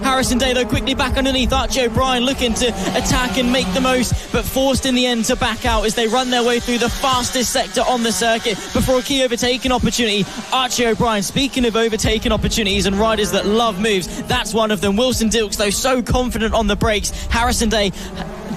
Harrison Day, though, quickly back underneath. Archie O'Brien looking to attack and make the most, but forced in the end to back out as they run their way through the fastest sector on the circuit before a key overtaking opportunity. Archie O'Brien, speaking of overtaking opportunities and riders that love moves, that's one of them. Wilson Dilks, though, so confident on the brakes. Harrison Day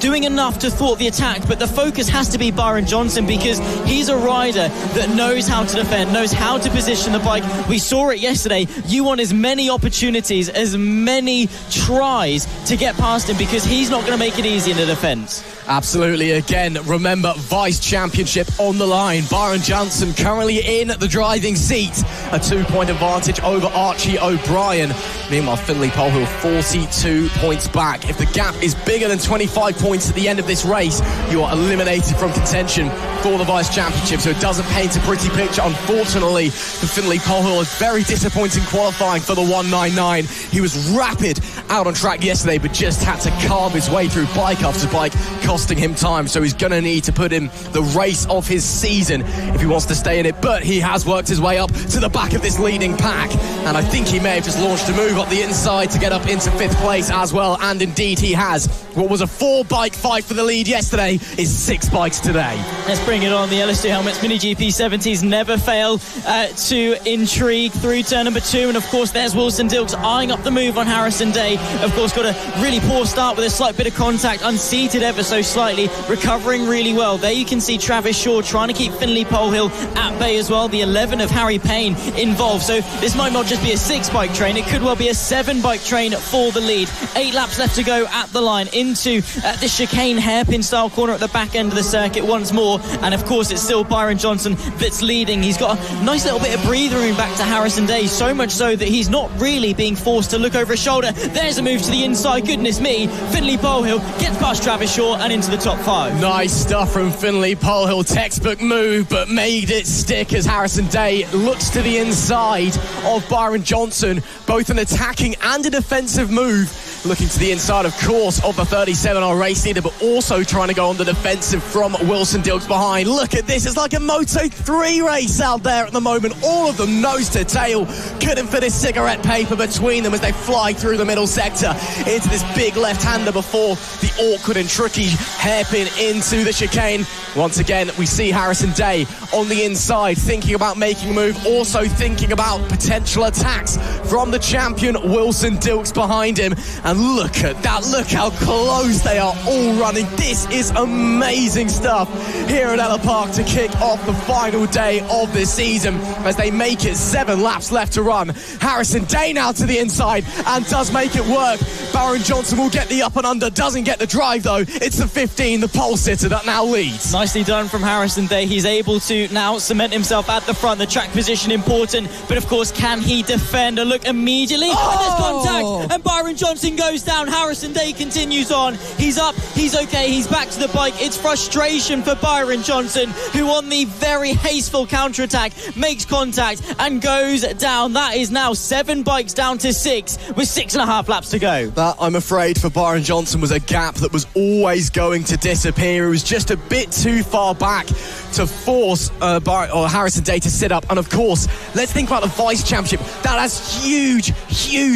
doing enough to thwart the attack, but the focus has to be Byron Johnson, because he's a rider that knows how to defend, knows how to position the bike. We saw it yesterday. You want as many opportunities, as many tries to get past him, because he's not going to make it easy in the defence. Absolutely. Again, remember, Vice Championship on the line. Byron Johnson currently in the driving seat. A 2-point advantage over Archie O'Brien. Meanwhile, Finlay Polehill 42 points back. If the gap is bigger than 25 points at the end of this race, you are eliminated from contention for the Vice Championship. So it doesn't paint a pretty picture, unfortunately, for Finlay Polehill. A very disappointing qualifying for the 199. He was rapid out on track yesterday, but just had to carve his way through bike after bike, costing him time. So he's going to need to put in the race of his season if he wants to stay in it. But he has worked his way up to the back of this leading pack, and I think he may have just launched a move up the inside to get up into 5th place as well, and indeed he has. What was a 4-bike fight for the lead yesterday is 6 bikes today. Let's bring it on. The LS2 helmets, Mini GP 70s never fail to intrigue through turn number 2, and of course there's Wilson Dilks eyeing up the move on Harrison Day. Of course, got a really poor start with a slight bit of contact, unseated ever so slightly, recovering really well. There you can see Travis Shaw trying to keep Finlay Polehill at bay as well. The 11 of Harry Payne involved. So this might not just be a 6-bike train, it could well be a 7-bike train for the lead. 8 laps left to go at the line into this chicane hairpin style corner at the back end of the circuit once more, and of course it's still Byron Johnson that's leading. He's got a nice little bit of breather room back to Harrison Day, so much so that he's not really being forced to look over his shoulder. There's a move to the inside, goodness me. Finlay Polehill gets past Travis Shaw and into the top 5. Nice stuff from Finlay Polehill. Textbook move, but made it stick as Harrison Day looks to the inside of Byron Johnson, both an attacking and a defensive move. Looking to the inside, of course, of the 37R race leader, but also trying to go on the defensive from Wilson Dilks behind. Look at this. It's like a Moto 3 race out there at the moment. All of them nose to tail. Couldn't fit a cigarette paper between them as they fly through the middle sector into this big left-hander before the awkward and tricky hairpin into the chicane. Once again, we see Harrison Day on the inside, thinking about making a move, also thinking about potential attacks from the champion Wilson Dilks behind him. And look at that, look how close they are all running. This is amazing stuff here at Ellough Park to kick off the final day of this season as they make it 7 laps left to run. Harrison Day now to the inside and does make it work. Byron Johnson will get the up and under, doesn't get the drive though. It's the 15, the pole sitter, that now leads. Nicely done from Harrison Day. He's able to now cement himself at the front. The track position important, but of course, can he defend? A look immediately, and there's contact, and Byron Johnson goes down. Harrison Day continues on. He's up, he's okay, he's back to the bike. It's frustration for Byron Johnson, who on the very hasteful counter-attack makes contact and goes down. That is now 7 bikes down to 6 with 6.5 laps to go. That, I'm afraid, for Byron Johnson was a gap that was always going to disappear. It was just a bit too far back to force Harrison Day to sit up. And of course, let's think about the Vice Championship. That has huge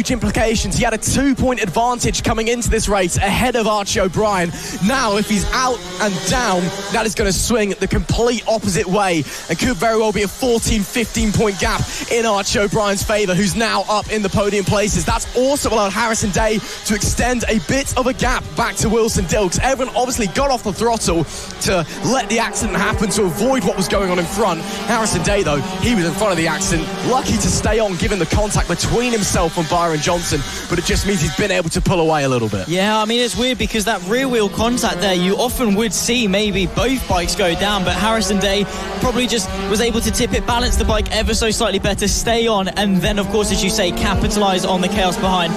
implications. He had a 2-point advantage coming into this race ahead of Archie O'Brien. Now, if he's out and down, that is going to swing the complete opposite way and could very well be a 14-15 point gap in Archie O'Brien's favour, who's now up in the podium places. That's also allowed Harrison Day to extend a bit of a gap back to Wilson Dilks. Everyone obviously got off the throttle to let the accident happen, to avoid what was going on in front. Harrison Day, though, he was in front of the accident, lucky to stay on given the contact between himself and Byron Johnson, but it just means he's been able to pull away a little bit. Yeah, I mean, it's weird because that rear wheel contact there, you often would see maybe both bikes go down, but Harrison Day probably just was able to tip it, balance the bike ever so slightly better, stay on, and then, of course, as you say, capitalise on the chaos behind,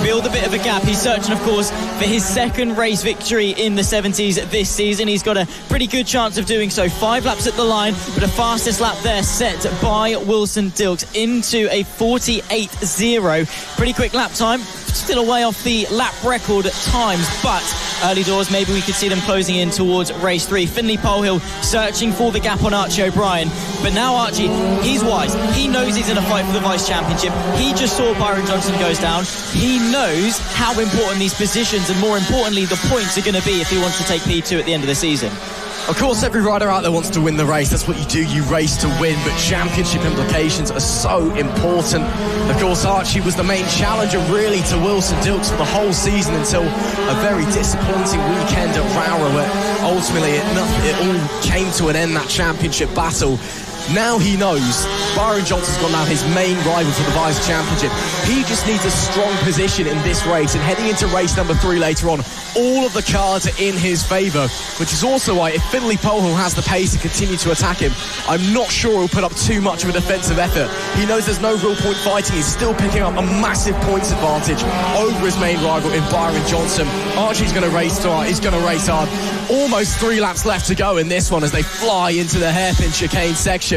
build a bit of a gap. He's searching, of course, for his second race victory in the 70s this season. He's got a pretty good chance of doing so. 5 5 laps at the line, but a fastest lap there set by Wilson Dilks into a 48.0. Pretty quick lap time, still away off the lap record times, but early doors, maybe we could see them closing in towards race 3. Finlay Polehill searching for the gap on Archie O'Brien, but now Archie, he's wise. He knows he's in a fight for the Vice Championship. He just saw Byron Johnson goes down. He knows how important these positions and, more importantly, the points are going to be if he wants to take P2 at the end of the season. Of course, every rider out there wants to win the race. That's what you do. You race to win, but championship implications are so important. Of course, Archie was the main challenger, really, to Wilson Dilks for the whole season until a very disappointing weekend at Rowra, where ultimately it all came to an end, that championship battle. Now he knows Byron Johnson's gone down, his main rival for the Vice Championship. He just needs a strong position in this race, and heading into race number 3 later on, all of the cards are in his favour, which is also why if Finlay Polehill has the pace to continue to attack him, I'm not sure he'll put up too much of a defensive effort. He knows there's no real point fighting. He's still picking up a massive points advantage over his main rival in Byron Johnson. Archie's going to race hard. He's going to race hard. Almost 3 laps left to go in this one as they fly into the hairpin chicane section.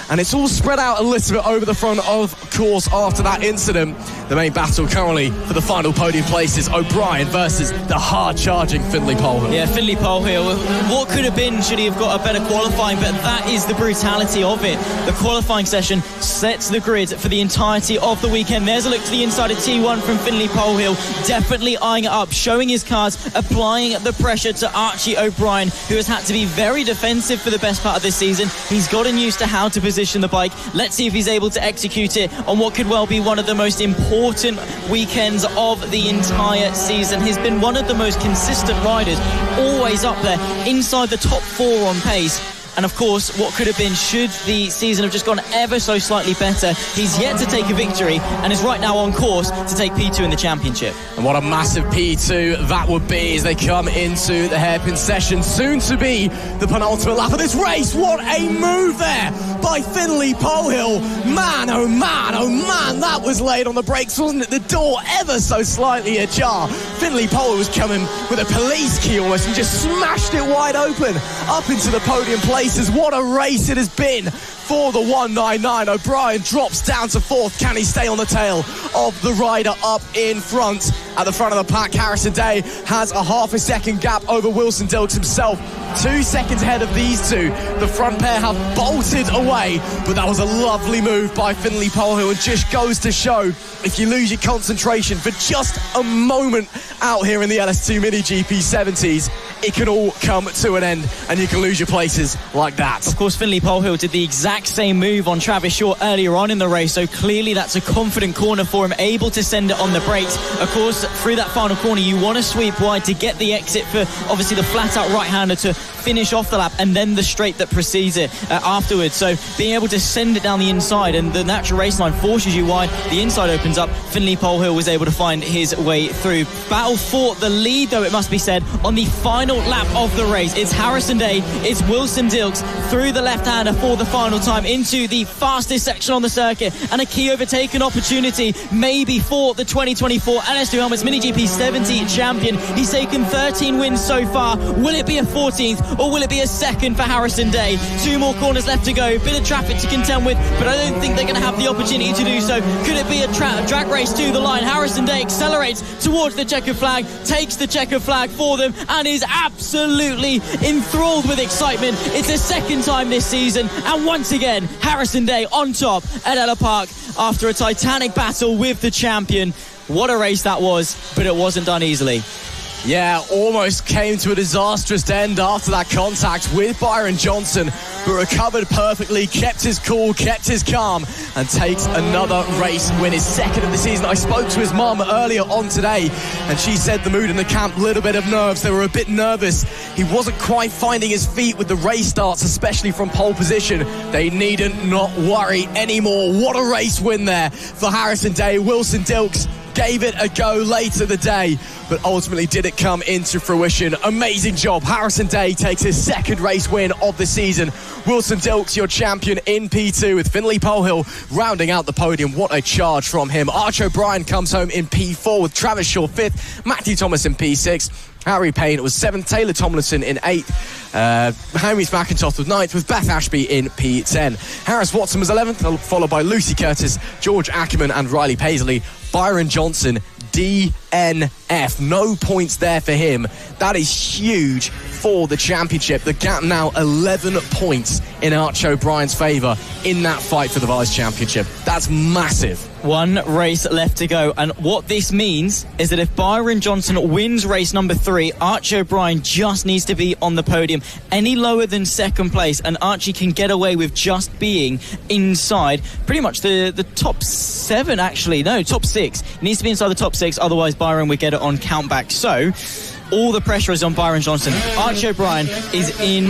And it's all spread out a little bit over the front, of course, after that incident. The main battle currently for the final podium place is O'Brien versus the hard-charging Finlay Polehill. Yeah, Finlay Polehill, what could have been should he have got a better qualifying, but that is the brutality of it. The qualifying session sets the grid for the entirety of the weekend. There's a look to the inside of T1 from Finlay Polehill, definitely eyeing it up, showing his cards, applying the pressure to Archie O'Brien, who has had to be very defensive for the best part of this season. He's gotten used to how to position the bike. Let's see if he's able to execute it on what could well be one of the most important weekends of the entire season. He's been one of the most consistent riders, always up there inside the top 4 on pace. And of course, what could have been, should the season have just gone ever so slightly better, he's yet to take a victory and is right now on course to take P2 in the championship. And what a massive P2 that would be as they come into the hairpin session, soon to be the penultimate lap of this race. What a move there by Finlay Polehill. Man, oh man, oh man, that was laid on the brakes, wasn't it? The door ever so slightly ajar. Finlay Polehill was coming with a police key almost and just smashed it wide open up into the podium places. What a race it has been for the 199. O'Brien drops down to 4th. Can he stay on the tail of the rider up in front? At the front of the pack, Harrison Day has a half a second gap over Wilson Dilks himself. 2 seconds ahead of these two. The front pair have bolted away, but that was a lovely move by Finlay Polehill, and just goes to show, if you lose your concentration for just a moment out here in the LS2 Mini GP 70s, it can all come to an end and you can lose your places like that. Of course, Finlay Polehill did the exact same move on Travis Shaw earlier on in the race, so clearly that's a confident corner for him, able to send it on the brakes. Of course, through that final corner, you want to sweep wide to get the exit for obviously the flat-out right-hander to finish off the lap, and then the straight that precedes it afterwards. So being able to send it down the inside, and the natural race line forces you wide, the inside opens up. Finlay Polehill was able to find his way through. Battle for the lead, though, it must be said, on the final lap of the race. It's Harrison Day, it's Wilson Dilks through the left-hander for the final time into the fastest section on the circuit, and a key overtaken opportunity maybe for the 2024 LS2 Helmets Mini GP 70 champion. He's taken 13 wins so far. Will it be a 14th or will it be a second for Harrison Day? 2 more corners left to go, bit of traffic to contend with, but I don't think they're going to have the opportunity to do so. Could it be a drag race to the line? Harrison Day accelerates towards the checkered flag, takes the checkered flag for them, and is absolutely enthralled with excitement. It's the second time this season, and once again Harrison Day on top at Ellough Park after a titanic battle with the champion. What a race that was, but it wasn't done easily. Yeah, almost came to a disastrous end after that contact with Byron Johnson, but recovered perfectly, kept his cool, kept his calm, and takes another race win, his second of the season. I spoke to his mum earlier on today, and she said the mood in the camp, a little bit of nerves. They were a bit nervous. He wasn't quite finding his feet with the race starts, especially from pole position. They needn't not worry anymore. What a race win there for Harrison Day. Wilson Dilks gave it a go later the day. but ultimately did it come into fruition. Amazing job. Harrison Day takes his second race win of the season. Wilson Dilks, your champion in P2, with Finlay Polehill rounding out the podium. What a charge from him. Arch O'Brien comes home in P4 with Travis Shaw 5th, Matthew Thomas in P6. Harry Payne was 7th, Taylor Tomlinson in 8th, Henry McIntosh was 9th, with Beth Ashby in P10. Harris Watson was 11th, followed by Lucy Curtis, George Ackerman and Riley Paisley. Byron Johnson, DNF. No points there for him. That is huge for the championship. The gap now 11 points in Arch O'Brien's favour in that fight for the Vice Championship. That's massive. One race left to go, and what this means is that if Byron Johnson wins race number 3, Archie O'Brien just needs to be on the podium. Any lower than second place, and Archie can get away with just being inside pretty much the top 7, actually. No, top 6. He needs to be inside the top 6, otherwise Byron would get it on countback. So all the pressure is on Byron Johnson. Archie O'Brien is in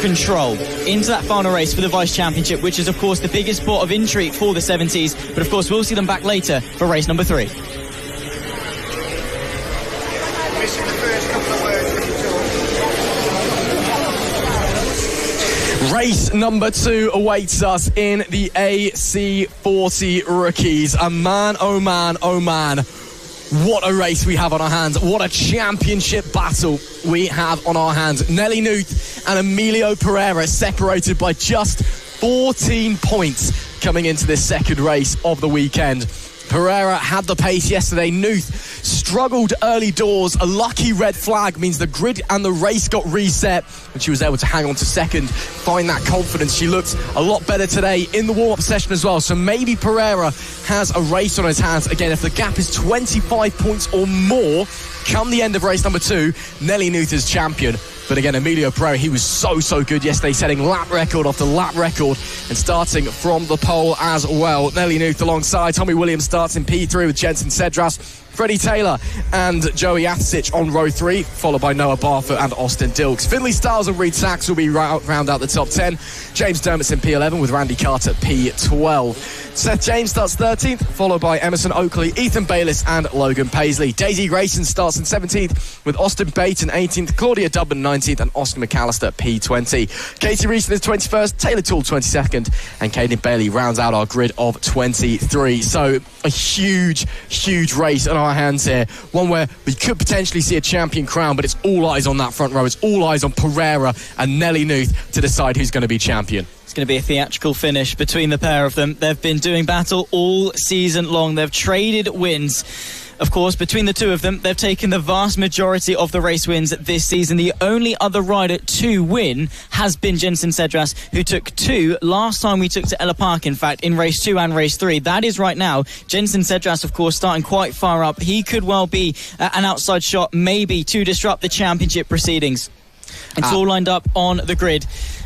control into that final race for the Vice Championship, which is, of course, the biggest sport of intrigue for the 70s. But, of course, we'll see them back later for race number 3. Race number 2 awaits us in the AC40 Rookies. And man, oh man, oh man, what a race we have on our hands. What a championship battle we have on our hands. Nelly Knuth and Emilio Pereira separated by just 14 points coming into this second race of the weekend. Pereira had the pace yesterday. Knuth struggled early doors. A lucky red flag means the grid and the race got reset, and she was able to hang on to second, find that confidence. She looked a lot better today in the warm-up session as well. So maybe Pereira has a race on his hands. Again, if the gap is 25 points or more, come the end of race number 2, Nelly Knuth is champion. But again, Emilio Pereira, he was so good yesterday, setting lap record after lap record and starting from the pole as well. Nelly Knuth alongside Tommy Williams starts in P3 with Jensen Cedras, Freddie Taylor and Joey Athsich on row 3, followed by Noah Barfoot and Austin Dilks. Finley Stiles and Reed Sachs will be round out the top 10. James Dermott's in P11 with Randy Carter P12. Seth James starts 13th, followed by Emerson Oakley, Ethan Bayliss and Logan Paisley. Daisy Grayson starts in 17th with Austin Bates in 18th, Claudia Dubman 19th and Oscar McAllister P20. Katie Reeson is 21st, Taylor Toole 22nd and Caden Bailey rounds out our grid of 23. So a huge race on our hands here. One where we could potentially see a champion crown, but it's all eyes on that front row. It's all eyes on Pereira and Nelly Knuth to decide who's going to be champion. It's going to be a theatrical finish between the pair of them. They've been doing battle all season long. They've traded wins. Of course, between the two of them, they've taken the vast majority of the race wins this season. The only other rider to win has been Jensen Cedras, who took 2 last time we took to Ellough Park, in fact, in race 2 and race 3. That is right now. Jensen Cedras, of course, starting quite far up. He could well be an outside shot, maybe, to disrupt the championship proceedings. It's all lined up on the grid,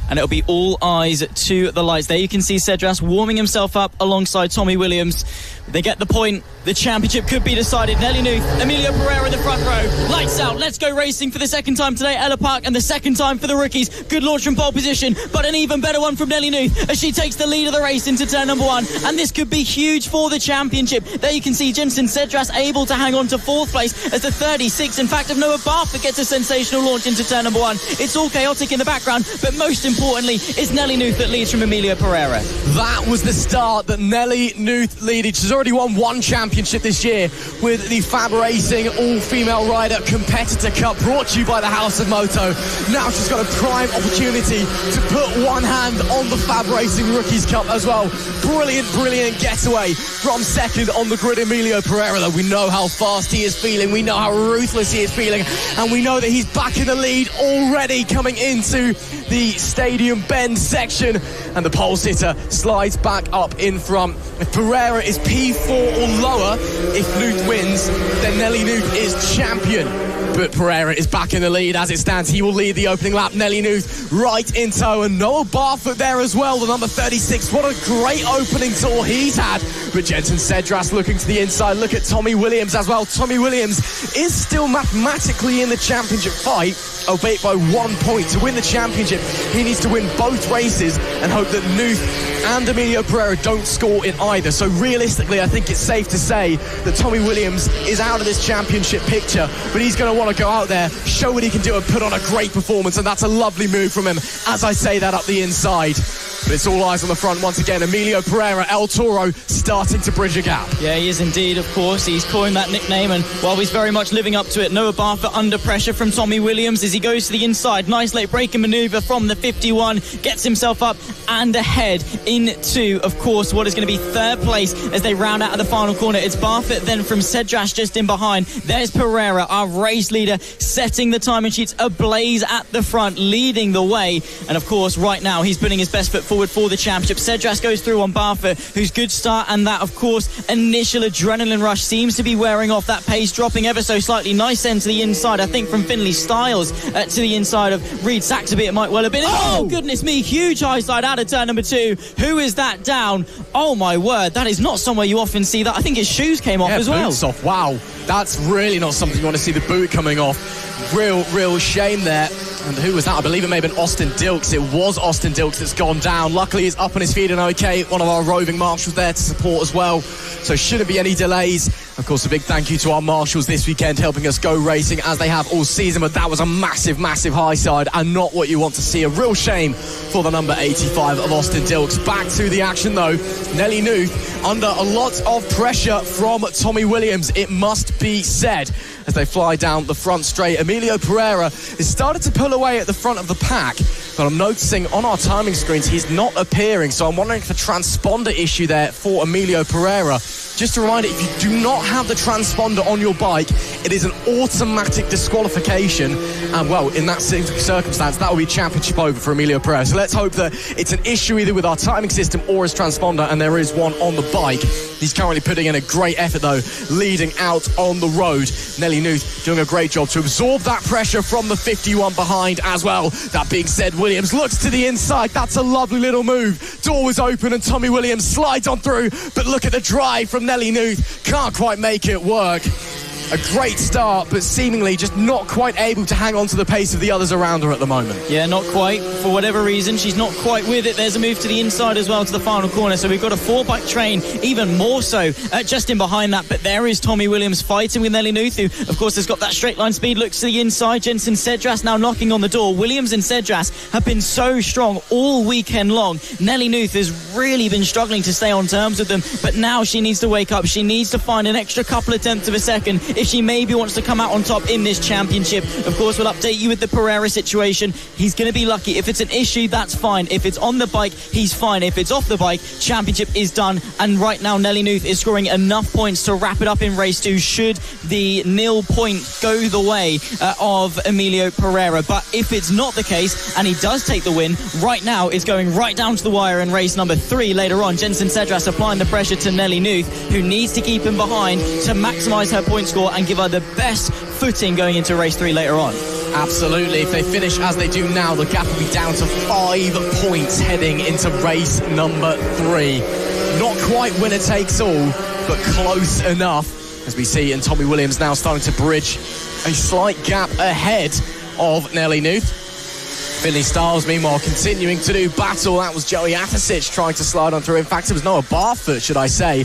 and it'll be all eyes to the lights. There you can see Cedras warming himself up alongside Tommy Williams. They get the point. The championship could be decided. Nelly Knuth, Emilio Pereira in the front row. Lights out. Let's go racing for the second time today at Ellough Park, and the second time for the rookies. Good launch from pole position, but an even better one from Nelly Knuth as she takes the lead of the race into turn number 1. And this could be huge for the championship. There you can see Jensen Cedras able to hang on to 4th place as the 36, in fact, of Noah Barfoot gets a sensational launch into turn number 1. It's all chaotic in the background, but most importantly, it's Nelly Knuth that leads from Emilio Pereira. That was the start that Nelly Knuth leaded. She's already won 1 championship this year with the FAB-Racing all-female rider competitor cup, brought to you by the House of Moto. Now she's got a prime opportunity to put one hand on the FAB-Racing Rookies Cup as well. Brilliant getaway from second on the grid. Emilio Pereira, though, we know how fast he is feeling, we know how ruthless he is feeling, and we know that he's back in the lead already coming into the Stadium Bend section, and the pole sitter slides back up in front. If Pereira is P4 or lower, if Knuth wins, then Nelly Knuth is champion. But Pereira is back in the lead as it stands. He will lead the opening lap. Nelly Knuth right in tow, and Noah Barfoot there as well, the number 36. What a great opening tour he's had But Jenson Cedras looking to the inside. Look at Tommy Williams as well. Tommy Williams is still mathematically in the championship fight, albeit by 1 point. To win the championship, he needs to win both races and hope that Nuth and Emilio Pereira don't score in either. So realistically, I think it's safe to say that Tommy Williams is out of this championship picture, but he's going to want to go out there, show what he can do and put on a great performance, and that's a lovely move from him as I say that up the inside. But it's all eyes on the front once again. Emilio Pereira, El Toro, starting to bridge a gap. Yeah, he is indeed, of course. He's coined that nickname, and while he's very much living up to it, Noah Barfoot under pressure from Tommy Williams as he goes to the inside. Nice late braking manoeuvre from the 51, gets himself up and ahead into, of course, what is going to be third place as they round out of the final corner. It's Barfoot then from Cedras just in behind. There's Pereira, our race leader, setting the timing sheets ablaze at the front, leading the way. And of course, right now, he's putting his best foot forward for the championship. Cedras goes through on Barfoot, whose good start and that, of course, initial adrenaline rush seems to be wearing off. That pace dropping ever so slightly. Nice end to the inside, I think, from Finley Styles to the inside of Reed Saxby. It might well have been. Oh, goodness me, huge high side out of turn number 2. Who is that down? Oh, my word, that is not somewhere you often see that. I think his shoes came off as well. Boots off. Wow, that's really not something you want to see, the boot coming off. Real shame there. And who was that? I believe it may have been Austin Dilks. It was Austin Dilks that's gone down. Luckily, he's up on his feet and okay. One of our roving marshals there to support as well. So shouldn't be any delays. Of course, a big thank you to our marshals this weekend helping us go racing as they have all season. But that was a massive high side and not what you want to see. A real shame for the number 85 of Austin Dilks. Back to the action though. Nelly Nuth under a lot of pressure from Tommy Williams, it must be said, as they fly down the front straight. Emilio Pereira has started to pull away at the front of the pack, but I'm noticing on our timing screens he's not appearing, so I'm wondering if a transponder issue there for Emilio Pereira. Just a reminder, if you do not have the transponder on your bike, it is an automatic disqualification, and well, in that circumstance, that will be championship over for Emilio Pereira. So let's hope that it's an issue either with our timing system or his transponder, and there is one on the bike. He's currently putting in a great effort though, leading out on the road. Nelly Nuth doing a great job to absorb that pressure from the 51 behind as well. That being said, Williams looks to the inside. That's a lovely little move. Door was open and Tommy Williams slides on through, but look at the drive from Nelly Nuth. Can't quite make it work. A great start, but seemingly just not quite able to hang on to the pace of the others around her at the moment. Yeah, not quite. For whatever reason, she's not quite with it. There's a move to the inside as well to the final corner. So we've got a 4-bike train, even more so, just in behind that. But there is Tommy Williams fighting with Nelly Nuth, who, of course, has got that straight line speed. Looks to the inside. Jenson Cedras now knocking on the door. Williams and Cedras have been so strong all weekend long. Nelly Nuth has really been struggling to stay on terms with them. But now she needs to wake up. She needs to find an extra couple of tenths of a second if she maybe wants to come out on top in this championship. Of course, we'll update you with the Pereira situation. He's going to be lucky. If it's an issue, that's fine. If it's on the bike, he's fine. If it's off the bike, championship is done. And right now, Nelly Nuth is scoring enough points to wrap it up in race 2 should the 0 point go the way of Emilio Pereira. But if it's not the case, and he does take the win, right now it's going right down to the wire in race number 3 later on. Jenson Cedras applying the pressure to Nelly Nuth, who needs to keep him behind to maximise her point score and give her the best footing going into race 3 later on. Absolutely. If they finish as they do now, the gap will be down to 5 points heading into race number 3. Not quite winner takes all, but close enough, as we see. And Tommy Williams now starting to bridge a slight gap ahead of Nelly Nuth. Finley Styles, meanwhile, continuing to do battle. That was Joey Atasic trying to slide on through. In fact, it was Noah Barfoot, should I say,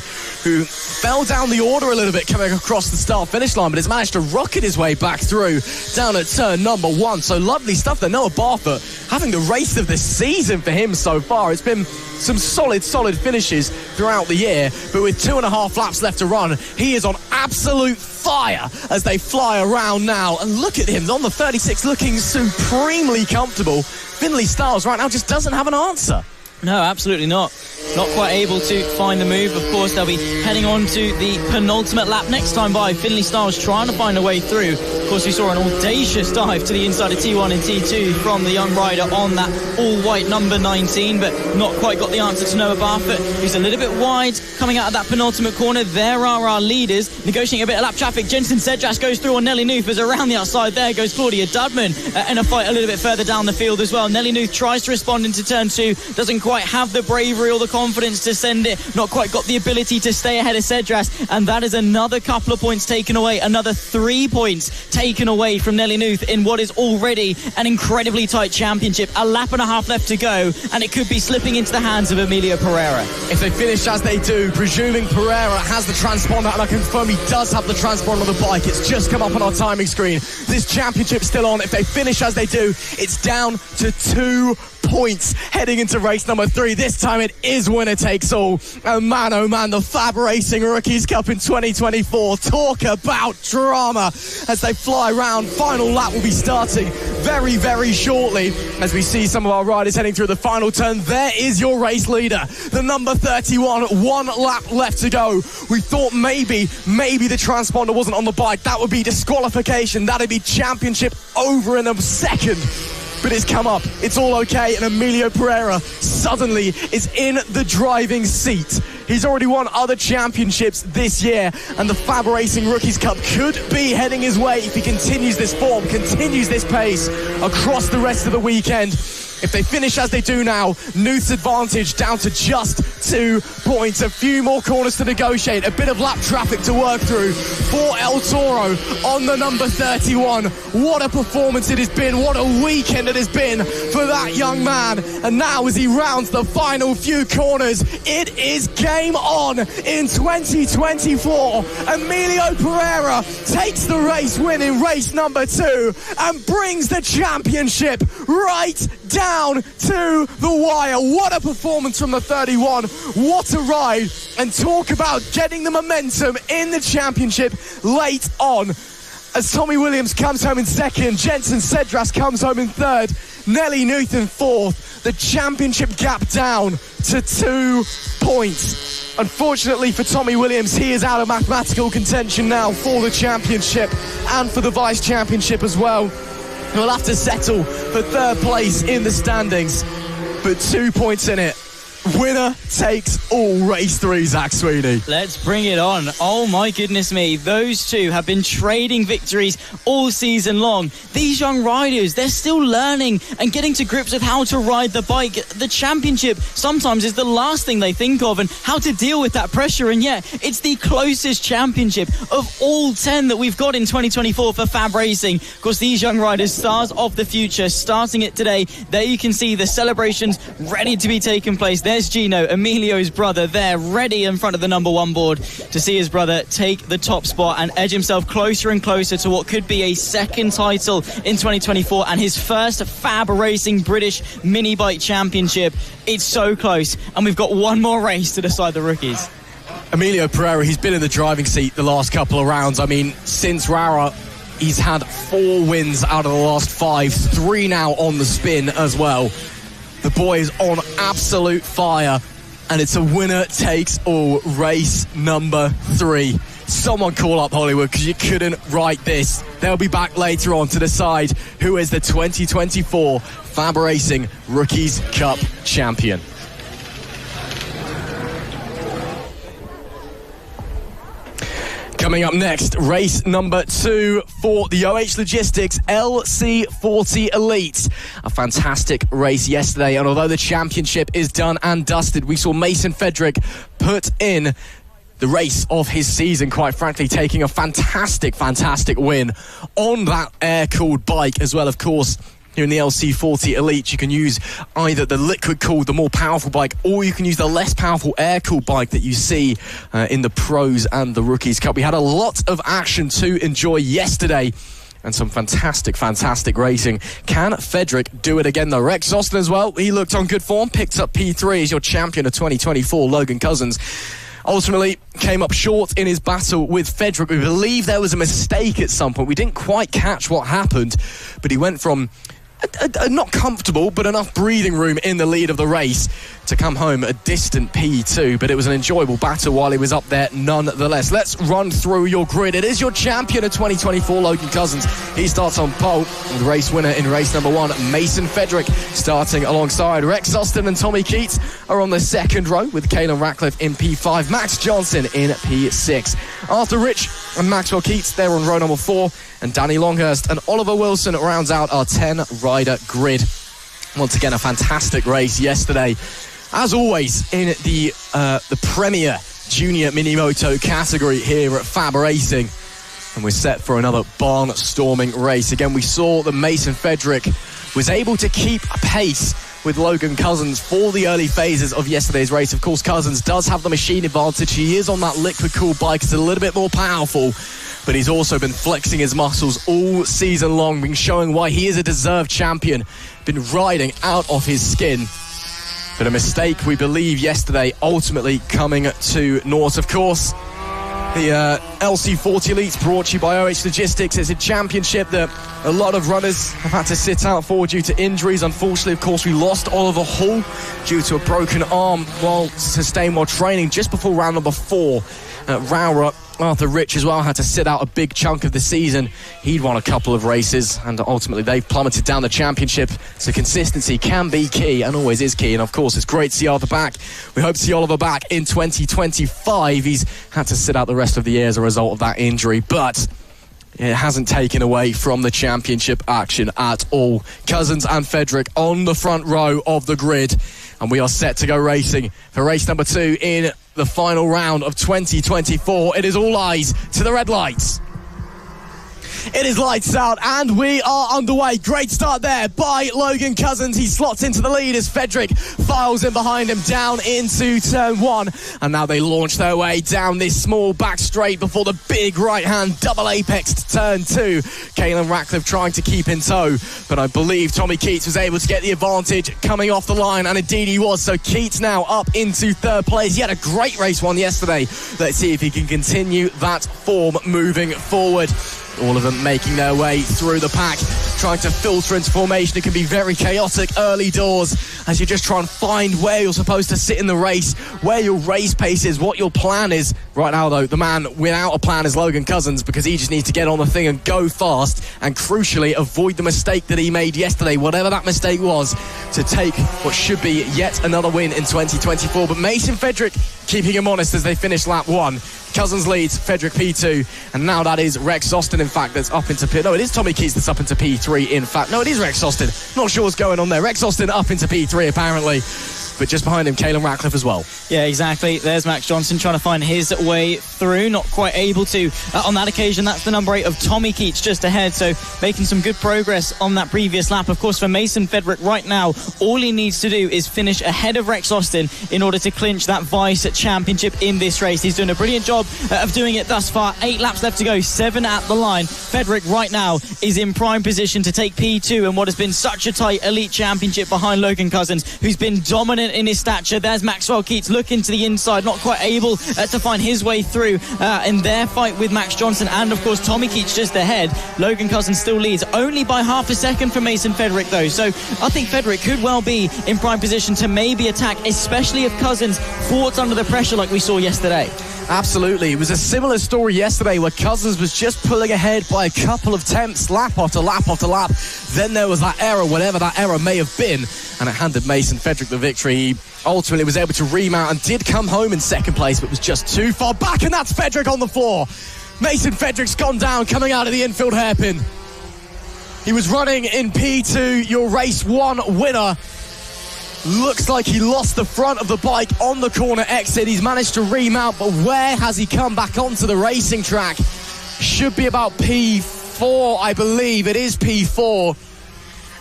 who fell down the order a little bit coming across the start-finish line, but has managed to rocket his way back through down at turn number 1. So lovely stuff there. Noah Barfoot having the race of the season for him so far. It's been some solid finishes throughout the year, but with 2.5 laps left to run, he is on absolute fire as they fly around now. And look at him on the 36 looking supremely comfortable. Finley Styles right now just doesn't have an answer. No, absolutely not. Not quite able to find the move. Of course, they'll be heading on to the penultimate lap next time by. Finley Styles trying to find a way through. Of course, we saw an audacious dive to the inside of T1 and T2 from the young rider on that all-white number 19, but not quite got the answer to Noah Barfoot, who's a little bit wide coming out of that penultimate corner. There are our leaders negotiating a bit of lap traffic. Jenson Cedras goes through on Nelly Nuth, as around the outside there goes Claudia Dudman in a fight a little bit further down the field as well. Nelly Nuth tries to respond into turn 2, doesn't quite quite have the bravery or the confidence to send it, not quite got the ability to stay ahead of Cedras, and that is another couple of points taken away, another 3 points taken away from Nelly Nuth in what is already an incredibly tight championship. A lap and a half left to go, and it could be slipping into the hands of Emilio Pereira. If they finish as they do, presuming Pereira has the transponder, and I confirm he does have the transponder on the bike, it's just come up on our timing screen. This championship's still on. If they finish as they do, it's down to 2 points heading into race number 3. This time it is winner takes all. And man, oh man, the FAB-Racing Rookies Cup in 2024. Talk about drama as they fly round. Final lap will be starting very, very shortly as we see some of our riders heading through the final turn. There is your race leader, the number 31. 1 lap left to go. We thought maybe the transponder wasn't on the bike. That would be disqualification. That'd be championship over in a second. But it's come up. It's all okay, and Emilio Pereira suddenly is in the driving seat. He's already won other championships this year, and the FAB-Racing Rookies Cup could be heading his way if he continues this form, continues this pace across the rest of the weekend. If they finish as they do now, Nuth's advantage down to just 2 points. A few more corners to negotiate, a bit of lap traffic to work through for El Toro on the number 31. What a performance it has been. What a weekend it has been for that young man. And now as he rounds the final few corners, it is game on in 2024. Emilio Pereira takes the race win in race number 2 and brings the championship right down to the wire. What a performance from the 31. What a ride. And talk about getting the momentum in the championship late on. As Tommy Williams comes home in second, Jensen Cedras comes home in third, Nelly Nuth in fourth. The championship gap down to 2 points. Unfortunately for Tommy Williams, he is out of mathematical contention now for the championship and for the vice championship as well. We'll have to settle for third place in the standings, but 2 points in it. Winner takes all race 3, Zach Sweeney. Let's bring it on. Oh my goodness me. Those two have been trading victories all season long. These young riders, they're still learning and getting to grips with how to ride the bike. The championship sometimes is the last thing they think of and how to deal with that pressure. And yet, it's the closest championship of all 10 that we've got in 2024 for FAB-Racing. Of course, these young riders, stars of the future, starting it today. There you can see the celebrations ready to be taken place. There's Gino, Emilio's brother, there, ready in front of the number 1 board to see his brother take the top spot and edge himself closer and closer to what could be a second title in 2024 and his first FAB-Racing British mini bike championship. It's so close, and we've got one more race to decide the rookies. Emilio Pereira, he's been in the driving seat the last couple of rounds. I mean, since Rara, he's had 4 wins out of the last 5, 3 now on the spin as well. The boy is on absolute fire, and it's a winner-takes-all race number 3. Someone call up Hollywood, because you couldn't write this. They'll be back later on to decide who is the 2024 FAB-Racing Rookies Cup champion. Coming up next, race number 2 for the OH Logistics LC40 Elite. A fantastic race yesterday, and although the championship is done and dusted, we saw Mason Fedrick put in the race of his season, quite frankly, taking a fantastic win on that air-cooled bike as well, of course. Here in the LC40 Elite, you can use either the liquid-cooled, the more powerful bike, or you can use the less powerful air-cooled bike that you see in the Pros and the Rookies Cup. We had a lot of action to enjoy yesterday and some fantastic racing. Can Fedrick do it again, though? Rex Austin as well, he looked on good form, picked up P3 as your champion of 2024, Logan Cousins. Ultimately came up short in his battle with Fedrick. We believe there was a mistake at some point. We didn't quite catch what happened, but he went from not comfortable, but enough breathing room in the lead of the race to come home a distant P2, but it was an enjoyable battle while he was up there nonetheless. Let's run through your grid. It is your champion of 2024, Logan Cousins. He starts on pole, with race winner in race number 1, Mason Fedrick, starting alongside Rex Austin and Tommy Keats are on the second row, with Caelan Ratcliffe in P5, Max Johnson in P6. Arthur Rich and Maxwell Keats, they're on row number 4, and Danny Longhurst and Oliver Wilson rounds out our 10-rider grid. Once again, a fantastic race yesterday. As always, in the Premier Junior Mini Moto category here at FAB-Racing. And we're set for another barnstorming race. Again, we saw that Mason Frederick was able to keep pace with Logan Cousins for the early phases of yesterday's race. Of course, Cousins does have the machine advantage. He is on that liquid-cooled bike. It's a little bit more powerful, but he's also been flexing his muscles all season long, been showing why he is a deserved champion, been riding out of his skin. But a mistake, we believe, yesterday, ultimately coming to naught. Of course, the LC40 Elites brought to you by OH Logistics. It's a championship that a lot of runners have had to sit out for due to injuries. Unfortunately, of course, we lost Oliver Hall due to a broken arm while training just before round number 4 at Rowra. Arthur Rich as well had to sit out a big chunk of the season. He'd won a couple of races, and ultimately they've plummeted down the championship. So consistency can be key, and always is key. And of course, it's great to see Arthur back. We hope to see Oliver back in 2025. He's had to sit out the rest of the year as a result of that injury, but it hasn't taken away from the championship action at all. Cousins and Frederick on the front row of the grid, and we are set to go racing for race number 2 in the final round of 2024. It is all eyes to the red lights. It is lights out, and we are underway. Great start there by Logan Cousins. He slots into the lead as Frederick files in behind him down into turn 1. And now they launch their way down this small back straight before the big right-hand double apex to turn 2. Caelan Ratcliffe trying to keep in tow, but I believe Tommy Keats was able to get the advantage coming off the line, and indeed he was. So Keats now up into 3rd place. He had a great race one yesterday. Let's see if he can continue that form moving forward. All of them making their way through the pack, trying to filter into formation. It can be very chaotic early doors as you just try and find where you're supposed to sit in the race, where your race pace is, what your plan is. Right now, though, the man without a plan is Logan Cousins, because he just needs to get on the thing and go fast, and crucially avoid the mistake that he made yesterday, whatever that mistake was, to take what should be yet another win in 2024. But Mason Frederick keeping him honest as they finish lap 1. Cousins leads, Frederick P2, and now that is Rex Austin, in fact, that's up into P... No, it is Tommy Keats that's up into P3, in fact. No, it is Rex Austin. Not sure what's going on there. Rex Austin up into P3, apparently. But just behind him, Caelan Ratcliffe as well. Yeah, exactly. There's Max Johnson trying to find his way through. Not quite able to. On that occasion, that's the number 8 of Tommy Keats just ahead. So making some good progress on that previous lap. Of course, for Mason Frederick right now, all he needs to do is finish ahead of Rex Austin in order to clinch that Vice Championship in this race. He's doing a brilliant job of doing it thus far. 8 laps left to go, 7 at the line. Frederick right now is in prime position to take P2 in what has been such a tight elite championship behind Logan Cousins, who's been dominant in his stature. There's Maxwell Keats looking to the inside, not quite able to find his way through in their fight with Max Johnson, and of course Tommy Keats just ahead. Logan Cousins still leads, only by half a second from Mason Frederick though, so I think Frederick could well be in prime position to maybe attack, especially if Cousins fought under the pressure like we saw yesterday. Absolutely. It was a similar story yesterday where Cousins was just pulling ahead by a couple of tenths, lap after lap after lap. Then there was that error, whatever that error may have been, and it handed Mason Frederick the victory. He ultimately was able to remount and did come home in 2nd place, but was just too far back, and that's Frederick on the floor. Mason Frederick's gone down coming out of the infield hairpin. He was running in P2, your race 1 winner. Looks like he lost the front of the bike on the corner exit. He's managed to remount, but where has he come back onto the racing track? Should be about P4, I believe. It is P4.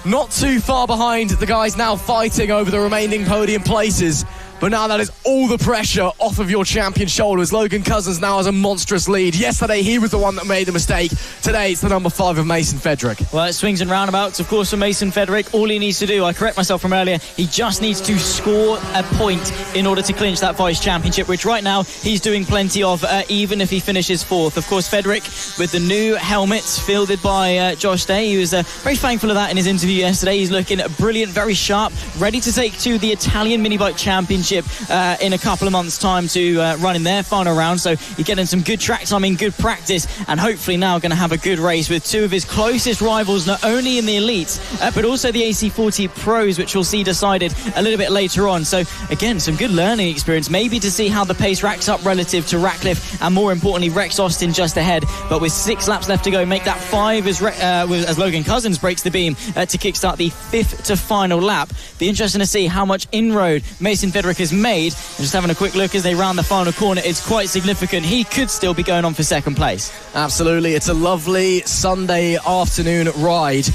Not too far behind the guys now fighting over the remaining podium places. But now that is all the pressure off of your champion's shoulders. Logan Cousins now has a monstrous lead. Yesterday, he was the one that made the mistake. Today, it's the number 5 of Mason Frederick. Well, it swings and roundabouts, of course, for Mason Frederick. All he needs to do, I correct myself from earlier, he just needs to score a point in order to clinch that Vice Championship, which right now he's doing plenty of, even if he finishes 4th. Of course, Frederick, with the new helmets fielded by Josh Day, he was very thankful of that in his interview yesterday. He's looking brilliant, very sharp, ready to take to the Italian Minibike Championship championship in a couple of months' time to run in their final round. So you're getting some good track time in good practice, and hopefully now going to have a good race with two of his closest rivals, not only in the elites, but also the AC40 pros, which we'll see decided a little bit later on. So again, some good learning experience, maybe to see how the pace racks up relative to Ratcliffe, and more importantly, Rex Austin just ahead. But with 6 laps left to go, make that 5 as Logan Cousins breaks the beam to kickstart the 5th to final lap. Be interesting to see how much inroad Mason Federic has made. And just having a quick look as they round the final corner, it's quite significant. He could still be going on for second place. Absolutely. It's a lovely Sunday afternoon ride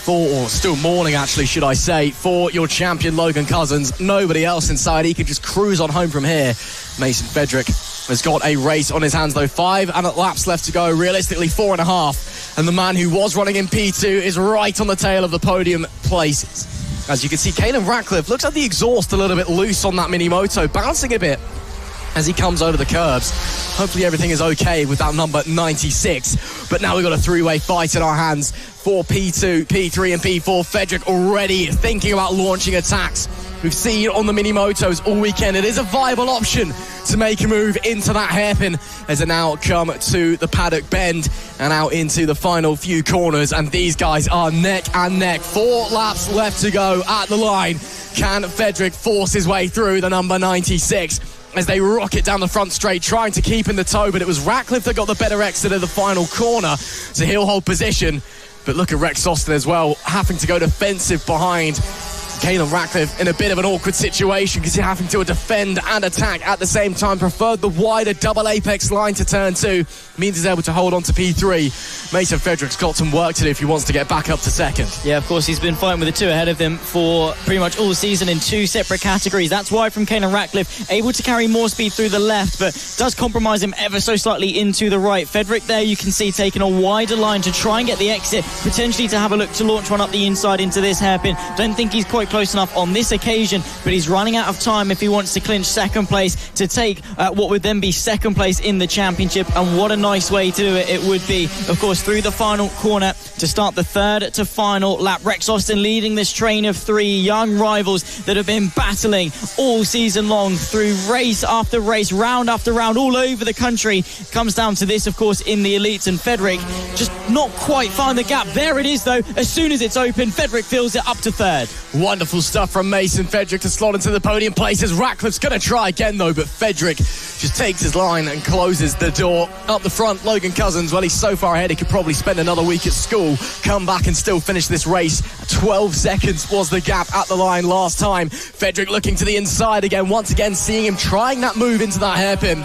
or still morning actually, should I say, for your champion Logan Cousins. Nobody else inside. He could just cruise on home from here. Mason Federic has got a race on his hands though. 5 laps left to go, realistically 4.5, and the man who was running in P2 is right on the tail of the podium places. As you can see, Caelan Ratcliffe looks like the exhaust a little bit loose on that mini moto, bouncing a bit as he comes over the curbs. Hopefully everything is okay with that number 96. But now we've got a three-way fight in our hands for P2, P3 and P4. Federic already thinking about launching attacks. We've seen on the mini motos all weekend, it is a viable option to make a move into that hairpin as they now come to the paddock bend and out into the final few corners. And these guys are neck and neck. 4 laps left to go at the line. Can Federic force his way through the number 96? As they rocket down the front straight, trying to keep in the tow, but it was Ratcliffe that got the better exit of the final corner, so he'll hold position. But look at Rex Austin as well, having to go defensive behind Caelan Ratcliffe in a bit of an awkward situation because he's having to defend and attack at the same time. Preferred the wider double apex line to turn 2. Means he's able to hold on to P3. Mason Federic's got some work to do if he wants to get back up to second. Yeah, of course, he's been fighting with the 2 ahead of him for pretty much all season in 2 separate categories. That's why from Caelan Ratcliffe, able to carry more speed through the left, but does compromise him ever so slightly into the right. Federic there, you can see, taking a wider line to try and get the exit, potentially to have a look to launch one up the inside into this hairpin. Don't think he's quite close enough on this occasion, but he's running out of time if he wants to clinch second place to take what would then be second place in the championship. And what a nice way to do it would be, of course, through the final corner to start the 3rd to final lap. Rex Austin leading this train of 3 young rivals that have been battling all season long through race after race, round after round, all over the country. Comes down to this, of course, in the elites, and Federic just not quite find the gap. There it is though. As soon as it's open, Federic fills it up to 3rd. Wonderful stuff from Mason Federic to slot into the podium places. Ratcliffe's going to try again though, but Federic just takes his line and closes the door. Up the front, Logan Cousins, well, he's so far ahead he could probably spend another week at school, come back and still finish this race. 12 seconds was the gap at the line last time. Federic looking to the inside again, once again seeing him trying that move into that hairpin.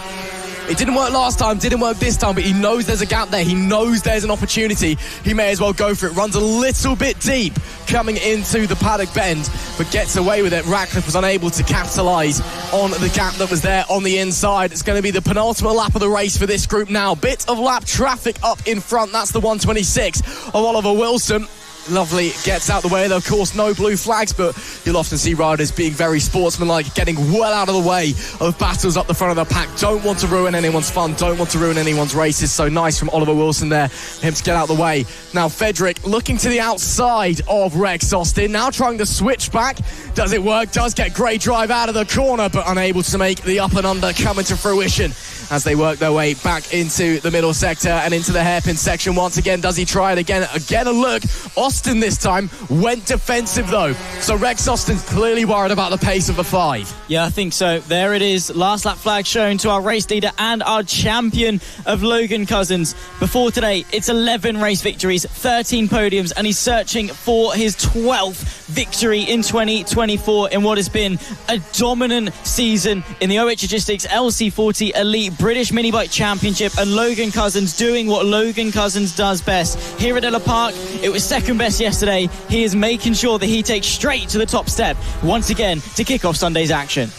It didn't work last time, didn't work this time, but he knows there's a gap there. He knows there's an opportunity. He may as well go for it. Runs a little bit deep coming into the paddock bend, but gets away with it. Ratcliffe was unable to capitalise on the gap that was there on the inside. It's going to be the penultimate lap of the race for this group now. Bit of lap traffic up in front. That's the 126 of Oliver Wilson. Lovely, gets out the way. Though, of course, no blue flags, but you'll often see riders being very sportsmanlike, getting well out of the way of battles up the front of the pack. Don't want to ruin anyone's fun, don't want to ruin anyone's races. So nice from Oliver Wilson there, him to get out of the way. Now Federic looking to the outside of Rex Austin, now trying to switch back. Does it work? Does get great drive out of the corner, but unable to make the up and under come into fruition as they work their way back into the middle sector and into the hairpin section once again. Does he try it again? Again a look. Austin this time went defensive though, so Rex Austin's clearly worried about the pace of the 5. Yeah, I think so. There it is. Last lap flag shown to our race leader and our champion of Logan Cousins. Before today, it's 11 race victories, 13 podiums, and he's searching for his 12th victory in 2024 in what has been a dominant season in the OH Logistics LC40 Elite British Mini Bike Championship, and Logan Cousins doing what Logan Cousins does best. Here at Ellough Park, it was second best yesterday. He is making sure that he takes straight to the top step once again to kick off Sunday's action.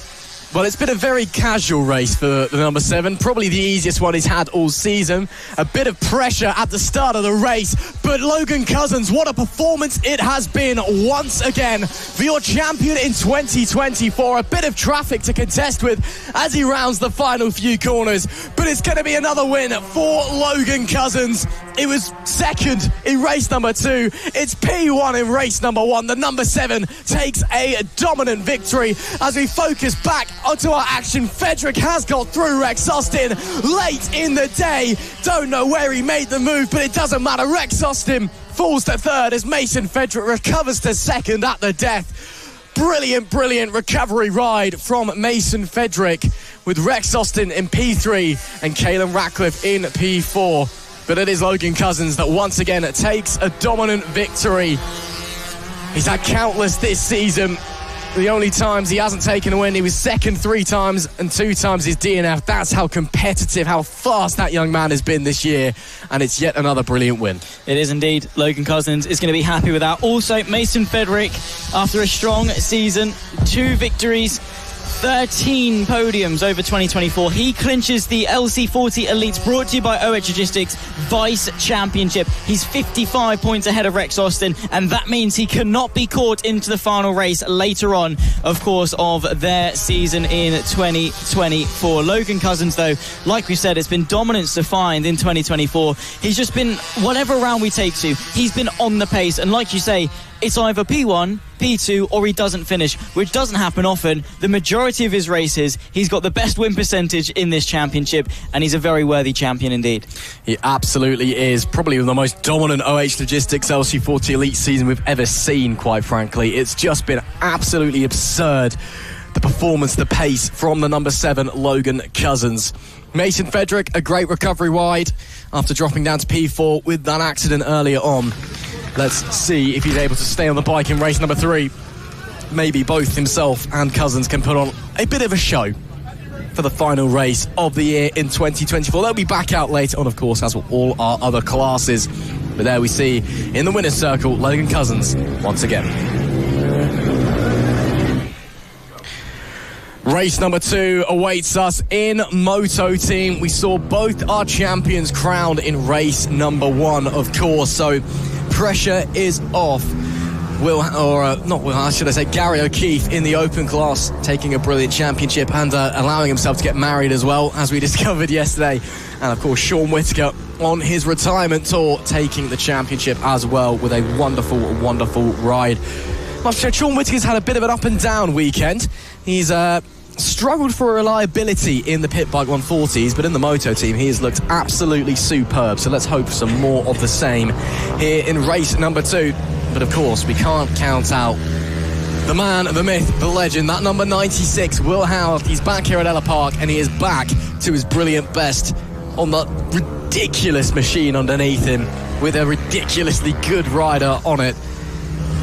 Well, it's been a very casual race for the number 7, probably the easiest one he's had all season. A bit of pressure at the start of the race, but Logan Cousins, what a performance it has been once again for your champion in 2024. A bit of traffic to contest with as he rounds the final few corners, but it's going to be another win for Logan Cousins. It was second in race number 2. It's P1 in race number 1. The number 7 takes a dominant victory. As we focus back onto our action, Fedric has got through Rex Austin late in the day. Don't know where he made the move, but it doesn't matter. Rex Austin falls to third as Mason Fedric recovers to second at the death. Brilliant recovery ride from Mason Fedric, with Rex Austin in P3 and Caelan Ratcliffe in P4. But it is Logan Cousins that once again takes a dominant victory. He's had countless this season. The only times he hasn't taken a win, he was second 3 times and 2 times his DNF. That's how competitive, how fast that young man has been this year. And it's yet another brilliant win. It is indeed. Logan Cousins is going to be happy with that. Also, Mason Fedric, after a strong season, 2 victories, 13 podiums over 2024. He clinches the LC40 Elites, brought to you by OH Logistics, Vice Championship. He's 55 points ahead of Rex Austin, and that means he cannot be caught into the final race later on, of course, of their season in 2024. Logan Cousins, though, like we said, it's been dominance defined in 2024. He's just been, whatever round we take to, he's been on the pace. And like you say, it's either P1, P2, or he doesn't finish, which doesn't happen often. The majority of his races, he's got the best win percentage in this championship, and he's a very worthy champion indeed. He absolutely is. Probably the most dominant OH Logistics LC40 Elite season we've ever seen, quite frankly. It's just been absolutely absurd, the performance, the pace from the number 7, Logan Cousins. Mason Fedric, a great recovery ride after dropping down to P4 with that accident earlier on. Let's see if he's able to stay on the bike in race number 3. Maybe both himself and Cousins can put on a bit of a show for the final race of the year in 2024. They'll be back out later on, of course, as will all our other classes. But there we see, in the winner's circle, Logan Cousins once again. Race number 2 awaits us in Moto Team. We saw both our champions crowned in race number 1, of course, so pressure is off. Gary O'Keefe in the open class, taking a brilliant championship and allowing himself to get married as well, as we discovered yesterday. And of course, Sean Whittaker on his retirement tour, taking the championship as well with a wonderful ride. Sean Whittaker's had a bit of an up and down weekend. He's struggled for reliability in the pit bike 140s, but in the Moto Team he has looked absolutely superb. So let's hope for some more of the same here in race number 2. But of course, we can't count out the man, the myth, the legend, that number 96, Will Howard. He's back here at Ellough Park, and he is back to his brilliant best on that ridiculous machine underneath him, with a ridiculously good rider on it.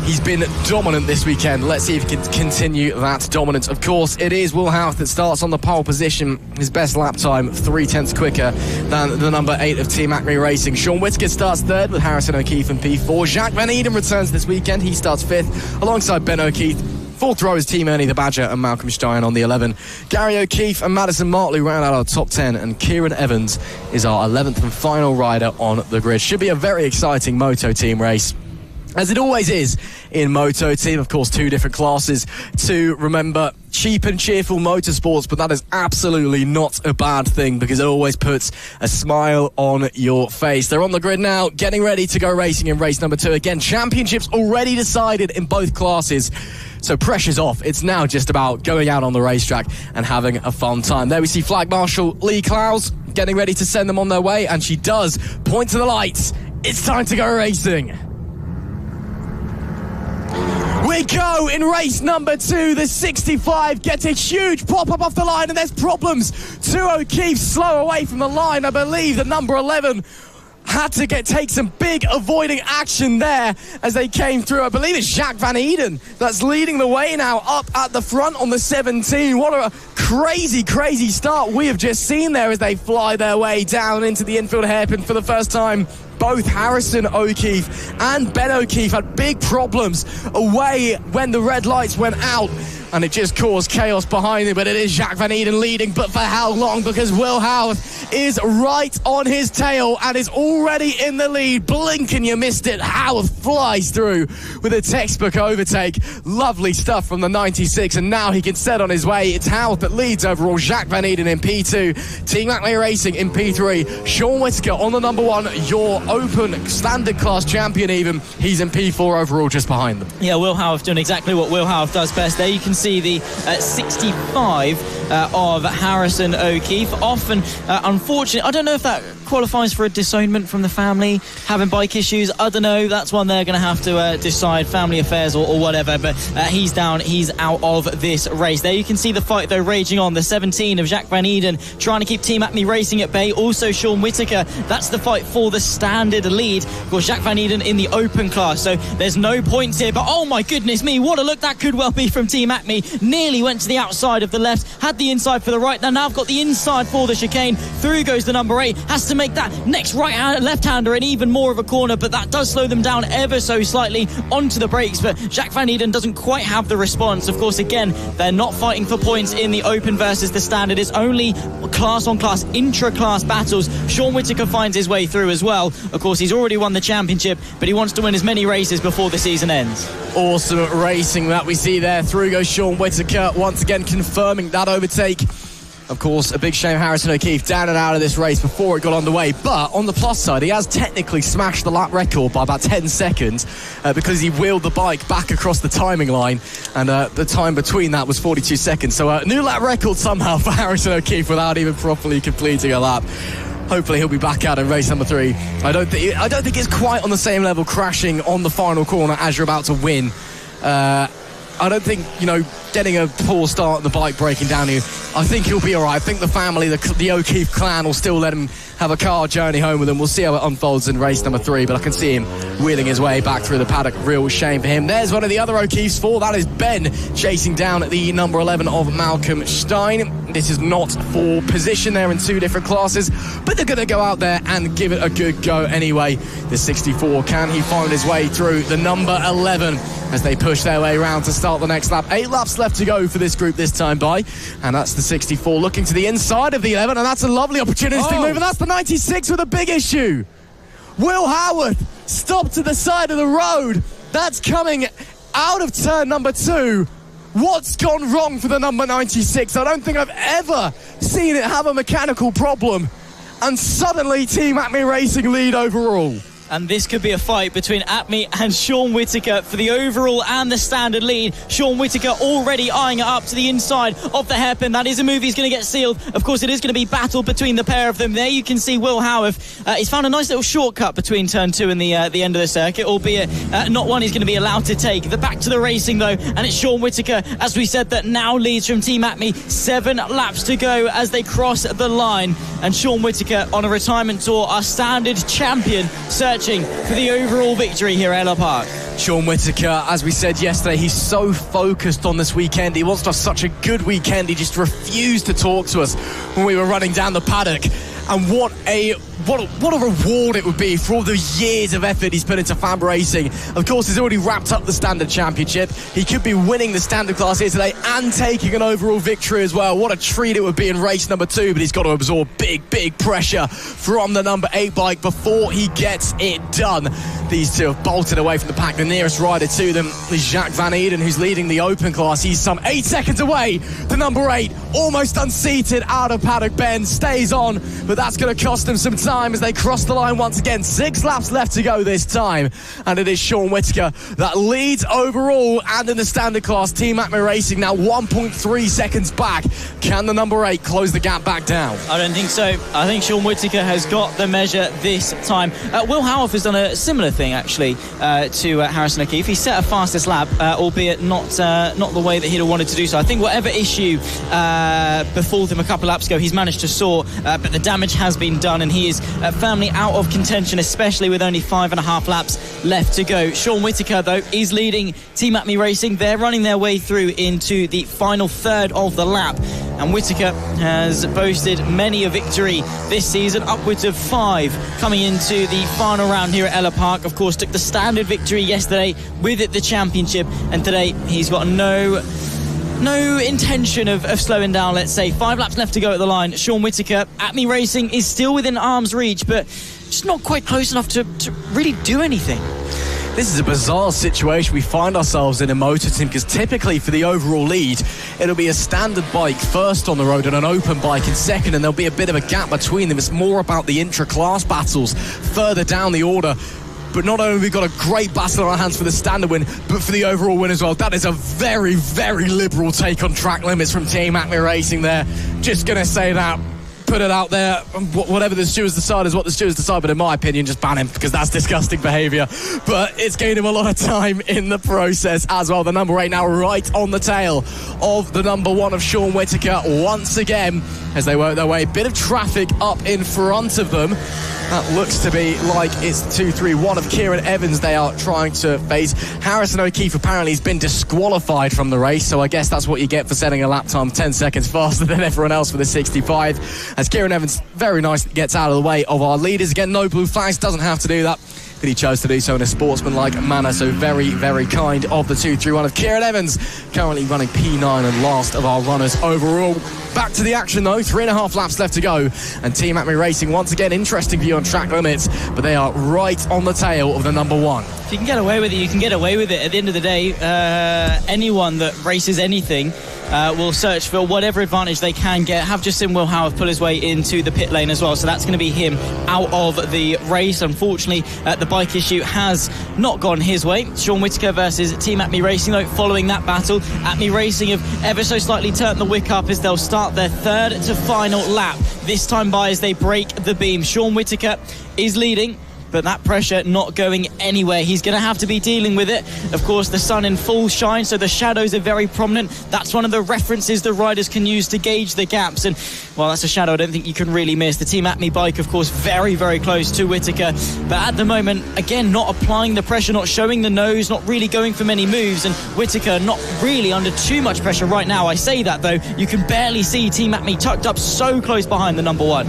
He's been dominant this weekend. Let's see if he can continue that dominance. Of course, it is Will Howard that starts on the pole position. His best lap time, 0.3 quicker than the number 8 of Team Acme Racing. Sean Whittaker starts 3rd with Harrison O'Keefe in P4. Jacques Van Eden returns this weekend. He starts 5th alongside Ben O'Keefe. 4th row is Team Ernie the Badger and Malcolm Stein on the 11. Gary O'Keefe and Madison Martley round out our top 10, and Kieran Evans is our 11th and final rider on the grid. Should be a very exciting Moto Team race, as it always is in Moto Team. Of course, 2 different classes to remember. Cheap and cheerful motorsports, but that is absolutely not a bad thing, because it always puts a smile on your face. They're on the grid now, getting ready to go racing in race number 2. Again, championships already decided in both classes, so pressure's off. It's now just about going out on the racetrack and having a fun time. There we see Flag Marshal Lee Clowes getting ready to send them on their way, and she does point to the lights. It's time to go racing. We go in race number 2. The 65 gets a huge pop-up off the line, and there's problems to O'Keefe, slow away from the line. I believe the number 11 had to take some big avoiding action there as they came through. I believe it's Jacques Van Eden that's leading the way now up at the front on the 17. What a crazy start we have just seen there as they fly their way down into the infield hairpin for the first time. Both Harrison O'Keefe and Ben O'Keefe had big problems away when the red lights went out. and it just caused chaos behind him. But it is Jacques Van Eden leading, but for how long? Because Will Howarth is right on his tail and is already in the lead. Blink and you missed it. Howarth flies through with a textbook overtake. Lovely stuff from the 96, and now he can set on his way. It's Howarth that leads overall. Jacques Van Eden in P2, Team Acme Racing in P3. Sean Whittaker on the number 1, your open standard class champion even. He's in P4 overall, just behind them. Yeah, Will Howarth doing exactly what Will Howarth does best. There you can see the 65 of Harrison O'Keefe. Often, unfortunately, I don't know if that qualifies for a disownment from the family, having bike issues. I don't know. That's one they're going to have to decide, family affairs or whatever. But he's down. He's out of this race. There you can see the fight, though, raging on. The 17 of Jacques Van Eden trying to keep Team Acme Racing at bay. Also, Sean Whittaker. That's the fight for the standard lead. Of course, Jacques Van Eden in the open class. So there's no points here. But oh my goodness me, what a look that could well be from Team Acme. Nearly went to the outside of the left, had the inside for the right. Now I've got the inside for the chicane. Through goes the number 8. Has to make that next left-hander and even more of a corner, but that does slow them down ever so slightly onto the brakes. But Jacques Van Eden doesn't quite have the response. Of course, again, they're not fighting for points in the open versus the standard. It's only class-on-class, intra-class battles. Sean Whittaker finds his way through as well. Of course, he's already won the championship, but he wants to win as many races before the season ends. Awesome racing that we see there. Through goes Sean Whittaker, once again confirming that overtake. Of course, a big shame Harrison O'Keefe down and out of this race before it got underway. But on the plus side, he has technically smashed the lap record by about 10 seconds because he wheeled the bike back across the timing line, and the time between that was 42 seconds. So a new lap record somehow for Harrison O'Keefe without even properly completing a lap. Hopefully he'll be back out in race number 3. I don't think it's quite on the same level crashing on the final corner as you're about to win. I don't think, getting a poor start and the bike breaking down here, I think he'll be all right. I think the family, the O'Keefe clan, will still let him have a car journey home with him. We'll see how it unfolds in race number 3, but I can see him wheeling his way back through the paddock. Real shame for him. There's one of the other O'Keefe's 4. That is Ben chasing down the number 11 of Malcolm Stein. This is not for position. They're in 2 different classes, but they're going to go out there and give it a good go anyway. The 64, can he find his way through the number 11 as they push their way around to start the next lap? 8 laps left to go for this group this time by, and that's the 64 looking to the inside of the 11, and that's a lovely opportunistic move, and that's the 96 with a big issue. Will Howarth stopped to the side of the road. That's coming out of turn number 2. What's gone wrong for the number 96? I don't think I've ever seen it have a mechanical problem, and suddenly Team Acme Racing lead overall. And this could be a fight between Acme and Sean Whittaker for the overall and the standard lead. Sean Whittaker already eyeing it up to the inside of the hairpin. That is a move he's going to get sealed. Of course, it is going to be battle between the pair of them. There you can see Will Howarth. He's found a nice little shortcut between turn 2 and the end of the circuit, albeit not one he's going to be allowed to take. The back to the racing, though, and it's Sean Whittaker, as we said, that now leads from Team Acme. 7 laps to go as they cross the line. And Sean Whittaker on a retirement tour, our standard champion, searching for the overall victory here at Ellough Park. Sean Whittaker, as we said yesterday, he's so focused on this weekend. He wants to have such a good weekend. He just refused to talk to us when we were running down the paddock. And what a reward it would be for all the years of effort he's put into FAB-Racing. Of course, he's already wrapped up the standard championship. He could be winning the standard class here today and taking an overall victory as well. What a treat it would be in race number 2, but he's got to absorb big pressure from the number 8 bike before he gets it done. These two have bolted away from the pack. The nearest rider to them is Jacques Van Eden, who's leading the open class. He's some 8 seconds away. The number 8, almost unseated out of paddock bend, stays on, but that's going to cost him some time as they cross the line once again. 6 laps left to go this time, and it is Sean Whittaker that leads overall and in the standard class. Team Acme Racing now 1.3 seconds back. Can the number 8 close the gap back down? I don't think so. I think Sean Whittaker has got the measure this time. Will Howarth has done a similar thing actually to Harrison O'Keefe. He set a fastest lap, albeit not the way that he'd have wanted to do so. I think whatever issue befalled him a couple laps ago, he's managed to sort, but the damage has been done, and he is firmly out of contention, especially with only 5.5 laps left to go. Sean Whittaker, though, is leading Team Acme Racing. They're running their way through into the final third of the lap, and Whittaker has boasted many a victory this season, upwards of 5 coming into the final round here at Ellough Park. Of course, took the standard victory yesterday, with it the championship, and today he's got no no intention of slowing down, let's say. 5 laps left to go at the line. Sean Whittaker, Acme Racing is still within arm's reach, but just not quite close enough to really do anything. This is a bizarre situation we find ourselves in Moto team, because typically for the overall lead, it'll be a standard bike first on the road and an open bike in second, and there'll be a bit of a gap between them. It's more about the intra-class battles further down the order. But not only have we got a great battle on our hands for the standard win, but for the overall win as well. That is a very, very liberal take on track limits from Team Acme Racing there. Just going to say that. Put it out there. Whatever the stewards decide is what the stewards decide, but in my opinion, just ban him, because that's disgusting behaviour. But it's gained him a lot of time in the process as well. The number 8 now right on the tail of the number 1 of Sean Whittaker once again as they work their way. Bit of traffic up in front of them. That looks to be like it's 2-3-1 of Kieran Evans they are trying to face. Harrison O'Keefe apparently has been disqualified from the race, so I guess that's what you get for setting a lap time 10 seconds faster than everyone else for the 65. As Kieran Evans very nicely gets out of the way of our leaders. Again, no blue flags, doesn't have to do that, but he chose to do so in a sportsmanlike manner, so very, very kind of the 2-3-1 of Kieran Evans, currently running P9 and last of our runners overall. Back to the action though, 3.5 laps left to go, and Team Acme Racing once again, interesting view on track limits, but they are right on the tail of the number 1. If you can get away with it, you can get away with it. At the end of the day, anyone that races anything will search for whatever advantage they can get. Have Justin Wilhowe pull his way into the pit lane as well, so that's going to be him out of the race. Unfortunately, the bike issue has not gone his way. Sean Whittaker versus Team Acme Racing though, following that battle. Acme Racing have ever so slightly turned the wick up as they'll start their third to final lap. This time by as they break the beam. Sean Whittaker is leading, but that pressure not going anywhere. He's going to have to be dealing with it. Of course, the sun in full shine, so the shadows are very prominent. That's one of the references the riders can use to gauge the gaps. And, well, that's a shadow I don't think you can really miss. The Team Acme bike, of course, very, very close to Whittaker. But at the moment, again, not applying the pressure, not showing the nose, not really going for many moves. And Whittaker not really under too much pressure right now. I say that, though. You can barely see Team Acme tucked up so close behind the number 1.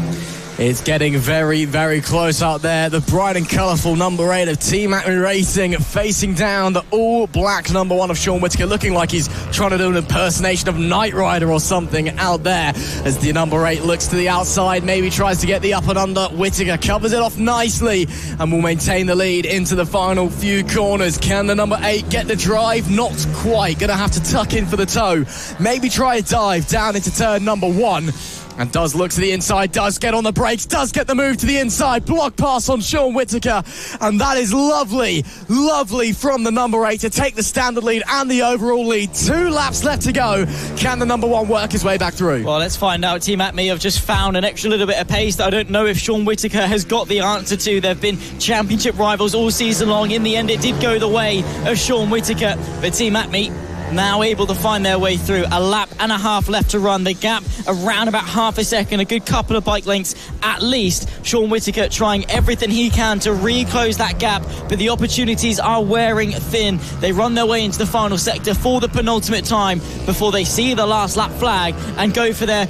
It's getting very, very close out there. The bright and colourful number 8 of Team Acme Racing facing down the all-black number 1 of Sean Whittaker, looking like he's trying to do an impersonation of Knight Rider or something out there as the number 8 looks to the outside, maybe tries to get the up and under. Whittaker covers it off nicely and will maintain the lead into the final few corners. Can the number 8 get the drive? Not quite. Going to have to tuck in for the toe. Maybe try a dive down into turn number 1. And does look to the inside, does get on the brakes, does get the move to the inside. Block pass on Sean Whittaker. And that is lovely, lovely from the number 8 to take the standard lead and the overall lead. 2 laps left to go. Can the number 1 work his way back through? Well, let's find out. Team Acme have just found an extra little bit of pace that I don't know if Sean Whittaker has got the answer to. They've been championship rivals all season long. In the end, it did go the way of Sean Whittaker. But Team Acme now able to find their way through. A lap and a half left to run. The gap around about half a second, a good couple of bike lengths at least. Sean Whittaker trying everything he can to re-close that gap, but the opportunities are wearing thin. They run their way into the final sector for the penultimate time before they see the last lap flag and go for their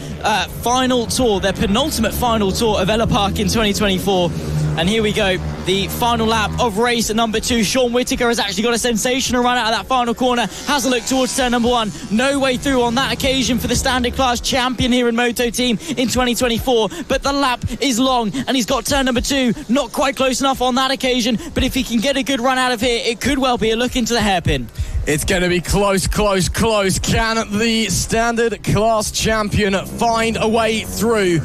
final tour, their penultimate final tour of Ellough Park in 2024. And here we go, the final lap of race number 2. Sean Whittaker has actually got a sensational run out of that final corner. Has a look towards turn number 1. No way through on that occasion for the standard class champion here in Moto team in 2024. But the lap is long and he's got turn number 2. Not quite close enough on that occasion. But if he can get a good run out of here, it could well be a look into the hairpin. It's going to be close, close, close. Can the standard class champion find a way through?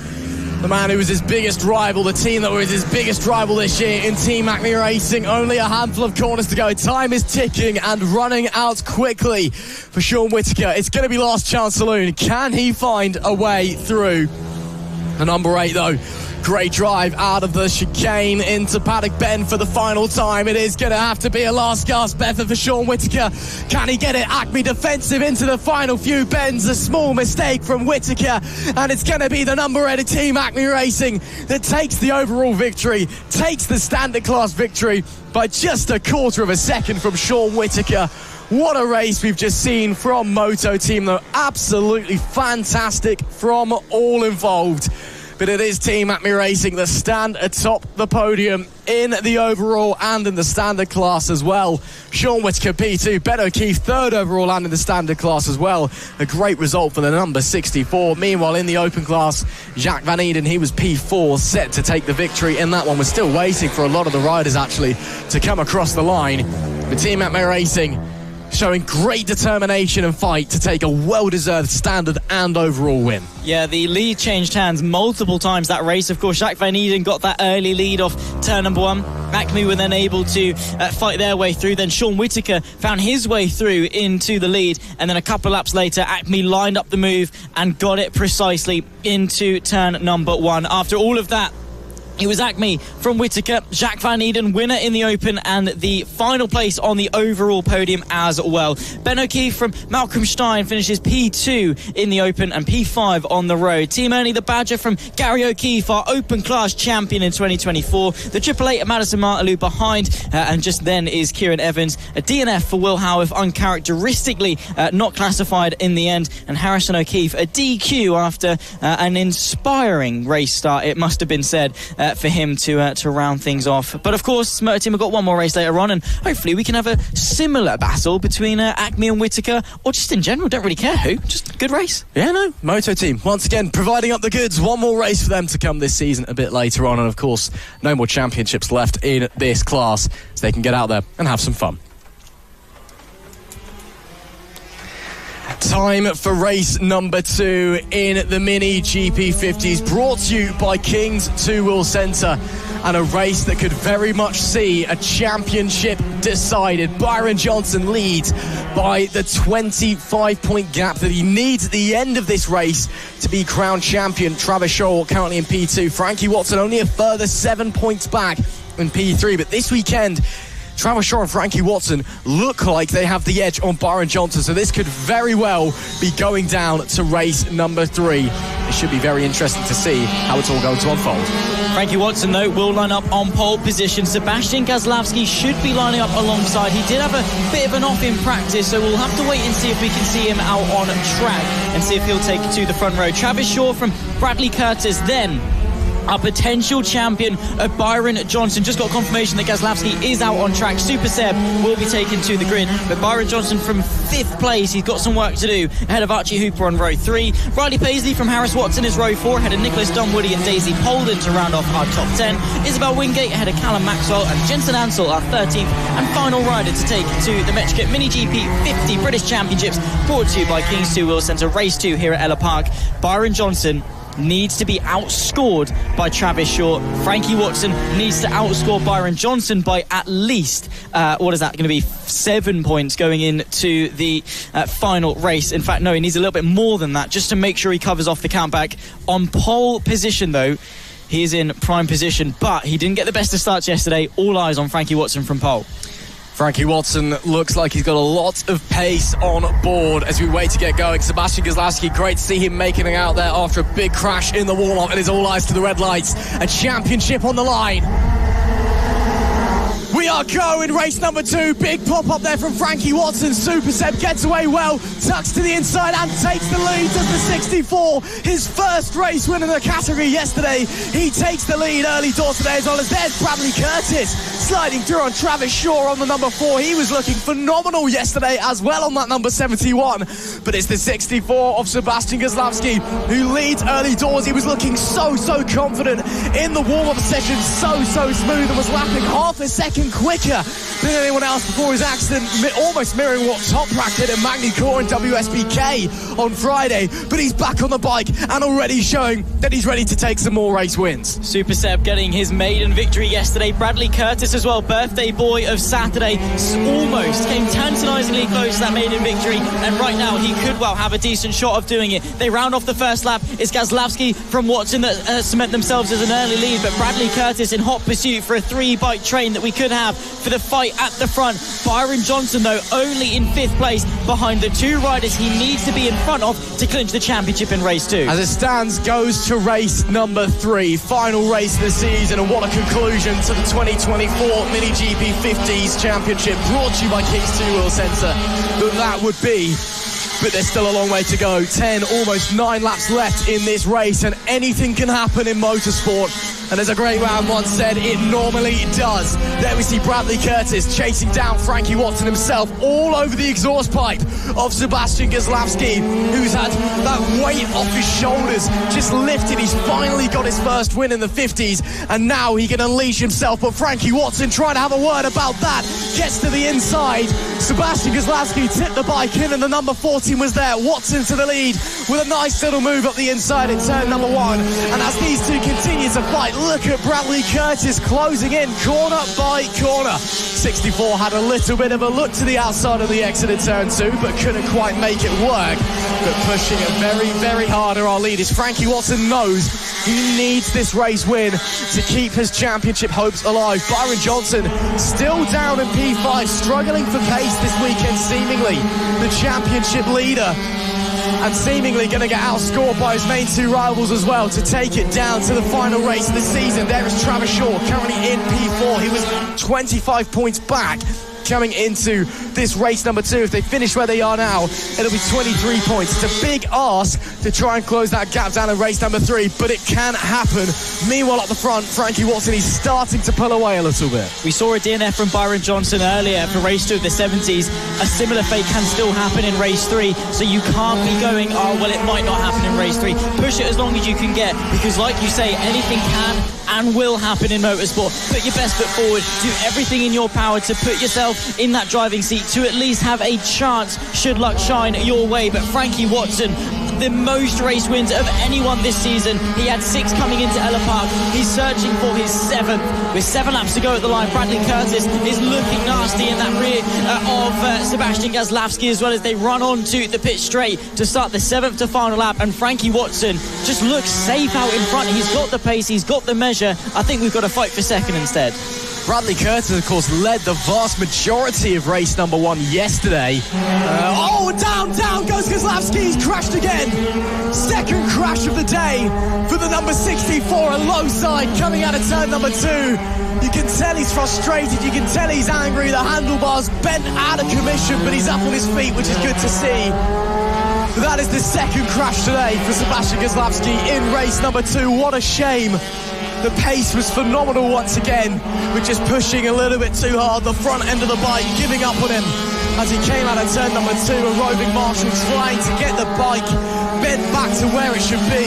The man who was his biggest rival, the team that was his biggest rival this year in Team Acme Racing. Only a handful of corners to go. Time is ticking and running out quickly for Sean Whittaker. It's going to be last chance saloon. Can he find a way through? The number 8, though. Great drive out of the chicane into Paddock Bend for the final time. It is going to have to be a last gasp effort for Sean Whittaker. Can he get it? Acme defensive into the final few bends. A small mistake from Whittaker. And it's going to be the number 8 of Team Acme Racing that takes the overall victory, takes the standard class victory by just a quarter of a second from Sean Whittaker. What a race we've just seen from Moto team, though. Absolutely fantastic from all involved. but it is Team Acme Racing that stand atop the podium in the overall and in the standard class as well. Sean Whittaker P2, Ben O'Keefe third overall and in the standard class as well. A great result for the number 64. Meanwhile, in the open class, Jacques Van Eden, he was P4, set to take the victory in that one. We're still waiting for a lot of the riders actually to come across the line. The Team Acme Racing showing great determination and fight to take a well-deserved standard and overall win. Yeah, the lead changed hands multiple times that race. Of course, Jacques Van Eden got that early lead off turn number 1. Acme were then able to fight their way through. Then Sean Whittaker found his way through into the lead. And then a couple of laps later, Acme lined up the move and got it precisely into turn number 1. After all of that, it was Acme from Whittaker, Jacques Van Eden, winner in the Open, and the final place on the overall podium as well. Ben O'Keefe from Malcolm Stein finishes P2 in the Open and P5 on the road. Team Ernie the Badger from Gary O'Keefe, our Open class champion in 2024. The Triple Eight at Madison Martelou behind, and just then is Kieran Evans. A DNF for Will Howarth, uncharacteristically not classified in the end. And Harrison O'Keefe, a DQ after an inspiring race start, it must have been said, for him to round things off. But of course, Moto Team have got one more race later on, and hopefully we can have a similar battle between Acme and Whittaker, or just in general, don't really care who, just a good race. Yeah, no, Moto Team once again providing up the goods. One more race for them to come this season a bit later on, and of course no more championships left in this class, so they can get out there and have some fun. Time for race number 2 in the Mini GP50s, brought to you by King's Two-Wheel Centre, and a race that could very much see a championship decided. Byron Johnson leads by the 25-point gap that he needs at the end of this race to be crowned champion. Travis Shaw currently in P2. Frankie Watson only a further 7 points back in P3, but this weekend Travis Shaw and Frankie Watson look like they have the edge on Byron Johnson, so this could very well be going down to race number 3. It should be very interesting to see how it's all going to unfold. Frankie Watson, though, will line up on pole position. Sebastian Gazlowski should be lining up alongside. He did have a bit of an off in practice, so we'll have to wait and see if we can see him out on track and see if he'll take it to the front row. Travis Shaw from Bradley Curtis then. A potential champion of Byron Johnson. Just got confirmation that Gazlowski is out on track. Super Seb will be taken to the grid, but Byron Johnson from 5th place, he's got some work to do ahead of Archie Hooper on row 3. Riley Paisley from Harris Watson is row 4 ahead of Nicholas Dunwoody and Daisy Polden to round off our top 10. Isabel Wingate ahead of Callum Maxwell, and Jensen Ansell, our 13th and final rider to take to the Metricate Mini GP 50 British Championships, brought to you by King's Two-Wheel Centre, race 2 here at Ellough Park. Byron Johnson needs to be outscored by Travis Shaw. Frankie Watson needs to outscore Byron Johnson by at least, what is that going to be, 7 points going into the final race. In fact, no, he needs a little bit more than that just to make sure he covers off the countback. On pole position, though, he is in prime position, but he didn't get the best of starts yesterday. All eyes on Frankie Watson from pole. Frankie Watson looks like he's got a lot of pace on board as we wait to get going. Sebastian Gazlowski, great to see him making it out there after a big crash in the warm-up, and his all eyes to the red lights. A championship on the line. We are going, race number 2. Big pop up there from Frankie Watson. Super Seb gets away well, tucks to the inside and takes the lead as the 64. His first race win in the category yesterday. He takes the lead early doors today, as well as there's Bradley Curtis sliding through on Travis Shaw on the number 4. He was looking phenomenal yesterday as well on that number 71. But it's the 64 of Sebastian Gazlowski who leads early doors. He was looking so confident in the warm-up session, so smooth, and was lapping half a second quicker than anyone else before his accident, almost mirroring what Toprak did at Magny Core and WSBK on Friday. But he's back on the bike and already showing that he's ready to take some more race wins. Super Seb getting his maiden victory yesterday. Bradley Curtis as well, birthday boy of Saturday, almost came tantalisingly close to that maiden victory, and right now he could well have a decent shot of doing it. They round off the first lap. It's Gazlowski from Watson that cement themselves as an early lead, but Bradley Curtis in hot pursuit for a 3-bike train that we could have for the fight at the front. Byron Johnson, though, only in 5th place behind the 2 riders he needs to be in front of to clinch the championship in race 2. As it stands, goes to race number 3, final race of the season, and what a conclusion to the 2024 Mini GP 50s Championship, brought to you by King's Two-Wheel Centre. But that would be but there's still a long way to go. 10, almost 9 laps left in this race, and anything can happen in motorsport. And as a great man once said, it normally does. There we see Bradley Curtis chasing down Frankie Watson himself all over the exhaust pipe of Sebastian Goslavsky, who's had that weight off his shoulders just lifted. He's finally got his first win in the 50s, and now he can unleash himself. But Frankie Watson trying to have a word about that, gets to the inside. Sebastian Goslavsky tipped the bike in, and the number 14 was there. Watson to the lead with a nice little move up the inside in turn number 1. And as these two continue to fight, look at Bradley Curtis closing in corner by corner. 64 had a little bit of a look to the outside of the exit in turn 2, but couldn't quite make it work. But pushing it very, very hard are our leaders. Frankie Watson knows he needs this race win to keep his championship hopes alive. Byron Johnson still down in P5, struggling for pace this weekend, seemingly the championship leader, and seemingly going to get outscored by his main 2 rivals as well to take it down to the final race of the season. There is Travis Shaw, currently in P4. He was 25 points back coming into this race number 2. If they finish where they are now, it'll be 23 points. It's a big ask to try and close that gap down in race number 3, but it can happen. Meanwhile, at the front, Frankie Watson, he's starting to pull away a little bit. We saw a DNF from Byron Johnson earlier for race 2 of the 70s. A similar fate can still happen in race 3, so you can't be going, oh, well, it might not happen in race 3. Push it as long as you can get, because like you say, anything can and will happen in motorsport. Put your best foot forward, do everything in your power to put yourself in that driving seat to at least have a chance should luck shine your way. But Frankie Watson, the most race wins of anyone this season. He had 6 coming into Ellough Park. He's searching for his 7th with 7 laps to go at the line. Bradley Curtis is looking nasty in that rear of Sebastian Goslavsky, as well as they run onto the pit straight to start the 7th to final lap. And Frankie Watson just looks safe out in front. He's got the pace, he's got the measure. I think we've got to fight for 2nd instead. Bradley Curtis, of course, led the vast majority of race number 1 yesterday. Down goes Goslavsky. He's crashed again. 2nd crash of the day for the number 64, a low side coming out of turn number 2. You can tell he's frustrated. You can tell he's angry. The handlebars bent out of commission, but he's up on his feet, which is good to see. That is the 2nd crash today for Sebastian Goslavsky in race number 2. What a shame. The pace was phenomenal once again, but just pushing a little bit too hard. The front end of the bike giving up on him as he came out of turn number 2. A roving marshal trying to get the bike bent back to where it should be.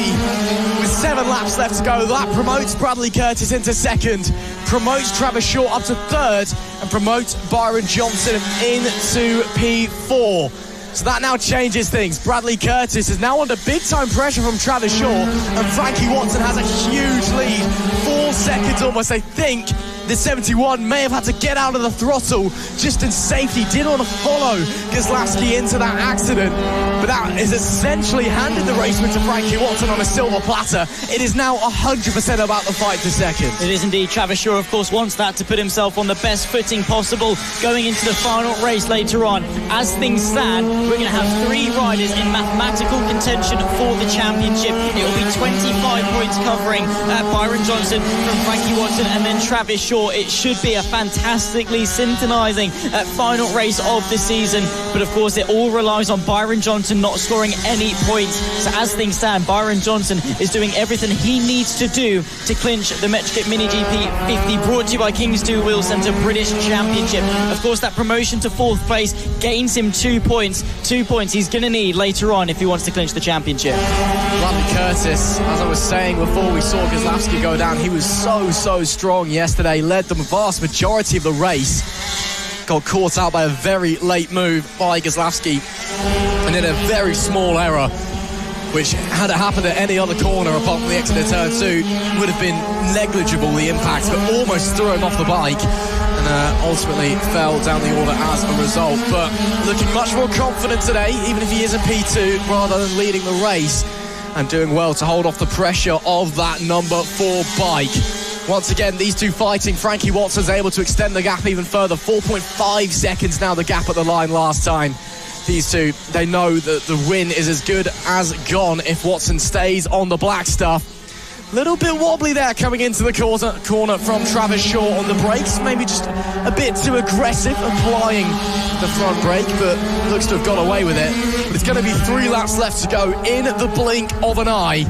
With 7 laps left to go, that promotes Bradley Curtis into 2nd, promotes Travis Shaw up to 3rd, and promotes Byron Johnson into P4. So that now changes things. Bradley Curtis is now under big-time pressure from Travis Shaw, and Frankie Watson has a huge lead. 4 seconds almost, I think. The 71 may have had to get out of the throttle just in safety. Didn't want to follow Goslavsky into that accident, but that is essentially handed the race win to Frankie Watson on a silver platter. It is now 100% about the fight for 2nd. It is indeed. Travis Shaw, of course, wants that to put himself on the best footing possible going into the final race later on. As things stand, we're going to have 3 riders in mathematical contention for the championship. It will be 25 points covering Byron Johnson from Frankie Watson and then Travis Shaw. It should be a fantastically synchronizing final race of the season, but of course it all relies on Byron Johnson not scoring any points. So as things stand, Byron Johnson is doing everything he needs to do to clinch the MotoGP Mini GP 50, brought to you by King's Two Wheel Centre British Championship. Of course, that promotion to 4th place gains him 2 points. 2 points he's going to need later on if he wants to clinch the championship. Bradley Curtis, as I was saying before we saw Goslavsky go down, he was so strong yesterday, led the vast majority of the race, got caught out by a very late move by Goslavsky, and in a very small error, which had it happened at any other corner apart from the exit of turn 2, would have been negligible, the impact, but almost threw him off the bike, and ultimately fell down the order as a result. But looking much more confident today, even if he is in P2 rather than leading the race, and doing well to hold off the pressure of that number 4 bike. Once again, these two fighting. Frankie Watson's able to extend the gap even further. 4.5 seconds now, the gap at the line last time. These two, they know that the win is as good as gone if Watson stays on the black stuff. Little bit wobbly there coming into the corner from Travis Shaw on the brakes. Maybe just a bit too aggressive applying the front brake, but looks to have got away with it. But it's going to be 3 laps left to go in the blink of an eye.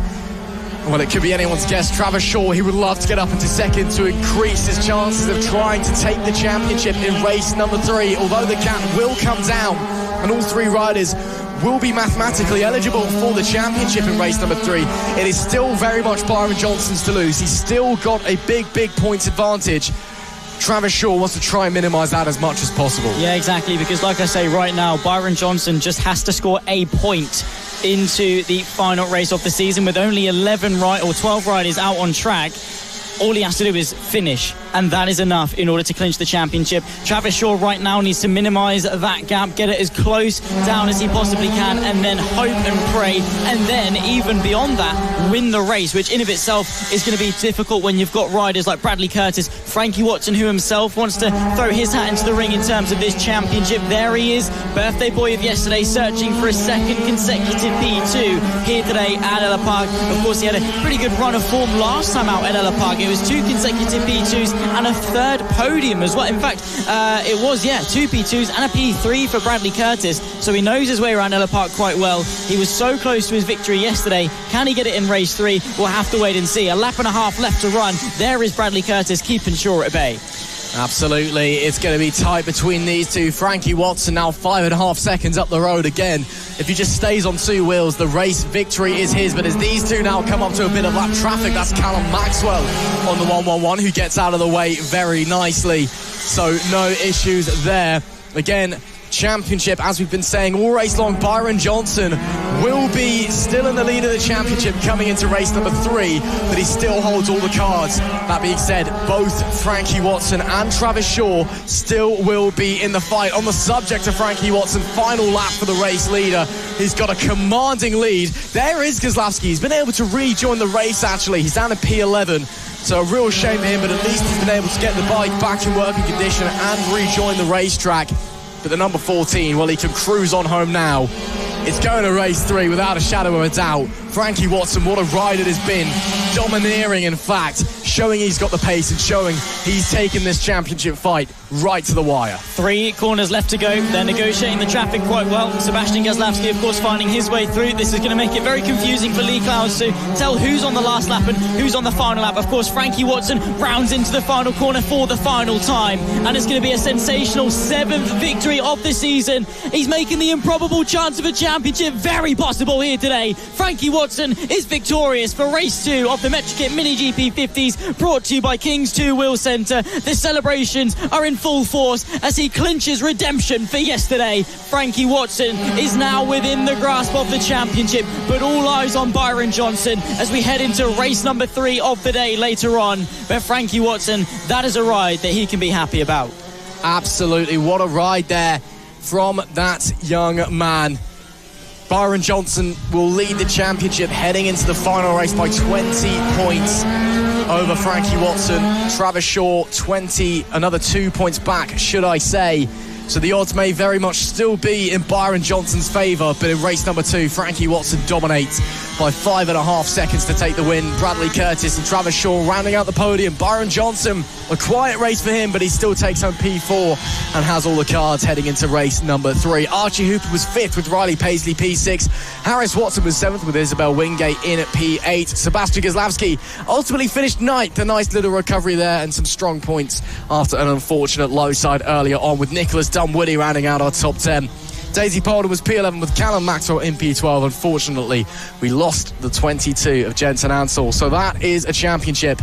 Well, it could be anyone's guess. Travis Shaw, he would love to get up into second to increase his chances of trying to take the championship in race number 3, although the gap will come down and all 3 riders will be mathematically eligible for the championship in race number 3. It is still very much Byron Johnson's to lose. He's still got a big points advantage. Travis Shaw wants to try and minimise that as much as possible. Yeah, exactly, because like I say, right now, Byron Johnson just has to score a point into the final race of the season with only 12 riders out on track. All he has to do is finish, and that is enough in order to clinch the championship. Travis Shaw right now needs to minimise that gap, get it as close down as he possibly can, and then hope and pray, and then even beyond that, win the race, which in of itself is going to be difficult when you've got riders like Bradley Curtis, Frankie Watson, who himself wants to throw his hat into the ring in terms of this championship. There he is, birthday boy of yesterday, searching for a second consecutive P2 here today at Ellough Park. Of course, he had a pretty good run of form last time out at Ellough Park. It was 2 consecutive P2s and a 3rd podium as well. In fact, it was, 2 P2s and a P3 for Bradley Curtis. So he knows his way around Ellough Park quite well. He was so close to his victory yesterday. Can he get it in race 3? We'll have to wait and see. A lap and a half left to run. There is Bradley Curtis keeping Shaw at bay. Absolutely, it's going to be tight between these two. Frankie Watson now 5.5 seconds up the road again. If he just stays on 2 wheels, the race victory is his. But as these two now come up to a bit of lap traffic, that's Callum Maxwell on the 111 who gets out of the way very nicely. So no issues there. Again, championship, as we've been saying all race long, Byron Johnson will be still in the lead of the championship coming into race number 3, but he still holds all the cards. That being said, both Frankie Watson and Travis Shaw still will be in the fight. On the subject of Frankie Watson, final lap for the race leader. He's got a commanding lead. There is Kozlowski. He's been able to rejoin the race, actually. He's down to P11. So a real shame for him, but at least he's been able to get the bike back in working condition and rejoin the racetrack. But the number 14, well, he can cruise on home now. It's going to race 3 without a shadow of a doubt. Frankie Watson, what a ride it has been. Domineering, in fact, showing he's got the pace and showing he's taken this championship fight right to the wire. 3 corners left to go. They're negotiating the traffic quite well. Sebastian Kozlowski, of course, finding his way through. This is going to make it very confusing for Lee Clouds to tell who's on the last lap and who's on the final lap. Of course, Frankie Watson rounds into the final corner for the final time, and it's going to be a sensational 7th victory of the season. He's making the improbable chance of a championship very possible here today. Frankie Watson is victorious for race 2 of the MetroKit Mini GP 50s, brought to you by King's 2 Wheel Centre. The celebrations are in full force as he clinches redemption for yesterday. Frankie Watson is now within the grasp of the championship, but all eyes on Byron Johnson as we head into race number 3 of the day later on. But Frankie Watson, that is a ride that he can be happy about. Absolutely, what a ride there from that young man. Byron Johnson will lead the championship heading into the final race by 20 points over Frankie Watson. Travis Shaw 20, another 2 points back, should I say. So the odds may very much still be in Byron Johnson's favour, but in race number 2, Frankie Watson dominates by 5.5 seconds to take the win. Bradley Curtis and Travis Shaw rounding out the podium. Byron Johnson, a quiet race for him, but he still takes home P4 and has all the cards heading into race number 3. Archie Hooper was 5th with Riley Paisley P6. Harris Watson was 7th with Isabel Wingate in at P8. Sebastian Kozlowski ultimately finished 9th. A nice little recovery there and some strong points after an unfortunate low side earlier on, with Nicholas Dunwoody rounding out our top 10. Daisy Polden was P11 with Callum Maxwell in P12. Unfortunately, we lost the 22 of Jensen Ansell. So that is a championship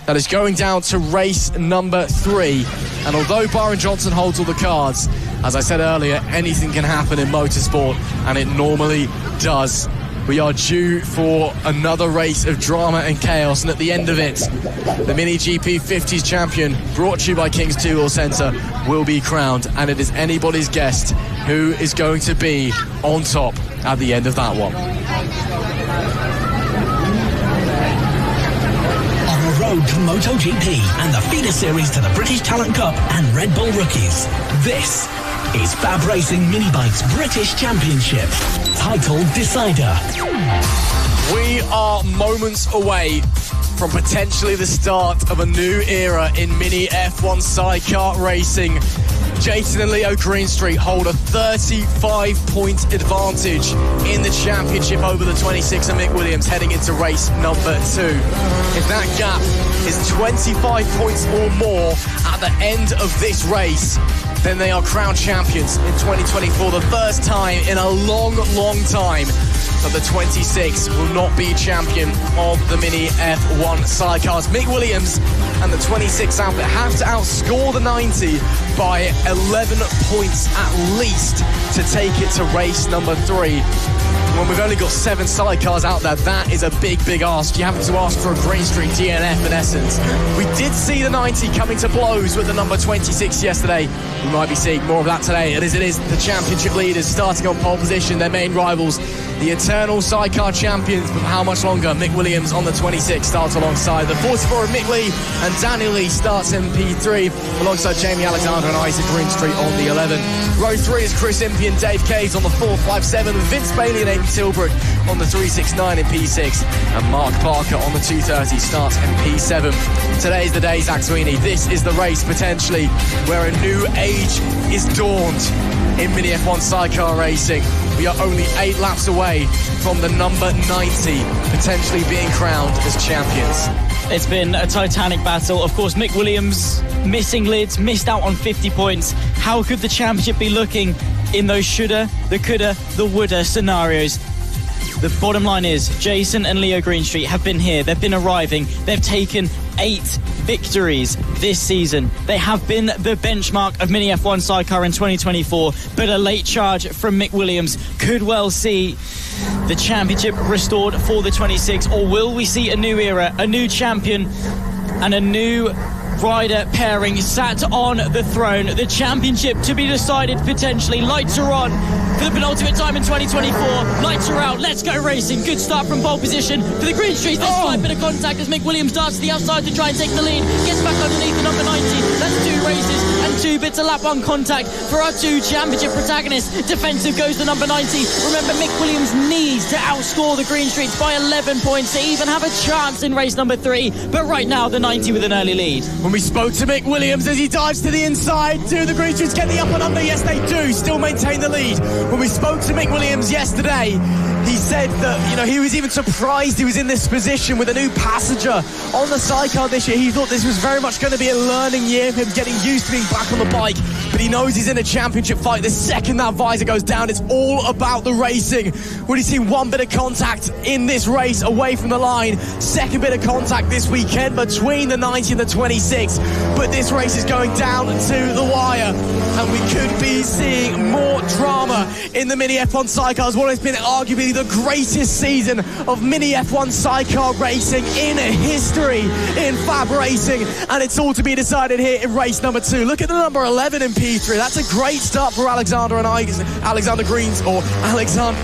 that is going down to race number 3. And although Byron Johnson holds all the cards, as I said earlier, anything can happen in motorsport, and it normally does. We are due for another race of drama and chaos, and at the end of it, the Mini GP 50s champion, brought to you by King's 2 Wheel Centre, will be crowned, and it is anybody's guess who is going to be on top at the end of that one. On the road to MotoGP and the feeder series to the British Talent Cup and RedBull Rookies, this is FAB-Racing Minibike's British Championship, title decider. We are moments away from potentially the start of a new era in mini F1 sidecar racing. Jason and Leo Greenstreet hold a 35-point advantage in the championship over the 26 of Mick Williams heading into race number 2. If that gap is 25 points or more at the end of this race, then they are crowned champions in 2024, the first time in a long, long time that the 26 will not be champion of the Mini F1 sidecars. Mick Williams and the 26 outfit have to outscore the 90 by 11 points at least to take it to race number 3. When we've only got 7 sidecars out there, that is a big, big ask. You're having to ask for a Greenstreet DNF in essence. We did see the 90 coming to blows with the number 26 yesterday. We might be seeing more of that today. And as it is, the championship leaders starting on pole position, their main rivals, the eternal sidecar champions. But how much longer? Mick Williams on the 26 starts alongside the 44 of Mick Lee, and Daniel Lee starts in P3 alongside Jamie Alexander and Isaac Greenstreet on the 11. Row 3 is Chris Impey and Dave Caves on the 457, Vince Bailey and Amy Tilbrook on the 369 in P6, and Mark Parker on the 230 starts in P7. Today's the day, Zach Sweeney. This is the race potentially where a new age is dawned in Mini F1 sidecar racing. We are only 8 laps away from the number 90 potentially being crowned as champions. It's been a titanic battle. Of course, Mick Williams missing lids, missed out on 50 points. How could the championship be looking in those shoulda, the coulda, the woulda scenarios? The bottom line is Jason and Leo Greenstreet have been here. They've been arriving. They've taken 8 victories this season. They have been the benchmark of Mini F1 sidecar in 2024, but a late charge from Mick Williams could well see the championship restored for the 26, or will we see a new era, a new champion and a new rider pairing sat on the throne? The championship to be decided potentially. Lights are on for the penultimate time in 2024. Lights are out. Let's go racing. Good start from pole position for the Greenstreets. There's 5 bit of contact as Mick Williams darts to the outside to try and take the lead. Gets back underneath the number 90. That's 2 races and 2 bits of lap on contact for our 2 championship protagonists. Defensive goes the number 90. Remember, Mick Williams needs to outscore the Greenstreets by 11 points to even have a chance in race number 3. But right now, the 90 with an early lead. When we spoke to Mick Williams as he dives to the inside, do the Greenstreets get the up and under? Yes, they do. Still maintain the lead. When we spoke to Mick Williams yesterday, he said that, he was even surprised he was in this position with a new passenger on the sidecar this year. He thought this was very much going to be a learning year for him, getting used to being back on the bike. But he knows he's in a championship fight. The second that visor goes down, it's all about the racing. When he's seen 1 bit of contact in this race away from the line, 2nd bit of contact this weekend between the 90 and the 26. But this race is going down to the wire, and we could be seeing more drama in the Mini F1 sidecars. What has been arguably the greatest season of Mini F1 sidecar racing in history in FAB-Racing, and it's all to be decided here in race number 2. Look at the number 11 in P3. That's a great start for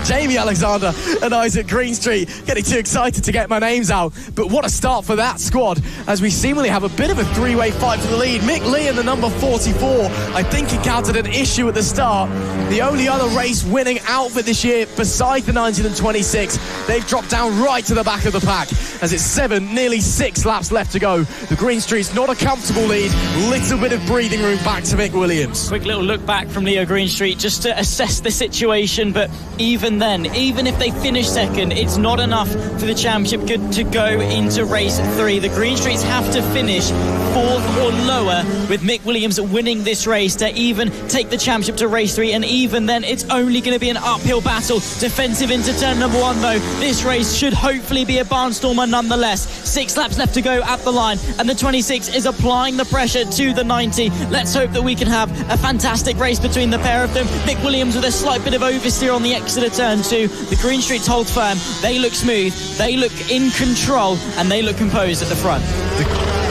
Jamie Alexander and Isaac Greenstreet. Getting too excited to get my names out, but what a start for that squad as we seemingly have a bit of a 3-way fight for the lead. Mick Lee in the number 44, I think, encountered an issue at the start. The only other race winning outfit this year besides the 19 and 26, they've dropped down right to the back of the pack as it's 7, nearly 6 laps left to go. The Greenstreet's not a comfortable lead. Little bit of breathing room back to Mick Williams. Quick little look back from Leo Greenstreet just to assess the situation, but even then, even if they finish 2nd, it's not enough for the championship to go into race 3. The Greenstreets have to finish 4th or lower with Mick Williams winning this race to even take the championship to race 3, and even then it's only going to be an uphill battle. Defensive into turn number 1 though. This race should hopefully be a barnstormer nonetheless. 6 laps left to go at the line, and the 26 is applying the pressure to the 90. Let's hope that we can have a fantastic race between the pair of them. Mick Williams with a slight bit of oversteer on the exit of turn 2. The Greenstreets hold firm. They look smooth, they look in control, and they look composed at the front.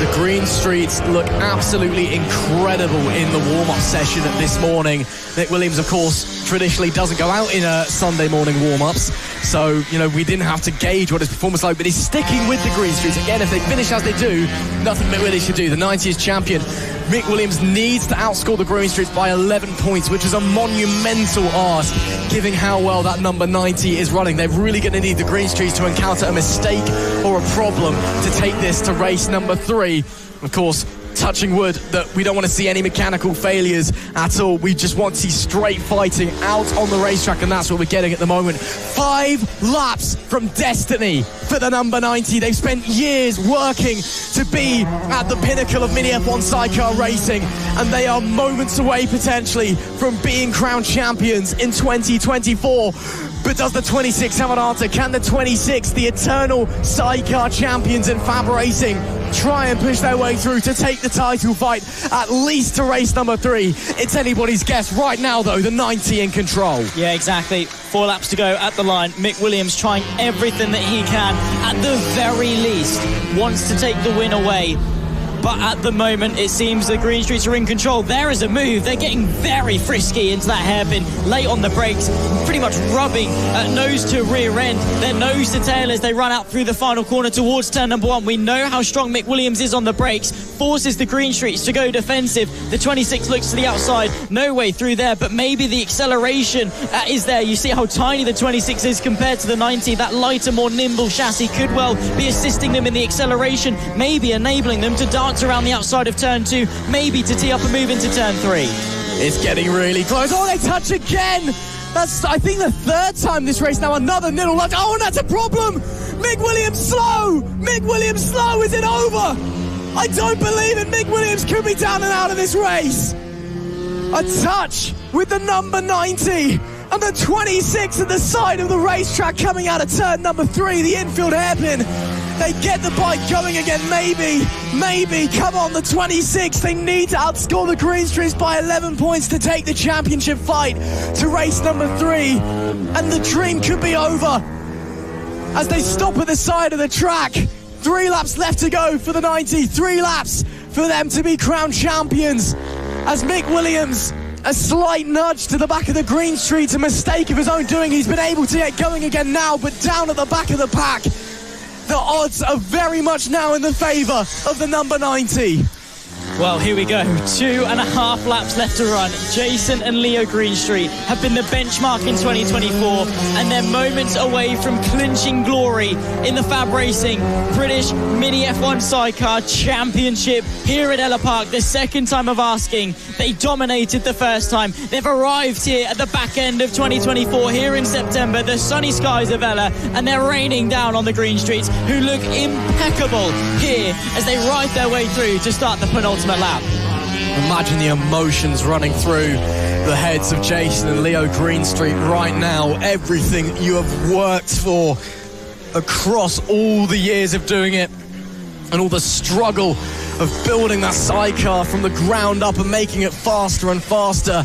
The Greenstreets look absolutely incredible in the warm-up session this morning. Mick Williams, of course, traditionally doesn't go out in Sunday morning warm-ups, So, we didn't have to gauge what his performance was like, but he's sticking with the green streaks. Again, if they finish as they do, nothing Mick Williams should do. The 90 is champion. Mick Williams needs to outscore the green streaks by 11 points, which is a monumental ask, given how well that number 90 is running. They're really going to need the green streaks to encounter a mistake or a problem to take this to race number 3. Of course, touching wood that we don't want to see any mechanical failures at all. We just want to see straight fighting out on the racetrack, and that's what we're getting at the moment. 5 laps from destiny for the number 90. They've spent years working to be at the pinnacle of Mini F1 Sidecar racing, and they are moments away potentially from being crowned champions in 2024. But does the 26 have an answer? Can the 26, the eternal Sidecar champions in FAB-Racing, try and push their way through to take the title fight, at least to race number 3? It's anybody's guess. Right now, though, the 90 in control. Yeah, exactly. 4 laps to go at the line. Mick Williams trying everything that he can, at the very least, wants to take the win away. But at the moment, it seems the green streaks are in control. There is a move. They're getting very frisky into that hairpin, late on the brakes, pretty much rubbing nose to rear end, their nose to tail as they run out through the final corner towards turn number 1. We know how strong Mick Williams is on the brakes, forces the green streaks to go defensive. The 26 looks to the outside, no way through there, but maybe the acceleration is there. You see how tiny the 26 is compared to the 90. That lighter, more nimble chassis could well be assisting them in the acceleration, maybe enabling them to dance around the outside of turn 2, maybe to tee up a move into turn 3. It's getting really close. Oh, they touch again. That's, I think, the 3rd time this race now. Another nil. Oh, and that's a problem. Mick Williams slow. Mick Williams slow. Is it over? I don't believe it. Mick Williams could be down and out of this race. A touch with the number 90. And the 26 at the side of the racetrack coming out of turn number 3, the infield hairpin. They get the bike going again, maybe. Come on, the 26. They need to outscore the green streaks by 11 points to take the championship fight to race number 3. And the dream could be over as they stop at the side of the track. 3 laps left to go for the 90. 3 laps for them to be crowned champions. As Mick Williams, a slight nudge to the back of the green streaks, a mistake of his own doing. He's been able to get going again now, but down at the back of the pack, the odds are very much now in the favour of the number 90. Well, here we go. 2.5 laps left to run. Jason and Leo Greenstreet have been the benchmark in 2024, and they're moments away from clinching glory in the FAB-Racing British Mini F1 Sidecar Championship here at Ellough Park. The second time of asking. They dominated the first time. They've arrived here at the back end of 2024, here in September, the sunny skies of Ellough, and they're raining down on the green streets, who look impeccable here as they ride their way through to start the penultimate lap. Imagine the emotions running through the heads of Jason and Leo Greenstreet right now. Everything you have worked for across all the years of doing it, and all the struggle of building that sidecar from the ground up and making it faster and faster,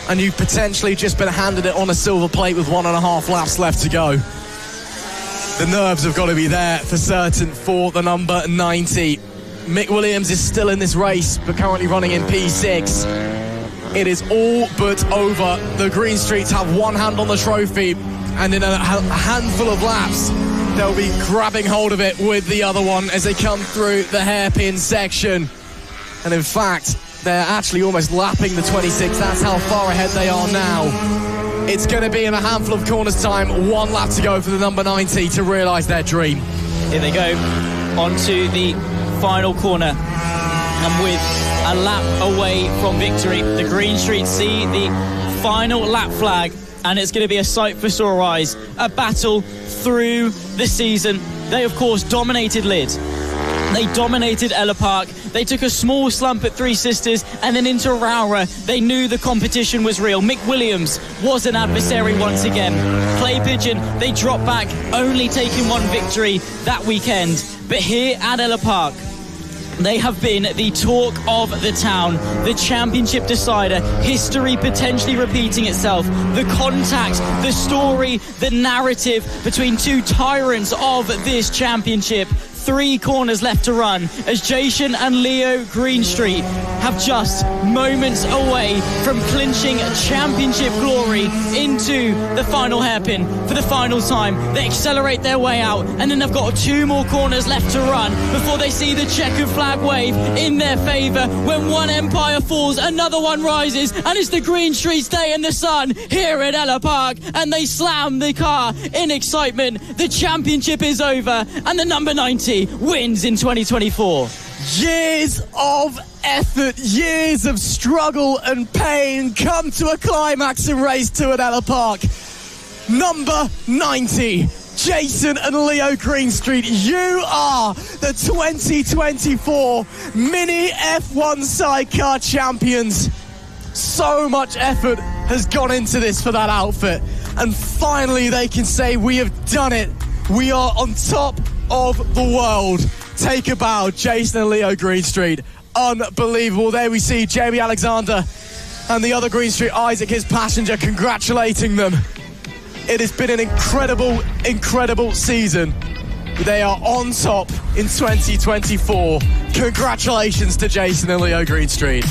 and you've potentially just been handed it on a silver plate with 1.5 laps left to go. The nerves have got to be there for certain for the number 90. Mick Williams is still in this race, but currently running in P6. It is all but over. The green streets have one hand on the trophy, and in a handful of laps, they'll be grabbing hold of it with the other one as they come through the hairpin section. And in fact, they're actually almost lapping the 26. That's how far ahead they are now. It's going to be in a handful of corners time. 1 lap to go for the number 90 to realise their dream. Here they go, onto the final corner, and with a lap away from victory, the green streets see the final lap flag, and it's going to be a sight for sore eyes. A battle through the season. They of course dominated Lid, they dominated Ellough Park, they took a small slump at Three Sisters, and then into Raura they knew the competition was real. Mick Williams was an adversary once again. Clay Pigeon, they dropped back, only taking 1 victory that weekend. But here at Ellough Park, they have been the talk of the town, the championship decider, history potentially repeating itself, the contact, the story, the narrative between 2 tyrants of this championship. 3 corners left to run as Jason and Leo Greenstreet have just moments away from clinching championship glory into the final hairpin for the final time. They accelerate their way out, and then they've got 2 more corners left to run before they see the checkered flag wave in their favour. When one empire falls, another one rises, and it's the Greenstreets day in the sun here at Ellough Park, and they slam the car in excitement. The championship is over, and the number 90 wins in 2024. Years of effort, years of struggle and pain come to a climax in race 2 at Ellough Park. Number 90, Jason and Leo Greenstreet, you are the 2024 Mini F1 Sidecar champions. So much effort has gone into this for that outfit, and finally they can say, we have done it. We are on top of the world. Take a bow, Jason and Leo Greenstreet. Unbelievable. There we see Jamie Alexander and the other Greenstreet, Isaac, his passenger, congratulating them. It has been an incredible, incredible season. They are on top in 2024. Congratulations to Jason and Leo Greenstreet.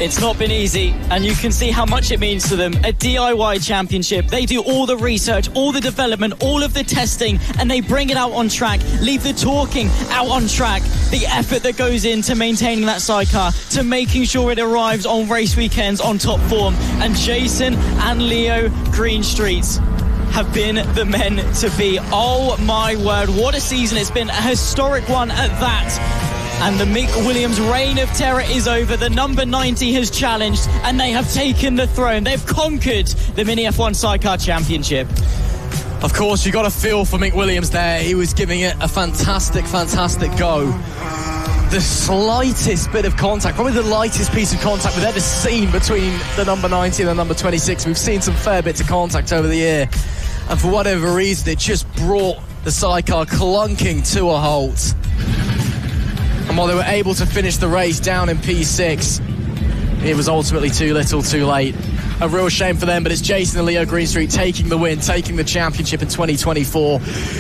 It's not been easy, and you can see how much it means to them. A DIY championship. They do all the research, all the development, all of the testing, and they bring it out on track, leave the talking out on track. The effort that goes into maintaining that sidecar, to making sure it arrives on race weekends on top form. And Jason and Leo Greenstreet have been the men to be. Oh my word, what a season it's been. A historic one at that. And the Mick Williams reign of terror is over. The number 90 has challenged, and they have taken the throne. They've conquered the Mini F1 Sidecar Championship. Of course, you got a feel for Mick Williams there. He was giving it a fantastic, fantastic go. The slightest bit of contact, probably the lightest piece of contact we've ever seen between the number 90 and the number 26. We've seen some fair bits of contact over the year, and for whatever reason, it just brought the sidecar clunking to a halt. And while they were able to finish the race down in P6, it was ultimately too little, too late. A real shame for them, but it's Jason and Leo Greenstreet taking the win, taking the championship in 2024.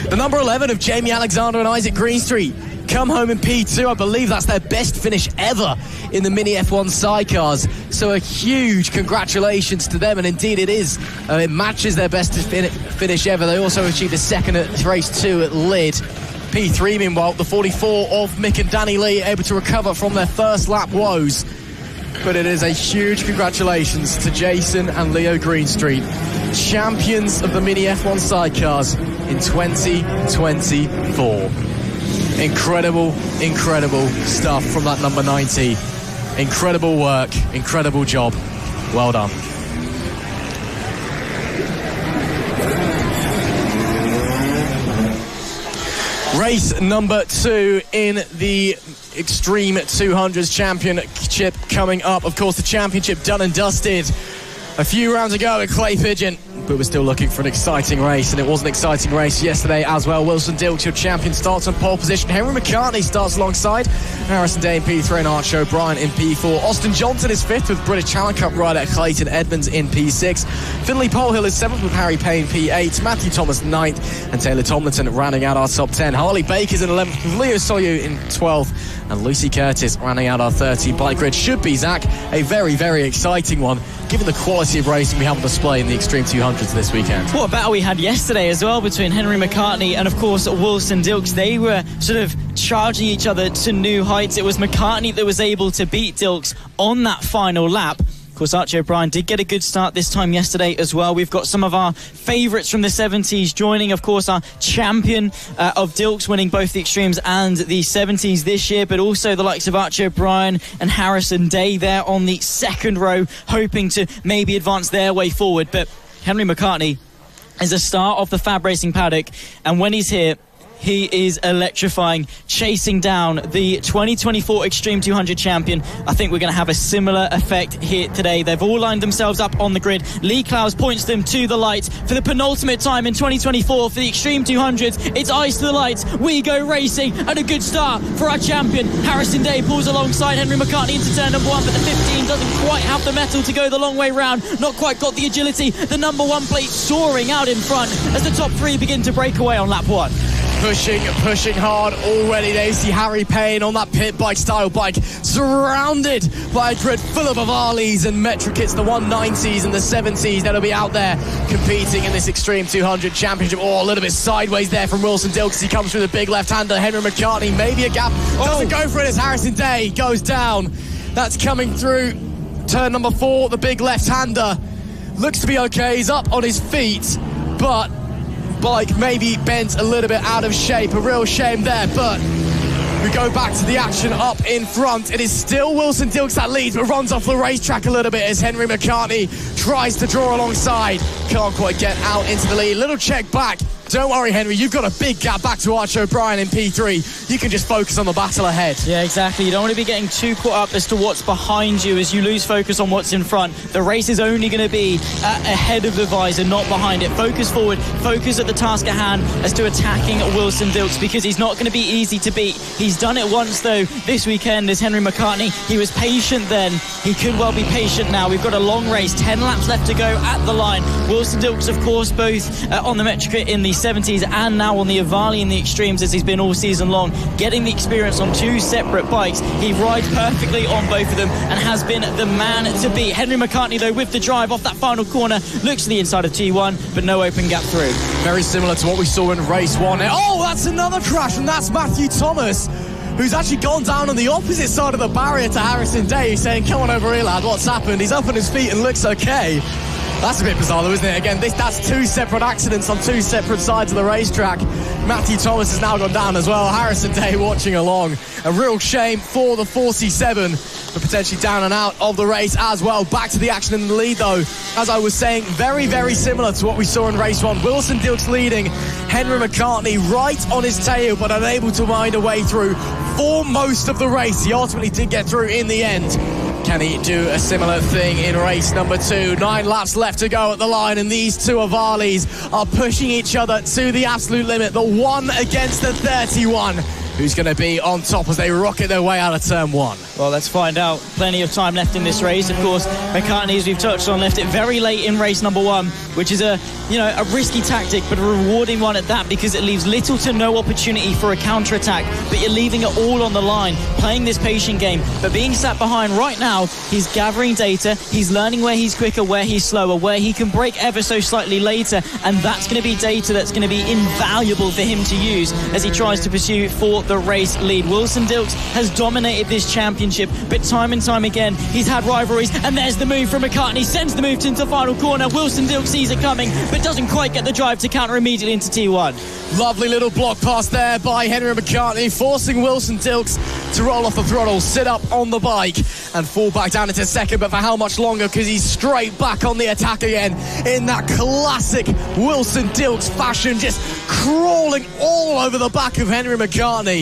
The number 11 of Jamie Alexander and Isaac Greenstreet come home in P2. I believe that's their best finish ever in the Mini F1 sidecars. So a huge congratulations to them, and indeed it is. It matches their best finish ever. They also achieved a second at race 2 at Lid. P3, meanwhile, the 44 of Mick and Danny Lee able to recover from their first lap woes. But it is a huge congratulations to Jason and Leo Greenstreet, champions of the Mini F1 sidecars in 2024. Incredible, incredible stuff from that number 90. Incredible work, incredible job. Well done. Race number 2 in the Extreme 200s Championship coming up. Of course, the championship done and dusted a few rounds ago at Clay Pigeon, but we're still looking for an exciting race, and it was an exciting race yesterday as well. Wilson Dilks, your champion, starts on pole position. Henry McCartney starts alongside Harrison Day in P3 and Archie O'Brien in P4. Austin Johnson is 5th with British Challenge Cup rider Clayton Edmonds in P6. Finley Polehill is 7th with Harry Payne P8. Matthew Thomas 9th, and Taylor Tomlinson rounding out our top 10. Harley Baker's in 11th with Leo Soyu in 12th, and Lucy Curtis rounding out our 13 bike grid. Should be, Zach, a very, very exciting one, given the quality of racing we have on display in the Extreme 200s this weekend. What a battle we had yesterday as well between Henry McCartney and, of course, Wilson Dilks. They were sort of charging each other to new heights. It was McCartney that was able to beat Dilks on that final lap. Of course, Archie O'Brien did get a good start this time yesterday as well. We've got some of our favourites from the 70s joining. Of course, our champion of Dilks winning both the Extremes and the 70s this year, but also the likes of Archie O'Brien and Harrison Day there on the second row, hoping to maybe advance their way forward. But Henry McCartney is a star of the FAB-Racing paddock, and when he's here, he is electrifying, chasing down the 2024 Extreme 200 champion. I think we're going to have a similar effect here today. They've all lined themselves up on the grid. Lee Clowes points them to the lights for the penultimate time in 2024 for the Extreme 200s. It's eyes to the lights. We go racing, and a good start for our champion. Harrison Day pulls alongside Henry McCartney into turn number 1, but the 15 doesn't quite have the metal to go the long way round. Not quite got the agility. The number 1 plate soaring out in front as the top 3 begin to break away on lap 1. pushing hard already. There you see Harry Payne on that pit bike style bike, surrounded by a grid full of Avalis and Metric kits, the 190s and the 70s that'll be out there competing in this Extreme 200 Championship. Oh, a little bit sideways there from Wilson Dilks. He comes through the big left-hander. Henry McCartney, maybe a gap. Doesn't go for it as Harrison Day goes down. That's coming through turn number 4, the big left-hander. Looks to be okay. He's up on his feet, but bike maybe bent a little bit out of shape. A real shame there, but we go back to the action up in front. It is still Wilson Dilks that leads, but runs off the racetrack a little bit as Henry McCartney tries to draw alongside. Can't quite get out into the lead. Little check back. Don't worry, Henry, you've got a big gap back to Archie O'Brien in P3. You can just focus on the battle ahead. Yeah, exactly. You don't want to be getting too caught up as to what's behind you as you lose focus on what's in front. The race is only going to be ahead of the visor, not behind it. Focus forward, focus at the task at hand as to attacking Wilson Dilks, because he's not going to be easy to beat. He's done it once, though, this weekend as Henry McCartney. He was patient then. He could well be patient now. We've got a long race, 10 laps left to go at the line. Wilson Dilks, of course, both on the Metric in the 70s and now on the Avali in the Extremes, as he's been all season long, getting the experience on 2 separate bikes. He rides perfectly on both of them and has been the man to beat. Henry McCartney, though, with the drive off that final corner, looks to the inside of T1, but no open gap through. Very similar to what we saw in race 1. Oh, that's another crash, and that's Matthew Thomas, who's actually gone down on the opposite side of the barrier to Harrison Day. He's saying, come on over here, lad, what's happened? He's up on his feet and looks okay. That's a bit bizarre, though, isn't it? Again, that's 2 separate accidents on 2 separate sides of the racetrack. Matthew Thomas has now gone down as well. Harrison Day watching along. A real shame for the 47, but potentially down and out of the race as well. Back to the action in the lead, though. As I was saying, very, very similar to what we saw in race 1. Wilson Dilks leading, Henry McCartney right on his tail, but unable to wind a way through for most of the race. He ultimately did get through in the end. Can he do a similar thing in race number 2? 9 laps left to go at the line, and these 2 Avalis are pushing each other to the absolute limit. The 1 against the 31. Who's going to be on top as they rocket their way out of turn 1? Well, let's find out. Plenty of time left in this race. Of course, McCartney, as we've touched on, left it very late in race number 1, which is a risky tactic, but a rewarding one at that, because it leaves little to no opportunity for a counter-attack, but you're leaving it all on the line, playing this patient game. But being sat behind right now, he's gathering data, he's learning where he's quicker, where he's slower, where he can break ever so slightly later, and that's going to be data that's going to be invaluable for him to use as he tries to pursue for the race lead. Wilson Dilks has dominated this championship, but time and time again he's had rivalries, and there's the move from McCartney, sends the move into the final corner. Wilson Dilks sees it coming, but doesn't quite get the drive to counter immediately into T1. Lovely little block pass there by Henry McCartney, forcing Wilson Dilks to roll off the throttle, sit up on the bike and fall back down into second, but for how much longer, because he's straight back on the attack again in that classic Wilson Dilks fashion, just crawling all over the back of Henry McCartney,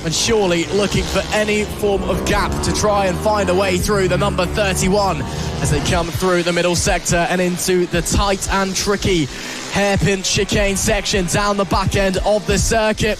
and surely looking for any form of gap to try and find a way through the number 31 as they come through the middle sector and into the tight and tricky hairpin chicane section down the back end of the circuit.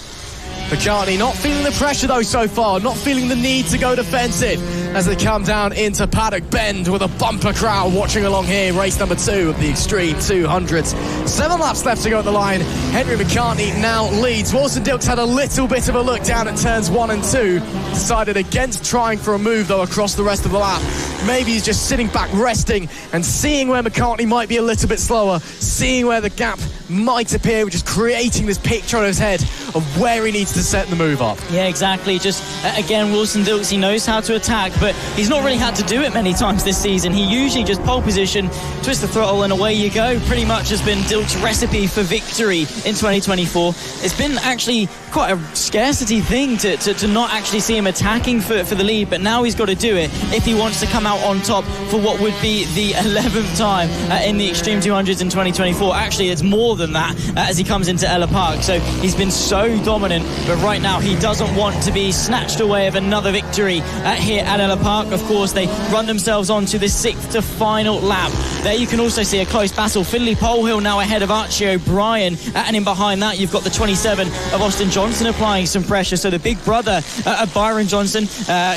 McCartney not feeling the pressure, though, so far, not feeling the need to go defensive as they come down into Paddock Bend with a bumper crowd watching along here. Race number 2 of the Extreme 200s. 7 laps left to go at the line. Henry McCartney now leads. Wilson Dilks had a little bit of a look down at turns 1 and 2. Decided against trying for a move, though, across the rest of the lap. Maybe he's just sitting back, resting, and seeing where McCartney might be a little bit slower, seeing where the gap might appear, just creating this picture on his head of where he needs to set the move up. Yeah, exactly. Just, again, Wilson Dilks, he knows how to attack, but he's not really had to do it many times this season. He usually just pole position, twist the throttle, and away you go. Pretty much has been Dilks' recipe for victory in 2024. It's been actually quite a scarcity thing to not actually see him attacking for the lead, but now he's got to do it if he wants to come out on top for what would be the 11th time in the Extreme 200s in 2024. Actually, it's more than that as he comes into Ellough Park. So he's been so dominant but right now he doesn't want to be snatched away of another victory here at Ellough Park. Of course, they run themselves on to the 6th to final lap. There you can also see a close battle. Finley Polehill now ahead of Archie O'Brien, and in behind that you've got the 27 of Austin Johnson applying some pressure. So the big brother of Byron Johnson,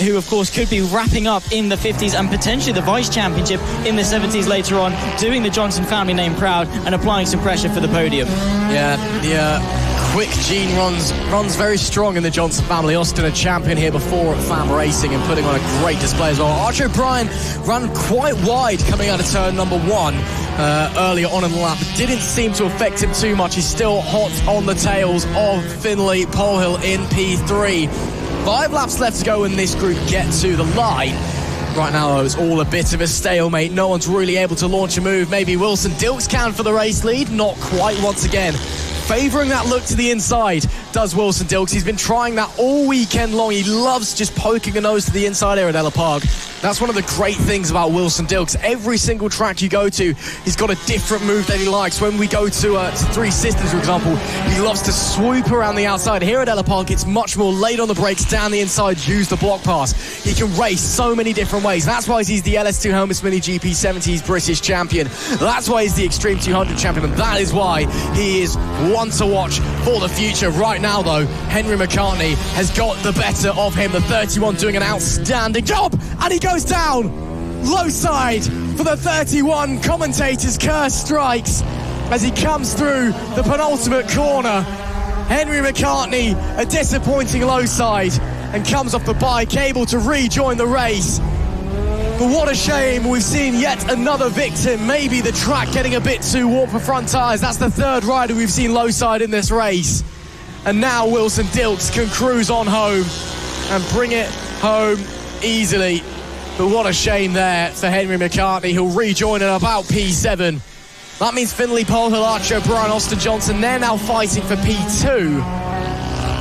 who of course could be wrapping up in the 50s and potentially the vice championship in the 70s later on, doing the Johnson family name proud and applying some pressure for the podium. Yeah, the quick gene runs very strong in the Johnson family. Austin, a champion here before at FAB-Racing and putting on a great display as well. Archie O'Brien ran quite wide coming out of turn number 1 earlier on in the lap. It didn't seem to affect him too much. He's still hot on the tails of Finley Polehill in P3. 5 laps left to go in this group get to the line. Right now, though, it's all a bit of a stalemate. No one's really able to launch a move. Maybe Wilson Dilks can for the race lead. Not quite once again. Favouring that look to the inside does Wilson Dilks. He's been trying that all weekend long. He loves just poking a nose to the inside here at Ellough Park. That's one of the great things about Wilson Dilks. Every single track you go to, he's got a different move that he likes. When we go to Three Sisters, for example, he loves to swoop around the outside. Here at Ellough Park, it's much more late on the brakes, down the inside, use the block pass. He can race so many different ways. That's why he's the LS2 Helmets Mini GP 70s British champion. That's why he's the Extreme 200 champion, and that is why he is one to watch for the future. Right now, though, Henry McCartney has got the better of him. The 31 doing an outstanding job, and he goes down low side for the 31. Commentators' curse strikes as he comes through the penultimate corner. Henry McCartney, a disappointing low side, and comes off the bike, able to rejoin the race. But what a shame, we've seen yet another victim. Maybe the track getting a bit too warm for front tyres. That's the 3rd rider we've seen low side in this race. And now Wilson Dilks can cruise on home and bring it home easily. But what a shame there for Henry McCartney, who'll rejoin in about P7. That means Finley Polehill, Archie O'Brien, Austin Johnson, they're now fighting for P2.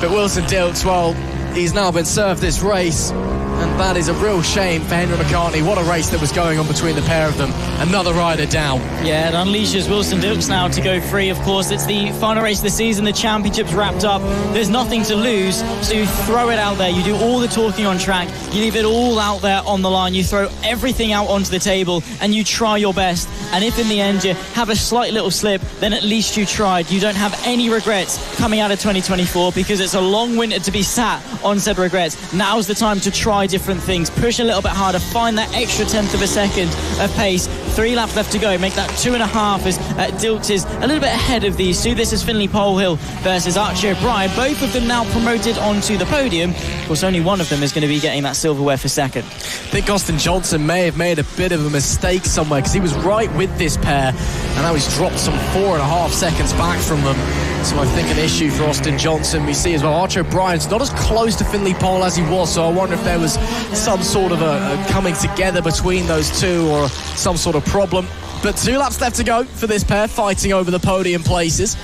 But Wilson Dilks, well, he's now been served this race. And that is a real shame for Henry McCartney. What a race that was going on between the pair of them. Another rider down. Yeah, it unleashes Wilson Dilks now to go free. Of course, it's the final race of the season. The championship's wrapped up. There's nothing to lose, so you throw it out there. You do all the talking on track. You leave it all out there on the line. You throw everything out onto the table, and you try your best. And if in the end you have a slight little slip, then at least you tried. You don't have any regrets coming out of 2024, because it's a long winter to be sat on said regrets. Now's the time to try different things, push a little bit harder, find that extra 1/10 of a second of pace. 3 laps left to go, make that 2.5 as Dilks is a little bit ahead of these two. This is Finley Polehill versus Archie O'Brien. Both of them now promoted onto the podium. Of course, only one of them is going to be getting that silverware for second. I think Austin Johnson may have made a bit of a mistake somewhere, because he was right with this pair, and now he's dropped some 4.5 seconds back from them. So I think an issue for Austin Johnson. We see as well Archie O'Brien's not as close to Finley Polehill as he was, so I wonder if there was some sort of a coming together between those two, or some sort of problem. But 2 laps left to go for this pair, fighting over the podium places.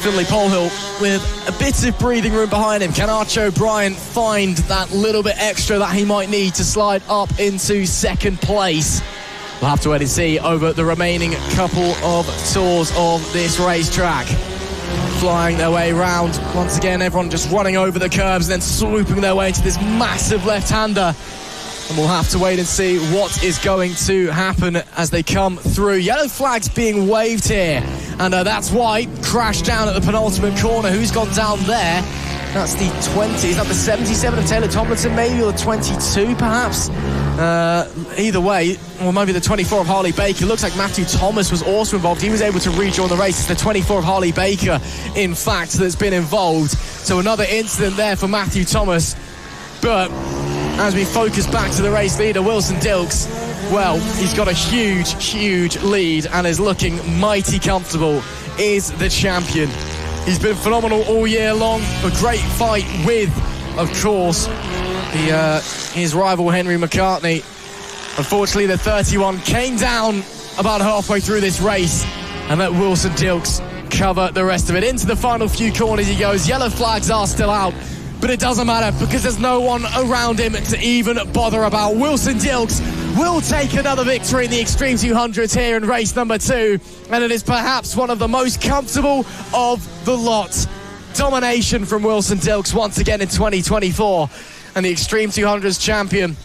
Finley Polehill with a bit of breathing room behind him. Can Archie O'Brien find that little bit extra that he might need to slide up into second place? We'll have to wait and see over the remaining couple of tours of this racetrack. Flying their way round. Once again, everyone just running over the curbs and then swooping their way into this massive left-hander. And we'll have to wait and see what is going to happen as they come through. Yellow flags being waved here. And that's why crashed down at the penultimate corner. Who's gone down there? That's the 20. Is that the 77 of Taylor Tomlinson, maybe, or the 22, perhaps? Either way, or maybe the 24 of Harley Baker. Looks like Matthew Thomas was also involved. He was able to rejoin the race. It's the 24 of Harley Baker, in fact, that's been involved. So another incident there for Matthew Thomas. But as we focus back to the race leader, Wilson Dilks, well, he's got a huge, huge lead and is looking mighty comfortable, is the champion. He's been phenomenal all year long. A great fight with, of course, his rival Henry McCartney. Unfortunately, the 31 came down about halfway through this race and let Wilson Dilks cover the rest of it. Into the final few corners he goes. Yellow flags are still out, but it doesn't matter because there's no one around him to even bother about. Wilson Dilks will take another victory in the Extreme 200s here in race number 2, and it is perhaps one of the most comfortable of the lot. domination from Wilson Dilks once again in 2024. And the Extreme 200's champion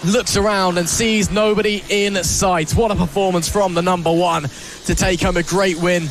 looks around and sees nobody in sight. What a performance from the number one to take home a great win.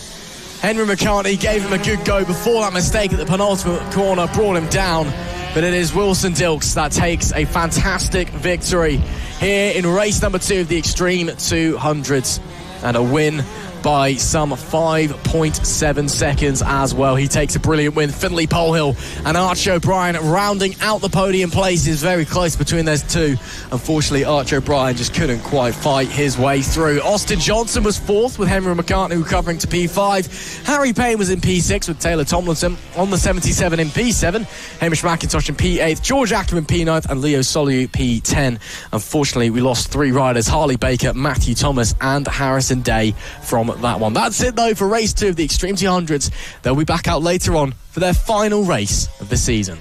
Henry McCartney gave him a good go before that mistake at the penultimate corner brought him down. But it is Wilson Dilks that takes a fantastic victory here in race number 2 of the Extreme 200s. And a win by some 5.7 seconds as well. He takes a brilliant win. Finlay Polehill and Archie O'Brien rounding out the podium places. Very close between those two. Unfortunately, Archie O'Brien just couldn't quite fight his way through. Austin Johnson was 4th with Henry McCartney recovering to P5. Harry Payne was in P6 with Taylor Tomlinson on the 77 in P7. Hamish McIntosh in P8. George Ackerman P9th and Leo Solu P10. Unfortunately, we lost 3 riders. Harley Baker, Matthew Thomas and Harrison Day from that one. That's it though for race 2 of the Extreme 200s. They'll be back out later on for their final race of the season.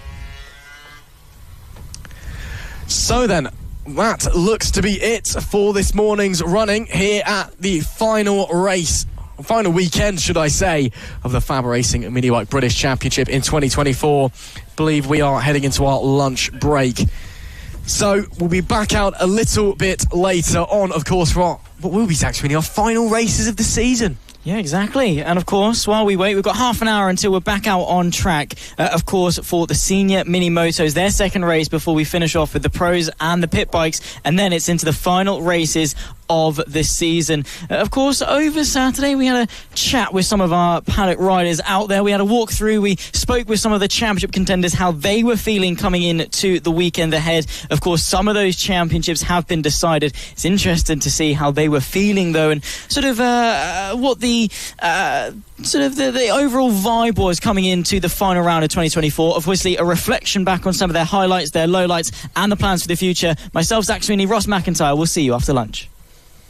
So then, that looks to be it for this morning's running here at the final weekend, should I say, of the FAB-Racing Mini Bike British Championship in 2024. I believe we are heading into our lunch break. So we'll be back out a little bit later on, of course, for what will be actually our final races of the season. Yeah, exactly. And of course, while we wait, we've got half an hour until we're back out on track, of course, for the senior mini motos, their second race before we finish off with the pros and the pit bikes. And then it's into the final races of this season. Of course, over Saturday, we had a chat with some of our paddock riders out there. We had a walk through. We spoke with some of the championship contenders, how they were feeling coming in to the weekend ahead. Of course, some of those championships have been decided. It's interesting to see how they were feeling, though, and sort of what the overall vibe was coming into the final round of 2024. Obviously, a reflection back on some of their highlights, their lowlights, and the plans for the future. Myself, Zach Sweeney, Ross McIntyre. We'll see you after lunch.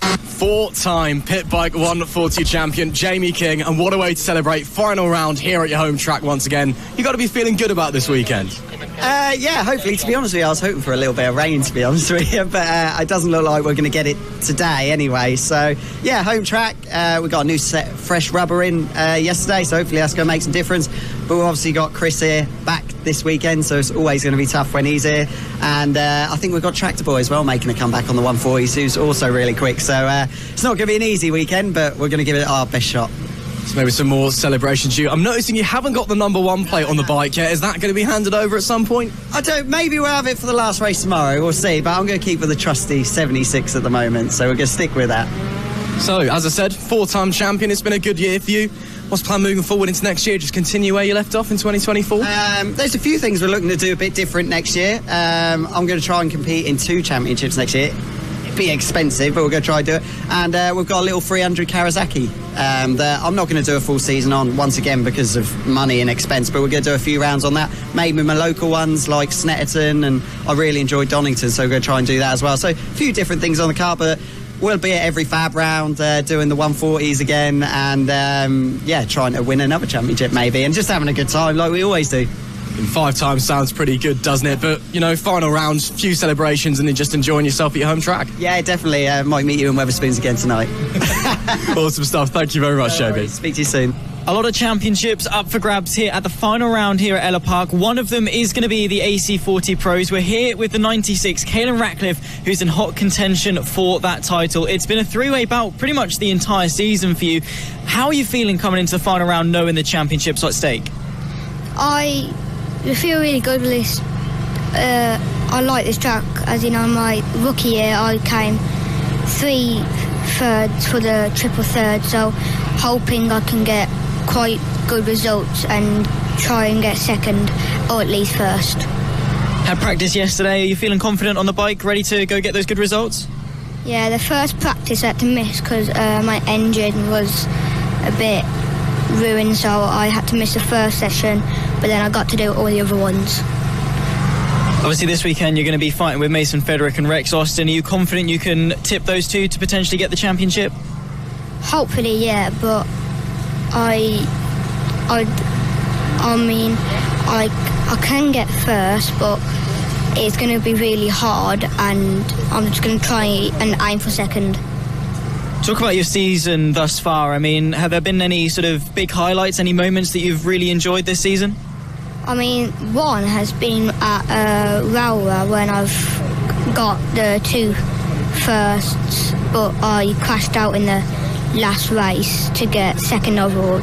4-time Pit Bike 140 champion Jamie King, and what a way to celebrate final round here at your home track once again. You got to be feeling good about this weekend. Yeah, hopefully, to be honest with you. I was hoping for a little bit of rain, to be honest with you, but it doesn't look like we're going to get it today anyway. So yeah, home track, we got a new set fresh rubber in yesterday, so hopefully that's going to make some difference. But we've obviously got Chris here back this weekend, so it's always going to be tough when he's here. And I think we've got Tractor Boy as well making a comeback on the 140s, who's also really quick. So it's not going to be an easy weekend, but we're going to give it our best shot. So maybe some more celebrations. I'm noticing you haven't got the number 1 plate on the bike yet. Is that going to be handed over at some point? I don't. Maybe we'll have it for the last race tomorrow. We'll see. But I'm going to keep with the trusty 76 at the moment, so we're going to stick with that. So, as I said, 4-time champion. It's been a good year for you. What's the plan moving forward into next year? Just continue where you left off in 2024? There's a few things we're looking to do a bit different next year. I'm going to try and compete in 2 championships next year. It'd be expensive, but we're going to try and do it. And we've got a little 300 Kawasaki that I'm not going to do a full season on, once again, because of money and expense, but we're going to do a few rounds on that. Maybe with my local ones like Snetterton, and I really enjoyed Donington, so we're going to try and do that as well. So a few different things on the car, but we'll be at every FAB round doing the 140s again, and trying to win another championship maybe, and just having a good time like we always do. 5 times sounds pretty good, doesn't it? But, final rounds, few celebrations, and then just enjoying yourself at your home track. Yeah, definitely. Might meet you in Wetherspoons again tonight. Awesome stuff. Thank you very much, Jamie. Speak to you soon. A lot of championships up for grabs here at the final round here at Ellough Park. One of them is going to be the AC40 Pros. We're here with the 96, Caelan Ratcliffe, who's in hot contention for that title. It's been a 3-way bout pretty much the entire season for you. How are you feeling coming into the final round knowing the championship's at stake? I feel really good with this. I like this track. As you know, my rookie year I came 3 thirds for the triple third, so hoping I can get quite good results and try and get second, or at least first. Had practice yesterday. Are you feeling confident on the bike, ready to go get those good results? Yeah, the first practice I had to miss because my engine was a bit ruined, so I had to miss the first session, but then I got to do all the other ones. Obviously this weekend you're going to be fighting with Mason Frederick and Rex Austin. Are you confident you can tip those two to potentially get the championship? Hopefully, yeah, but I can get first, but it's going to be really hard, and I'm just going to try and aim for second. Talk about your season thus far. I mean, have there been any sort of big highlights, any moments that you've really enjoyed this season? I mean, one has been at Raura when I've got the 2 firsts, but I crashed out in the last race to get 2nd overall.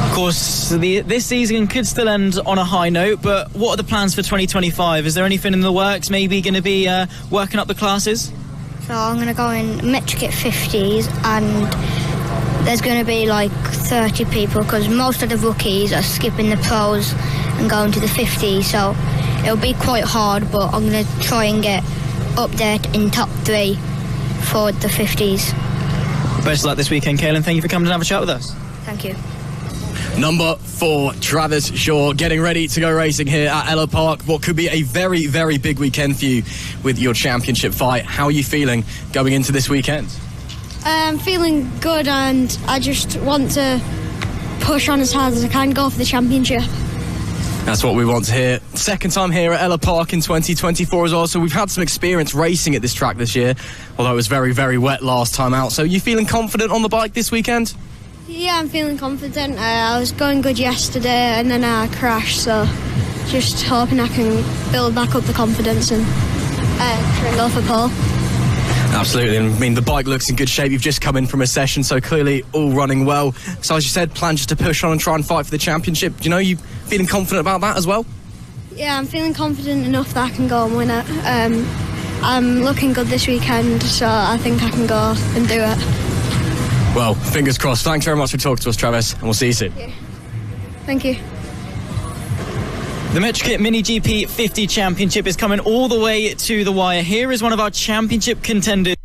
Of course, this season could still end on a high note, but what are the plans for 2025? Is there anything in the works, maybe going to be working up the classes? So I'm going to go in MotoGP 50s, and there's going to be like 30 people because most of the rookies are skipping the pros and going to the 50s, so it'll be quite hard, but I'm going to try and get up there in top 3 for the 50s. Best of luck this weekend, Caelan. Thank you for coming and have a chat with us. Thank you. Number 4, Travis Shaw, getting ready to go racing here at Ellough Park. What could be a very, very big weekend for you with your championship fight. How are you feeling going into this weekend? I'm feeling good, and I just want to push on as hard as I can, go for the championship. That's what we want to hear. Second time here at Ellough Park in 2024 as well, so we've had some experience racing at this track this year, although it was very, very wet last time out. So you feeling confident on the bike this weekend? Yeah, I'm feeling confident. I was going good yesterday, and then I crashed, so just hoping I can build back up the confidence and try and go for pole. Absolutely, and I mean, the bike looks in good shape. You've just come in from a session, so clearly all running well. So as you said, plan just to push on and try and fight for the championship. Do you know, you feeling confident about that as well? Yeah, I'm feeling confident enough that I can go and win it. I'm looking good this weekend, so I think I can go and do it. Well, fingers crossed. Thanks very much for talking to us, Travis, and we'll see you soon. Thank you. The MotoGP Mini GP 50 Championship is coming all the way to the wire. Here is one of our championship contenders,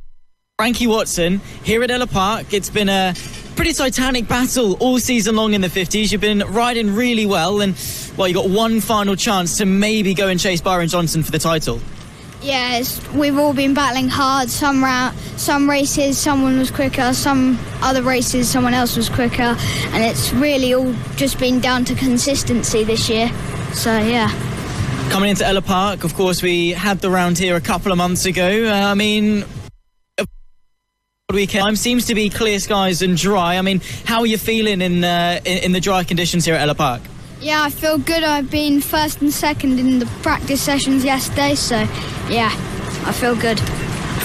Frankie Watson, here at Ellough Park. It's been a pretty titanic battle all season long in the 50s. You've been riding really well, and, well, you got one final chance to maybe go and chase Byron Johnson for the title. Yes, we've all been battling hard. Some races, someone was quicker. Some other races, someone else was quicker. And it's really all just been down to consistency this year. So, yeah. Coming into Ellough Park, of course, we had the round here a couple of months ago. I mean, weekend seems to be clear skies and dry. I mean, how are you feeling in the dry conditions here at Ellough Park? Yeah, I feel good. I've been 1st and 2nd in the practice sessions yesterday, so yeah, I feel good.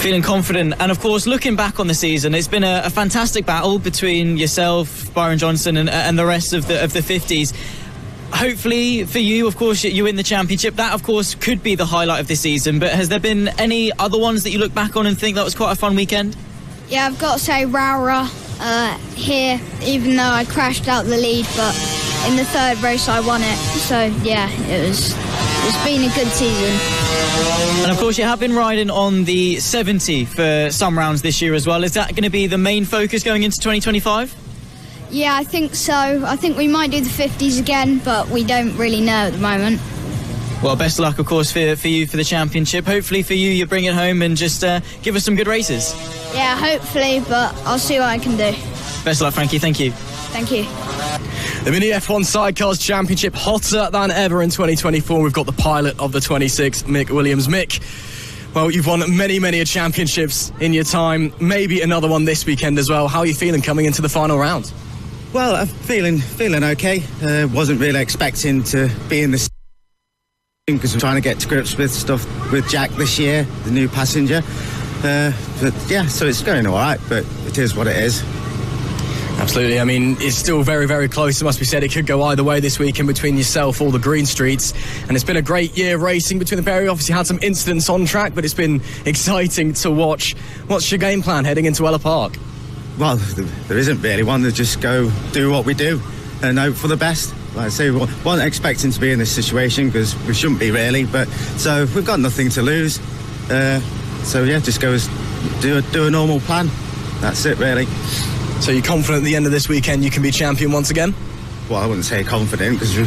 Feeling confident, and of course, looking back on the season, it's been a fantastic battle between yourself, Byron Johnson, and the rest of the 50s. Hopefully for you, of course, you win the championship. That, of course, could be the highlight of the season, but has there been any other ones that you look back on and think that was quite a fun weekend? Yeah, I've got to say Raura here, even though I crashed out the lead, but in the 3rd race I won it. So yeah, it's been a good season. And of course you have been riding on the 70 for some rounds this year as well. Is that going to be the main focus going into 2025? Yeah, I think so. I think we might do the 50s again, but we don't really know at the moment. Well, best of luck, of course, for you for the championship. Hopefully for you bring it home and just give us some good races. Yeah, hopefully, but I'll see what I can do. Best of luck, Frankie. Thank you. Thank you. The Mini F1 Sidecars Championship hotter than ever in 2024. We've got the pilot of the 26, Mick Williams. Mick, well, you've won many championships in your time. Maybe another one this weekend as well. How are you feeling coming into the final round? Well, I'm feeling okay. Wasn't really expecting to be in this because we're trying to get to grips with stuff with Jack this year, the new passenger. But yeah, so it's going all right, but it is what it is. Absolutely. I mean, it's still very, very close. It must be said it could go either way this weekend between yourself or the Green Streets. And it's been a great year racing between the pair. We obviously had some incidents on track, but it's been exciting to watch. What's your game plan heading into Ellough Park? Well, there isn't really one. To just go do what we do and hope for the best. Like I say, we weren't expecting to be in this situation because we shouldn't be really. But so we've got nothing to lose. So yeah, just go do a normal plan. That's it, really. So you're confident at the end of this weekend you can be champion once again? Well, I wouldn't say confident because we're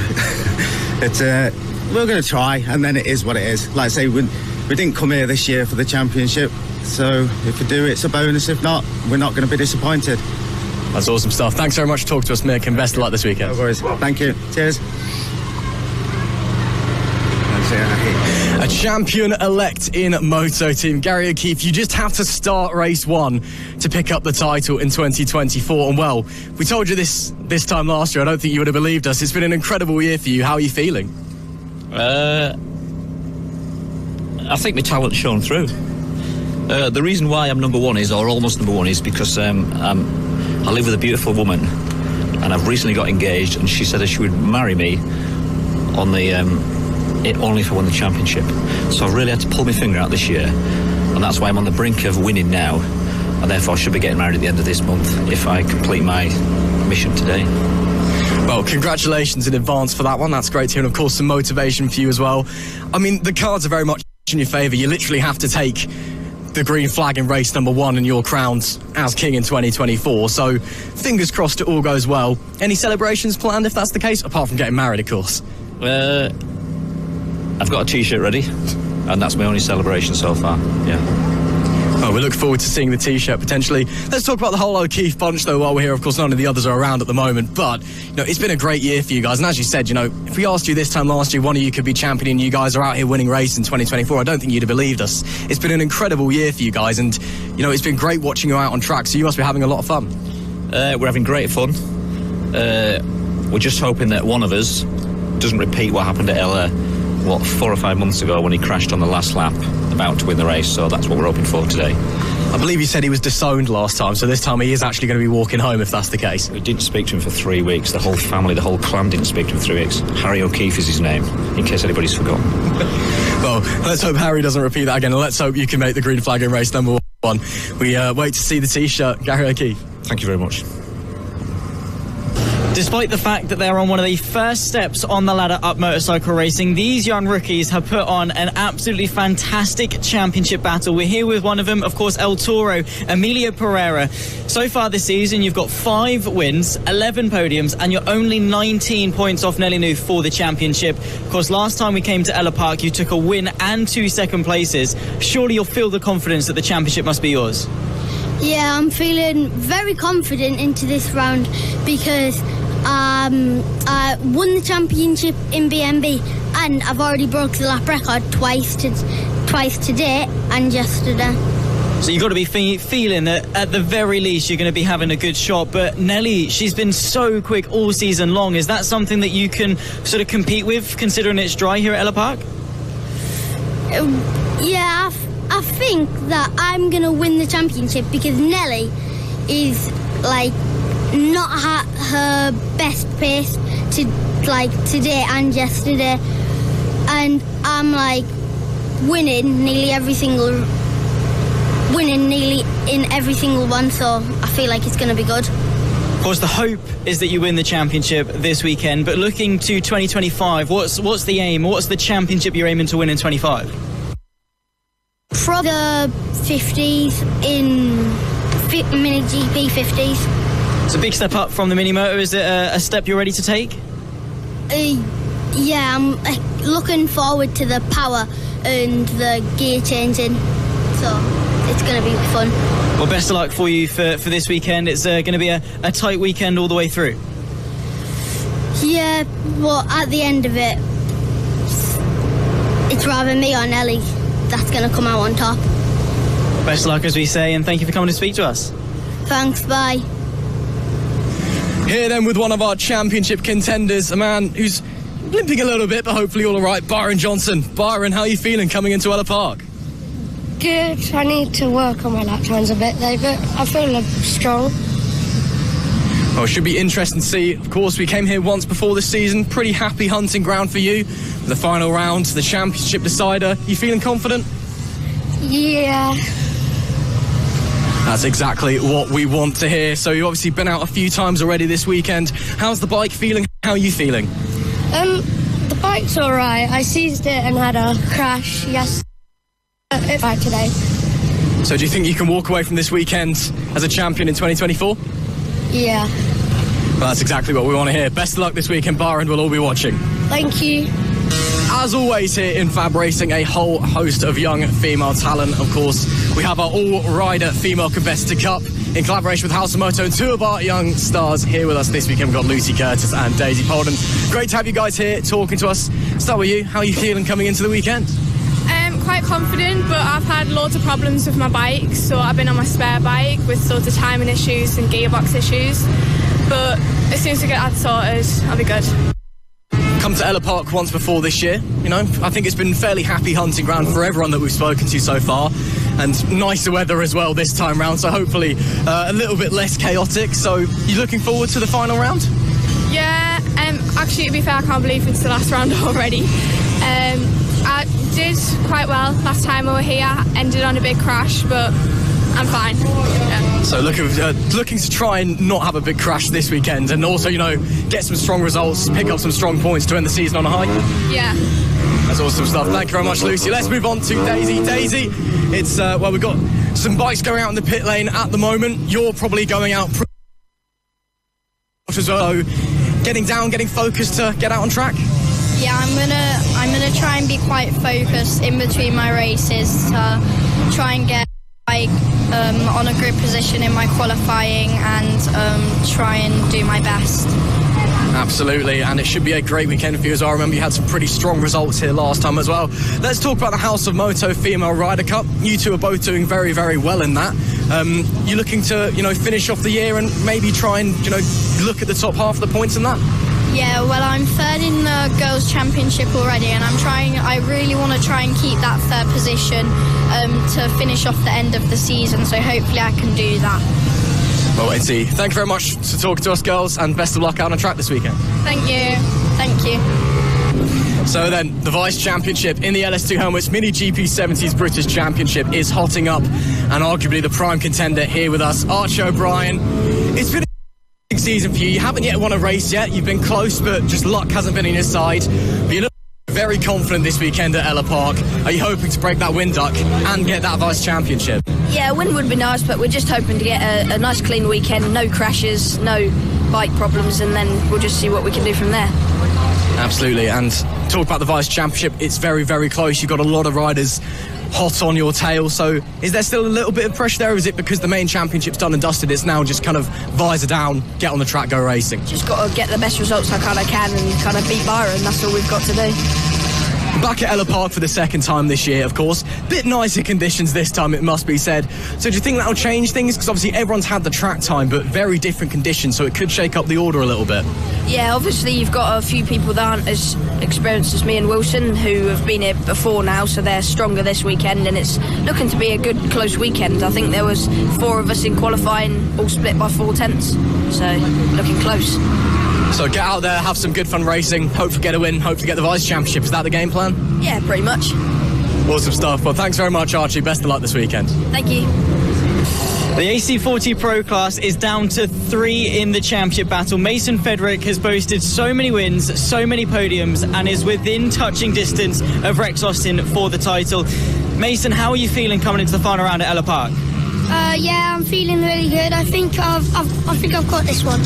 going to try, and then it is what it is. Like I say, we didn't come here this year for the championship, so if we do, it's a bonus. If not, we're not going to be disappointed. That's awesome stuff. Thanks very much for talking to us, Mick, and best of luck this weekend. No worries. Thank you. Cheers. A champion-elect in Moto team. Gary O'Keefe, you just have to start race 1 to pick up the title in 2024. And well, we told you this time last year. I don't think you would have believed us. It's been an incredible year for you. How are you feeling? I think my talent's shown through. The reason why I'm number 1 is, or almost number 1, is because I live with a beautiful woman, and I've recently got engaged, and she said that she would marry me on the only if I won the championship. So I really had to pull my finger out this year, and that's why I'm on the brink of winning now, and therefore I should be getting married at the end of this month if I complete my mission today. Well, congratulations in advance for that one. That's great to hear, and of course some motivation for you as well. I mean, the cards are very much in your favour. You literally have to take the green flag in race number 1 and you're crowned as king in 2024. So fingers crossed it all goes well. Any celebrations planned if that's the case, apart from getting married, of course? I've got a t-shirt ready, and that's my only celebration so far. Yeah. Well, we look forward to seeing the t-shirt potentially. Let's talk about the whole O'Keefe bunch though while we're here. Of course, none of the others are around at the moment, but it's been a great year for you guys. And as you said, if we asked you this time last year, one of you could be champion and you guys are out here winning race in 2024, I don't think you'd have believed us. It's been an incredible year for you guys, and it's been great watching you out on track, so you must be having a lot of fun. We're having great fun. We're just hoping that one of us doesn't repeat what happened at Ellough 4 or 5 months ago when he crashed on the last lap about to win the race. So that's what we're hoping for today. I believe you said he was disowned last time, so this time he is actually going to be walking home if that's the case. We didn't speak to him for 3 weeks. The whole family, the whole clan didn't speak to him for 3 weeks. Harry O'Keefe is his name, in case anybody's forgotten. Well, let's hope Harry doesn't repeat that again, and let's hope you can make the green flag in race number 1. We wait to see the t-shirt. Gary O'Keefe, thank you very much. Despite the fact that they're on one of the first steps on the ladder up motorcycle racing, these young rookies have put on an absolutely fantastic championship battle. We're here with one of them, of course, El Toro, Emilio Pereira. So far this season, you've got 5 wins, 11 podiums, and you're only 19 points off Nelly Nuth for the championship. Of course, last time we came to Ellough Park, you took a win and 2 second places. Surely you'll feel the confidence that the championship must be yours. Yeah, I'm feeling very confident into this round because I won the championship in BMB and I've already broke the lap record twice today and yesterday. So you've got to be feeling that at the very least you're going to be having a good shot. But Nelly, she's been so quick all season long. Is that something that you can sort of compete with, considering it's dry here at Ellough Park? Yeah, I think that I'm going to win the championship because Nelly is not at her best pace today and yesterday, and I'm winning nearly in every single one, so I feel like it's going to be good. Of course, the hope is that you win the championship this weekend, but looking to 2025, what's the aim? What's the championship you're aiming to win in 25? Probably the 50s in mini GP 50s. It's a big step up from the mini moto. Is it a step you're ready to take? Yeah, I'm looking forward to the power and the gear changing, so it's going to be fun. Well, best of luck for you for this weekend. It's going to be a tight weekend all the way through. Yeah, well, at the end of it, it's rather me or Nelly that's going to come out on top. Best of luck, as we say, and thank you for coming to speak to us. Thanks, bye. Here then with one of our championship contenders, a man who's limping a little bit, but hopefully all right, Byron Johnson. Byron, how are you feeling coming into Ellough Park? Good. I need to work on my lap times a bit though, but I feel strong. Well, it should be interesting to see. Of course, we came here once before this season. Pretty happy hunting ground for you. The final round, the championship decider. You feeling confident? Yeah. That's exactly what we want to hear. So you've obviously been out a few times already this weekend. How's the bike feeling? How are you feeling? The bike's all right. I seized it and had a crash today. So do you think you can walk away from this weekend as a champion in 2024? Yeah. Well, that's exactly what we want to hear. Best of luck this weekend, Byron. We'll all be watching. Thank you. As always here in FAB-Racing, a whole host of young female talent. Of course, we have our all-rider female competitor cup in collaboration with House of Moto, and 2 of our young stars here with us this weekend. We've got Lucy Curtis and Daisy Polden. Great to have you guys here talking to us. Start with you. How are you feeling coming into the weekend? quite confident, but I've had loads of problems with my bike, so I've been on my spare bike with sort of timing issues and gearbox issues, but as soon as I get that sorted, I'll be good. Come to Ellough Park once before this year, you know, I think it's been fairly happy hunting ground for everyone that we've spoken to so far, and nicer weather as well this time round, so hopefully a little bit less chaotic. So you looking forward to the final round? Yeah, actually, to be fair, I can't believe it's the last round already. I did quite well last time we were here, ended on a big crash, but I'm fine. Yeah. So looking to try and not have a big crash this weekend, and also, you know, get some strong results, pick up some strong points to end the season on a high. Yeah. That's awesome stuff. Thank you very much, Lucy. Let's move on to Daisy. Daisy, it's, well, we've got some bikes going out in the pit lane at the moment. You're probably going out as well. Getting down, getting focused to get out on track? Yeah, I'm gonna try and be quite focused in between my races to try and get on a grid position in my qualifying and try and do my best. Absolutely, and it should be a great weekend for you as well. I remember you had some pretty strong results here last time as well. Let's talk about the House of Moto Female Ryder Cup. You two are both doing very, very well in that. You're looking to, you know, finish off the year and maybe try and, you know, look at the top half of the points in that? Yeah, well, I'm third in the Girls' Championship already, and I really want to try and keep that third position to finish off the end of the season, so hopefully I can do that. Well, wait and see. Thank you very much for talking to us, girls, and best of luck out on track this weekend. Thank you. Thank you. So then, the Vice Championship in the LS2 helmets, Mini GP70's British Championship is hotting up, and arguably the prime contender here with us, Archie O'Brien. It's been a big season for you. You haven't yet won a race yet. You've been close, but just luck hasn't been on your side. But you look very confident this weekend at Ellough Park. Are you hoping to break that wind duck and get that Vice Championship? Yeah, a win would be nice, but we're just hoping to get a nice clean weekend, no crashes, no bike problems, and then we'll just see what we can do from there. Absolutely, and talk about the Vice Championship, it's very, very close. You've got a lot of riders hot on your tail, so is there still a little bit of pressure there, or is it because the main championship's done and dusted, it's now just kind of visor down, get on the track, go racing? Just got to get the best results I can and kind of beat Byron, that's all we've got to do. Back at Ellough Park for the second time this year, of course. Bit nicer conditions this time, it must be said. So do you think that'll change things? Because obviously everyone's had the track time, but very different conditions, so it could shake up the order a little bit. Yeah, obviously you've got a few people that aren't as experienced as me and Wilson, who have been here before now, so they're stronger this weekend, and it's looking to be a good, close weekend. I think there was 4 of us in qualifying, all split by 4 tenths, so looking close. So get out there, have some good fun racing, hope to get a win, hope to get the Vice Championship. Is that the game plan? Yeah, pretty much. Awesome stuff. Well, thanks very much, Archie. Best of luck this weekend. Thank you. The AC40 Pro class is down to 3 in the championship battle. Mason Federick has boasted so many wins, so many podiums, and is within touching distance of Rex Austin for the title. Mason, how are you feeling coming into the final round at Ellough Park? Yeah, I'm feeling really good. I think I've got this one.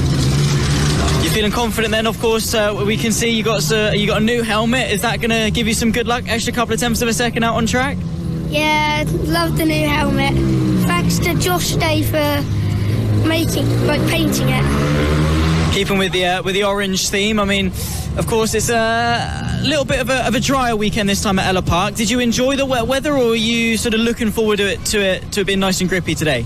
You're feeling confident then, of course. We can see you got a new helmet. Is that going to give you some good luck? Extra couple of tenths of a second out on track? Yeah, love the new helmet. Thanks to Josh Day for painting it. Keeping with the orange theme, I mean, of course, it's a little bit of a drier weekend this time at Ellough Park. Did you enjoy the wet weather, or are you sort of looking forward to it being nice and grippy today?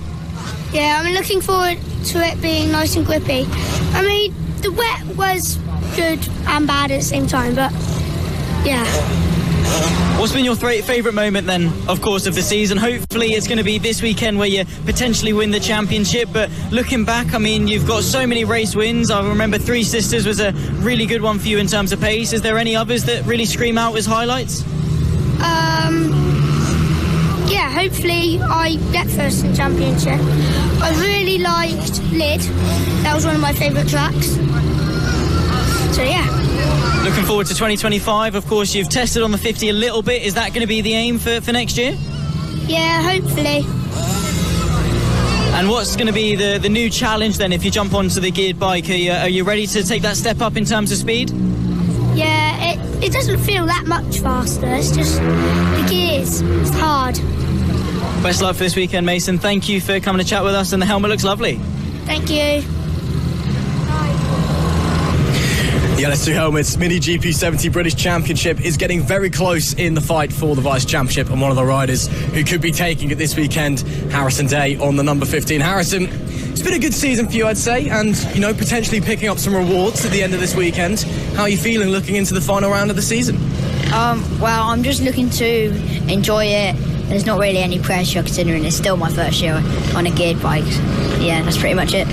Yeah, I'm looking forward to it being nice and grippy. I mean, the wet was good and bad at the same time, but yeah. What's been your favourite moment then, of course, of the season? Hopefully it's going to be this weekend where you potentially win the championship, but looking back, I mean, you've got so many race wins. I remember Three Sisters was a really good one for you in terms of pace. Is there any others that really scream out as highlights? Yeah, hopefully I get first in championship. I really liked Lid. That was one of my favourite tracks. So yeah. Looking forward to 2025. Of course, you've tested on the 50 a little bit. Is that going to be the aim for next year? Yeah, hopefully. And what's going to be the new challenge then if you jump onto the geared bike? Are you ready to take that step up in terms of speed? Yeah, it doesn't feel that much faster. It's just the gears. It's hard. Best luck for this weekend, Mason. Thank you for coming to chat with us, and the helmet looks lovely. Thank you. The LS2 Helmets Mini GP70 British Championship is getting very close in the fight for the Vice Championship, and one of the riders who could be taking it this weekend, Harrison Day, on the number 15. Harrison, it's been a good season for you, I'd say, and, you know, potentially picking up some rewards at the end of this weekend. How are you feeling looking into the final round of the season? Well, I'm just looking to enjoy it. There's not really any pressure considering it's still my first year on a geared bike. Yeah, that's pretty much it.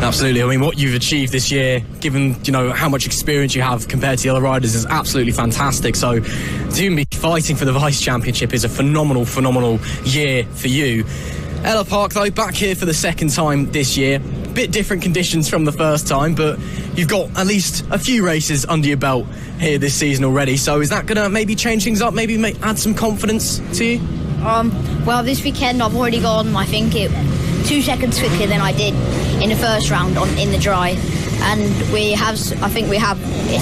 Absolutely. I mean, what you've achieved this year, given, you know, how much experience you have compared to the other riders, is absolutely fantastic. So to even be fighting for the Vice Championship is a phenomenal year for you. Ellough Park, though, back here for the second time this year. Bit different conditions from the first time, but you've got at least a few races under your belt here this season already. So is that going to maybe change things up, maybe add some confidence to you? Well, this weekend I've already gone, I think, 2 seconds quicker than I did in the first round in the dry, and it's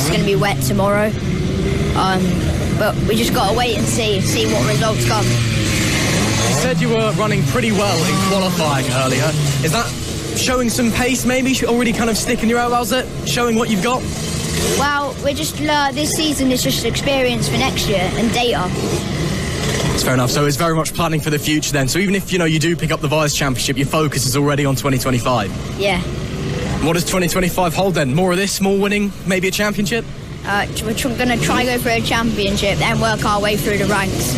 going to be wet tomorrow, but we just got to wait and see what results come. You said you were running pretty well in qualifying earlier. Is that showing some pace, maybe already kind of sticking your elbows at, showing what you've got? Well, we're just this season is just experience for next year and data. It's fair enough. So it's very much planning for the future then. So even if, you know, you do pick up the Vice Championship, your focus is already on 2025. Yeah. What does 2025 hold then? More of this, more winning, maybe a championship? We're going to try go for a championship, then work our way through the ranks.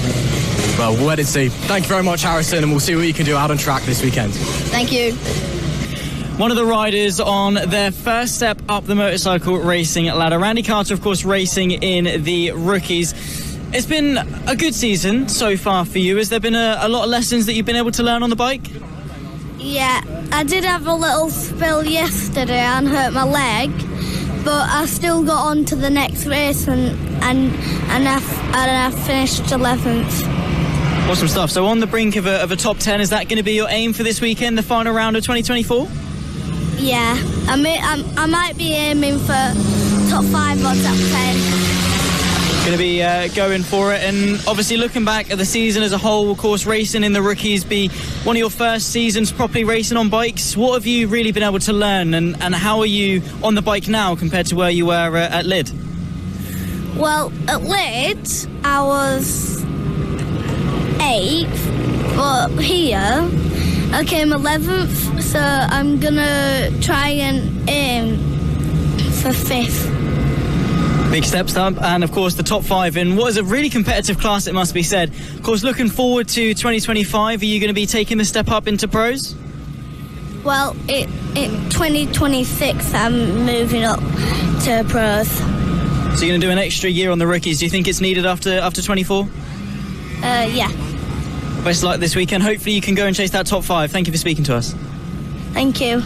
Well, we'll wait and see. Thank you very much, Harrison, and we'll see what you can do out on track this weekend. Thank you. One of the riders on their first step up the motorcycle racing ladder. Randy Carter, of course, racing in the Rookies. It's been a good season so far for you. Has there been a lot of lessons that you've been able to learn on the bike? Yeah, I did have a little spill yesterday and hurt my leg, but I still got on to the next race and I finished 11th. Awesome stuff. So on the brink of a top 10, is that going to be your aim for this weekend, the final round of 2024? Yeah, I might be aiming for top 5 or top 10. Going to be going for it, and obviously looking back at the season as a whole, of course, racing in the Rookies be one of your first seasons properly racing on bikes. What have you really been able to learn, and how are you on the bike now compared to where you were at Lid? Well, at Lid I was 8th, but here I came 11th, so I'm gonna try and aim for 5th. Big steps up, and of course the top 5 in what is a really competitive class, it must be said. Of course, looking forward to 2025, are you going to be taking the step up into pros? Well, in 2026 I'm moving up to pros. So you're going to do an extra year on the Rookies. Do you think it's needed after 24? Yeah. Best of luck this weekend. Hopefully you can go and chase that top 5. Thank you for speaking to us. Thank you.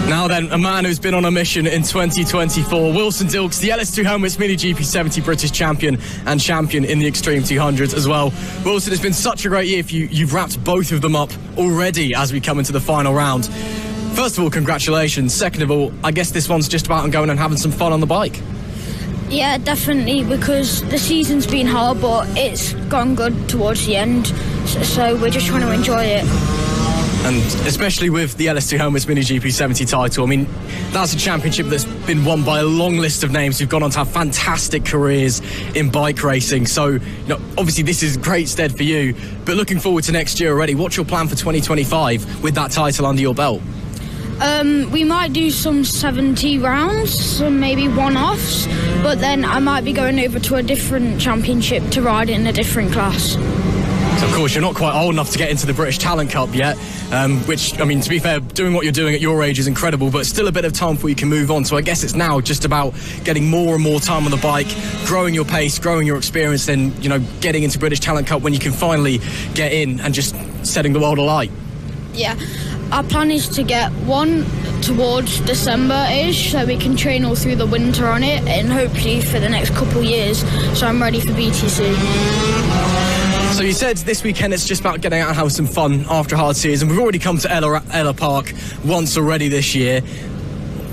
Now then, a man who's been on a mission in 2024, Wilson Dilks, the LS2 Helmets Mini GP70 British champion and champion in the Extreme 200s as well. Wilson, it's been such a great year for you. You've wrapped both of them up already as we come into the final round. First of all, congratulations. Second of all, I guess this one's just about going and having some fun on the bike. Yeah, definitely, because the season's been hard, but it's gone good towards the end, so we're just trying to enjoy it. And especially with the LS2 Helmets Mini GP70 title, I mean, that's a championship that's been won by a long list of names who've gone on to have fantastic careers in bike racing. So, you know, obviously this is great stead for you, but looking forward to next year already, what's your plan for 2025 with that title under your belt? We might do some 70 rounds, some maybe one-offs, but then I might be going over to a different championship to ride in a different class. So of course, you're not quite old enough to get into the British Talent Cup yet, which, I mean, to be fair, doing what you're doing at your age is incredible, but still a bit of time before you can move on. So I guess it's now just about getting more and more time on the bike, growing your pace, growing your experience, then, you know, getting into British Talent Cup when you can finally get in and just setting the world alight. Yeah, our plan is to get one towards December-ish, so we can train all through the winter on it, and hopefully for the next couple of years, so I'm ready for BTC. So you said this weekend it's just about getting out and having some fun after a hard season. We've already come to Ellough Park once already this year.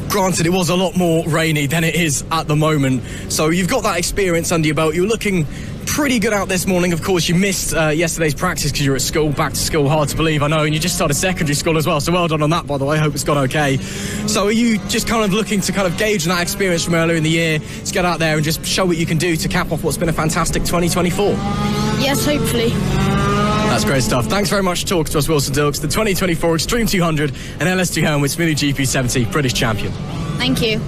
Granted, it was a lot more rainy than it is at the moment, so you've got that experience under your belt. You're looking pretty good out this morning. Of course, you missed yesterday's practice because you were at school, back to school, hard to believe, I know, and you just started secondary school as well, so well done on that, by the way. Hope it's gone okay. So are you just kind of looking to kind of gauge on that experience from earlier in the year to get out there and just show what you can do to cap off what's been a fantastic 2024? Yes, hopefully. That's great stuff. Thanks very much for talking to us, Wilson Dilks, the 2024 Extreme 200 and LS2 Helmets MotoGP 70 British champion. Thank you.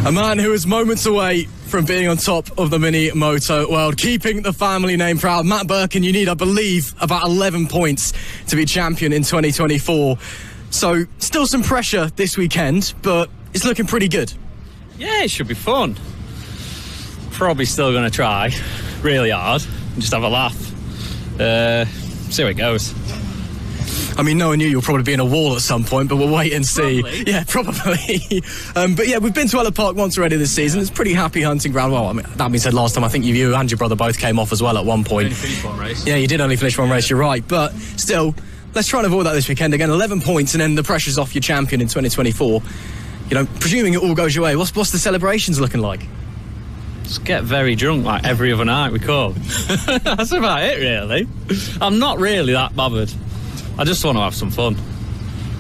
A man who is moments away from being on top of the mini moto world, keeping the family name proud. Matt Birkin, you need, I believe, about 11 points to be champion in 2024. So, still some pressure this weekend, but it's looking pretty good. Yeah, it should be fun. Probably still going to try really hard and just have a laugh. See how it goes. I mean, knowing you'll probably be in a wall at some point, but we'll wait and see. Probably. Yeah, probably. But yeah, we've been to Ellough Park once already this season. It's pretty happy hunting ground. Well, I mean, that being said, last time I think you and your brother both came off as well at one point. Only finished one race. Yeah, you did only finish one race, you're right. But still, let's try and avoid that this weekend. Again, 11 points and then the pressure's off your champion in 2024. You know, presuming it all goes your way, what's the celebrations looking like? Just get very drunk like every other night we come. That's about it, really. I'm not really that bothered. I just want to have some fun.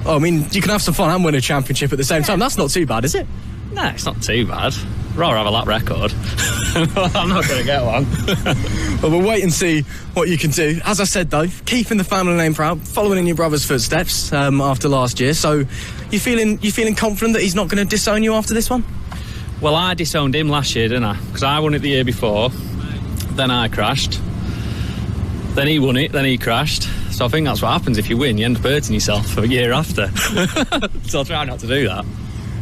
Oh, I mean, you can have some fun and win a championship at the same time. That's not too bad, is it? No, it's not too bad. Rather have a lap record. I'm not going to get one. Well, we'll wait and see what you can do. As I said, though, keeping the family name proud, following in your brother's footsteps after last year. So, you feeling confident that he's not going to disown you after this one? Well, I disowned him last year, didn't I? Because I won it the year before. Then I crashed. Then he won it. Then he crashed. So I think that's what happens if you win. You end up hurting yourself for a year after. So I'll try not to do that.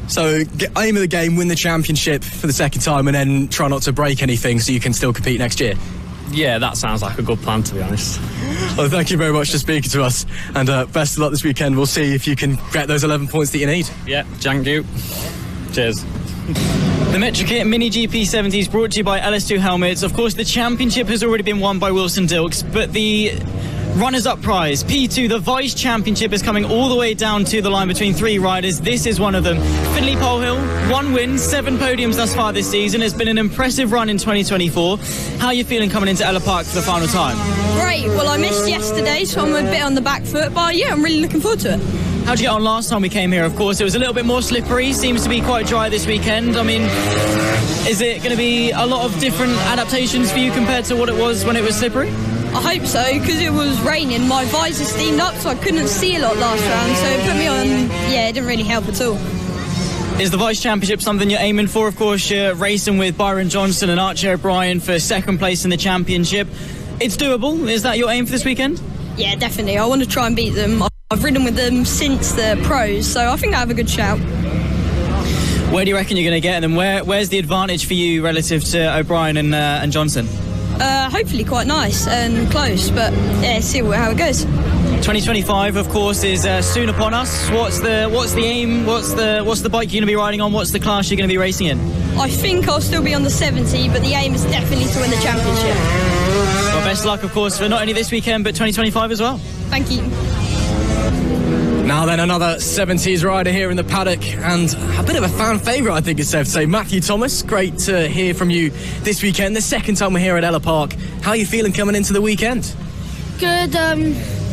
So aim of the game, win the championship for the second time and then try not to break anything so you can still compete next year. Yeah, that sounds like a good plan, to be honest. Well, thank you very much for speaking to us and best of luck this weekend. We'll see if you can get those 11 points that you need. Yeah, thank you. Cheers. The MetroKit Mini GP 70 is brought to you by LS2 Helmets. Of course, the championship has already been won by Wilson Dilks, but the runners-up prize, P2, the Vice Championship, is coming all the way down to the line between three riders. This is one of them. Finley Polhill, 1 win, 7 podiums thus far this season. It's been an impressive run in 2024. How are you feeling coming into Ellough Park for the final time? Great. Well, I missed yesterday, so I'm a bit on the back foot, but yeah, I'm really looking forward to it. How'd you get on last time we came here? Of course, it was a little bit more slippery. Seems to be quite dry this weekend. I mean, is it going to be a lot of different adaptations for you compared to what it was when it was slippery? I hope so, because it was raining. My visor steamed up, so I couldn't see a lot last round, so it put me on, yeah, it didn't really help at all. Is the Vice Championship something you're aiming for? Of course, you're racing with Byron Johnson and Archie O'Brien for second place in the championship. It's doable. Is that your aim for this weekend? Yeah, definitely. I want to try and beat them. I've ridden with them since the pros, so I think I have a good shout. Where do you reckon you're going to get them? Where's the advantage for you relative to O'Brien and Johnson? Hopefully quite nice and close, but yeah, see how it goes. 2025, of course, is soon upon us. What's the aim? What's the bike you're going to be riding on? What's the class you're going to be racing in? I think I'll still be on the 70, but the aim is definitely to win the championship. Well, best luck, of course, for not only this weekend, but 2025 as well. Thank you. Now then, another 70s rider here in the paddock, and a bit of a fan favourite, I think it's safe to say. Matthew Thomas, great to hear from you this weekend. The second time we're here at Ellough Park. How are you feeling coming into the weekend? Good.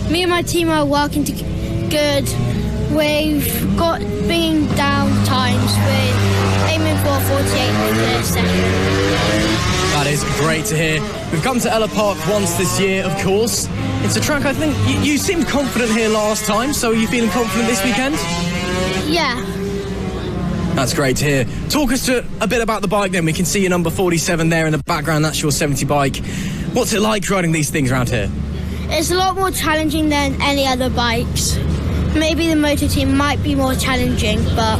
Me and my team are working good. We've got bringing down times. We're aiming for 48 seconds. That is great to hear. We've come to Ellough Park once this year, of course. It's a track, I think, you seemed confident here last time, so are you feeling confident this weekend? Yeah. That's great to hear. Talk us to a bit about the bike then. We can see your number 47 there in the background. That's your 70 bike. What's it like riding these things around here? It's a lot more challenging than any other bikes. Maybe the Moto team might be more challenging, but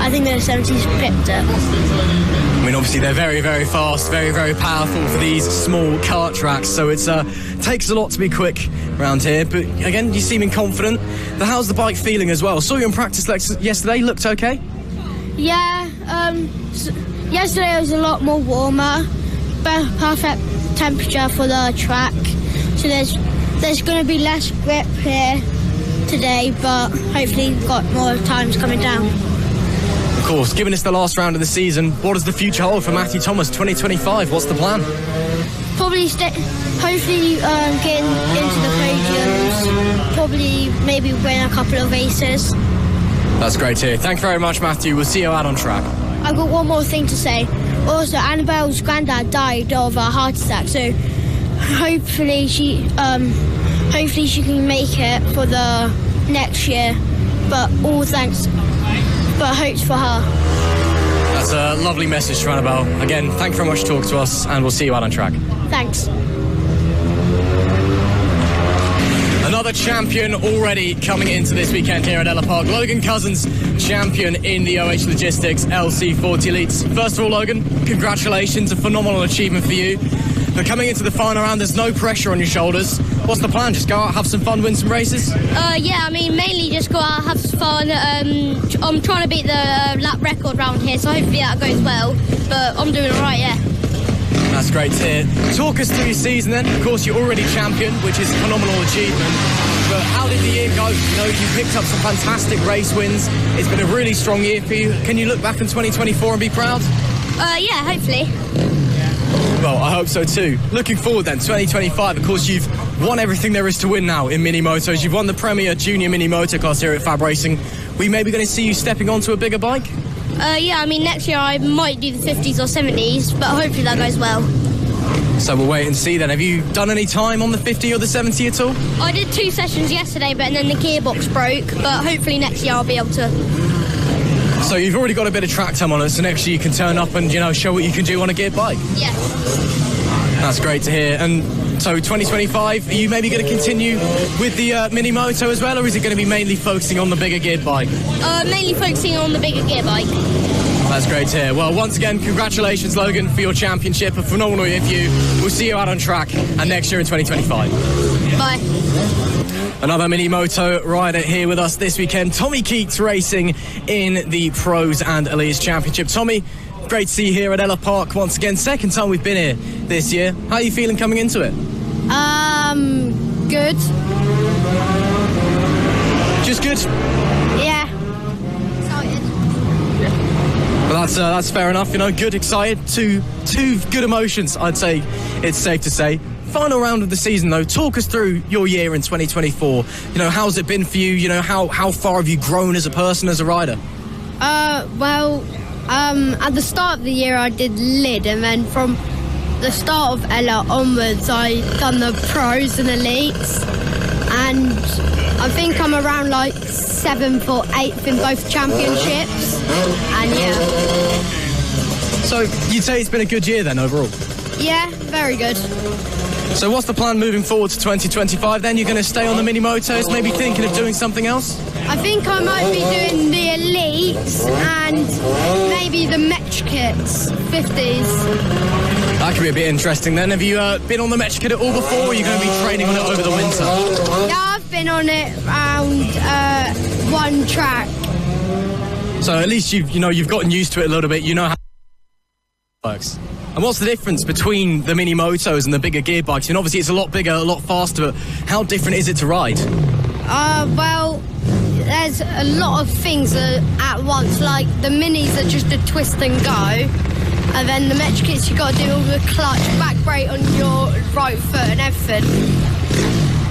I think the 70s picked it. I mean, obviously they're very, very fast, very, very powerful for these small kart tracks, so it takes a lot to be quick around here. But again, you seeming confident. How's the bike feeling as well? Saw you in practice yesterday. Looked okay? Yeah. Yesterday was a lot more warmer, perfect temperature for the track. So there's going to be less grip here today, but hopefully we've got more times coming down. Of course, given it's the last round of the season, what does the future hold for Matthew Thomas 2025? What's the plan? Probably hopefully getting into the podiums, probably maybe win a couple of races. That's great to hear. Thank you very much, Matthew. We'll see you out on track. I've got one more thing to say. Also, Annabelle's granddad died of a heart attack, so hopefully she can make it for the next year. But all thanks, but hopes for her. That's a lovely message to Annabelle. Again, thank you very much for talking to us, and we'll see you out on track. Thanks. Another champion already coming into this weekend here at Ellough Park. Logan Cousins, champion in the OH Logistics LC40 Elites. First of all, Logan, congratulations, a phenomenal achievement for you. But coming into the final round, there's no pressure on your shoulders. What's the plan? Just go out, have some fun, win some races? Yeah, I mean, mainly just go out, have some fun. I'm trying to beat the lap record round here, so hopefully that goes well. But I'm doing all right, yeah. That's great to hear. Talk us through your season then. Of course, you're already champion, which is a phenomenal achievement. But how did the year go? You know, you picked up some fantastic race wins. It's been a really strong year for you. Can you look back in 2024 and be proud? Yeah, hopefully. Well, I hope so too. Looking forward then, 2025, of course, you've won everything there is to win now in mini motos. You've won the Premier Junior Mini Moto class here at FAB-Racing. We may be going to see you stepping onto a bigger bike? Yeah, I mean, next year I might do the 50s or 70s, but hopefully that goes well. So we'll wait and see then. Have you done any time on the 50 or the 70 at all? I did 2 sessions yesterday, but then the gearbox broke, but hopefully next year I'll be able to. So you've already got a bit of track time on it, so next year you can turn up and, you know, show what you can do on a geared bike? Yeah. That's great to hear. And so 2025, are you maybe going to continue with the mini moto as well, or is it going to be mainly focusing on the bigger geared bike? Mainly focusing on the bigger gear bike. That's great to hear. Well, once again, congratulations, Logan, for your championship. A phenomenal year for you. We'll see you out on track and next year in 2025. Bye. Another mini moto rider here with us this weekend, Tommy Keats racing in the Pros and Elites Championship. Tommy, great to see you here at Ellough Park once again. Second time we've been here this year. How are you feeling coming into it? Good. Just good? Yeah. Well, that's fair enough. You know, good, excited. Two good emotions, I'd say. It's safe to say. Final round of the season, though. Talk us through your year in 2024. You know, how's it been for you? You know, how far have you grown as a person, as a rider? Well, at the start of the year I did Lid, and then from the start of Ellough onwards I done the Pros and Elites, and I think I'm around like 7th or 8th in both championships, and yeah. So you'd say it's been a good year then overall? Yeah, very good. So what's the plan moving forward to 2025 then? You're going to stay on the mini motos, maybe thinking of doing something else? I think I might be doing the Elites and maybe the Metch Kits, 50s. That could be a bit interesting then. Have you been on the Metch Kit at all before, or are you going to be training on it over the winter? Yeah, I've been on it around one track. So at least you've gotten used to it a little bit, you know how it works. And what's the difference between the mini motos and the bigger gear bikes? And obviously it's a lot bigger, a lot faster, but how different is it to ride? Well, there's a lot of things at once. Like the minis are just a twist and go, and then the Metch Kits you got to do all the clutch, back brake on your right foot and everything.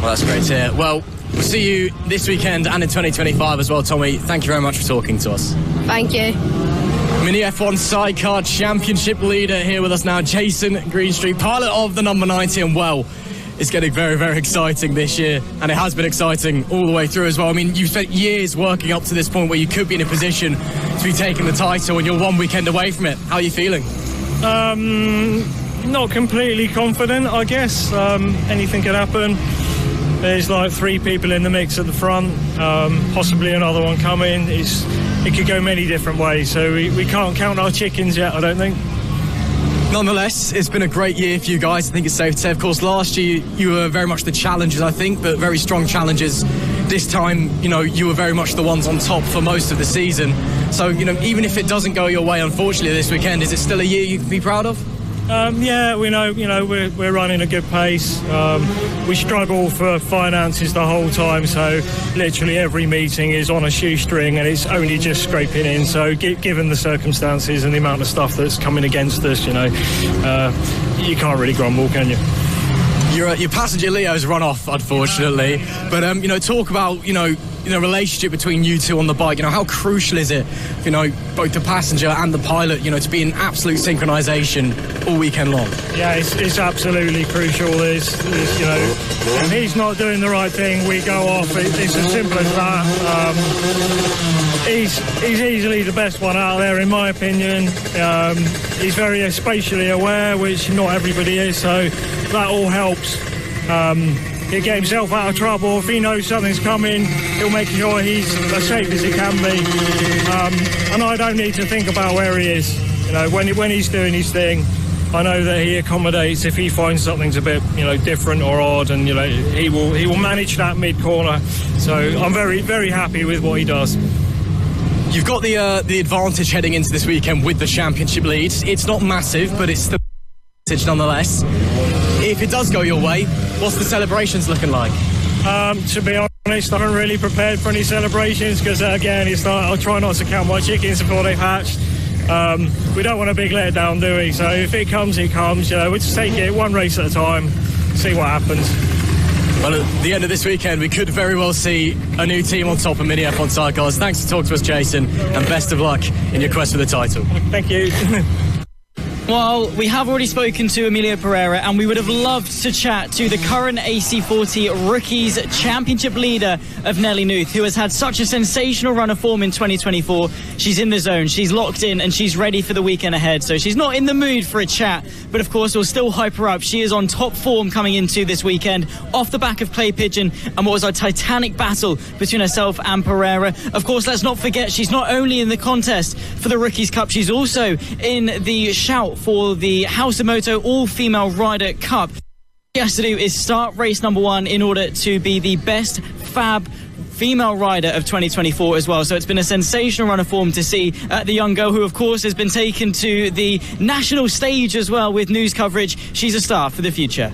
Well, that's great to hear. Well, we'll see you this weekend and in 2025 as well, Tommy. Thank you very much for talking to us. Thank you. Mini F1 Sidecar Championship leader here with us now, Jason Greenstreet, pilot of the number 90, and well, it's getting very, very exciting this year, and it has been exciting all the way through as well. I mean, you've spent years working up to this point where you could be in a position to be taking the title, and you're one weekend away from it. How are you feeling? Not completely confident, I guess. Anything could happen. There's like 3 people in the mix at the front, possibly another one coming. It could go many different ways, so we can't count our chickens yet, I don't think. Nonetheless, it's been a great year for you guys. I think it's safe to say. Of course, last year you were very much the challengers, I think, but very strong challengers. This time, you know, you were very much the ones on top for most of the season. So, you know, even if it doesn't go your way, unfortunately, this weekend, is it still a year you can be proud of? Yeah, we know. We're running a good pace. We struggle for finances the whole time, so literally every meeting is on a shoestring, and it's only just scraping in. So, given the circumstances and the amount of stuff that's coming against us, you can't really grumble, can you? Your passenger Leo's run off, unfortunately. But talk about relationship between you two on the bike. How crucial is it, both the passenger and the pilot, to be in absolute synchronisation all weekend long? Yeah, it's absolutely crucial. If he's not doing the right thing, we go off. It's as simple as that. He's easily the best one out there, in my opinion. He's very spatially aware, which not everybody is, so that all helps. He'll get himself out of trouble. If he knows something's coming, he'll make sure he's as safe as he can be. And I don't need to think about where he is. When he's doing his thing, I know that he accommodates if he finds something's a bit, different or odd, and he will manage that mid-corner. So I'm very, very happy with what he does. You've got the advantage heading into this weekend with the championship lead. It's not massive, but it's still advantage nonetheless. If it does go your way, what's the celebrations looking like? To be honest, I haven't really prepared for any celebrations because, again, I'll try not to count my chickens before they've hatched. We don't want a big letdown, do we? So if it comes, it comes. We'll just take it one race at a time, see what happens. Well, at the end of this weekend, we could very well see a new team on top of Mini F1 Sidecars. Thanks for talking to us, Jason, and best of luck in your quest for the title. Thank you. Well, we have already spoken to Emilio Pereira, and we would have loved to chat to the current AC40 Rookies Championship leader of Nelly Nuth, who has had such a sensational run of form in 2024. She's in the zone, she's locked in, and she's ready for the weekend ahead. So she's not in the mood for a chat, but of course we'll still hype her up. She is on top form coming into this weekend, off the back of Clay Pigeon and what was a titanic battle between herself and Pereira. Of course, let's not forget, she's not only in the contest for the Rookies Cup, she's also in the shout for the House of Moto All-Female Rider Cup. What she has to do is start race number 1 in order to be the best FAB female rider of 2024 as well. So it's been a sensational run of form to see the young girl, who of course has been taken to the national stage as well with news coverage. She's a star for the future.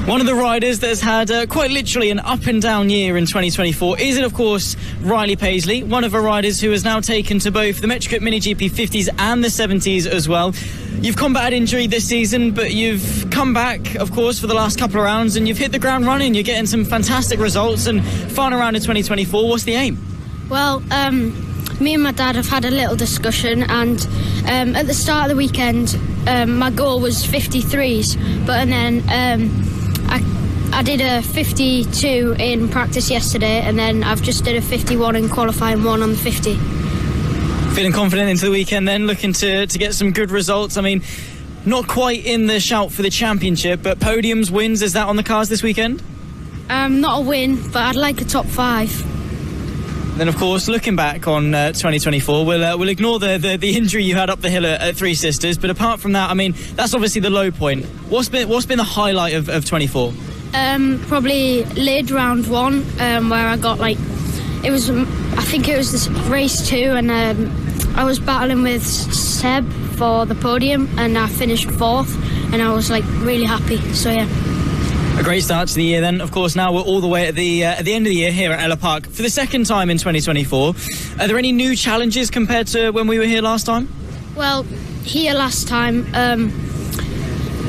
One of the riders that's had quite literally an up and down year in 2024 is, of course, Riley Paisley, one of the riders who has now taken to both the MotoGP MiniGP 50s and the 70s as well. You've combated injury this season, but you've come back, of course, for the last couple of rounds, and you've hit the ground running. You're getting some fantastic results and fun around in 2024. What's the aim? Well, me and my dad have had a little discussion, and at the start of the weekend, my goal was 53s, but then I did a 52 in practice yesterday, and then I've just did a 51 in qualifying 1 on the 50. Feeling confident into the weekend then, looking to get some good results. I mean, not quite in the shout for the championship, but podiums, wins, is that on the cards this weekend? Not a win, but I'd like a top 5. Then, of course, looking back on 2024, we'll ignore the injury you had up the hill at Three Sisters. But apart from that, I mean, that's obviously the low point. What's been the highlight of 24? Probably lid round 1, where I got I think it was this race 2, and I was battling with Seb for the podium, and I finished 4th, and I was really happy. So yeah. A great start to the year then. Of course, now we're all the way at the end of the year here at Ellough Park for the second time in 2024. Are there any new challenges compared to when we were here last time? Well, here last time,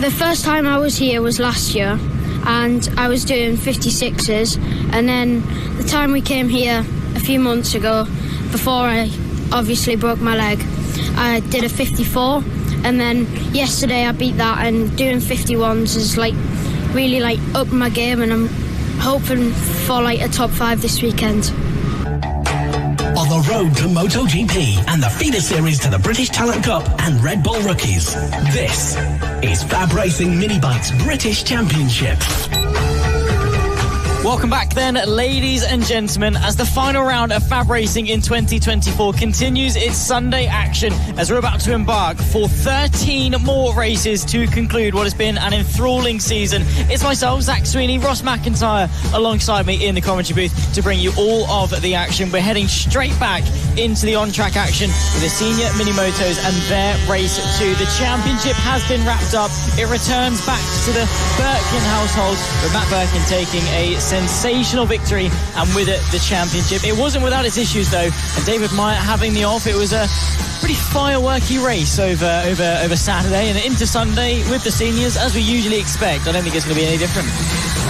the first time I was here was last year, and I was doing 56s, and then the time we came here a few months ago, before I obviously broke my leg, I did a 54, and then yesterday I beat that, and doing 51s is really up my game, and I'm hoping for a top 5 this weekend. On the road to MotoGP and the feeder series to the British Talent Cup and RedBull Rookies, this is FAB-Racing Mini Bikes British Championship. Welcome back then, ladies and gentlemen, as the final round of FAB-Racing in 2024 continues its Sunday action as we're about to embark for 13 more races to conclude what has been an enthralling season. It's myself, Zach Sweeney, Ross McIntyre alongside me in the commentary booth to bring you all of the action. We're heading straight back into the on-track action with the senior mini-motos and their race 2. The championship has been wrapped up. It returns back to the Birkin household with Matt Birkin taking a sensational victory and with it the championship. It wasn't without its issues though, and David Meyer having the off. It was a pretty fireworky race over Saturday and into Sunday with the seniors, as we usually expect. I don't think it's going to be any different.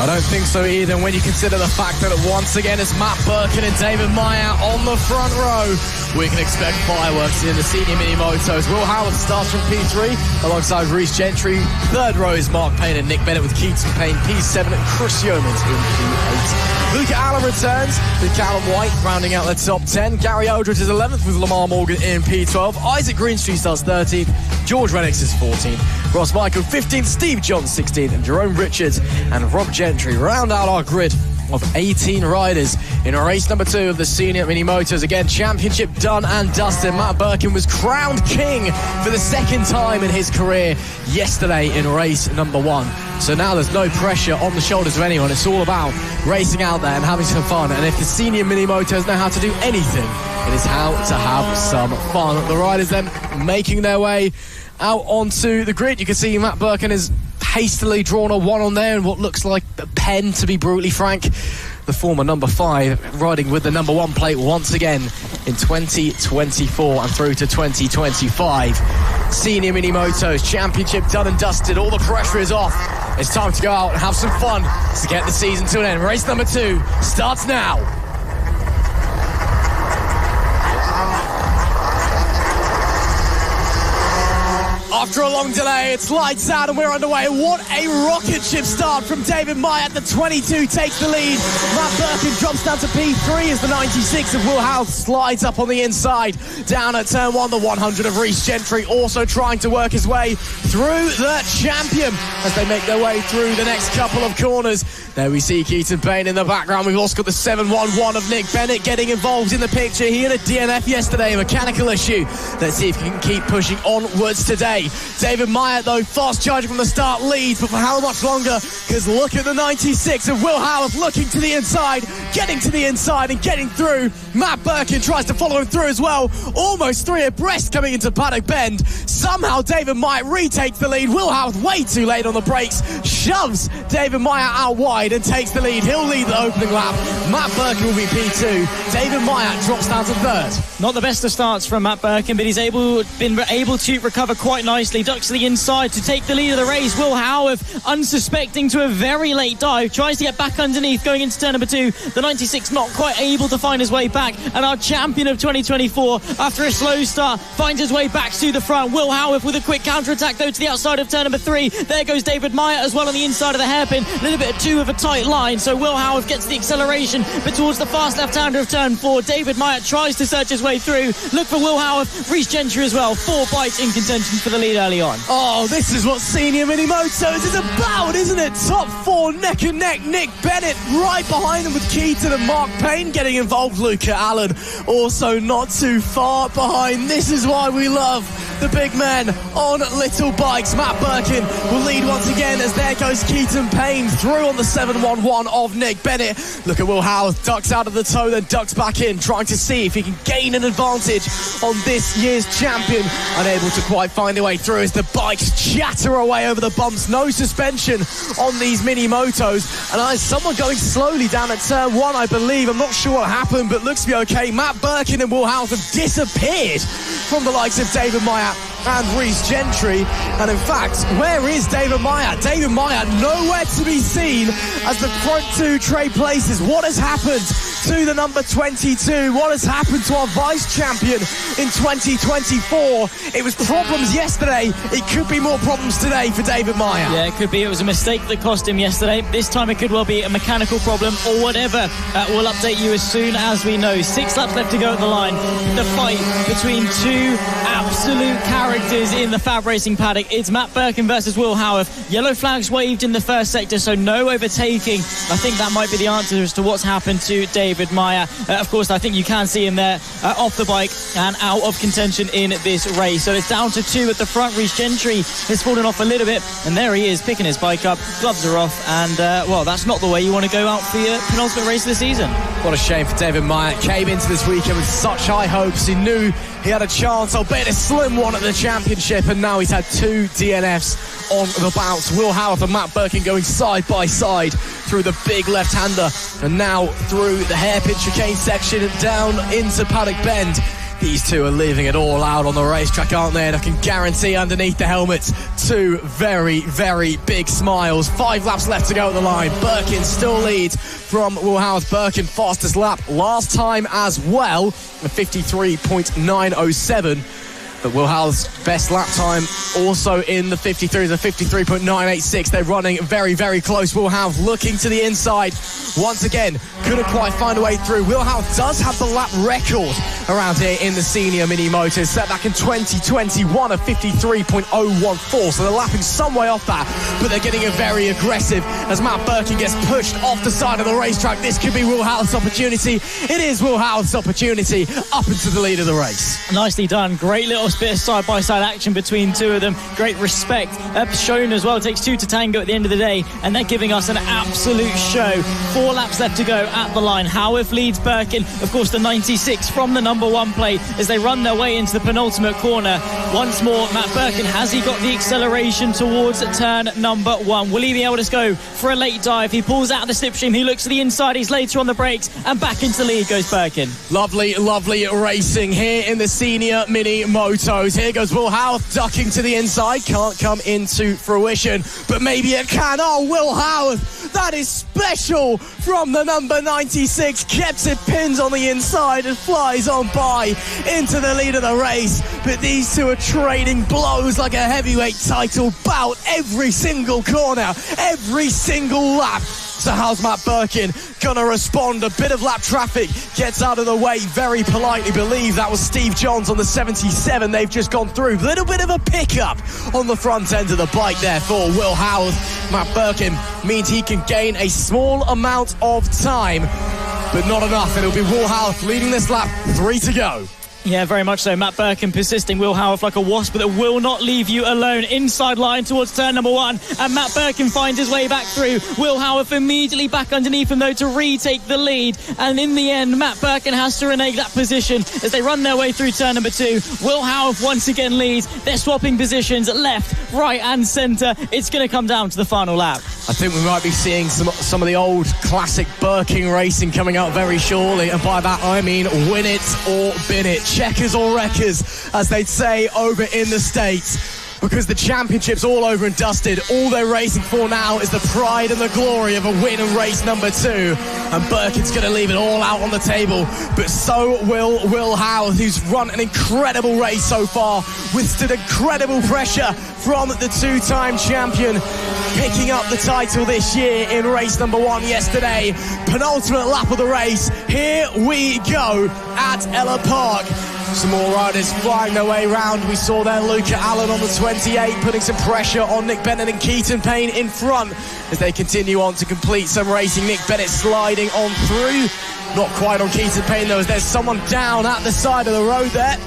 I don't think so either. And when you consider the fact that once again it's Matt Birkin and David Meyer on the front row, we can expect fireworks in the senior mini motos. Will Howard starts from P3 alongside Reece Gentry. Third row is Mark Payne and Nick Bennett with Keaton Payne P7 and Chris Yeomans in P8. Luca Allen returns with Callum White rounding out the top 10. Gary Aldridge is 11th with Lamar Morgan in P12. Isaac Greenstreet starts 13th. George Renix is 14th. Ross Michael 15th. Steve John 16th. And Jerome Richards and Rob Gentry round out our grid of 18 riders in race number 2 of the senior mini motos. Again, championship done and dusted. Matt Birkin was crowned king for the second time in his career yesterday in race number 1. So now there's no pressure on the shoulders of anyone. It's all about racing out there and having some fun. And if the senior mini motos know how to do anything, it is how to have some fun. The riders then making their way out onto the grid. You can see Matt Birkin has hastily drawn a 1 on there and what looks like a pen, to be brutally frank. The former number 5 riding with the number 1 plate once again in 2024 and through to 2025. Senior mini motos championship done and dusted. All the pressure is off. It's time to go out and have some fun to get the season to an end. Race number 2 starts now. After a long delay, it's lights out and we're underway. What a rocket ship start from David Meyer. The 22 takes the lead. Matt Birkin drops down to P3 as the 96 of Will Howard slides up on the inside. Down at turn 1, the 100 of Reece Gentry also trying to work his way through the champion as they make their way through the next couple of corners. There we see Keaton Payne in the background. We've also got the 711 of Nick Bennett getting involved in the picture. He had a DNF yesterday, a mechanical issue. Let's see if he can keep pushing onwards today. David Meyer, though, fast charging from the start, leads, but for how much longer? Because look at the 96 of Will Howard looking to the inside, getting to the inside and getting through. Matt Birkin tries to follow him through as well. Almost 3 abreast coming into Paddock Bend. Somehow David Meyer retakes the lead. Will Howard way too late on the brakes, shoves David Meyer out wide and takes the lead. He'll lead the opening lap. Matt Birkin will be P2. David Meyer drops down to 3rd. Not the best of starts from Matt Birkin, but he's been able to recover quite nicely. Ducks to the inside to take the lead of the race. Will Howard, unsuspecting to a very late dive, tries to get back underneath going into turn number 2. The 96 not quite able to find his way back, and our champion of 2024, after a slow start, finds his way back to the front. Will Howard with a quick counter-attack though to the outside of turn number 3. There goes David Meyer as well on the inside of the hairpin. A little bit of 2 of a tight line, so Will Howard gets the acceleration, but towards the fast left-hander of turn 4, David Meyer tries to search his way through. Look for Will Howard. Reece Gentry as well. 4 bikes in contention for the lead early on. Oh, this is what senior mini motos is about, isn't it? Top 4 neck and neck. Nick Bennett right behind them with Keaton and Mark Payne getting involved. Luca Allen also not too far behind. This is why we love the big men on little bikes. Matt Birkin will lead once again as there goes Keaton Payne through on the 711 of Nick Bennett. Look at Will Howard, ducks out of the toe, then ducks back in, trying to see if he can gain an advantage on this year's champion. Unable to quite find their way through as the bikes chatter away over the bumps. No suspension on these mini motos, and there's someone going slowly down at turn 1, I believe. I'm not sure what happened, but looks to be okay. Matt Birkin and Will Howard have disappeared from the likes of David Meyer and Reece Gentry. And in fact, where is David Meyer? David Meyer nowhere to be seen as the front 2 trade places. What has happened to the number 22. What has happened to our vice champion in 2024? It was problems yesterday. It could be more problems today for David Meyer. Yeah, it could be. It was a mistake that cost him yesterday. This time it could well be a mechanical problem or whatever. We'll update you as soon as we know. 6 laps left to go at the line. The fight between two absolute characters in the FAB-Racing paddock. It's Matt Birkin versus Will Howarth. Yellow flags waved in the first sector, so no overtaking. I think that might be the answer as to what's happened to David Meyer. Of course, I think you can see him there off the bike and out of contention in this race. So it's down to 2 at the front. Rhys Gentry has fallen off a little bit, and there he is picking his bike up. Gloves are off, and well, that's not the way you want to go out for your penultimate race of the season. What a shame for David Meyer. Came into this weekend with such high hopes. He knew he had a chance, albeit a slim one, at the championship, and now he's had 2 DNFs on the bounce. Will Howarth and Matt Birkin going side by side through the big left-hander, and now through the hairpin chicane section and down into Paddock Bend. These two are leaving it all out on the racetrack, aren't they? And I can guarantee underneath the helmets, 2 very, very big smiles. 5 laps left to go at the line. Birkin still leads from Will Howarth. Birkin fastest lap last time as well, a 53.907. But Will Howarth's best lap time also in the 53 is a 53.986. They're running very, very close. Will Howarth looking to the inside once again. Couldn't quite find a way through. Will Howarth does have the lap record around here in the senior mini motors, set back in 2021 of 53.014. So they're lapping some way off that, but they're getting very aggressive as Matt Birkin gets pushed off the side of the racetrack. This could be Will Howarth's opportunity. It is Will Howarth's opportunity up into the lead of the race. Nicely done. Great little bit of side-by-side action between 2 of them. Great respect shown as well. It takes 2 to tango at the end of the day, and they're giving us an absolute show. 4 laps left to go at the line. Howarth leads Birkin, of course, the 96 from the number 1 plate as they run their way into the penultimate corner. Once more, Matt Birkin, has he got the acceleration towards turn number 1? Will he be able to go for a late dive? He pulls out of the slipstream, he looks to the inside, he's later on the brakes, and back into the lead goes Birkin. Lovely, lovely racing here in the senior mini motos. Here goes Will Howarth ducking to the inside. Can't come into fruition, but maybe it can. Oh, Will Howarth, that is special from the number 96. Gets it pinned on the inside and flies on by into the lead of the race. But these two are trading blows like a heavyweight title bout every single corner, every single lap. So how's Matt Birkin gonna respond? A bit of lap traffic gets out of the way, very politely. Believe that was Steve Johns on the 77. They've just gone through. Little bit of a pickup on the front end of the bike there for Will Howarth. Matt Birkin means he can gain a small amount of time, but not enough. It'll be Will Howarth leading this lap. 3 to go. Yeah, very much so. Matt Birkin persisting. Will Howarth like a wasp, but it will not leave you alone. Inside line towards turn number 1, and Matt Birkin finds his way back through. Will Howarth immediately back underneath him, though, to retake the lead. And in the end, Matt Birkin has to renege that position as they run their way through turn number 2. Will Howarth once again leads. They're swapping positions left, right, and centre. It's going to come down to the final lap. I think we might be seeing some of the old classic Birkin racing coming out very shortly, and by that I mean win it or bin it. Checkers or wreckers, as they'd say over in the States, because the championship's all over and dusted. All they're racing for now is the pride and the glory of a win in race number 2, and Birkin's going to leave it all out on the table, but so will Will Howarth, who's run an incredible race so far, withstood incredible pressure from the 2-time champion, picking up the title this year in race number 1 yesterday. Penultimate lap of the race. Here we go at Ellough Park. Some more riders flying their way round. We saw there Luca Allen on the 28 putting some pressure on Nick Bennett and Keaton Payne in front as they continue on to complete some racing. Nick Bennett sliding on through. Not quite on Keaton Payne though, as there's someone down at the side of the road there.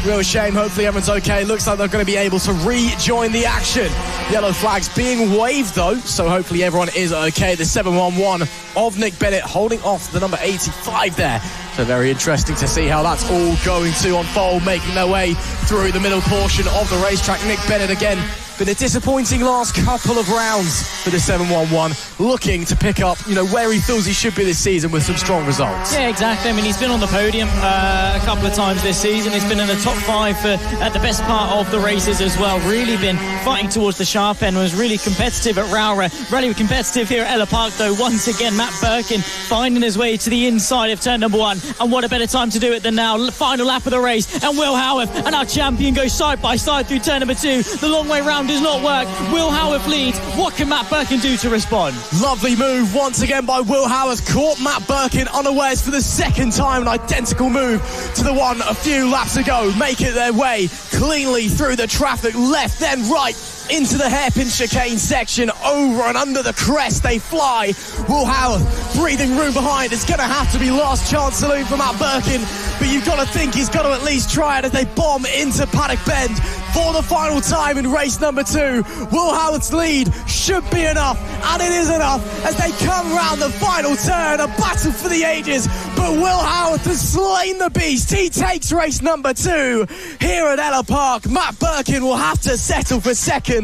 Real shame. Hopefully everyone's okay. Looks like they're going to be able to rejoin the action. Yellow flags being waved though, so hopefully everyone is okay. The 711 of Nick Bennett holding off the number 85 there. So very interesting to see how that's all going to unfold, making their way through the middle portion of the racetrack. Nick Bennett again Been a disappointing last couple of rounds for the 711, looking to pick up, where he feels he should be this season with some strong results. Yeah, exactly. I mean, he's been on the podium a couple of times this season. He's been in the top 5 at the best part of the races as well. Really been fighting towards the sharp end. Was really competitive at Rowra. Really competitive here at Ellough Park, though. Once again, Matt Birkin finding his way to the inside of turn number 1. And what a better time to do it than now. Final lap of the race. And Will Howarth and our champion go side by side through turn number 2. The long way round does not work. Will Howarth leads. What can Matt Birkin do to respond? Lovely move once again by Will Howarth. Caught Matt Birkin unawares for the second time. An identical move to the one a few laps ago. Make it their way cleanly through the traffic. Left, then right. Into the hairpin chicane section, over and under the crest they fly. Will Howarth breathing room behind. It's going to have to be last chance saloon for Matt Birkin, but you've got to think he's got to at least try it as they bomb into Paddock Bend for the final time in race number 2. Will Howarth's lead should be enough, and it is enough as they come round the final turn. A battle for the ages, but Will Howarth has slain the beast. He takes race number 2 here at Ellough Park. Matt Birkin will have to settle for second.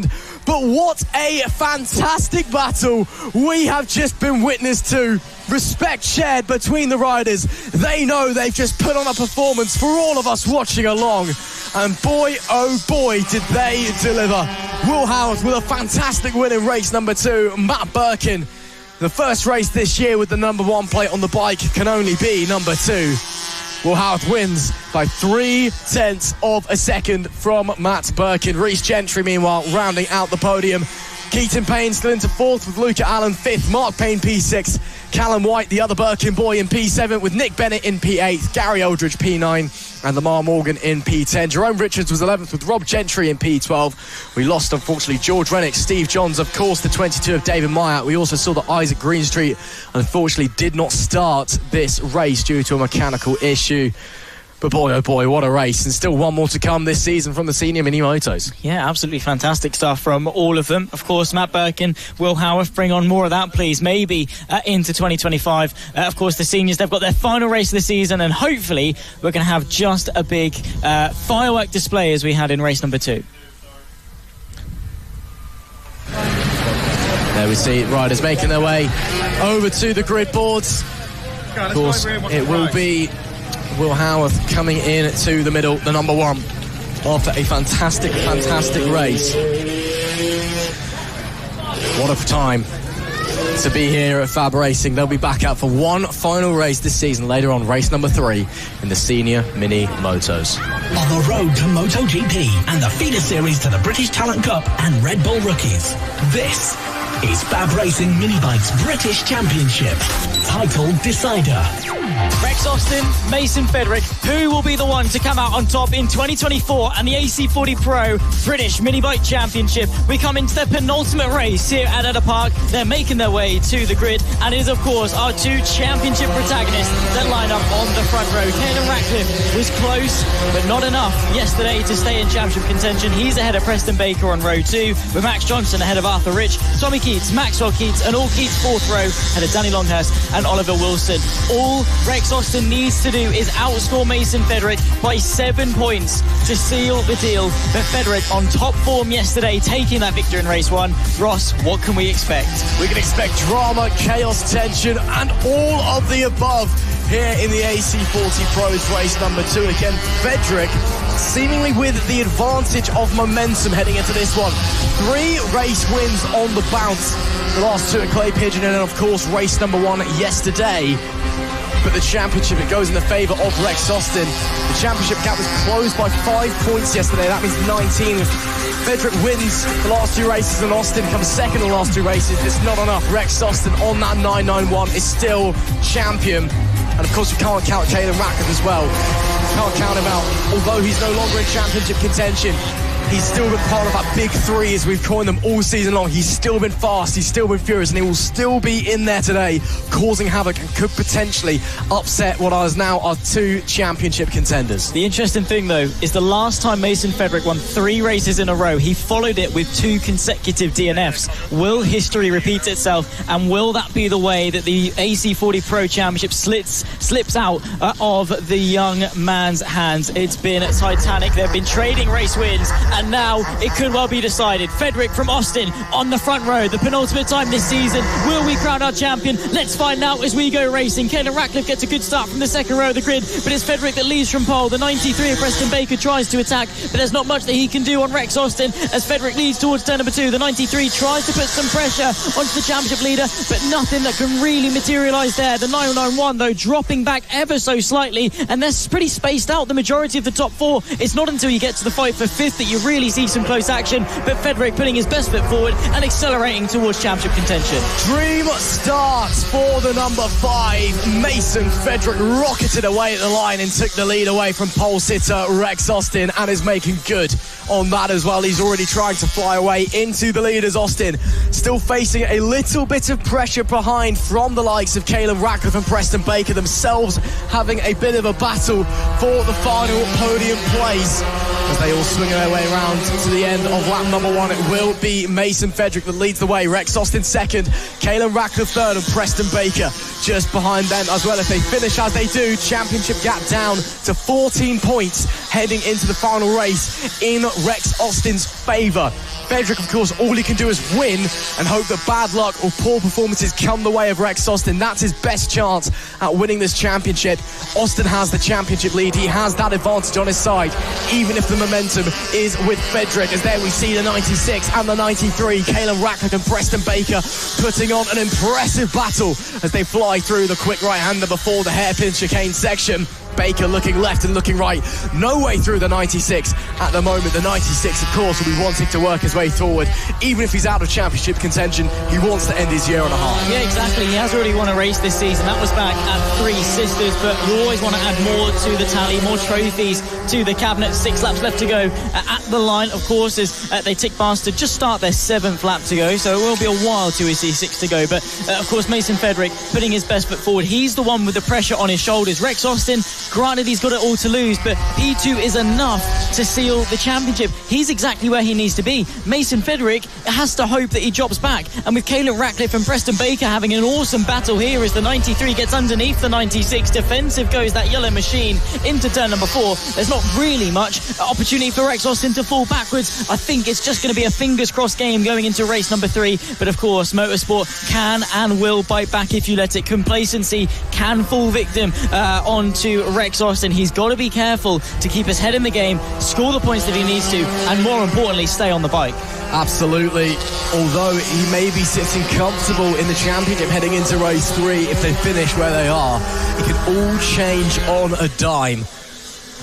But what a fantastic battle we have just been witness to. Respect shared between the riders. They know they've just put on a performance for all of us watching along. And boy, oh boy, did they deliver. Will Howarth with a fantastic win in race number 2. Matt Birkin, the first race this year with the number 1 plate on the bike, can only be number 2. Will Howarth wins by 0.3 of a second from Matt Birkin. Rhys Gentry, meanwhile, rounding out the podium. Keaton Payne still into 4th with Luca Allen 5th. Mark Payne P6. Callum White, the other Birkin boy, in P7 with Nick Bennett in P8. Gary Aldridge P9 and Lamar Morgan in P10. Jerome Richards was 11th with Rob Gentry in P12. We lost, unfortunately, George Rennick, Steve Johns, of course, the 22 of David Meyer. We also saw that Isaac Greenstreet, unfortunately, did not start this race due to a mechanical issue. But boy, oh boy, what a race. And still one more to come this season from the senior mini motos. Yeah, absolutely fantastic stuff from all of them. Of course, Matt Birkin, Will Howarth, bring on more of that, please. Maybe into 2025. Of course, the seniors, they've got their final race of the season, and hopefully we're going to have just a big firework display as we had in race number 2. There we see riders making their way over to the grid boards. Of course, it will be Will Howarth coming in to the middle, the number 1, after a fantastic race. What a time to be here at FAB-Racing. They'll be back out for one final race this season, later on, race number 3 in the senior mini motos. On the road to MotoGP and the feeder series to the British Talent Cup and RedBull Rookies, this is FAB-Racing Minibike's British Championship Title Decider. Rex Austin, Mason Fedrick, who will be the one to come out on top in 2024 and the AC40 Pro British Minibike Championship? We come into their penultimate race here at Ellough Park. They're making their way to the grid, and it is, of course, our 2 championship protagonists that line up on the front row. Caden Ratcliffe was close, but not enough yesterday to stay in championship contention. He's ahead of Preston Baker on row 2, with Max Johnson ahead of Arthur Rich, Tommy Keats, Maxwell Keats, and all Keats 4th row ahead of Danny Longhurst and Oliver Wilson. All Rex Austin needs to do is outscore Mason Fedrick by 7 points to seal the deal. But Fedrick on top form yesterday, taking that victory in race 1. Ross, what can we expect? We can expect drama, chaos, tension, and all of the above here in the AC40 Pros race number 2. Again, Fedrick seemingly with the advantage of momentum heading into this one. 3 race wins on the bounce. The last 2 at Clay Pigeon, and of course race number 1 yesterday. But the championship, it goes in the favour of Rex Austin. The championship gap was closed by 5 points yesterday. That means 19. Fedrick wins the last 2 races and Austin comes second in the last 2 races. It's not enough. Rex Austin on that 991 is still champion. And of course, we can't count Caden Ratcliffe as well. We can't count him out. Although he's no longer in championship contention, he's still been part of that big 3, as we've coined them all season long. He's still been fast, he's still been furious, and he will still be in there today, causing havoc and could potentially upset what is now our 2 championship contenders. The interesting thing, though, is the last time Mason Fedrick won 3 races in a row, he followed it with 2 consecutive DNFs. Will history repeat itself, and will that be the way that the AC40 Pro Championship slips out of the young man's hands? It's been Titanic. They've been trading race wins and now it could well be decided. Frederick from Austin on the front row, the penultimate time this season. Will we crown our champion? Let's find out as we go racing. Caelan Ratcliffe gets a good start from the second row of the grid, but it's Frederick that leads from pole. The 93 of Preston Baker tries to attack, but there's not much that he can do on Rex Austin as Frederick leads towards turn number 2. The 93 tries to put some pressure onto the championship leader, but nothing that can really materialise there. The 991 though dropping back ever so slightly, and they're pretty spaced out, the majority of the top 4. It's not until you get to the fight for 5th that you really see some close action, but Frederick putting his best foot forward and accelerating towards championship contention. Dream starts for the number 5. Mason Frederick rocketed away at the line and took the lead away from pole sitter Rex Austin, and is making good on that as well. He's already trying to fly away into the leaders. Austin still facing a little bit of pressure behind from the likes of Caelan Ratcliffe and Preston Baker, themselves having a bit of a battle for the final podium place as they all swing their way around to the end of lap number 1. It will be Mason Frederick that leads the way, Rex Austin second, Caelan Ratcliffe third, and Preston Baker just behind them as well. If they finish as they do, championship gap down to 14 points heading into the final race in Rex Austin's favour. Frederick, of course, all he can do is win and hope that bad luck or poor performances come the way of Rex Austin. That's his best chance at winning this championship. Austin has the championship lead. He has that advantage on his side, even if the momentum is with Frederick. As there we see the 96 and the 93, Caelan Ratcliffe and Preston Baker putting on an impressive battle as they fly through the quick right-hander before the hairpin chicane section. Baker looking left and looking right. No way through the 96 at the moment. The 96, of course, will be wanting to work his way forward. Even if he's out of championship contention, he wants to end his year on a high. Yeah, exactly. He has already won a race this season. That was back at Three Sisters, but you always want to add more to the tally, more trophies to the cabinet. 6 laps left to go at the line, of course, as they tick past to just start their 7th lap to go. So it will be a while till we see 6 to go. But, of course, Mason Frederick putting his best foot forward. He's the one with the pressure on his shoulders. Rex Austin, granted, he's got it all to lose, but P2 is enough to seal the championship. He's exactly where he needs to be. Mason Frederick has to hope that he drops back, and with Caelan Ratcliffe and Preston Baker having an awesome battle here as the 93 gets underneath the 96, defensive goes that yellow machine into turn number 4. There's not really much opportunity for Rex Austin to fall backwards. I think it's just going to be a fingers crossed game going into race number 3, but of course Motorsport can and will bite back if you let it. Complacency can fall victim onto Rex Austin. He's got to be careful to keep his head in the game, score the points that he needs to, and more importantly, stay on the bike. Absolutely. Although he may be sitting comfortable in the championship heading into race 3, if they finish where they are, it can all change on a dime.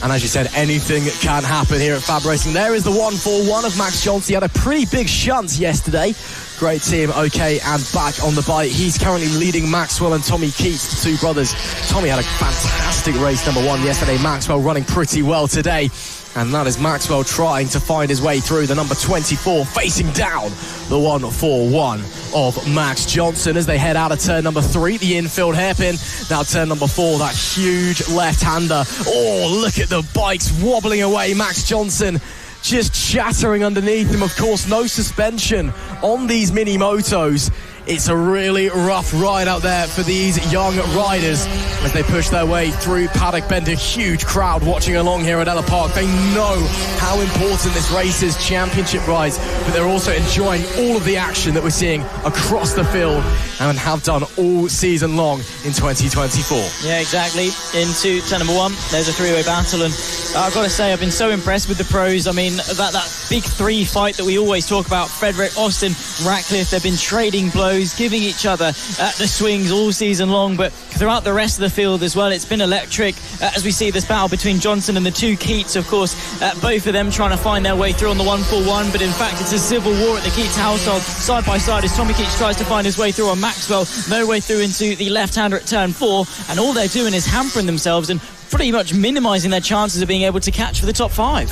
And as you said, anything can happen here at FAB-Racing. There is the 141 of Max Johnson. He had a pretty big shunt yesterday. Great team, okay, and back on the bike. He's currently leading Maxwell and Tommy Keats, the two brothers. Tommy had a fantastic race number 1 yesterday. Maxwell running pretty well today. And that is Maxwell trying to find his way through. The number 24 facing down the 141 of Max Johnson as they head out of turn number 3, the infield hairpin. Now turn number 4, that huge left-hander. Oh, look at the bikes wobbling away. Max Johnson just shattering underneath him. Of course, no suspension on these mini motos. It's a really rough ride out there for these young riders as they push their way through Paddock Bend. A huge crowd watching along here at Ellough Park. They know how important this race is, championship rides, but they're also enjoying all of the action that we're seeing across the field and have done all season long in 2024. Yeah, exactly. Into turn number 1, there's a 3-way battle, and I've got to say, I've been so impressed with the pros. I mean, that big 3 fight that we always talk about, Frederick, Austin, Ratcliffe, they've been trading blows, giving each other the swings all season long, but throughout the rest of the field as well, it's been electric as we see this battle between Johnson and the 2 Keats. Of course, both of them trying to find their way through on the 141, but in fact it's a civil war at the Keats household, side by side, as Tommy Keats tries to find his way through on Maxwell. No way through into the left-hander at turn 4, and all they're doing is hampering themselves and pretty much minimising their chances of being able to catch for the top 5.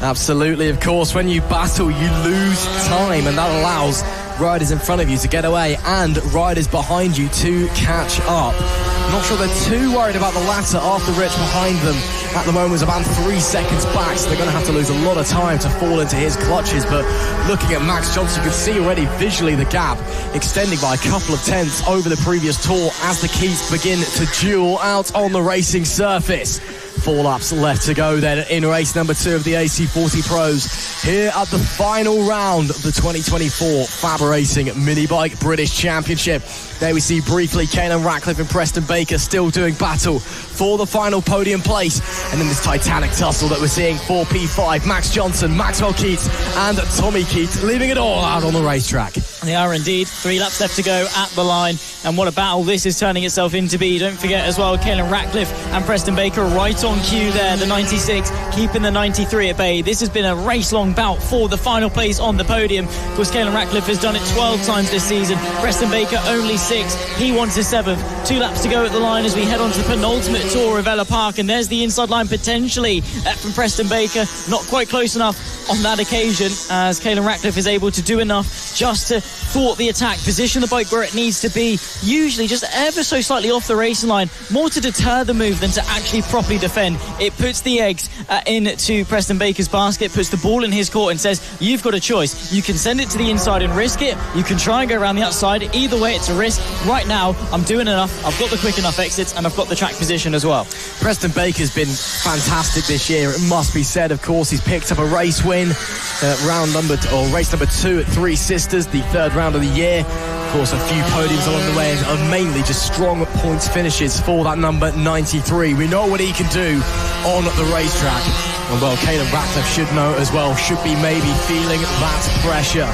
Absolutely, of course, when you battle you lose time, and that allows riders in front of you to get away and riders behind you to catch up. I'm not sure they're too worried about the latter after Rich behind them at the moment was about 3 seconds back, so they're going to have to lose a lot of time to fall into his clutches. But looking at Max Johnson, you can see already visually the gap extending by a couple of tenths over the previous tour as the Keats begin to duel out on the racing surface. 4 laps left to go then in race number 2 of the AC40 Pros. Here at the final round of the 2024 FAB-Racing Mini Bike British Championship. There we see briefly Caelan Ratcliffe and Preston Baker still doing battle for the final podium place. And then this titanic tussle that we're seeing for P5. Max Johnson, Maxwell Keats and Tommy Keats leaving it all out on the racetrack. They are indeed. 3 laps left to go at the line. And what a battle this is turning itself into be. Don't forget as well, Caelan Ratcliffe and Preston Baker right on cue there. The 96 keeping the 93 at bay. This has been a race-long bout for the final place on the podium. Of course, Caelan Ratcliffe has done it 12 times this season. Preston Baker only 6. He wants his 7th. 2 laps to go at the line as we head on to the penultimate tour of Ellough Park. And there's the inside line potentially from Preston Baker. Not quite close enough on that occasion as Caelan Ratcliffe is able to do enough just to thwart the attack, position the bike where it needs to be, usually just ever so slightly off the racing line, more to deter the move than to actually properly defend. It puts the eggs into Preston Baker's basket, puts the ball in his court and says, you've got a choice. You can send it to the inside and risk it. You can try and go around the outside. Either way, it's a risk. Right now, I'm doing enough. I've got the quick enough exits and I've got the track position as well. Preston Baker's been fantastic this year. It must be said, of course, he's picked up a race win, race number 2 at Three Sisters, the 3rd round of the year. Of course, a few podiums along the way and mainly just strong points finishes for that number 93. We know what he can do on the racetrack. And well, Caelan Ratcliffe should know as well, should be maybe feeling that pressure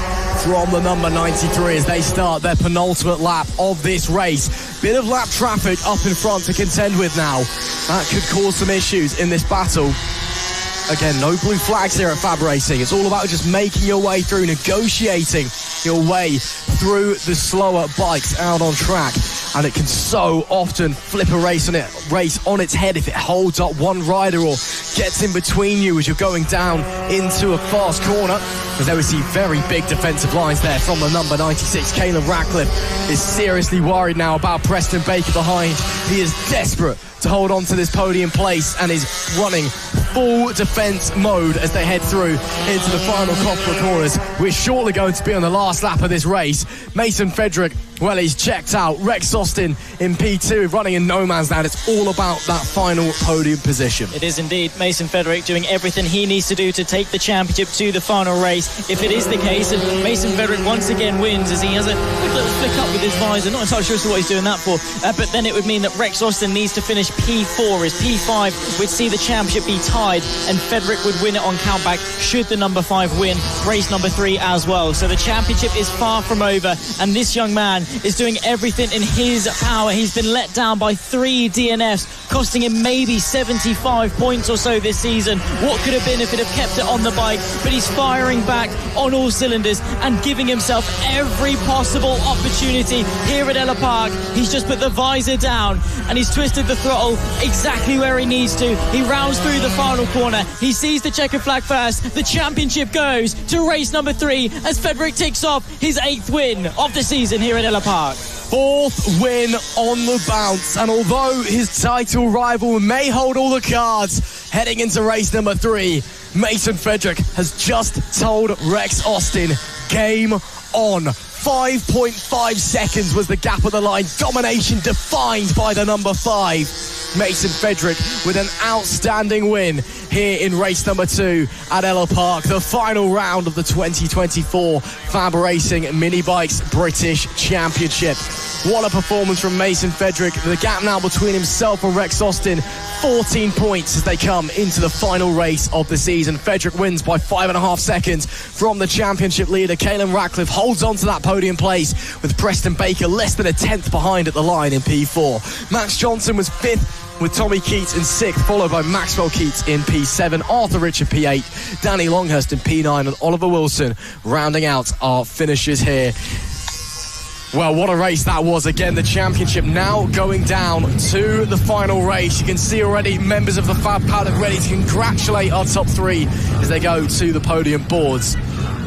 from the number 93 as they start their penultimate lap of this race. Bit of lap traffic up in front to contend with now. That could cause some issues in this battle. Again, no blue flags here at FAB-Racing. It's all about just making your way through, negotiating your way through the slower bikes out on track. And it can so often flip a race on its head if it holds up one rider or gets in between you as you're going down into a fast corner. As there we see very big defensive lines there from the number 96. Caelan Ratcliffe is seriously worried now about Preston Baker behind. He is desperate to hold on to this podium place and is running full defence mode as they head through into the final couple of corners. We're shortly going to be on the last lap of this race. Mason Frederick, well, he's checked out. Rex Austin in P2 running in no man's land. It's all about that final podium position. It is indeed. Mason Frederick doing everything he needs to do to take the championship to the final race. If it is the case, and Mason Frederick once again wins as he has a quick little flick up with his visor. Not entirely sure as to what he's doing that for, but then it would mean that Rex Austin needs to finish P4 as P5 would see the championship be tied and Frederick would win it on countback should the number 5 win race number 3 as well. So the championship is far from over and this young man is doing everything in his power. He's been let down by 3 DNFs, costing him maybe 75 points or so this season. What could have been if it had kept it on the bike, but he's firing back on all cylinders and giving himself every possible opportunity here at Ellough Park. He's just put the visor down and he's twisted the throttle exactly where he needs to. He rounds through the final corner. He sees the checkered flag first. The championship goes to race number 3 as Frederick ticks off his 8th win of the season here at Ellough Park. 4th win on the bounce, and although his title rival may hold all the cards heading into race number 3, Mason Frederick has just told Rex Austin, game on. 5.5 seconds was the gap at the line. Domination defined by the number 5. Mason Frederick with an outstanding win here in race number 2 at Ellough Park, the final round of the 2024 FAB-Racing Mini Bikes British Championship. What a performance from Mason Frederick. The gap now between himself and Rex Austin, 14 points as they come into the final race of the season. Frederick wins by 5.5 seconds from the championship leader. Caelan Ratcliffe holds on to that podium place with Preston Baker less than a 10th behind at the line in P4. Max Johnson was 5th with Tommy Keats in 6th, followed by Maxwell Keats in P7, Arthur Richard P8, Danny Longhurst in P9 and Oliver Wilson rounding out our finishers here. Well, what a race that was. Again, the championship now going down to the final race. You can see already members of the FAB paddock ready to congratulate our top 3 as they go to the podium boards.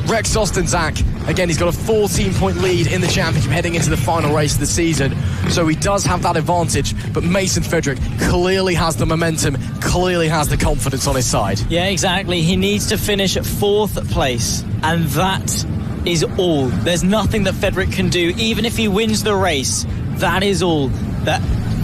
Rex Austin, Zach, again, he's got a 14-point lead in the championship heading into the final race of the season. So he does have that advantage, but Mason Frederick clearly has the momentum, clearly has the confidence on his side. Yeah, exactly. He needs to finish at 4th place, and that is all. There's nothing that Frederick can do. Even if he wins the race, that is all that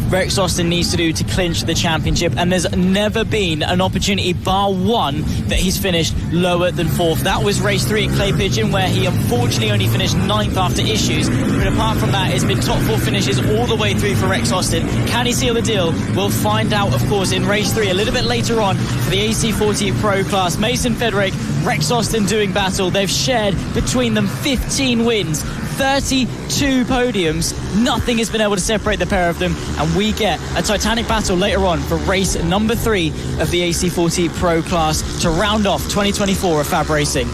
Rex Austin needs to do to clinch the championship, and there's never been an opportunity, bar one, that he's finished lower than 4th. That was race 3 at Clay Pigeon, where he unfortunately only finished 9th after issues, but apart from that, it's been top 4 finishes all the way through for Rex Austin. Can he seal the deal? We'll find out, of course, in race 3 a little bit later on for the AC40 Pro class. Mason Federic, Rex Austin doing battle. They've shared between them 15 wins, 32 podiums. Nothing has been able to separate the pair of them, and we get a titanic battle later on for race number 3 of the AC40 Pro class to round off 2024 of FAB Racing.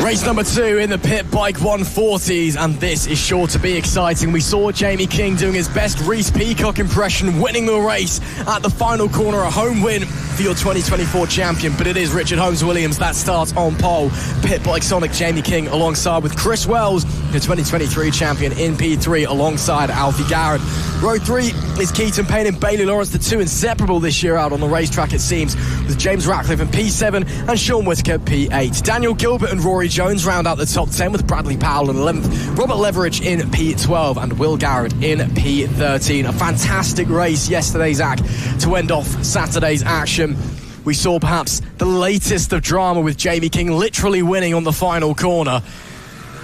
Race number 2 in the Pit Bike 140s, and this is sure to be exciting. We saw Jamie King doing his best Reese Peacock impression, winning the race at the final corner, a home win for your 2024 champion, but it is Richard Holmes-Williams that starts on pole. Pit Bike Sonic Jamie King alongside with Chris Wells, the 2023 champion in P3 alongside Alfie Garrett. Row 3 is Keaton Payne and Bailey Lawrence, the two inseparable this year out on the racetrack it seems, with James Ratcliffe in P7 and Sean Whittaker P8. Daniel Gilbert and Rory Jones round out the top 10 with Bradley Powell in 11th, Robert Leveridge in P12 and Will Garrett in P13. A fantastic race yesterday, Zach, to end off Saturday's action. We saw perhaps the latest of drama with Jamie King literally winning on the final corner.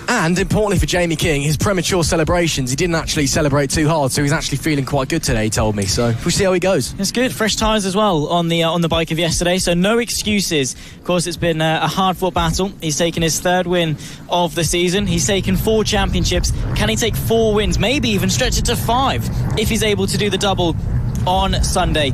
And importantly for Jamie King, his premature celebrations, he didn't actually celebrate too hard, so he's actually feeling quite good today, he told me. So we'll see how he goes. It's good. Fresh tyres as well on the bike of yesterday, so no excuses. Of course, it's been a hard-fought battle. He's taken his 3rd win of the season. He's taken 4 championships. Can he take 4 wins? Maybe even stretch it to 5 if he's able to do the double on Sunday.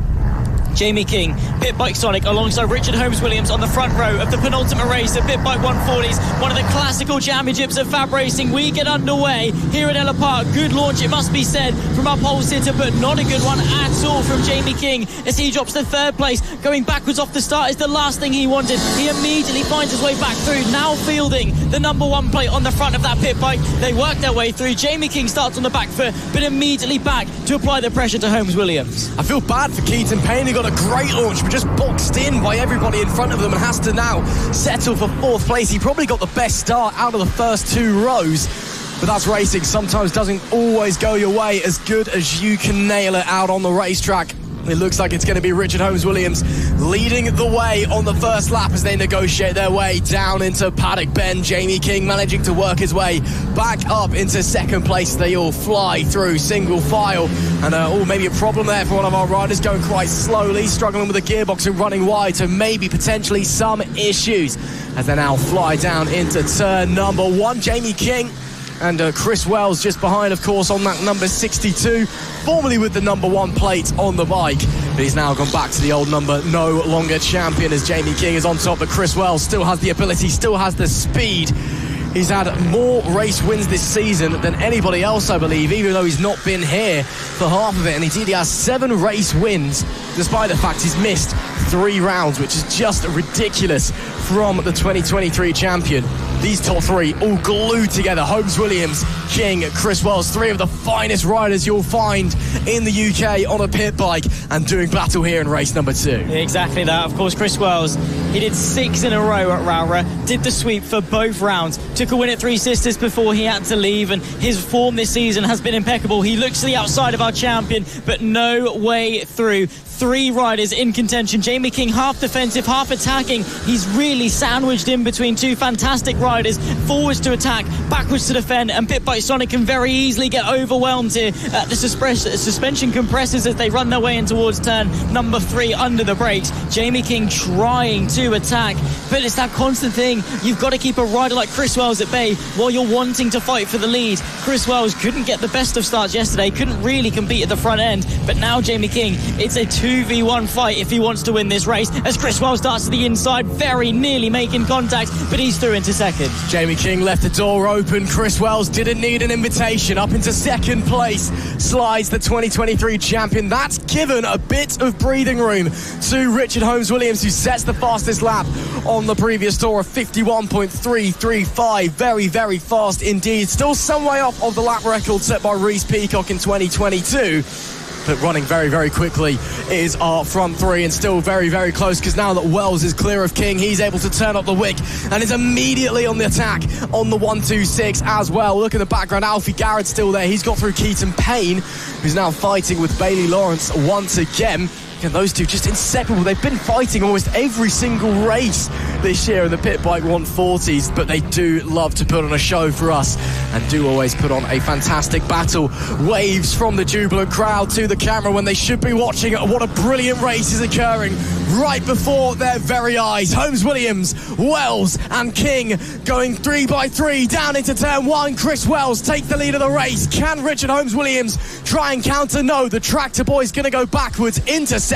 Jamie King, Pit Bike Sonic, alongside Richard Holmes-Williams on the front row of the penultimate race of Pit Bike 140s, one of the classical championships of FAB Racing. We get underway here at Ellough Park. Good launch, it must be said, from our pole sitter, but not a good one at all from Jamie King as he drops to 3rd place. Going backwards off the start is the last thing he wanted. He immediately finds his way back through, now fielding the number 1 plate on the front of that pit bike. They work their way through. Jamie King starts on the back foot, but immediately back to apply the pressure to Holmes-Williams. I feel bad for Keaton Payne. He got a great launch, but just boxed in by everybody in front of them and has to now settle for 4th place. He probably got the best start out of the first 2 rows, but that's racing. Sometimes doesn't always go your way as good as you can nail it out on the racetrack. It looks like it's going to be Richard Holmes-Williams leading the way on the first lap as they negotiate their way down into Paddock Bend. Jamie King managing to work his way back up into 2nd place. They all fly through single file. And maybe a problem there for one of our riders, going quite slowly, struggling with the gearbox and running wide, so maybe potentially some issues as they now fly down into turn number 1. Jamie King and Chris Wells just behind, of course, on that number 62, formerly with the number 1 plate on the bike. But he's now gone back to the old number, no longer champion, as Jamie King is on top, but Chris Wells still has the ability, still has the speed. He's had more race wins this season than anybody else, I believe, even though he's not been here for half of it. And indeed, he has 7 race wins, despite the fact he's missed 3 rounds, which is just ridiculous from the 2023 champion. These top 3 all glued together. Holmes-Williams, King, Chris Wells, 3 of the finest riders you'll find in the UK on a pit bike, and doing battle here in race number 2. Exactly that. Of course, Chris Wells, he did 6 in a row at Rowra, did the sweep for both rounds, took a win at Three Sisters before he had to leave, and his form this season has been impeccable. He looks to the outside of our champion, but no way through. 3 riders in contention. Jamie King half defensive, half attacking. He's really sandwiched in between 2 fantastic riders. Forwards to attack, backwards to defend, and Pit Bike Sonic can very easily get overwhelmed here. The suspension compresses as they run their way in towards turn number 3 under the brakes. Jamie King trying to attack, but it's that constant thing. You've got to keep a rider like Chris Wells at bay while you're wanting to fight for the lead. Chris Wells couldn't get the best of starts yesterday, couldn't really compete at the front end, but now Jamie King, it's a 2v1 fight if he wants to win this race, as Chris Wells starts to the inside, very nearly making contact, but he's through into 2nd. Jamie King left the door open. Chris Wells didn't need an invitation. Up into 2nd place slides the 2023 champion. That's given a bit of breathing room to Richard Holmes-Williams, who sets the fastest lap on the previous tour of 51.335. Very, very fast indeed. Still some way off of the lap record set by Reese Peacock in 2022. but running very, very quickly is our front three, and still very, very close, because now that Wells is clear of King, he's able to turn up the wick and is immediately on the attack on the 1-2-6 as well. Look in the background, Alfie Garrett's still there. He's got through Keaton Payne, who's now fighting with Bailey Lawrence once again. And those two just inseparable. They've been fighting almost every single race this year in the Pit Bike 140s, but they do love to put on a show for us and do always put on a fantastic battle. Waves from the jubilant crowd to the camera when they should be watching what a brilliant race is occurring right before their very eyes. Holmes Williams, Wells and King going 3x3 down into turn 1. Chris Wells take the lead of the race. Can Richard Holmes Williams try and counter? No, the tractor boy's going to go backwards into second.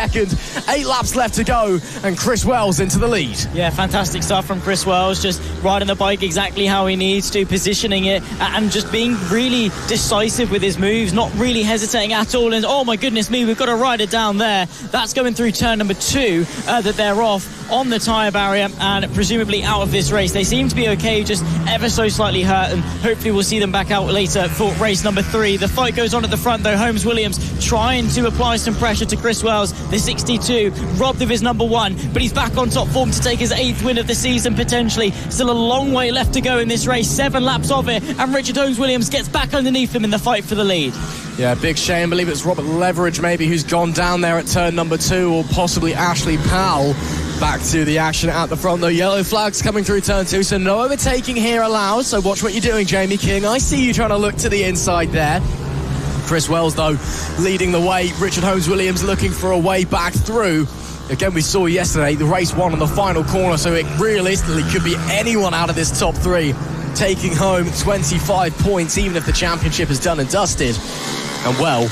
8 laps left to go, and Chris Wells into the lead. Yeah, fantastic stuff from Chris Wells, just riding the bike exactly how he needs to, positioning it and just being really decisive with his moves, not really hesitating at all. And oh my goodness me, we've got a rider down there. That's going through turn number 2 that they're off on the tyre barrier and presumably out of this race. They seem to be okay, just ever so slightly hurt, and hopefully we'll see them back out later for race number 3. The fight goes on at the front though. Holmes Williams trying to apply some pressure to Chris Wells, the 62, robbed of his number 1, but he's back on top form to take his 8th win of the season potentially. Still a long way left to go in this race, 7 laps of it, and Richard Holmes Williams gets back underneath him in the fight for the lead. Yeah, big shame. I believe it's Robert Leverage maybe who's gone down there at turn number 2, or possibly Ashley Powell. Back to the action at the front though. Yellow flags coming through turn 2, so no overtaking here allowed. So watch what you're doing, Jamie King. I see you trying to look to the inside there. Chris Wells though leading the way. Richard Holmes Williams looking for a way back through. Again, we saw yesterday the race 1 on the final corner, so it realistically could be anyone out of this top 3 taking home 25 points, even if the championship is done and dusted. And well,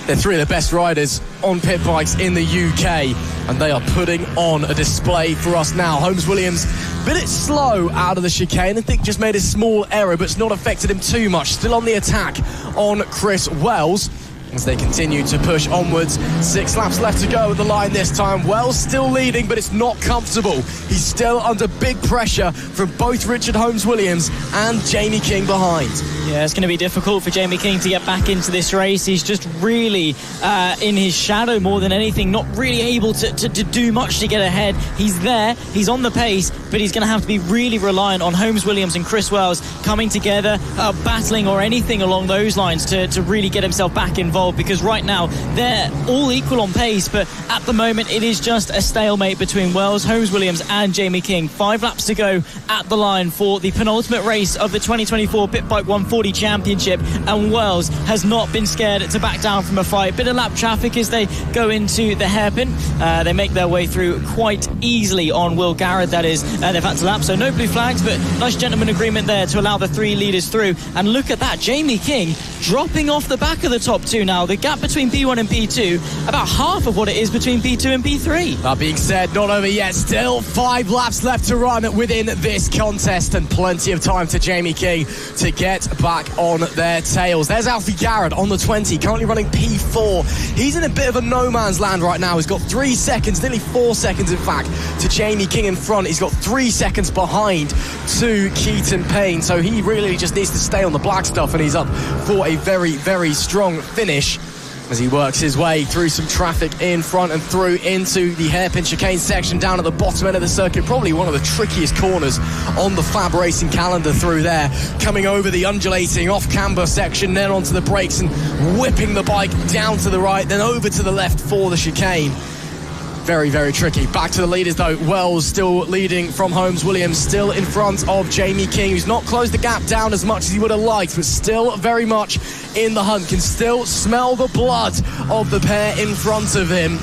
they're 3 of the best riders on pit bikes in the UK, and they are putting on a display for us now. Holmes Williams a bit slow out of the chicane. I think just made a small error, but it's not affected him too much. Still on the attack on Chris Wells as they continue to push onwards. 6 laps left to go at the line this time. Wells still leading, but it's not comfortable. He's still under big pressure from both Richard Holmes Williams and Jamie King behind. Yeah, it's going to be difficult for Jamie King to get back into this race. He's just really in his shadow more than anything, not really able to do much to get ahead. He's there, he's on the pace, but he's going to have to be really reliant on Holmes Williams and Chris Wells coming together, battling or anything along those lines to really get himself back involved, because right now they're all equal on pace, but at the moment it is just a stalemate between Wells, Holmes Williams and Jamie King. 5 laps to go at the line for the penultimate race of the 2024 Pit Bike 140 Championship, and Wells has not been scared to back down from a fight. Bit of lap traffic as they go into the hairpin. They make their way through quite easily on Will Garrett, that is. They've had to lap, so no blue flags, but nice gentleman agreement there to allow the 3 leaders through. And look at that, Jamie King dropping off the back of the top 2 now. The gap between P1 and P2 about half of what it is between P2 and P3. That being said, not over yet. Still 5 laps left to run within this contest, and plenty of time to Jamie King to get back on their tails. There's Alfie Garrett on the 20, currently running P4. He's in a bit of a no man's land right now. He's got 3 seconds, nearly 4 seconds in fact, to Jamie King in front. He's got 3 seconds behind to Keaton Payne, so he really just needs to stay on the black stuff, and he's up for a very, very strong finish as he works his way through some traffic in front and through into the hairpin chicane section down at the bottom end of the circuit. Probably one of the trickiest corners on the FAB-Racing calendar through there. Coming over the undulating off-camber section, then onto the brakes and whipping the bike down to the right, then over to the left for the chicane. Very, very tricky. Back to the leaders though. Wells still leading from Holmes Williams, still in front of Jamie King, who's not closed the gap down as much as he would have liked, but still very much in the hunt. Can still smell the blood of the pair in front of him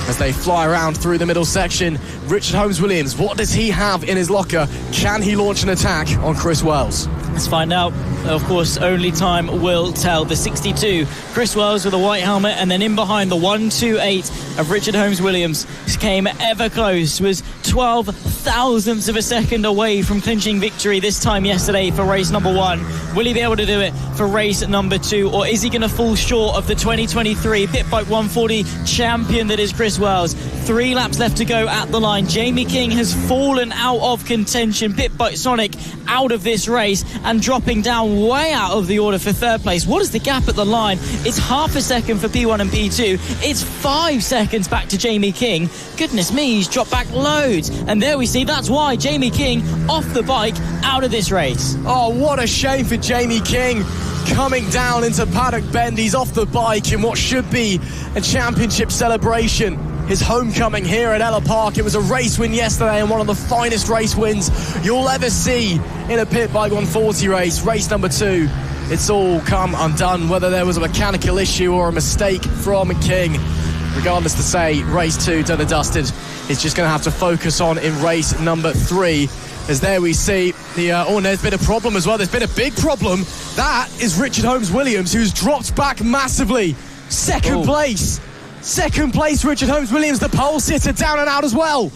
as they fly around through the middle section. Richard Holmes Williams, what does he have in his locker? Can he launch an attack on Chris Wells? Let's find out. Of course, only time will tell. The 62, Chris Wells with a white helmet, and then in behind the 128 of Richard Holmes Williams came ever close, was 12 thousandths of a second away from clinching victory this time yesterday for race number 1. Will he be able to do it for race number 2, or is he going to fall short of the 2023 Pit Bike 140 champion that is Chris Wells? 3 laps left to go at the line. Jamie King has fallen out of contention. Pit Bike Sonic out of this race and dropping down way out of the order for 3rd place. What is the gap at the line? It's half a second for P1 and P2. It's 5 seconds back to Jamie King. Goodness me, he's dropped back loads. And there we see, that's why Jamie King off the bike out of this race. Oh, what a shame for Jamie King. Coming down into Paddock Bend, he's off the bike in what should be a championship celebration. His homecoming here at Ellough Park. It was a race win yesterday and one of the finest race wins you'll ever see in a Pit Bike 140 race. Race number 2, it's all come undone, whether there was a mechanical issue or a mistake from King. Regardless to say, race 2 done and dusted. It's just going to have to focus on in race number 3. As there we see and there's been a problem as well. There's been a big problem. That is Richard Holmes Williams, who's dropped back massively. Second place, Richard Holmes Williams, the pole sitter, down and out as well.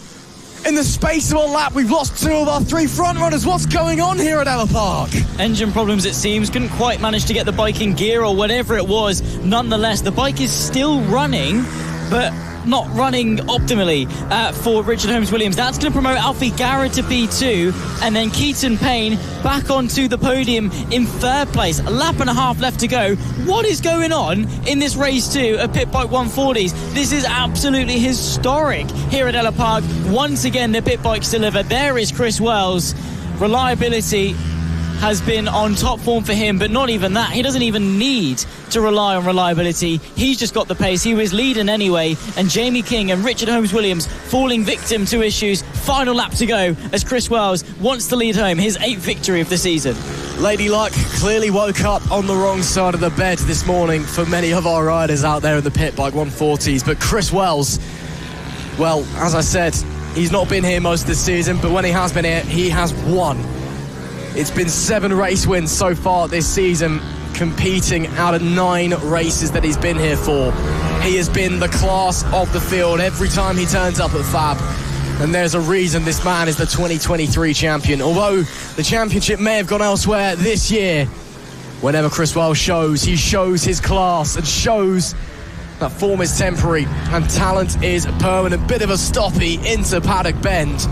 In the space of a lap, we've lost 2 of our 3 front runners. What's going on here at Ellough Park? Engine problems, it seems. Couldn't quite manage to get the bike in gear or whatever it was. Nonetheless, the bike is still running, but not running optimally for Richard Holmes Williams. That's going to promote Alfie Garrett to P2, and then Keaton Payne back onto the podium in 3rd place. A lap and a half left to go. What is going on in this race 2 of Pit Bike 140s? This is absolutely historic here at Ellough Park. Once again, the pit bikes deliver. There is Chris Wells. Reliability has been on top form for him, but not even that. He doesn't even need to rely on reliability. He's just got the pace. He was leading anyway, and Jamie King and Richard Holmes Williams falling victim to issues. Final lap to go as Chris Wells wants to lead home his 8th victory of the season. Lady Luck clearly woke up on the wrong side of the bed this morning for many of our riders out there in the Pit Bike 140s, but Chris Wells, well, as I said, he's not been here most of the season, but when he has been here, he has won. It's been 7 race wins so far this season, competing out of 9 races that he's been here for. He has been the class of the field every time he turns up at FAB. And there's a reason this man is the 2023 champion. Although the championship may have gone elsewhere this year, whenever Chris Wells shows, he shows his class and shows that form is temporary and talent is permanent. Bit of a stoppie into Paddock Bend.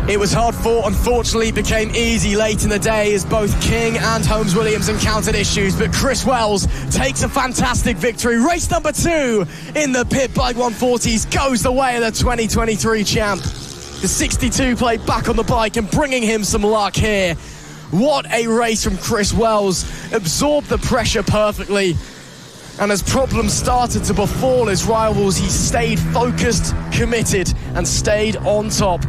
It was hard fought, unfortunately it became easy late in the day as both King and Holmes Williams encountered issues, but Chris Wells takes a fantastic victory. Race number 2 in the Pit Bike 140s goes the way of the 2023 champ. The 62 plate back on the bike and bringing him some luck here. What a race from Chris Wells. Absorbed the pressure perfectly, and as problems started to befall his rivals, he stayed focused, committed, and stayed on top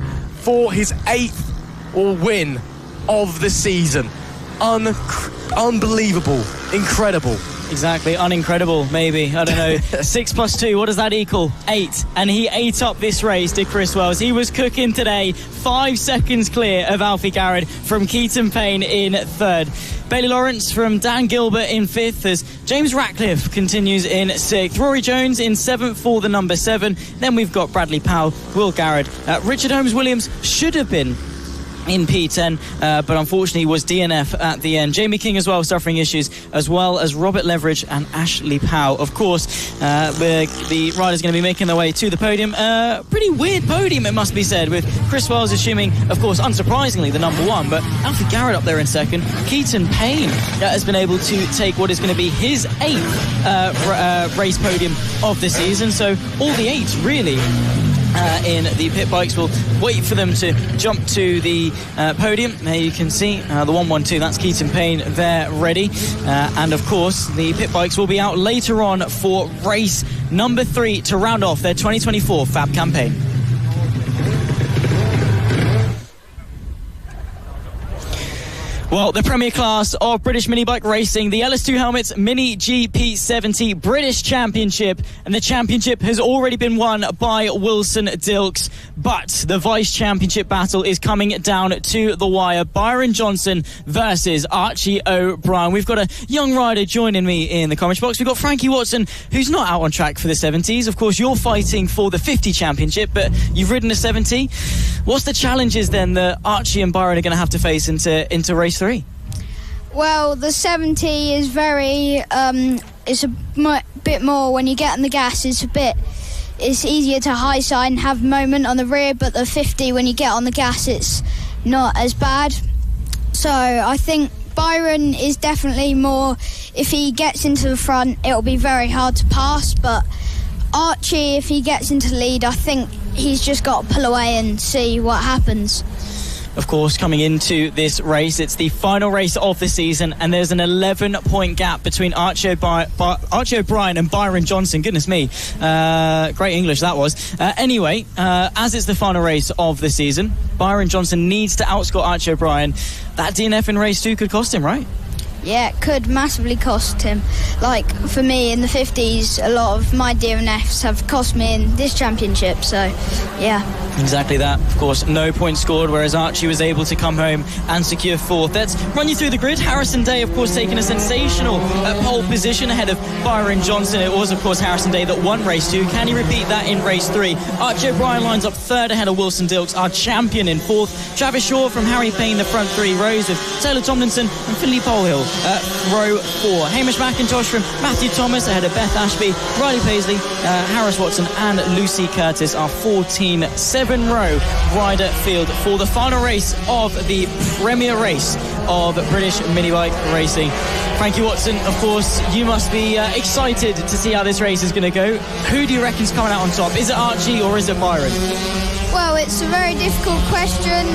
for his 8th win of the season. Unbelievable. Incredible. Exactly, unincredible, maybe. I don't know. 6 plus 2, what does that equal? 8. And he ate up this race, did Chris Wells. He was cooking today. 5 seconds clear of Alfie Garrett from Keaton Payne in 3rd. Bailey Lawrence from Dan Gilbert in 5th as James Ratcliffe continues in 6th. Rory Jones in 7th for the number 7. Then we've got Bradley Powell, Will Garrett. Richard Holmes Williams should have been in P10, but unfortunately was DNF at the end. Jamie King as well suffering issues, as well as Robert Leveridge and Ashley Powell. Of course, the riders going to be making their way to the podium. Pretty weird podium, it must be said, with Chris Wells assuming, of course, unsurprisingly, the number 1, but Alfie Garrett up there in 2nd. Keaton Payne has been able to take what is going to be his 8th race podium of the season. So all the 8s really in the pit bikes. We'll wait for them to jump to the podium. There you can see the 112, that's Keaton Payne there ready. And of course the pit bikes will be out later on for race number 3 to round off their 2024 FAB campaign. Well, the premier class of British mini bike racing, the LS2 Helmets Mini GP70 British Championship, and the championship has already been won by Wilson Dilks, but the vice championship battle is coming down to the wire. Byron Johnson versus Archie O'Brien. We've got a young rider joining me in the comment box. We've got Frankie Watson, who's not out on track for the 70s. Of course, you're fighting for the 50 championship, but you've ridden a 70. What's the challenges then that Archie and Byron are going to have to face into race 3? Well, the 70 is very, it's a bit more when you get on the gas, it's easier to high side and have moment on the rear, but the 50, when you get on the gas, it's not as bad. So I think Byron is definitely more, if he gets into the front, it'll be very hard to pass, but Archie, if he gets into the lead, I think he's just got to pull away and see what happens. Of course, coming into this race, it's the final race of the season, and there's an 11-point gap between Archie O'Brien and Byron Johnson. Goodness me, great English that was. Anyway, as it's the final race of the season, Byron Johnson needs to outscore Archie O'Brien. That DNF in race 2 could cost him, right? Yeah, it could massively cost him. Like, for me, in the 50s, a lot of my DNFs have cost me in this championship, so, yeah. Exactly that. Of course, no points scored, whereas Archie was able to come home and secure 4th. Let's run you through the grid. Harrison Day, of course, taking a sensational pole position ahead of Byron Johnson. It was, of course, Harrison Day that won race 2. Can he repeat that in race 3? Archie O'Brien lines up 3rd ahead of Wilson Dilks, our champion, in 4th. Travis Shaw from Harry Payne, the front 3 rows of Taylor Tomlinson and Finley Polehill, row 4. Hamish McIntosh from Matthew Thomas ahead of Beth Ashby, Riley Paisley, Harris Watson and Lucy Curtis, our 14-7-row rider field for the final race of the premier race of British minibike racing. Frankie Watson, of course, you must be excited to see how this race is going to go. Who do you reckon's coming out on top? Is it Archie or is it Byron? Well, it's a very difficult question.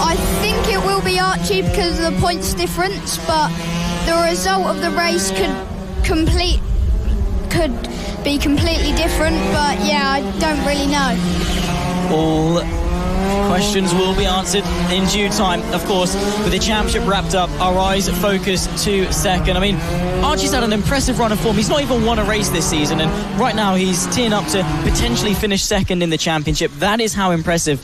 I think it will be Archie because of the points difference, but the result of the race could be completely different, but yeah, I don't really know. All questions will be answered in due time. Of course, with the championship wrapped up, our eyes focus to 2nd. I mean, Archie's had an impressive run of form. He's not even won a race this season, and right now he's teeing up to potentially finish 2nd in the championship. That is how impressive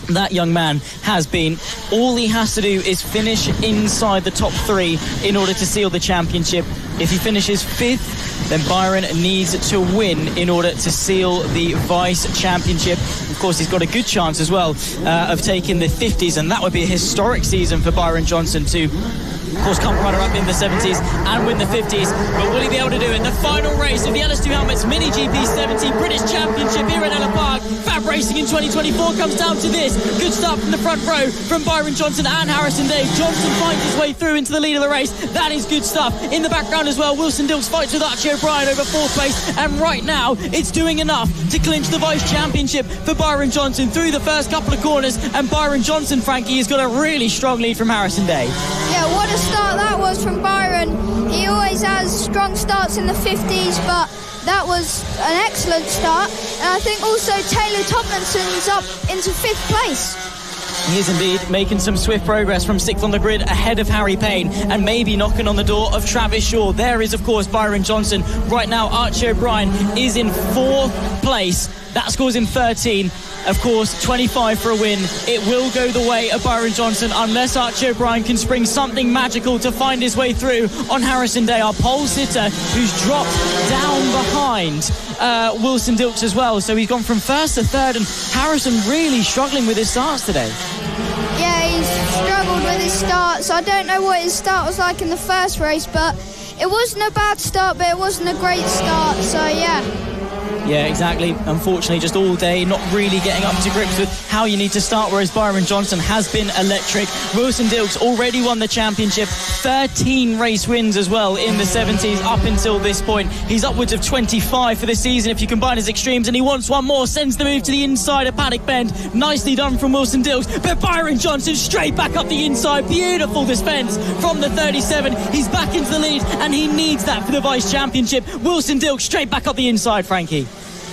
that young man has been. All he has to do is finish inside the top 3 in order to seal the championship. If he finishes 5th, then Byron needs to win in order to seal the vice championship. Of course, he's got a good chance as well of taking the 50s, and that would be a historic season for Byron Johnson to, of course, come runner-up in the 70s and win the 50s. But will he be able to do it? The final race of the LS2 Helmets Mini GP70 British Championship here at Ellough Park. FAB-Racing in 2024 comes down to this. Good start from the front row from Byron Johnson and Harrison Day. Johnson finds his way through into the lead of the race. That is good stuff. In the background as well, Wilson Dilks fights with Archie O'Brien over 4th place. And right now, it's doing enough to clinch the Vice Championship for Byron Johnson through the first couple of corners. And Byron Johnson, Frankie, has got a really strong lead from Harrison Day. Yeah, what a start that was from Byron. He always has strong starts in the 50s, but that was an excellent start. And I think also Taylor Tomlinson's up into 5th place. He is indeed making some swift progress from 6th on the grid ahead of Harry Payne and maybe knocking on the door of Travis Shaw. There is, of course, Byron Johnson. Right now, Archie O'Brien is in 4th place. That scores him 13. Of course, 25 for a win. It will go the way of Byron Johnson unless Archie O'Brien can spring something magical to find his way through on Harrison Day, our pole sitter, who's dropped down behind Wilson Dilks as well. So he's gone from 1st to 3rd, and Harrison really struggling with his starts today. Yeah, he's struggled with his starts. I don't know what his start was like in the first race, but it wasn't a bad start, but it wasn't a great start, so yeah. Yeah, exactly. Unfortunately, just all day, not really getting up to grips with how you need to start, whereas Byron Johnson has been electric. Wilson Dilks already won the championship, 13 race wins as well in the 70s up until this point. He's upwards of 25 for the season if you combine his extremes, and he wants one more, sends the move to the inside of Paddock Bend. Nicely done from Wilson Dilks, but Byron Johnson straight back up the inside. Beautiful defence from the 37. He's back into the lead, and he needs that for the Vice Championship. Wilson Dilks straight back up the inside, Frankie.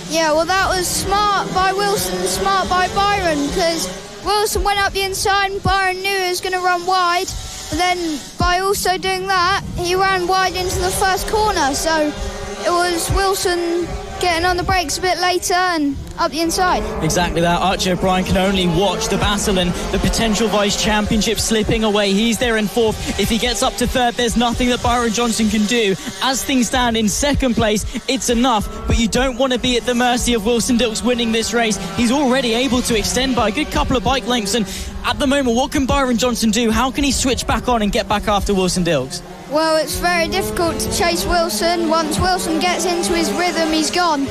Yeah, well, that was smart by Wilson, smart by Byron, because Wilson went up the inside and Byron knew he was going to run wide. But then by also doing that, he ran wide into the first corner. So it was Wilson getting on the brakes a bit later and up the inside. Exactly that. Archie O'Brien can only watch the battle and the potential vice championship slipping away. He's there in fourth. If he gets up to third, there's nothing that Byron Johnson can do. As things stand in second place, it's enough, but you don't want to be at the mercy of Wilson Dilks winning this race. He's already able to extend by a good couple of bike lengths, and at the moment, what can Byron Johnson do? How can he switch back on and get back after Wilson Dilks? Well, it's very difficult to chase Wilson. Once Wilson gets into his rhythm, he's gone.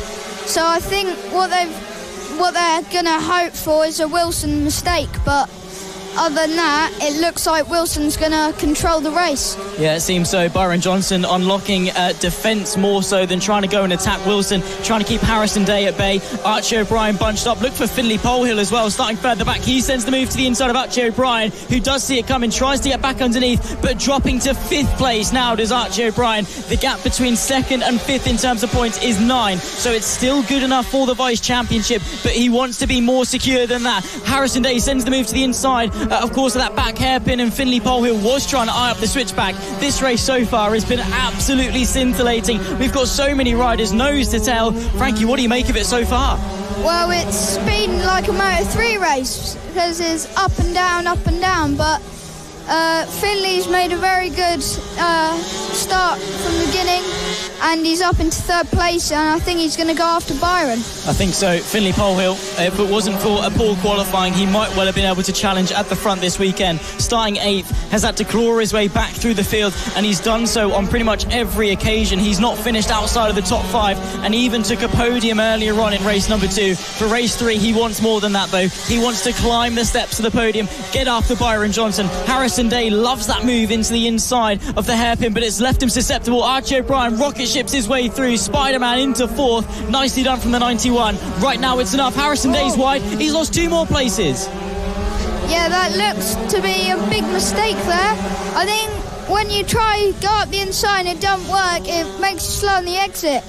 So I think what they're going to hope for is a Wilson mistake, but other than that, it looks like Wilson's going to control the race. Yeah, it seems so. Byron Johnson unlocking defence more so than trying to go and attack Wilson, trying to keep Harrison Day at bay. Archie O'Brien bunched up. Look for Finley Polehill as well, starting further back. He sends the move to the inside of Archie O'Brien, who does see it coming, tries to get back underneath, but dropping to 5th place now does Archie O'Brien. The gap between 2nd and 5th in terms of points is 9, so it's still good enough for the Vice Championship, but he wants to be more secure than that. Harrison Day sends the move to the inside. Of course, that back hairpin, and Finley Polehill was trying to eye up the switchback. This race so far has been absolutely scintillating. We've got so many riders nose to tail. Frankie, what do you make of it so far? Well, it's been like a Moto3 race because it's up and down, but Finley's made a very good start from the beginning, and he's up into 3rd place, and I think he's going to go after Byron. I think so. Finley Polehill, if it wasn't for a poor qualifying, he might well have been able to challenge at the front this weekend. Starting 8th, has had to claw his way back through the field, and he's done so on pretty much every occasion. He's not finished outside of the top 5, and he even took a podium earlier on in race number 2. For race 3, he wants more than that, though. He wants to climb the steps of the podium, get after Byron Johnson. Harrison Day loves that move into the inside of the hairpin, but it's left him susceptible. Archie O'Brien rocket ships his way through. Spider-Man into 4th. Nicely done from the 91. Right now it's enough. Harrison Day's wide. He's lost 2 more places. Yeah, that looks to be a big mistake there. I think when you try go up the inside and it don't work, it makes you slow on the exit.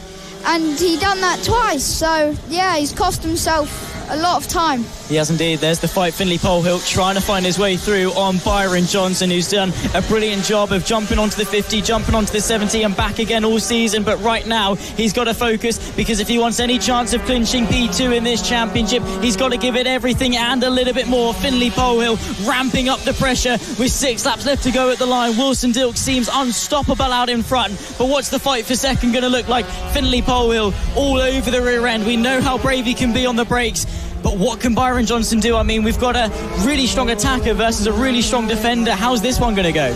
And he done that twice. So, yeah, he's cost himself a lot of time. He has indeed. There's the fight. Finley Polehill trying to find his way through on Byron Johnson, who's done a brilliant job of jumping onto the 50, jumping onto the 70 and back again all season. But right now he's got to focus, because if he wants any chance of clinching P2 in this championship, he's got to give it everything and a little bit more. Finley Polehill ramping up the pressure with 6 laps left to go at the line. Wilson Dilks seems unstoppable out in front, but what's the fight for second going to look like? Finley Polehill all over the rear end. We know how brave he can be on the brakes, but what can Byron Johnson do? I mean, we've got a really strong attacker versus a really strong defender. How's this one going to go?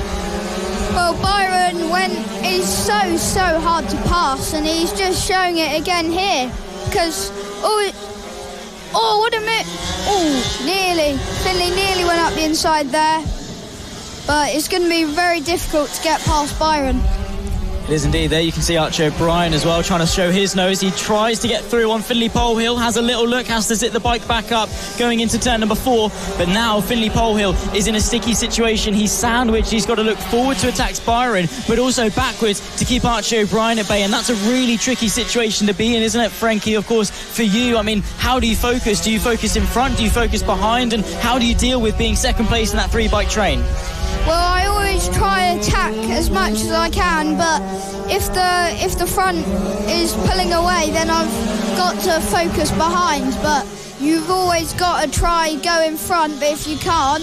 Well, Byron is so hard to pass, and he's just showing it again here. Because, what a minute. Nearly. Finley nearly went up the inside there. But it's going to be very difficult to get past Byron. It is indeed. There you can see Archie O'Brien as well, trying to show his nose. He tries to get through on Finley Polehill, has a little look, has to sit the bike back up going into turn number 4. But now Finley Polehill is in a sticky situation. He's sandwiched. He's got to look forward to attack Byron, but also backwards to keep Archie O'Brien at bay. And that's a really tricky situation to be in, isn't it, Frankie? Of course, for you, I mean, how do you focus? Do you focus in front? Do you focus behind? And how do you deal with being second place in that 3-bike train? Well, I always try to attack as much as I can, but if the front is pulling away, then I've got to focus behind. But you've always got to try go in front, but if you can't,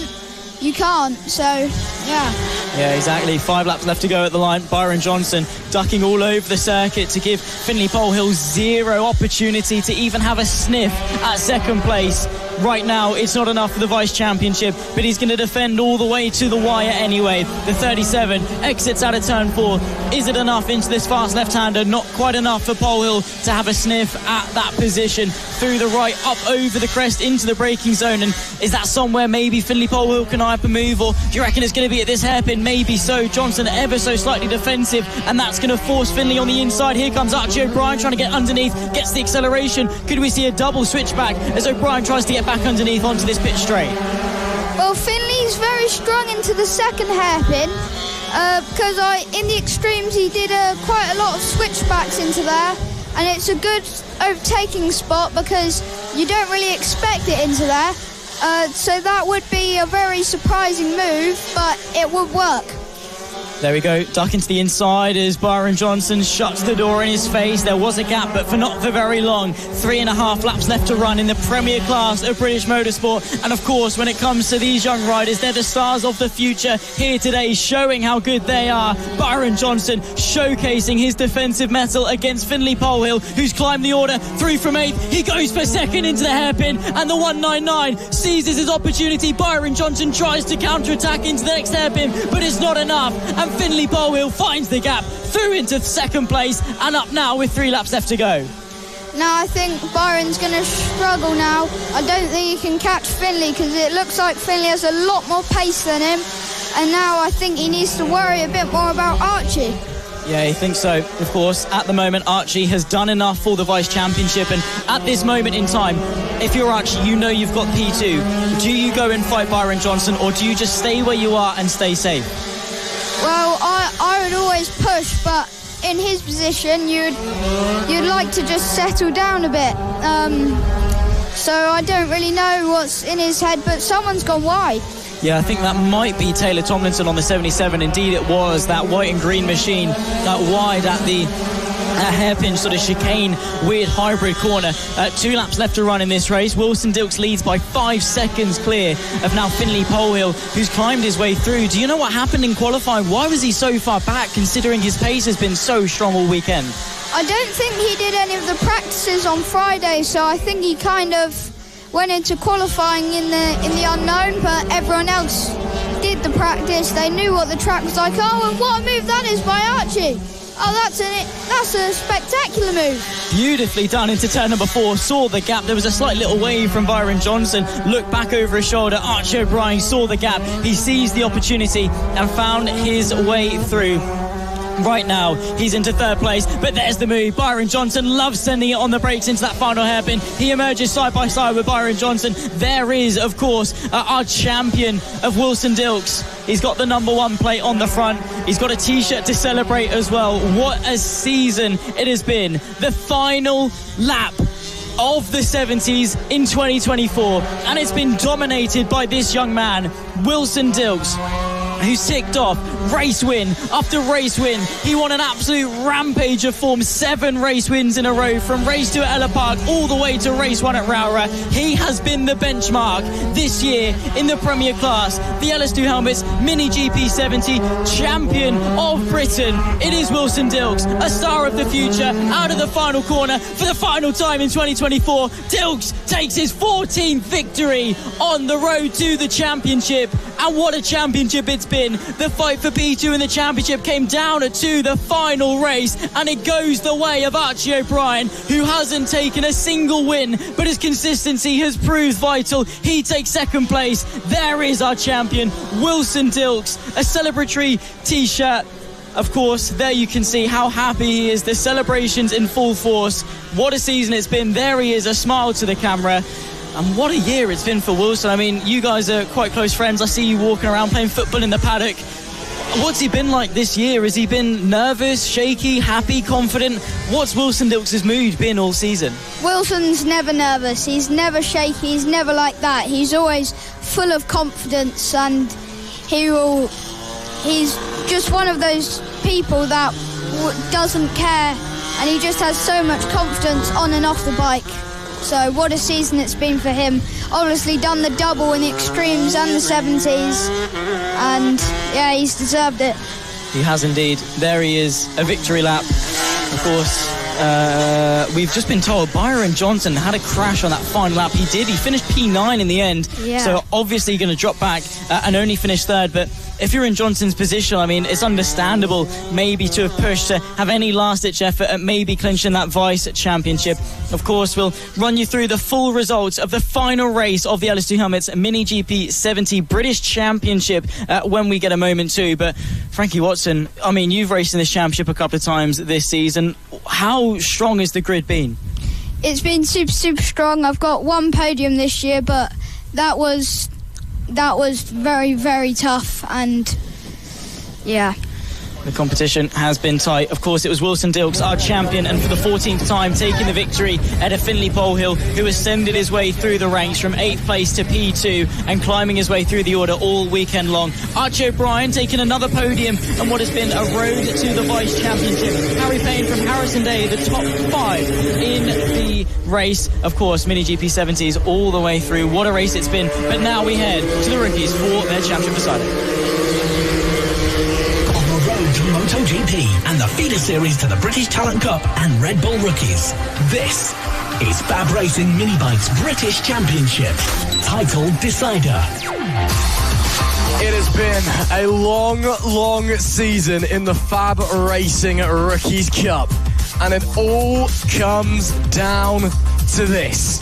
you can't. So, yeah. Yeah, exactly. 5 laps left to go at the line. Byron Johnson ducking all over the circuit to give Finley Polehill 0 opportunity to even have a sniff at second place. Right now, it's not enough for the Vice Championship, but he's going to defend all the way to the wire anyway. The 37 exits out of turn 4. Is it enough into this fast left-hander? Not quite enough for Polehill to have a sniff at that position. Through the right, up over the crest, into the braking zone. And is that somewhere maybe Finley Polehill can eye up a move? Or do you reckon it's going to be at this hairpin? Maybe so. Johnson ever so slightly defensive, and that's going to force Finley on the inside. Here comes Archie O'Brien trying to get underneath, gets the acceleration. Could we see a double switchback as O'Brien tries to get back underneath onto this pit straight? Well, Finley's very strong into the second hairpin, because in the extremes he did quite a lot of switchbacks into there, and it's a good overtaking spot because you don't really expect it into there. So that would be a very surprising move, but it would work. There we go, duck into the inside as Byron Johnson shuts the door in his face. There was a gap, but for not for very long. 3.5 laps left to run in the Premier Class of British Motorsport. And of course, when it comes to these young riders, they're the stars of the future here today, showing how good they are. Byron Johnson showcasing his defensive mettle against Finlay Polhill, who's climbed the order through from 8th. He goes for second into the hairpin, and the 199 seizes his opportunity. Byron Johnson tries to counter-attack into the next hairpin, but it's not enough. And Finlay Polhill finds the gap through into second place and up now with 3 laps left to go. Now I think Byron's going to struggle now. I don't think he can catch Finlay because it looks like Finlay has a lot more pace than him. And now I think he needs to worry a bit more about Archie. Yeah, I think so. Of course, at the moment, Archie has done enough for the Vice Championship. And at this moment in time, if you're Archie, you know you've got P2. Do you go and fight Byron Johnson, or do you just stay where you are and stay safe? Well, I would always push, but in his position, you'd like to just settle down a bit. So I don't really know what's in his head, but someone's gone wide. Yeah, I think that might be Taylor Tomlinson on the 77. Indeed, it was that white and green machine, that wide at the hairpin sort of chicane, weird hybrid corner. 2 laps left to run in this race. Wilson Dilks leads by 5 seconds clear of now Finlay Polhill, who's climbed his way through. Do you know what happened in qualifying? Why was he so far back, considering his pace has been so strong all weekend? I don't think he did any of the practices on Friday, so I think he kind of went into qualifying in the unknown, but everyone else did the practice. They knew what the track was like. Oh, and what a move that is by Archie. Oh, that's a spectacular move. Beautifully done into turn number 4. Saw the gap. There was a slight little wave from Byron Johnson. Looked back over his shoulder. Archie O'Brien saw the gap. He seized the opportunity and found his way through. Right now, he's into 3rd place, but there's the move. Byron Johnson loves sending it on the brakes into that final hairpin. He emerges side by side with Byron Johnson. There is, of course, our champion of Wilson Dilks. He's got the number 1 plate on the front. He's got a T-shirt to celebrate as well. What a season it has been. The final lap of the 70s in 2024, and it's been dominated by this young man, Wilson Dilks, who's ticked off race win after race win. He won an absolute rampage of form. 7 race wins in a row, from race 2 at Ellough Park all the way to race 1 at Rowrah. He has been the benchmark this year in the Premier Class. The LS2 Helmets Mini GP 70 champion of Britain. It is Wilson Dilks, a star of the future, out of the final corner for the final time in 2024. Dilks takes his 14th victory on the road to the championship. And what a championship it's been. The fight for P2 in the championship came down to the final race, and it goes the way of Archie O'Brien, who hasn't taken a single win, but his consistency has proved vital. He takes 2nd place. There is our champion, Wilson Dilks, a celebratory T-shirt. Of course, there you can see how happy he is. The celebrations in full force. What a season it's been. There he is, a smile to the camera. And what a year it's been for Wilson. I mean, you guys are quite close friends. I see you walking around playing football in the paddock. What's he been like this year? Has he been nervous, shaky, happy, confident? What's Wilson Dilks' mood been all season? Wilson's never nervous. He's never shaky. He's never like that. He's always full of confidence, and he's just one of those people that doesn't care, and he just has so much confidence on and off the bike. So what a season it's been for him. Obviously done the double in the extremes and the 70s, and yeah, he's deserved it. He has indeed. There he is, a victory lap. Of course, we've just been told Byron Johnson had a crash on that final lap. He did. He finished P9 in the end. Yeah. So obviously going to drop back and only finish 3rd. But if you're in Johnson's position, I mean, it's understandable maybe to have pushed to have any last-ditch effort at maybe clinching that Vice Championship. Of course, we'll run you through the full results of the final race of the LS2 Helmets Mini GP 70 British Championship when we get a moment too. But Frankie Watson, I mean, you've raced in this championship a couple of times this season. How strong has the grid been? It's been super, super strong. I've got 1 podium this year, but that was very, very tough, and yeah. The competition has been tight. Of course, it was Wilson Dilks, our champion, and for the 14th time taking the victory at a Finley Pole Hill, who ascended his way through the ranks from 8th place to P2 and climbing his way through the order all weekend long. Archie O'Brien taking another podium on what has been a road to the Vice Championship. Harry Payne from Harrison Day, the top 5 in the race. Of course, Mini GP 70s all the way through. What a race it's been. But now we head to the rookies for their championship decider. To MotoGP and the feeder series to the British Talent Cup and RedBull Rookies. This is FAB-Racing Minibike's British Championship, title decider. It has been a long season in the FAB-Racing Rookies Cup, and it all comes down to this.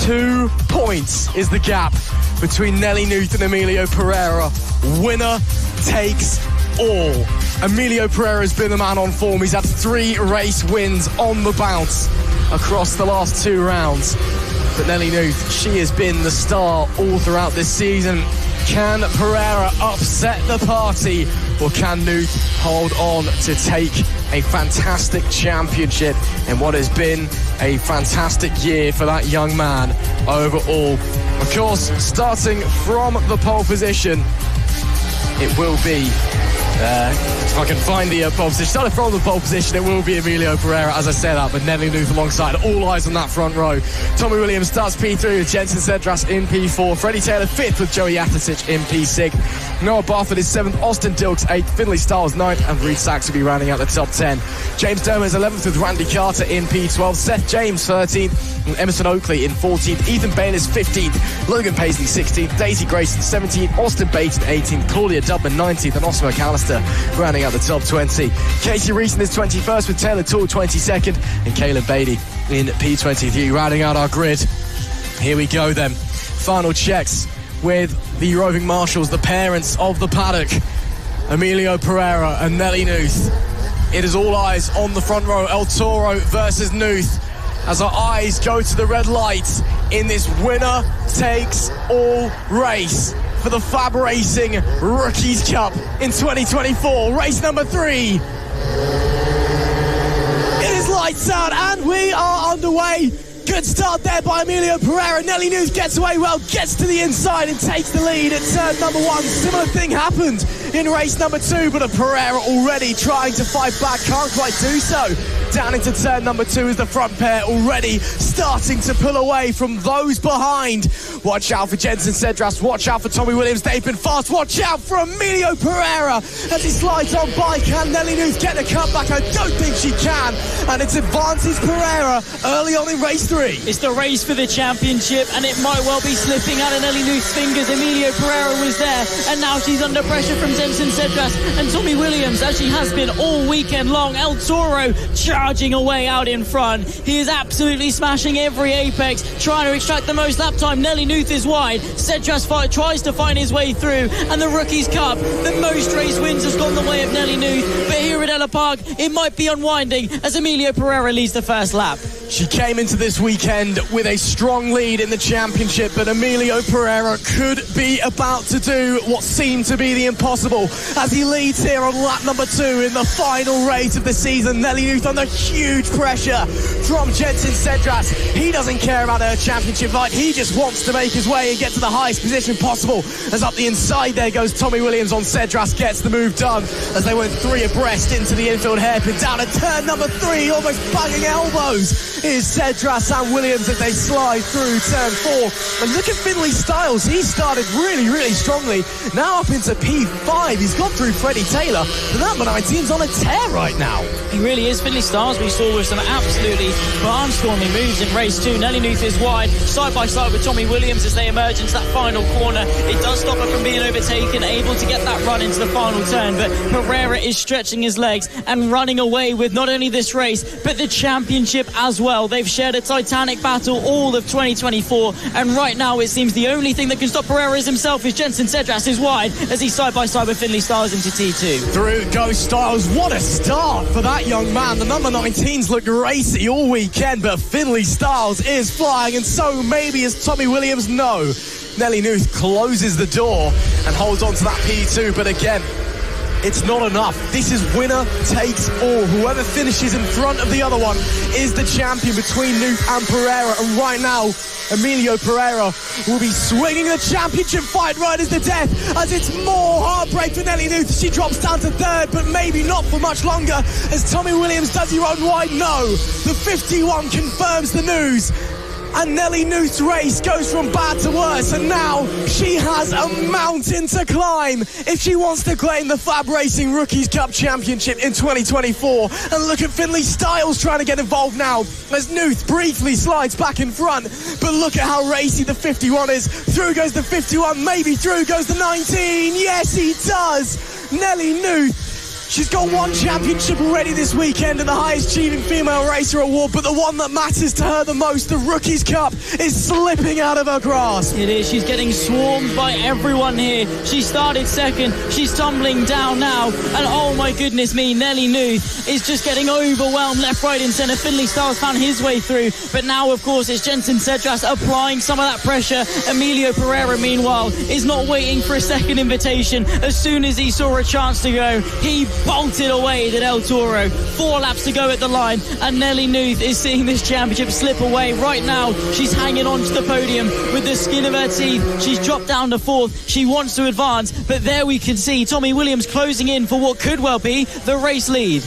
2 points is the gap between Nelly Knuth and Emilio Pereira. Winner takes all. Emilio Pereira's been the man on form. He's had 3 race wins on the bounce across the last 2 rounds. But Nelly Knuth, she has been the star all throughout this season. Can Pereira upset the party, or can Knuth hold on to take a fantastic championship in what has been a fantastic year for that young man overall? Of course, starting from the pole position, it will be if I can find the pole position. Starting from the pole position, it will be Emilio Pereira, as I said that, but Nelly Knuth alongside. All eyes on that front row. Tommy Williams starts P3 with Jensen Cedras in P4. Freddie Taylor 5th with Joey Atasich in P6. Noah Barford is 7th. Austin Dilks 8th. Finley Styles 9th. And Reed Sachs will be rounding out the top 10. James Dermer is 11th with Randy Carter in P12. Seth James 13th. And Emerson Oakley in 14th. Ethan Bain is 15th. Logan Paisley 16th. Daisy Grayson 17th. Austin Baton 18th. Claudia Dubman 19th. And Oscar McAllister rounding out the top 20. Casey Reeson is 21st with Taylor Toole 22nd. And Caleb Beatty in P23 rounding out our grid. Here we go then. Final checks with the roving marshals, the parents of the paddock, Emilio Pereira and Nelly Knuth. It is all eyes on the front row. El Toro versus Knuth, as our eyes go to the red lights in this winner takes all race for the FAB-Racing Rookies Cup in 2024. Race number 3. It is lights out and we are underway. Good start there by Emilio Pereira. Nelly Knuth gets away well, gets to the inside and takes the lead at turn number 1. Similar thing happened in race number 2, but Pereira already trying to fight back, can't quite do so. Down into turn number 2 is the front pair already starting to pull away from those behind. Watch out for Jensen Cedras, watch out for Tommy Williams, they've been fast. Watch out for Emilio Pereira as he slides on by. Can Nelly Knuth get a comeback? I don't think she can, and it's advantage Pereira early on in race 3. It's the race for the championship, and it might well be slipping out of Nelly Knuth's fingers. Emilio Pereira was there, and now she's under pressure from Jensen Cedras and Tommy Williams, as she has been all weekend long. El Toro charging away out in front. He is absolutely smashing every apex, trying to extract the most lap time. Nelly Knuth is wide. Cedras tries to find his way through, and the Rookies Cup, the most race wins, has gone the way of Nelly Knuth. But here at Ellough Park, it might be unwinding as Emilio Pereira leads the first lap. She came into this weekend with a strong lead in the championship, but Emilio Pereira could be about to do what seemed to be the impossible as he leads here on lap number 2 in the final race of the season. Nelly Knuth under huge pressure from Jensen Cedras. He doesn't care about her championship fight. He just wants to make his way and get to the highest position possible. As up the inside there goes Tommy Williams on Cedras, gets the move done as they went 3 abreast into the infield hairpin. Down at turn number 3, almost banging elbows is Cedras and Williams as they slide through turn 4. And look at Finley Styles. He started really strongly. Now up into P5. He's got through Freddie Taylor. The number 19's on a tear right now. He really is. Finley Styles we saw with some absolutely barnstorming moves in race 2. Nelly Knuth is wide, side by side with Tommy Williams as they emerge into that final corner. It does stop her from being overtaken, able to get that run into the final turn, but Pereira is stretching his legs and running away with not only this race, but the championship as well. They've shared a titanic battle all of 2024, and right now it seems the only thing that can stop Pereira himself is Jensen Cedras is wide as he's side by side with Finley Styles into T2. Through goes Styles. What a start for that young man. The number 19's looked racy all weekend, but Finley Styles is flying, and so maybe is Tommy Williams. No. Nelly Knuth closes the door and holds on to that P2, but again, it's not enough. This is winner takes all. Whoever finishes in front of the other one is the champion between Nuth and Pereira. And right now, Emilio Pereira will be swinging the championship fight right as the death, as it's more heartbreak for Nelly Nuth. She drops down to third, but maybe not for much longer, as Tommy Williams does he run wide? No. The 51 confirms the news. And Nelly Nuth's race goes from bad to worse, and now she has a mountain to climb if she wants to claim the FAB-Racing Rookies Cup Championship in 2024. And look at Finley Styles trying to get involved now, as Nuth briefly slides back in front. But look at how racy the 51 is. Through goes the 51, maybe through goes the 19. Yes, he does. Nelly Nuth. She's got one championship already this weekend and the highest achieving female racer award, but the one that matters to her the most, the Rookies Cup, is slipping out of her grasp. It is. She's getting swarmed by everyone here. She started second. She's tumbling down now. And oh my goodness me, Nelly Nuth is just getting overwhelmed left, right and centre. Finley Styles found his way through. But now, of course, it's Jensen Cedras applying some of that pressure. Emilio Pereira, meanwhile, is not waiting for a second invitation. As soon as he saw a chance to go, he bolted away to El Toro. 4 laps to go at the line, and Nelly Nuth is seeing this championship slip away. Right now, she's hanging on to the podium with the skin of her teeth. She's dropped down to 4th. She wants to advance, but there we can see Tommy Williams closing in for what could well be the race lead.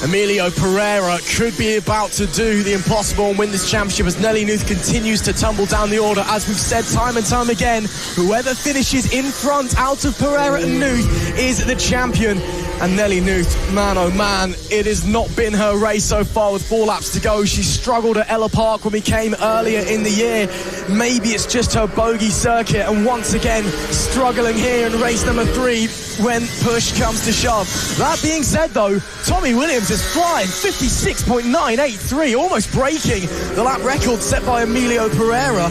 Emilio Pereira could be about to do the impossible and win this championship as Nelly Nuth continues to tumble down the order. As we've said time and time again, whoever finishes in front out of Pereira and Nuth is the champion. And Nelly Nuth, man oh man, it has not been her race so far with 4 laps to go. She struggled at Ellough Park when we came earlier in the year. Maybe it's just her bogey circuit, and once again struggling here in race number 3 when push comes to shove. That being said though, Tommy Williams is flying 56.983, almost breaking the lap record set by Emilio Pereira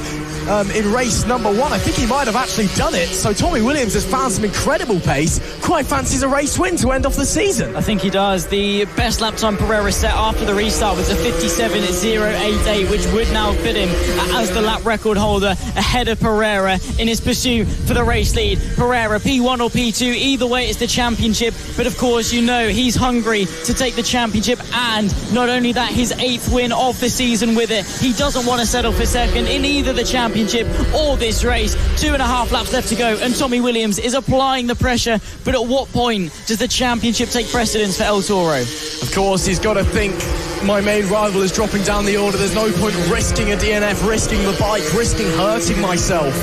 in race number 1. I think he might have actually done it. So Tommy Williams has found some incredible pace. Quite fancies a race win to end off the season. I think he does. The best lap time Pereira set after the restart was a 57.088, which would now fit him as the lap record holder ahead of Pereira in his pursuit for the race lead. Pereira, P1 or P2, either way it's the championship. But of course, you know he's hungry to take the championship, and not only that, his 8th win of the season with it. He doesn't want to settle for second in either the championship or this race. 2.5 laps left to go, and Tommy Williams is applying the pressure. But at what point does the championship take precedence for El Toro? Of course, he's got to think, my main rival is dropping down the order. There's no point risking a DNF, risking the bike, risking hurting myself.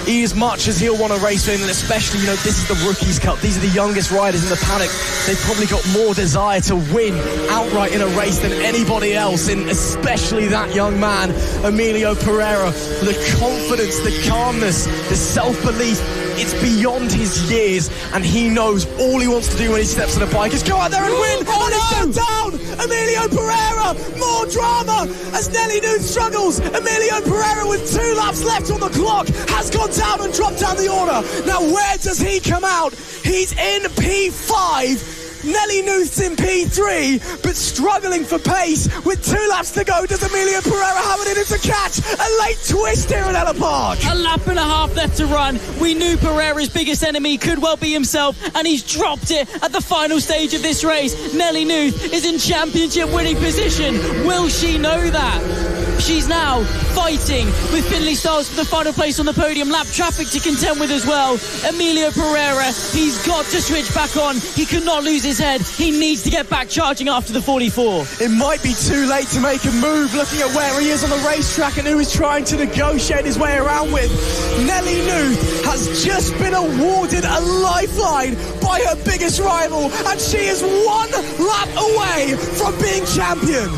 As much as he'll want to race win, and especially, you know, this is the Rookies Cup. These are the youngest riders in the paddock. They've probably got more desire to win outright in a race than anybody else, and especially that young man, Emilio Pereira. The confidence, the calmness, the self-belief, it's beyond his years, and he knows all he wants to do when he steps on the bike is go out there and win. And it's down! Emilio Pereira, more drama as Nelly Nuth struggles. Emilio Pereira with 2 laps left on the clock has gone down and dropped down the order. Now where does he come out? He's in P5. Nelly Nuth's in P3, but struggling for pace with 2 laps to go. Does Emilio Pereira have it in him to catch a late twist here at Ellough Park? A lap and a half left to run. We knew Pereira's biggest enemy could well be himself, and he's dropped it at the final stage of this race. Nelly Nuth is in championship winning position. Will she know that? She's now fighting with Finley Styles for the final place on the podium. Lap traffic to contend with as well. Emilio Pereira, he's got to switch back on. He cannot lose his head. He needs to get back charging after the 44. It might be too late to make a move, looking at where he is on the racetrack and who he's trying to negotiate his way around with. Nelly Nuth has just been awarded a lifeline by her biggest rival, and she is 1 lap away from being champion.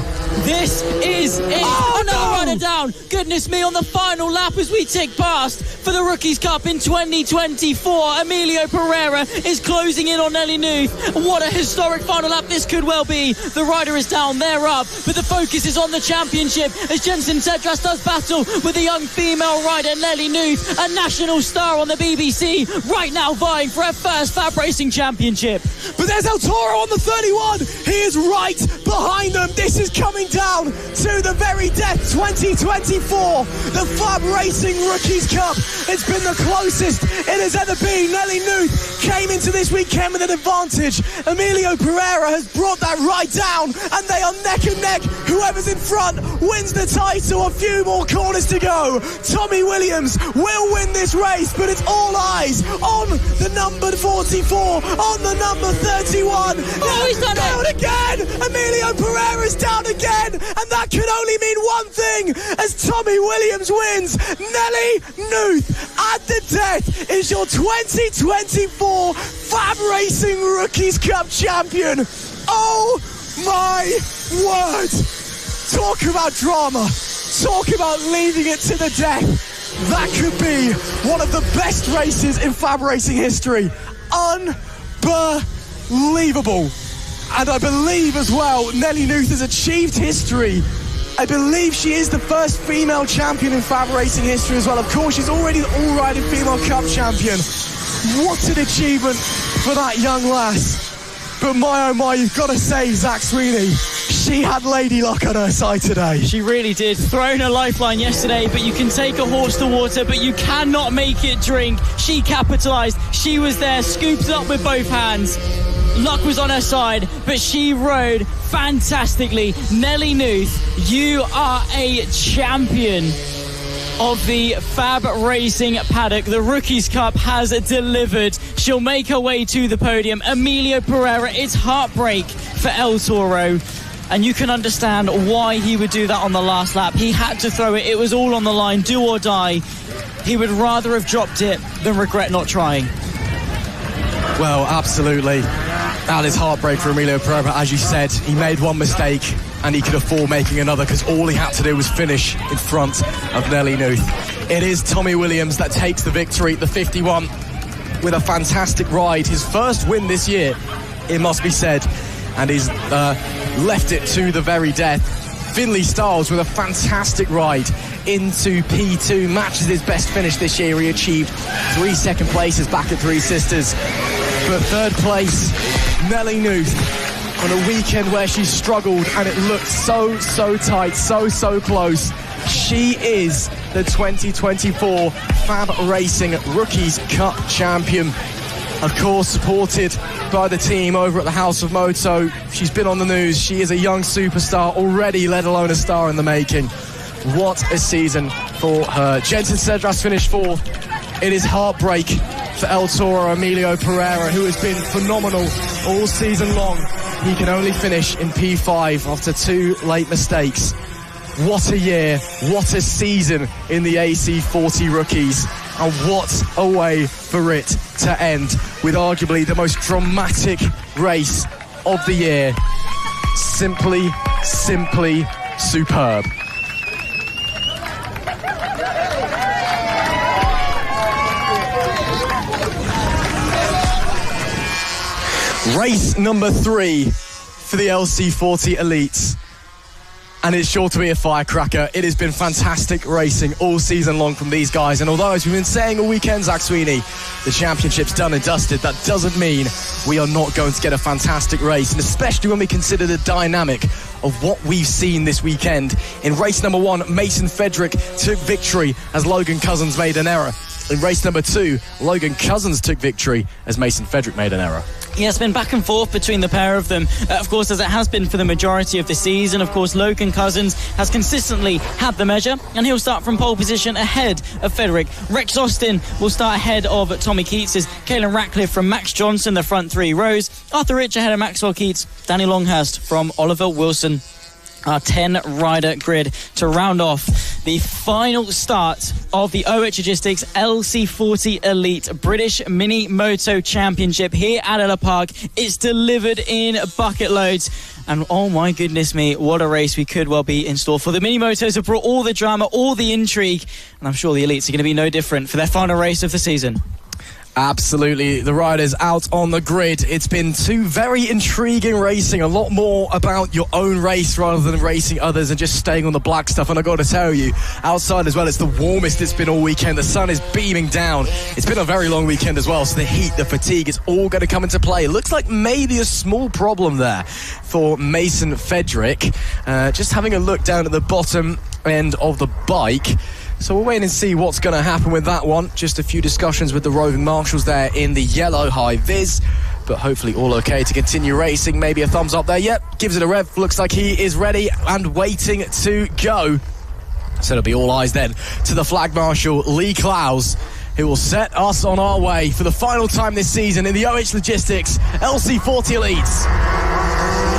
This is it. Another rider down. Goodness me, on the final lap as we tick past for the Rookies Cup in 2024. Emilio Pereira is closing in on Nelly Nuth. What a historic final lap this could well be. The rider is down, they're up, but the focus is on the championship as Jensen Cedras does battle with the young female rider Nelly Nuth, a national star on the BBC, right now vying for her first FAB-Racing championship. But there's El Toro on the 31. He is right behind them. This is coming down to the very death. 2020 2024, the FAB-Racing Rookies Cup. It's been the closest it has ever been. Nelly Knuth came into this weekend with an advantage. Emilio Pereira has brought that right down, and they are neck and neck. Whoever's in front wins the title. A few more corners to go. Tommy Williams will win this race, but it's all eyes on the number 44, on the number 31. He's done down it again. Emilio Pereira's down again, and that can only mean one thing as Tommy Williams wins. Nelly Knuth at the death is your 2024 FAB-Racing Rookies Cup champion. Oh my word! Talk about drama. Talk about leaving it to the death. That could be one of the best races in FAB-Racing history. Unbelievable. And I believe as well, Nelly Knuth has achieved history. I believe she is the first female champion in FAB-Racing history as well. Of course, she's already the all-riding female cup champion. What an achievement for that young lass. But my oh my, you've got to say, Zach Sweeney, she had Lady Luck on her side today. She really did. Thrown a lifeline yesterday, but you can take a horse to water, but you cannot make it drink. She capitalised. She was there, scooped it up with both hands. Luck was on her side, but she rode fantastically. Nelly Knuth, you are a champion of the FAB-Racing paddock. The Rookies Cup has delivered. She'll make her way to the podium. Emilio Pereira, it's heartbreak for El Toro. And you can understand why he would do that on the last lap. He had to throw it. It was all on the line, do or die. He would rather have dropped it than regret not trying. Well, absolutely. That is heartbreak for Emilio Pereira. As you said, he made one mistake and he could afford making another because all he had to do was finish in front of Nelly Knuth. It is Tommy Williams that takes the victory, the 51, with a fantastic ride. His first win this year, it must be said, and he's left it to the very death. Finley Stiles with a fantastic ride into P2, matches his best finish this year. He achieved 3 second places back at Three Sisters. But third place, Nelly Knuth, on a weekend where she struggled and it looked so tight, so close. She is the 2024 FAB-Racing Rookies Cup champion. Of course, supported by the team over at the House of Moto. She's been on the news. She is a young superstar already, let alone a star in the making. What a season for her. Jensen Cedras finished fourth. It is heartbreak for El Toro, Emilio Pereira, who has been phenomenal all season long. He can only finish in P5 after 2 late mistakes. What a year, what a season in the AC40 Rookies, and what a way for it to end with arguably the most dramatic race of the year. Simply superb. Race number 3 for the LC40 Elites. And it's sure to be a firecracker. It has been fantastic racing all season long from these guys. And although, as we've been saying all weekend, Zach Sweeney, the championship's done and dusted, that doesn't mean we are not going to get a fantastic race. And especially when we consider the dynamic of what we've seen this weekend. In race number 1, Mason Fedrick took victory as Logan Cousins made an error. In race number 2, Logan Cousins took victory as Mason Fedrick made an error. Yeah, it's been back and forth between the pair of them, of course, as it has been for the majority of the season. Of course, Logan Cousins has consistently had the measure, and he'll start from pole position ahead of Fedrick. Rex Austin will start ahead of Tommy Keats, as Caelan Ratcliffe from Max Johnson, the front 3 rows. Arthur Rich ahead of Maxwell Keats. Danny Longhurst from Oliver Wilson. Our 10-rider grid to round off the final start of the OH Logistics LC40 Elite British Mini Moto Championship here at Ellough Park. It's delivered in bucket loads. And oh my goodness me, what a race we could well be in store for. The Mini Motos have brought all the drama, all the intrigue, and I'm sure the Elites are going to be no different for their final race of the season. Absolutely, the riders out on the grid. It's been 2 very intriguing racing, a lot more about your own race rather than racing others and just staying on the black stuff. And I got to tell you, outside as well, it's the warmest it's been all weekend. The sun is beaming down. It's been a very long weekend as well, so the heat, the fatigue, it's all going to come into play. It looks like maybe a small problem there for Mason Fedrick. Just having a look down at the bottom, end of the bike. So we'll wait and see what's going to happen with that one. Just a few discussions with the roving marshals there in the yellow high-vis, but hopefully all okay to continue racing. Maybe a thumbs up there. Yep, gives it a rev. Looks like he is ready and waiting to go. So it'll be all eyes then to the flag marshal, Lee Clowes, who will set us on our way for the final time this season in the OH Logistics LC40 Elites.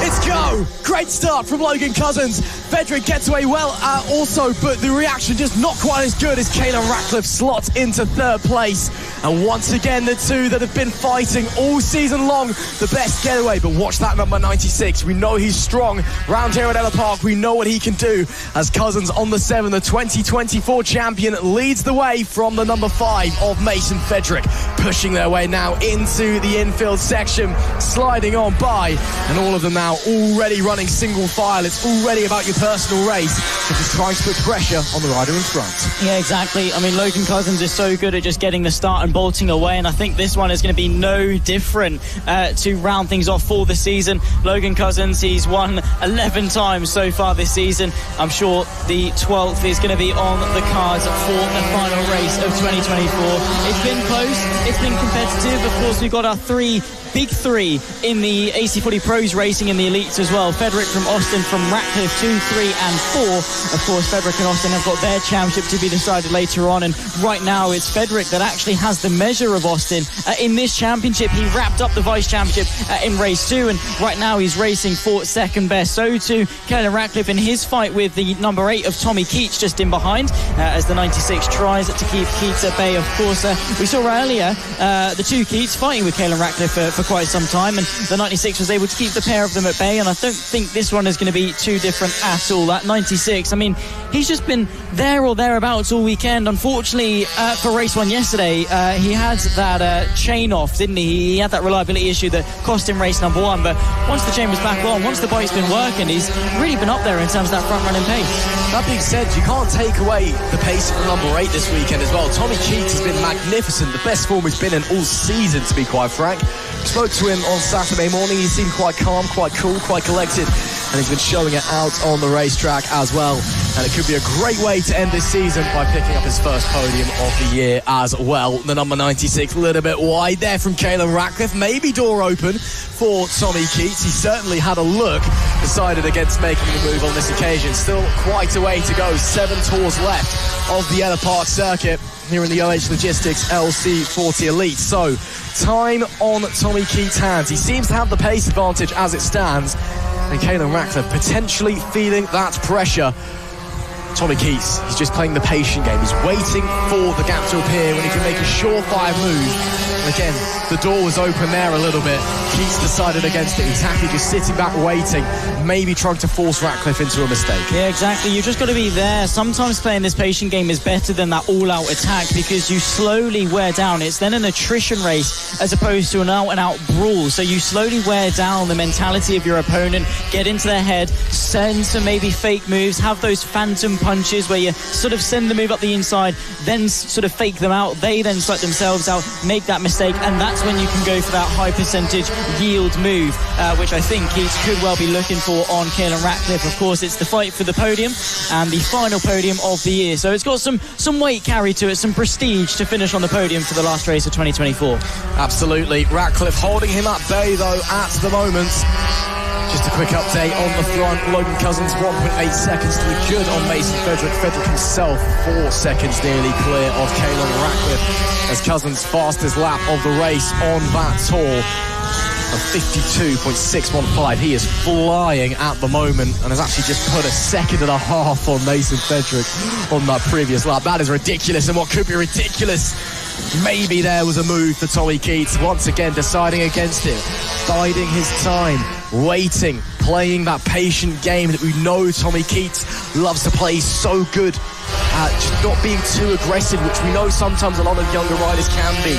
It's go! Great start from Logan Cousins. Frederick gets away well also, but the reaction just not quite as good as Caelan Ratcliffe slots into third place. And once again, the two that have been fighting all season long, the best getaway. But watch that number 96. We know he's strong. Round here at Ellough Park, we know what he can do. As Cousins on the 7, the 2024 champion, leads the way from the number 5 of Mason Frederick. Pushing their way now into the infield section, sliding on by, and all of them now already running single file. It's already about your personal race, so just trying to put pressure on the rider in front. Yeah, exactly. I mean, Logan Cousins is so good at just getting the start and bolting away, and I think this one is going to be no different to round things off for the season. Logan Cousins, he's won 11 times so far this season. I'm sure the 12th is going to be on the cards for the final race of 2024. It's been close, it's been competitive. Of course, we've got our big three in the AC40 Pros racing in the elites as well. Frederick from Austin, from Ratcliffe 2, 3 and 4. Of course, Frederick and Austin have got their championship to be decided later on, and right now it's Frederick that actually has the measure of Austin in this championship. He wrapped up the vice championship in race 2, and right now he's racing for second best. So too Caelan Ratcliffe in his fight with the number 8 of Tommy Keats just in behind, as the 96 tries to keep Keats at bay. Of course, we saw earlier the two Keats fighting with Caelan Ratcliffe for quite some time, and the 96 was able to keep the pair of them at bay, and I don't think this one is going to be too different at all. That 96, I mean, he's just been there or thereabouts all weekend. Unfortunately, for race 1 yesterday, he had that chain off, didn't he? He had that reliability issue that cost him race number 1, but once the chain was back on, once the bike's been working, he's really been up there in terms of that front running pace. That being said, you can't take away the pace from number 8 this weekend as well. Tommy Keats has been magnificent, the best form he's been in all season, to be quite frank. Spoke to him on Saturday morning. He seemed quite calm, quite cool, quite collected, and he's been showing it out on the racetrack as well. And it could be a great way to end this season by picking up his first podium of the year as well. The number 96, a little bit wide there from Caelan Ratcliffe. Maybe door open for Tommy Keats. He certainly had a look, decided against making the move on this occasion. Still quite a way to go. 7 tours left of the Ellough Park circuit here in the OH Logistics LC40 Elite. So, time on Tommy Keats' hands. He seems to have the pace advantage as it stands, and Caelan Ratcliffe potentially feeling that pressure. Tommy Keats, he's just playing the patient game. He's waiting for the gap to appear when he can make a surefire move. And again, the door was open there a little bit. Keats decided against it. He's happy just sitting back waiting, maybe trying to force Ratcliffe into a mistake. Yeah, exactly. You've just got to be there. Sometimes playing this patient game is better than that all-out attack, because you slowly wear down. It's then an attrition race as opposed to an out-and-out brawl. So you slowly wear down the mentality of your opponent, get into their head, send some maybe fake moves, have those phantom punches where you sort of send the move up the inside, then sort of fake them out. They then sort themselves out, make that mistake, and that's when you can go for that high percentage yield move, which I think Keats could well be looking for on Caelan Ratcliffe. Of course, it's the fight for the podium and the final podium of the year, so it's got some weight carried to it, some prestige to finish on the podium for the last race of 2024. Absolutely. Ratcliffe holding him at bay though at the moment. Just a quick update on the front. Logan Cousins 1.8 seconds to the good on Mason Frederick. Frederick himself 4 seconds nearly clear of Caelan Ratcliffe, as Cousins' fastest lap of the race on that tour of 52.615. He is flying at the moment and has actually just put 1.5 seconds on Mason Frederick on that previous lap. That is ridiculous, and what could be ridiculous, maybe there was a move for Tommy Keats, once again deciding against it, biding his time, waiting, playing that patient game that we know Tommy Keats loves to play. He's so good at just not being too aggressive, which we know sometimes a lot of younger riders can be.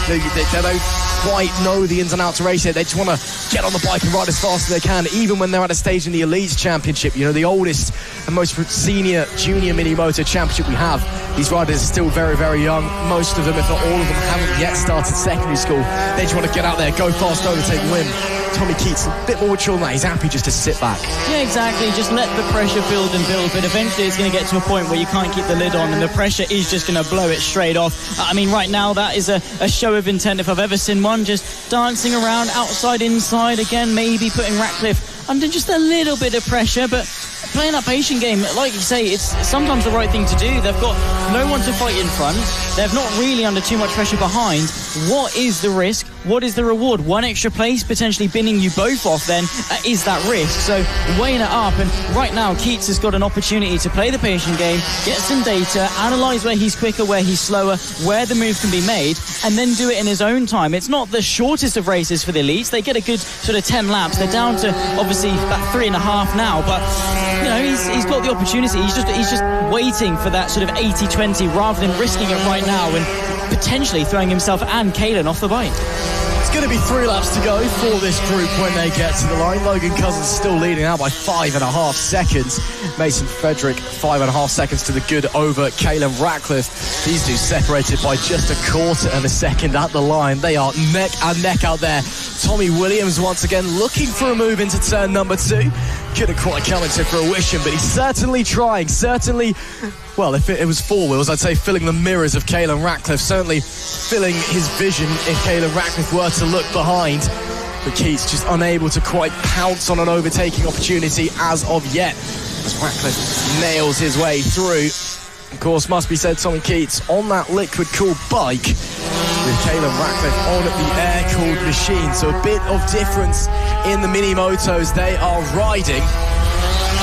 They don't quite know the ins and outs of racing. They just want to get on the bike and ride as fast as they can, even when they're at a stage in the Elites Championship. You know, the oldest and most senior junior mini moto championship we have. These riders are still very, very young. Most of them, if not all of them, haven't yet started secondary school. They just want to get out there, go fast, overtake, win. Tommy Keats, a bit more mature than that. He's happy just to sit back. Yeah, exactly. Just let the pressure build and build, but eventually it's going to get to a point where you can't keep the lid on and the pressure is just going to blow it straight off. I mean, right now that is a show of intent if I've ever seen one. Just dancing around outside, inside, again, maybe putting Ratcliffe under just a little bit of pressure, but playing that patient game, like you say, it's sometimes the right thing to do. They've got no one to fight in front. They're not really under too much pressure behind. What is the risk? What is the reward? One extra place, potentially binning you both off then, is that risk. So weighing it up, and right now Keats has got an opportunity to play the patient game, get some data, analyse where he's quicker, where he's slower, where the move can be made, and then do it in his own time. It's not the shortest of races for the elites. They get a good sort of 10 laps. They're down to obviously about 3.5 now, but you know, he's got the opportunity. He's just waiting for that sort of 80-20 rather than risking it right now and potentially throwing himself and Kalen off the bike. It's going to be 3 laps to go for this group when they get to the line. Logan Cousins still leading out by 5.5 seconds. Mason Frederick 5.5 seconds to the good over Kalen Ratcliffe. These two separated by just 1/4 of a second at the line. They are neck and neck out there. Tommy Williams once again looking for a move into turn number 2. Couldn't quite come into fruition, but he's certainly trying. Certainly, well, if it was 4 wheels, I'd say filling the mirrors of Kalen Ratcliffe. Certainly filling his vision if Kalen Ratcliffe were to look behind. But Keats just unable to quite pounce on an overtaking opportunity as of yet, as Ratcliffe nails his way through. Of course, must be said, Tommy Keats on that liquid-cooled bike with Kalen Ratcliffe on the air-cooled machine. So a bit of difference in the mini-motos they are riding.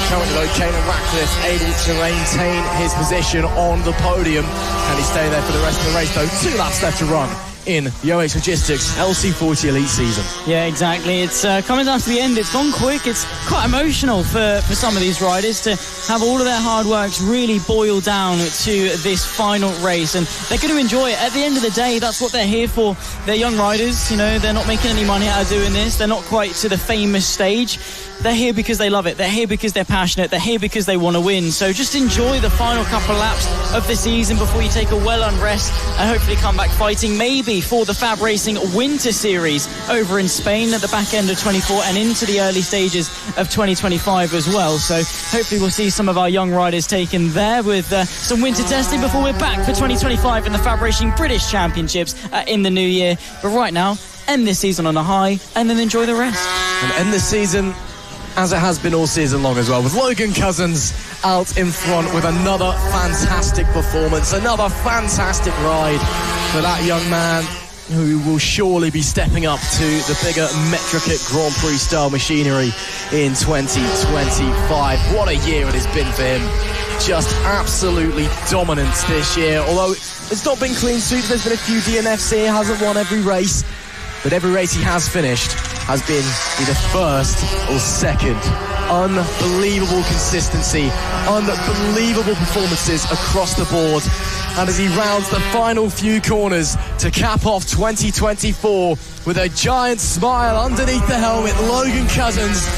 Currently, though, Kalen Ratcliffe able to maintain his position on the podium. Can he stay there for the rest of the race, though? 2 laps left to run in the OH Logistics LC40 Elite season. Yeah, exactly. It's coming down to the end. It's gone quick. It's quite emotional for some of these riders to have all of their hard works really boil down to this final race, and they're going to enjoy it. At the end of the day, that's what they're here for. They're young riders, you know, they're not making any money out of doing this. They're not quite to the famous stage. They're here because they love it. They're here because they're passionate. They're here because they want to win. So just enjoy the final couple of laps of the season before you take a well-earned rest and hopefully come back fighting maybe for the FAB-Racing Winter Series over in Spain at the back end of 24 and into the early stages of 2025 as well. So hopefully we'll see some of our young riders taken there with some winter testing before we're back for 2025 in the FAB-Racing British Championships in the new year. But right now, end this season on a high and then enjoy the rest. And end this season as it has been all season long as well, with Logan Cousins out in front with another fantastic performance, another fantastic ride for that young man who will surely be stepping up to the bigger Metrokit Grand Prix style machinery in 2025. What a year it has been for him. Just absolutely dominant this year, although it's not been clean sweep. There's been a few DNFs here, hasn't won every race, but every race he has finished has been either first or second. Unbelievable consistency, unbelievable performances across the board. And as he rounds the final few corners to cap off 2024 with a giant smile underneath the helmet, Logan Cousins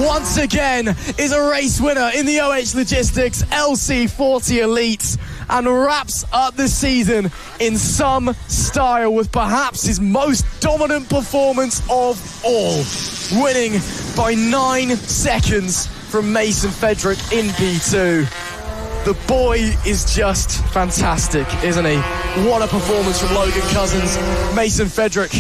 once again is a race winner in the OH Logistics LC40 Elite and wraps up the season in some style with perhaps his most dominant performance of all, winning by 9 seconds from Mason Frederick in P2. The boy is just fantastic, isn't he? What a performance from Logan Cousins. Mason Frederick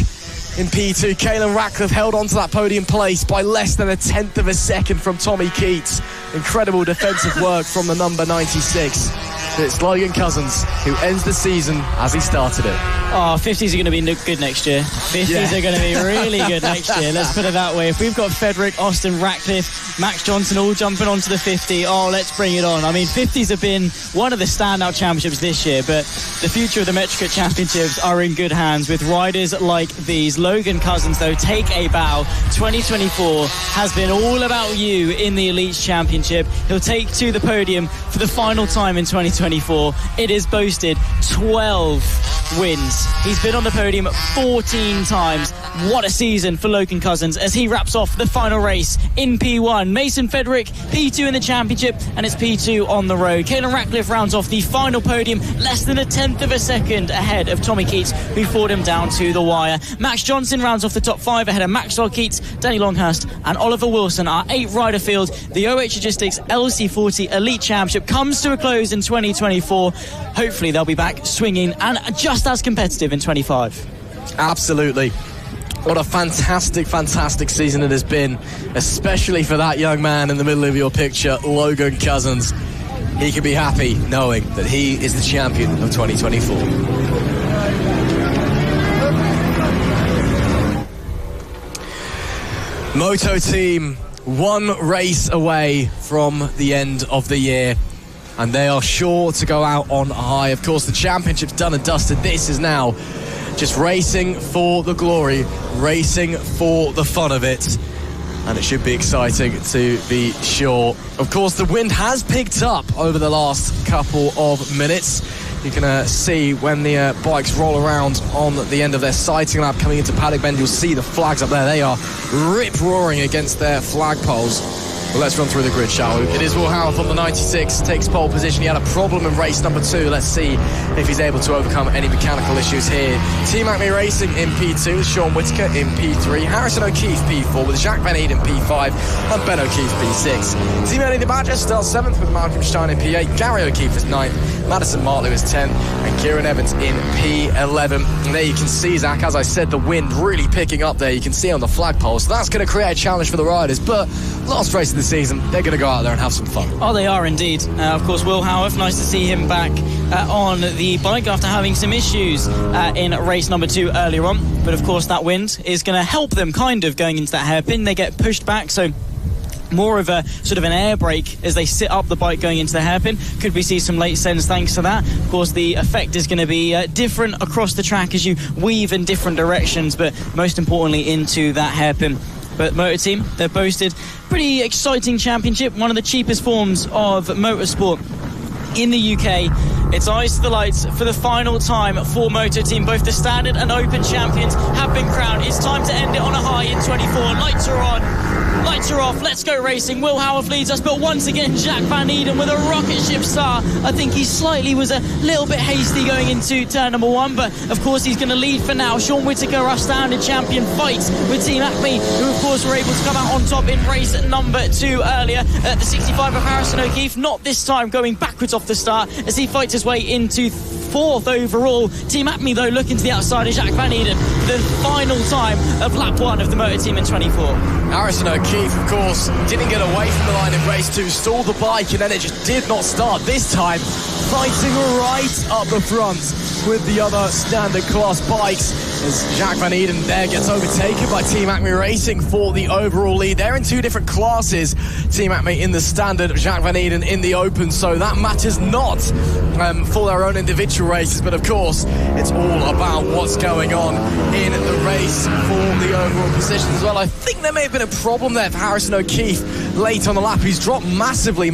in P2. Kalen Ratcliffe held on to that podium place by less than 1/10 of a second from Tommy Keats. Incredible defensive work from the number 96. It's Logan Cousins who ends the season as he started it. Oh, 50s are going to be good next year. 50s are going to be really good next year. Let's put it that way. If we've got Frederick, Austin, Ratcliffe, Max Johnson all jumping onto the 50, oh, let's bring it on. I mean, 50s have been one of the standout championships this year, but the future of the Metrokit Championships are in good hands with riders like these. Logan Cousins, though, take a bow. 2024 has been all about you in the Elites Championship. He'll take to the podium for the final time in 2024. It is boasted 12 wins. He's been on the podium 14 times. What a season for Logan Cousins as he wraps off the final race in P1. Mason Federick, P2 in the championship, and it's P2 on the road. Caelan Ratcliffe rounds off the final podium, less than a tenth of a second ahead of Tommy Keats, who fought him down to the wire. Max Johnson rounds off the top 5 ahead of Maxwell Keats, Danny Longhurst, and Oliver Wilson. Our 8-rider field, the OH Logistics LC40 Elite Championship, comes to a close in 2024. Hopefully they'll be back swinging and just as competitive in 25. Absolutely. What a fantastic, fantastic season it has been, especially for that young man in the middle of your picture, Logan Cousins. He can be happy knowing that he is the champion of 2024. Moto team, one race away from the end of the year, and they are sure to go out on high. Of course, the championship's done and dusted. This is now just racing for the glory, racing for the fun of it, and it should be exciting to be sure. Of course, the wind has picked up over the last couple of minutes. You can see when the bikes roll around on the end of their sighting lap coming into Paddock Bend, you'll see the flags up there. They are rip-roaring against their flagpoles. Well, let's run through the grid, shall we? It is Will Howarth on the 96, takes pole position. He had a problem in race number 2. Let's see if he's able to overcome any mechanical issues here. Team Acme Racing in P2 with Sean Whittaker in P3. Harrison O'Keefe P4 with Jacques Van Eden P5 and Ben O'Keefe P6. Team Eddie the Badger starts 7th with Malcolm Stein in P8. Gary O'Keefe is 9th. Madison Martlew is 10th. And Kieran Evans in P11. And there you can see, Zach, as I said, the wind really picking up there. You can see on the flagpole. So that's going to create a challenge for the riders. But last race of the season, they're going to go out there and have some fun. Oh, they are indeed. Of course, Will Howarth, nice to see him back on the bike after having some issues in race number 2 earlier on. But of course, that wind is going to help them kind of going into that hairpin. They get pushed back, so more of a sort of an air brake as they sit up the bike going into the hairpin. Could we see some late sends thanks to that? Of course, the effect is going to be different across the track as you weave in different directions, but most importantly into that hairpin. But Moto Team, they've boasted pretty exciting championship, one of the cheapest forms of motorsport in the UK. It's eyes to the lights for the final time for Moto Team. Both the standard and open champions have been crowned. It's time to end it on a high in 24. Lights are on, lights are off, let's go racing. Will Howarth leads us, but once again Jacques Van Eden with a rocket ship start. I think he slightly was a little bit hasty going into turn number 1, but of course he's going to lead for now. Sean Whittaker, our standard champion, fights with Team Acme, who of course were able to come out on top in race number 2 earlier. The 65 of Harrison O'Keefe, not this time going backwards off the start as he fights his way into 4th overall. Team Acme though looking to the outside of Jacques Van Eden for the final time of lap 1 of the Moto Team in 24. Harrison O'Keefe, of course, didn't get away from the line in race 2, stalled the bike, and then it just did not start. This time, fighting right up the front with the other standard class bikes as Jacques Van Eden there gets overtaken by Team Acme Racing for the overall lead. They're in 2 different classes. Team Acme in the standard, Jacques Van Eden in the open, so that matters not for their own individual races, but of course it's all about what's going on in the race for the overall position as well. I think there may have been a problem there for Harrison O'Keefe late on the lap. He's dropped massively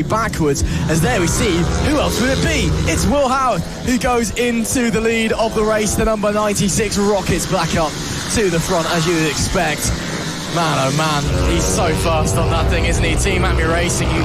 backwards, as there we see, who else would it be? It's Will Howarth who goes into the lead of the race. The number 96 rockets back up to the front as you'd expect. Man, oh man, he's so fast on that thing, isn't he? Team Acme Racing, you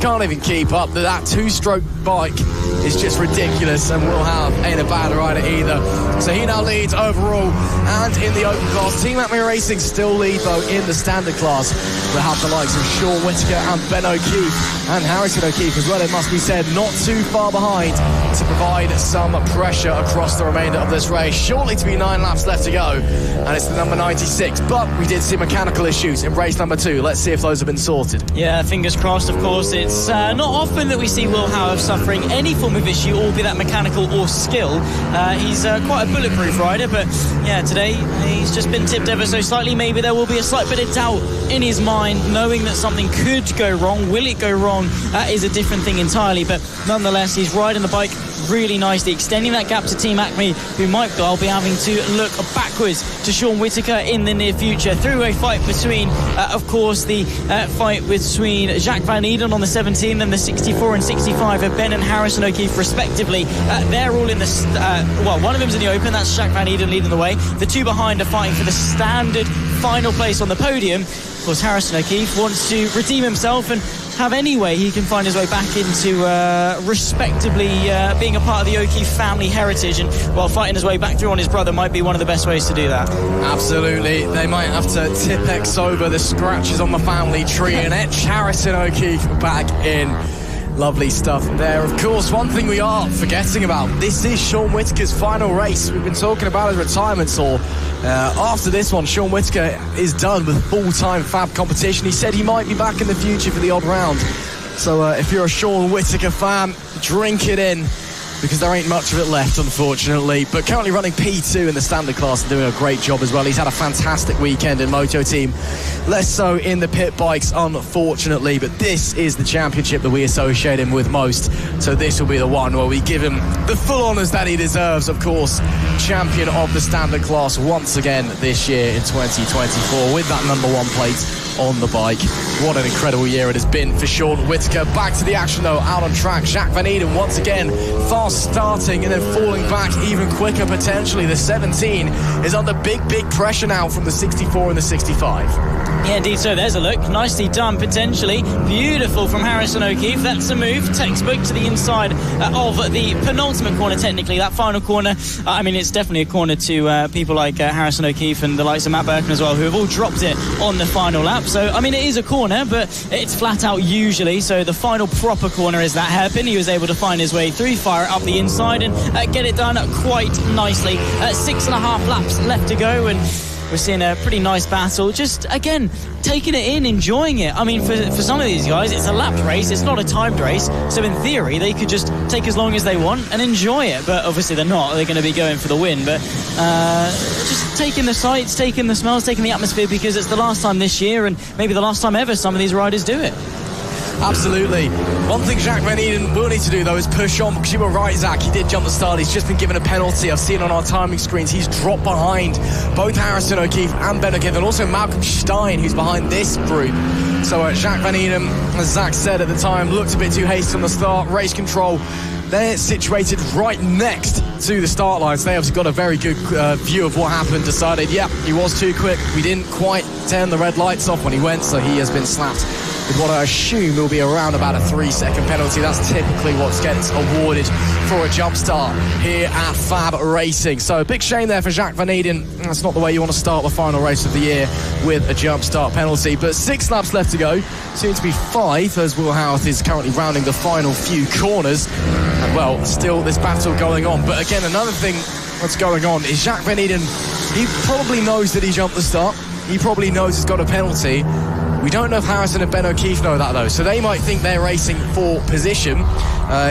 can't even keep up. That 2-stroke bike is just ridiculous, and Will Howarth ain't a bad rider either. So he now leads overall and in the open class. Team Acme Racing still lead though in the standard class. They have the likes of Sean Whittaker and Ben O'Keefe and Harrison O'Keefe as well, it must be said, not too far behind to provide some pressure across the remainder of this race. Shortly to be 9 laps left to go, and it's the number 96, but we did see mechanical issues in race number 2. Let's see if those have been sorted. Yeah, fingers crossed, of course. It's not often that we see Will Howarth suffering any form of issue, or be that mechanical or skill. He's quite a bulletproof rider, but yeah, today he's just been tipped ever so slightly. Maybe there will be a slight bit of doubt in his mind, knowing that something could go wrong. Will it go wrong is a different thing entirely, but nonetheless, he's riding the bike really nicely, extending that gap to Team Acme, who might well be having to look backwards to Sean Whittaker in the near future. Three-way fight between, of course, the fight between Jacques Van Eden on the 17 and the 64 and 65 of Ben and Harrison O'Keefe, respectively. They're all in the... one of them's in the open. That's Jacques Van Eden leading the way. The two behind are fighting for the standard final place on the podium. Of course, Harrison O'Keefe wants to redeem himself and have any way he can find his way back into respectably being a part of the O'Keefe family heritage, and while fighting his way back through on his brother might be one of the best ways to do that. Absolutely. They might have to Tipp-Ex over the scratches on the family tree and etch Harrison O'Keefe back in. Lovely stuff there. Of course, one thing we are forgetting about, this is Sean Whittaker's final race. We've been talking about his retirement tour. After this one, Sean Whittaker is done with full-time FAB competition. He said he might be back in the future for the odd round. So if you're a Sean Whittaker fan, drink it in, because there ain't much of it left, unfortunately. But currently running P2 in the standard class and doing a great job as well. He's had a fantastic weekend in Moto Team. Less so in the pit bikes, unfortunately. But this is the championship that we associate him with most. So this will be the one where we give him the full honours that he deserves, of course. Champion of the standard class once again this year in 2024 with that number 1 plate on the bike. What an incredible year it has been for Sean Whittaker. Back to the action though, out on track. Jacques Van Eden once again fast starting and then falling back even quicker potentially. The 17 is under big pressure now from the 64 and the 65. Yeah, indeed. So there's a look. Nicely done, potentially. Beautiful from Harrison O'Keefe. That's a move. Textbook to the inside of the penultimate corner, technically. That final corner, I mean, it's definitely a corner to people like Harrison O'Keefe and the likes of Matt Birkin as well, who have all dropped it on the final lap. So, I mean, it is a corner, but it's flat out usually. So the final proper corner is that hairpin. He was able to find his way through, fire it up the inside, and get it done quite nicely. 6.5 laps left to go, and we're seeing a pretty nice battle. Just, again, taking it in, enjoying it. I mean, for some of these guys, it's a lapped race. It's not a timed race. So in theory, they could just take as long as they want and enjoy it. But obviously they're not. They're going to be going for the win. But just taking the sights, taking the smells, taking the atmosphere, because it's the last time this year and maybe the last time ever some of these riders do it. Absolutely. One thing Jacques Van Eden will need to do, though, is push on, because you were right, Zach. He did jump the start. He's just been given a penalty. I've seen on our timing screens. He's dropped behind both Harrison O'Keefe and Ben O'Keefe, and also Malcolm Stein, who's behind this group. So Jacques Van Eden, as Zach said at the time, looked a bit too hasty on the start. Race control, they're situated right next to the start line, so they have got a very good view of what happened. Decided, he was too quick. We didn't quite turn the red lights off when he went, so he has been slapped with what I assume will be around about a 3-second penalty. That's typically what gets awarded for a jump start here at FAB-Racing. So a big shame there for Jacques Van Eden. That's not the way you want to start the final race of the year, with a jump start penalty. But 6 laps left to go, soon to be 5, as Will Howarth is currently rounding the final few corners. And well, still this battle going on. But again, another thing that's going on is Jacques Van Eden, he probably knows that he jumped the start. He probably knows he's got a penalty. We don't know if Harrison and Ben O'Keefe know that, though, so they might think they're racing for position,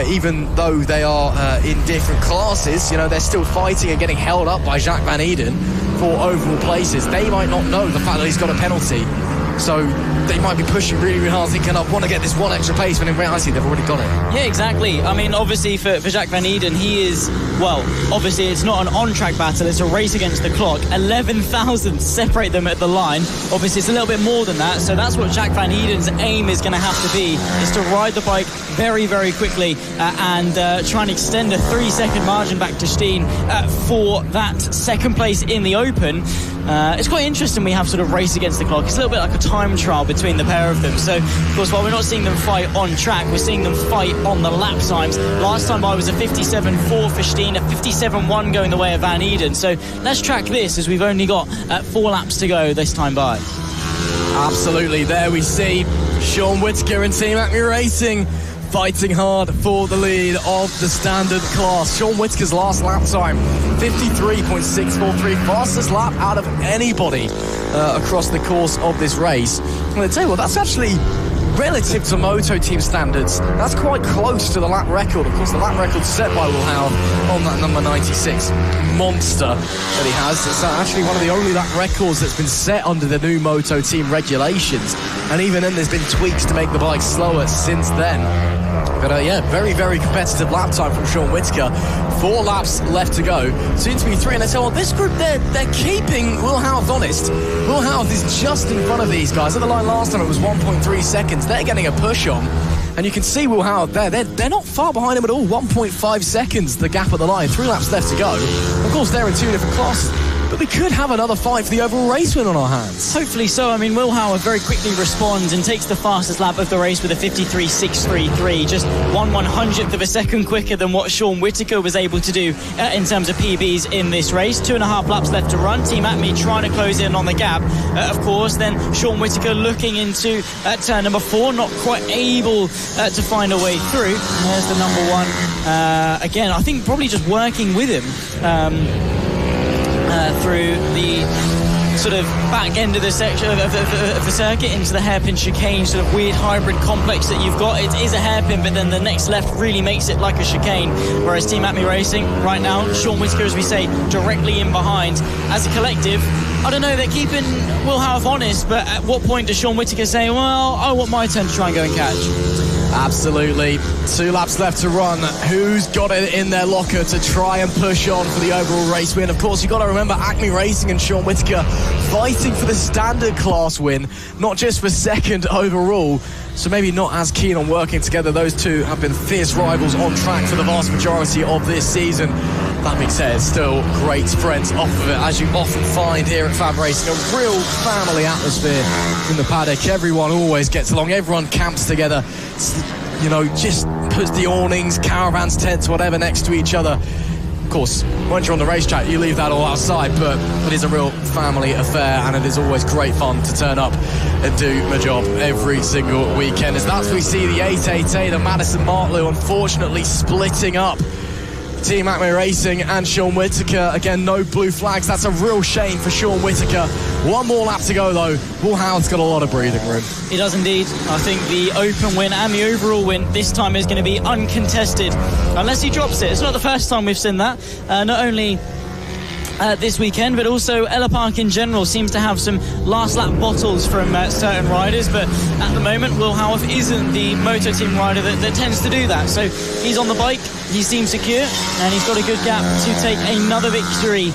even though they are in different classes. You know, they're still fighting and getting held up by Jacques Van Eden for overall places. They might not know the fact that he's got a penalty, so they might be pushing really, really hard, thinking, I want to get this one extra place, when in reality they've already got it. Yeah, exactly. I mean, obviously for Jacques Van Eden, he is, well, obviously it's not an on-track battle, it's a race against the clock. 11,000 separate them at the line. Obviously it's a little bit more than that, so that's what Jacques Van Eden's aim is going to have to be, is to ride the bike very, very quickly and try and extend a 3-second margin back to Steen for that second place in the Open. It's quite interesting we have sort of race against the clock. It's a little bit like a time trial between the pair of them. So, of course, while we're not seeing them fight on track, we're seeing them fight on the lap times. Last time I was a 57.4 for Steen, a 57.1 going the way of Van Eden. So let's track this, as we've only got 4 laps to go this time by. Absolutely. There we see Sean Whittaker and Team Acme Racing fighting hard for the lead of the standard class. Sean Whittaker's last lap time, 53.643, fastest lap out of anybody across the course of this race. And I tell you what, that's actually, relative to Moto Team standards, that's quite close to the lap record. Of course, the lap record set by Will Howarth on that number 96 monster that he has. It's actually one of the only lap records that's been set under the new Moto Team regulations. and even then there's been tweaks to make the bike slower since then. But yeah, very, very competitive lap time from Sean Whittaker. 4 laps left to go, soon to be 3. And I say, well, this group, they're keeping Will Howarth honest. Will Howarth is just in front of these guys. At the line last time it was 1.3 seconds. They're getting a push on. And you can see Will Howarth there. They're not far behind him at all. 1.5 seconds, the gap at the line. 3 laps left to go. Of course, they're in 2 different classes. But we could have another fight for the overall race win on our hands. Hopefully so. I mean, Will Howarth very quickly responds and takes the fastest lap of the race with a 53.633, just 1/100th of a second quicker than what Sean Whittaker was able to do in terms of PBs in this race. 2.5 laps left to run. Team Acme trying to close in on the gap. Of course, then Sean Whittaker looking into turn number 4, not quite able to find a way through. There's the number 1. Again, I think probably just working with him. Through the sort of back end of the section of the circuit into the hairpin chicane, sort of weird hybrid complex that you've got. It is a hairpin, but then the next left really makes it like a chicane. Whereas Team Acme Racing right now, Sean Whittaker, as we say, directly in behind. As a collective, I don't know, they're keeping Will Howarth honest, but at what point does Sean Whittaker say, well, I want my turn to try and go and catch? Absolutely. 2 laps left to run. Who's got it in their locker to try and push on for the overall race win? Of course, you've got to remember Acme Racing and Sean Whittaker fighting for the standard class win, not just for second overall. So maybe not as keen on working together. Those two have been fierce rivals on track for the vast majority of this season. That being said, still great friends off of it, as you often find here at FAB-Racing. A real family atmosphere in the paddock. Everyone always gets along. Everyone camps together. You know, just puts the awnings, caravans, tents, whatever next to each other. Of course, once you're on the racetrack, you leave that all outside, but it is a real family affair, and it is always great fun to turn up and do my job every single weekend. As that's we see the 888, the Madison Martlew, unfortunately splitting up Team Acme Racing and Sean Whittaker. Again, no blue flags. That's a real shame for Sean Whittaker. 1 more lap to go, though. Will Howarth's got a lot of breathing room. He does indeed. I think the open win and the overall win this time is going to be uncontested, unless he drops it. It's not the first time we've seen that. Not only this weekend, but also Ellough Park in general seems to have some last lap bottles from certain riders, but at the moment Will Howarth isn't the Moto team rider that tends to do that. So he's on the bike, he seems secure, and he's got a good gap to take another victory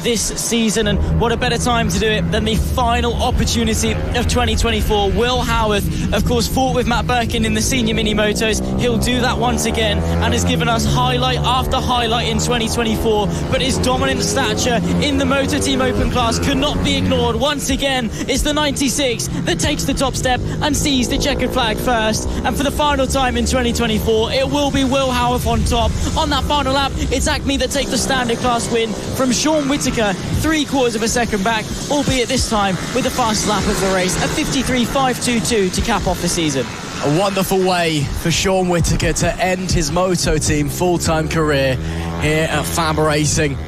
this season. And what a better time to do it than the final opportunity of 2024. Will Howarth, of course, fought with Matt Birkin in the senior mini motos. He'll do that once again and has given us highlight after highlight in 2024, but his dominant stature in the Moto Team Open class could not be ignored. Once again, it's the 96 that takes the top step and sees the checkered flag first. And for the final time in 2024, it will be Will Howarth on top. On that final lap, it's Acme that takes the standard class win from Sean Whittaker, 3/4 of a second back, albeit this time with the fastest lap of the race, a 53.522 to cap off the season. A wonderful way for Sean Whittaker to end his Moto Team full-time career here at FAB-Racing.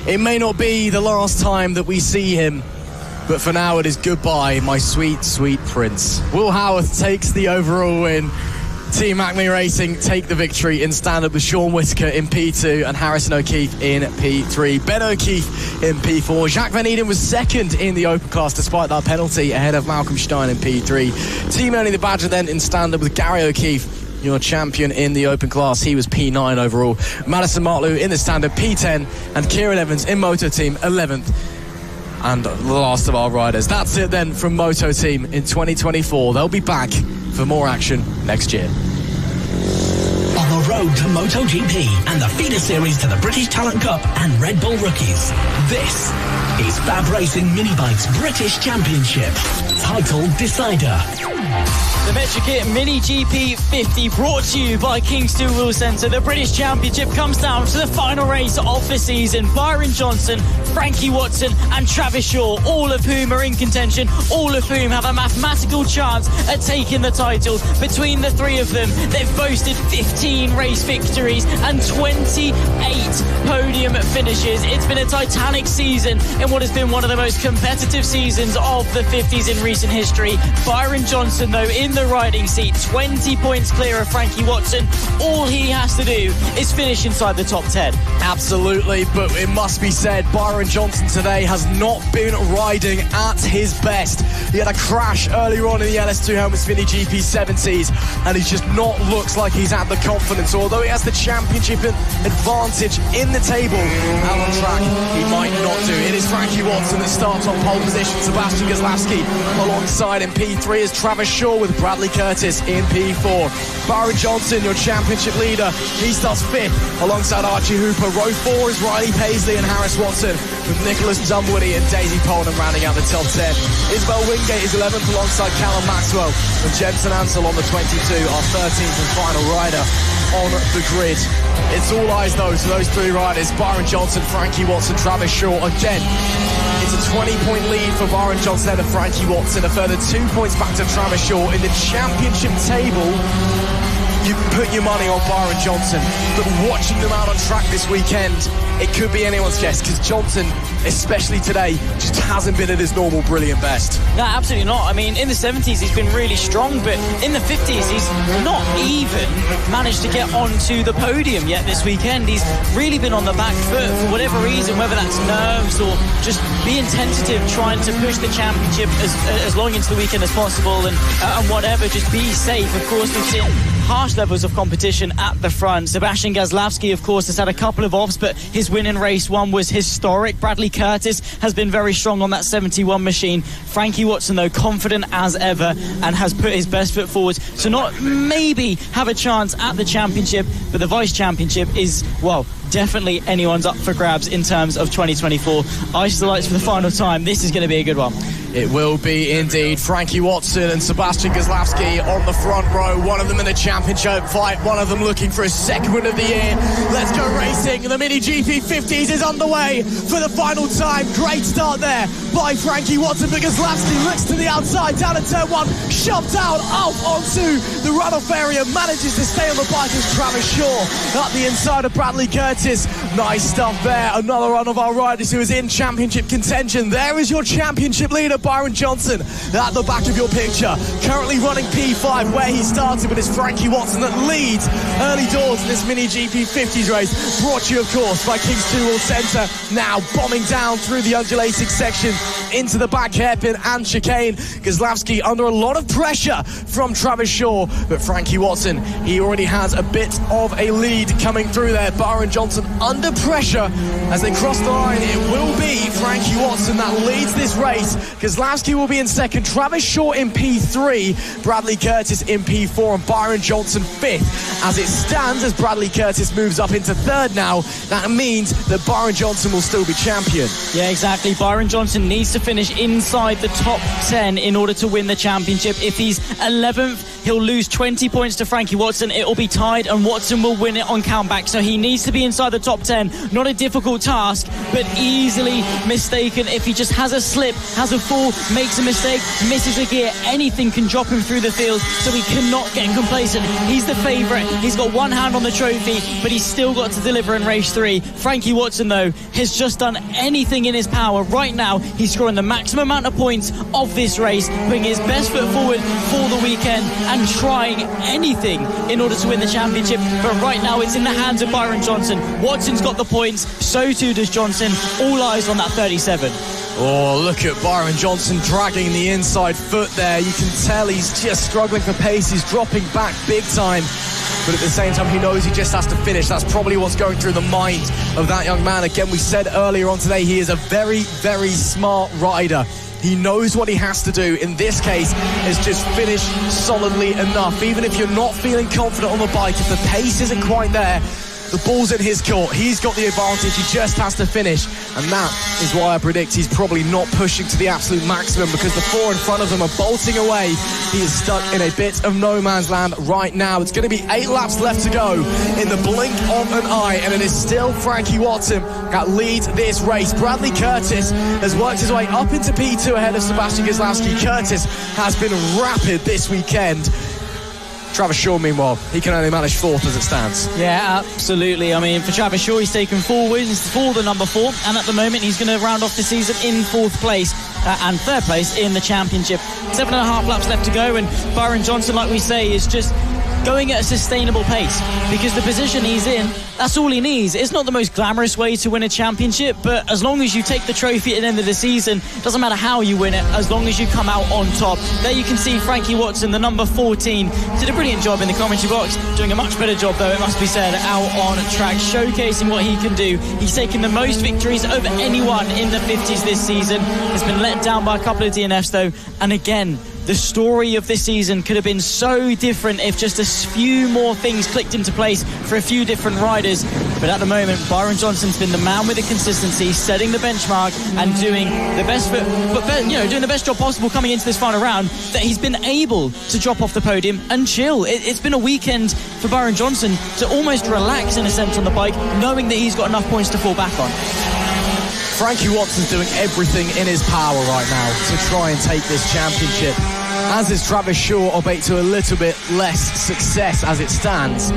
It may not be the last time that we see him, but for now it is goodbye, my sweet, sweet prince. Will Howarth takes the overall win. Team Acme Racing take the victory in stand-up with Sean Whittaker in P2 and Harrison O'Keefe in P3. Ben O'Keefe in P4. Jacques Van Eden was second in the open class despite that penalty, ahead of Malcolm Stein in P3. Team Only the Badger then in stand-up with Gary O'Keefe, your champion in the open class. He was P9 overall. Madison Martlew in the stand-up P10, and Kieran Evans in Moto Team 11th. And the last of our riders. That's it then from Moto Team in 2024. They'll be back for more action next year. On the road to MotoGP and the feeder series to the British Talent Cup and RedBull Rookies, this is FAB-Racing Minibike's British Championship, title decider. The Metrokit Mini GP 50 brought to you by Kingston Wheel Centre. The British Championship comes down to the final race of the season. Byron Johnson, Frankie Watson and Travis Shaw, all of whom are in contention, all of whom have a mathematical chance at taking the title. Between the three of them, they've boasted 15 race victories and 28 podium finishes. It's been a titanic season in what has been one of the most competitive seasons of the 50s in recent history. Byron Johnson, though, in in the riding seat, 20 points clear of Frankie Watson. All he has to do is finish inside the top 10. Absolutely, but it must be said, Byron Johnson today has not been riding at his best. He had a crash earlier on in the LS2 Helmets Mini GP 70s, and he just not looks like he's had the confidence. Although he has the championship advantage in the table, out on track, he might not do. It is Frankie Watson that starts on pole position. Sebastian Gazlowski alongside in P3 is Travis Shaw with Bradley Curtis in P4. Byron Johnson, your championship leader, he starts 5th alongside Archie Hooper. Row 4 is Riley Paisley and Harris Watson, with Nicholas Dunwoody and Daisy Poland rounding out the top 10. Isabel Wingate is 11th alongside Callum Maxwell, and Jensen Ansel on the 22, our 13th and final rider on the grid. It's all eyes though to those 3 riders, Byron Johnson, Frankie Watson, Travis Shaw. Again, it's a 20-point lead for Byron Johnson and Frankie Watson, a further 2 points back to Travis Shaw. In the championship table, you can put your money on Byron Johnson, but watching them out on track this weekend, it could be anyone's guess, because Johnson, especially today, just hasn't been at his normal brilliant best. No, absolutely not. I mean, in the 70s he's been really strong, but in the 50s he's not even managed to get onto the podium yet this weekend. He's really been on the back foot for whatever reason, whether that's nerves or just being tentative, trying to push the championship as long into the weekend as possible, and whatever, just be safe. Of course, we've seen harsh levels of competition at the front. Sebastian Gazlowski, of course, has had a couple of offs, but his win in race 1 was historic. Bradley Curtis has been very strong on that 71 machine. Frankie Watson, though, confident as ever and has put his best foot forward to not maybe have a chance at the championship, but the vice championship is, well, definitely anyone's up for grabs in terms of 2024. Ice the lights for the final time. This is going to be a good one. It will be indeed. Frankie Watson and Sebastian Gazlowski on the front row. One of them in a championship fight, one of them looking for his second win of the year. Let's go racing. The Mini GP 50s is underway for the final time. Great start there by Frankie Watson, but Gazlowski looks to the outside, down at turn 1, shoved out, out onto the runoff area, manages to stay on the bike as Travis Shaw up the inside of Bradley Curtis. Nice stuff there. Another one of our riders who is in championship contention. There is your championship leader, Byron Johnson, at the back of your picture. Currently running P5 where he started, but it's Frankie Watson that leads early doors in this Mini GP 50s race. Brought to you, of course, by King's 2 Wall Centre. Now bombing down through the undulating section into the back hairpin and chicane. Gazlowski under a lot of pressure from Travis Shaw, but Frankie Watson, he already has a bit of a lead coming through there. Byron Johnson under pressure as they cross the line. It will be Frankie Watson that leads this race. Gazlowski will be in second, Travis Shaw in P3, Bradley Curtis in P4, and Byron Johnson 5th. As it stands, as Bradley Curtis moves up into 3rd now, that means that Byron Johnson will still be champion. Yeah, exactly. Byron Johnson needs to finish inside the top 10 in order to win the championship. If he's 11th, he'll lose 20 points to Frankie Watson. It will be tied, and Watson will win it on countback. So he needs to be inside the top 10. Not a difficult task, but easily mistaken. If he just has a slip, has a fall, makes a mistake, misses a gear, anything can drop him through the field. So he cannot get complacent. He's the favourite. He's got one hand on the trophy, but he's still got to deliver in race 3. Frankie Watson, though, has just done anything in his power. Right now, he's scoring the maximum amount of points of this race, putting his best foot forward for the weekend and trying anything in order to win the championship. But right now, it's in the hands of Byron Johnson. Watson's got the points, so too does Johnson. All eyes on that 37. Oh, look at Byron Johnson dragging the inside foot there. You can tell he's just struggling for pace. He's dropping back big time. But at the same time, he knows he just has to finish. That's probably what's going through the mind of that young man. Again, we said earlier on today, he is a very, very smart rider. He knows what he has to do. In this case, is just finish solidly enough. Even if you're not feeling confident on the bike, if the pace isn't quite there, the ball's in his court. He's got the advantage. He just has to finish. And that is why I predict he's probably not pushing to the absolute maximum, because the 4 in front of him are bolting away. He is stuck in a bit of no man's land right now. It's going to be 8 laps left to go in the blink of an eye, and it is still Frankie Watson that leads this race. Bradley Curtis has worked his way up into P2 ahead of Sebastian Gazlowski. Curtis has been rapid this weekend. Travis Shaw, meanwhile, he can only manage 4th as it stands. Yeah, absolutely. I mean, for Travis Shaw, he's taken 4 wins for the number 4, and at the moment he's going to round off the season in 4th place and 3rd place in the championship. 7.5 laps left to go, and Byron Johnson, like we say, is just going at a sustainable pace, because the position he's in, that's all he needs. It's not the most glamorous way to win a championship, but as long as you take the trophy at the end of the season, doesn't matter how you win it, as long as you come out on top. There you can see Frankie Watson, the number 14, did a brilliant job in the commentary box, doing a much better job, though, it must be said, out on track, showcasing what he can do. He's taken the most victories over anyone in the 50s this season. Has been let down by a couple of DNFs, though, and again, the story of this season could have been so different if just a few more things clicked into place for a few different riders. But at the moment, Byron Johnson's been the man with the consistency, setting the benchmark and doing the best, doing the best job possible coming into this final round, that he's been able to drop off the podium and chill. It's been a weekend for Byron Johnson to almost relax in a sense on the bike, knowing that he's got enough points to fall back on. Frankie Watson's doing everything in his power right now to try and take this championship, as is Travis Shaw, albeit to a little bit less success as it stands.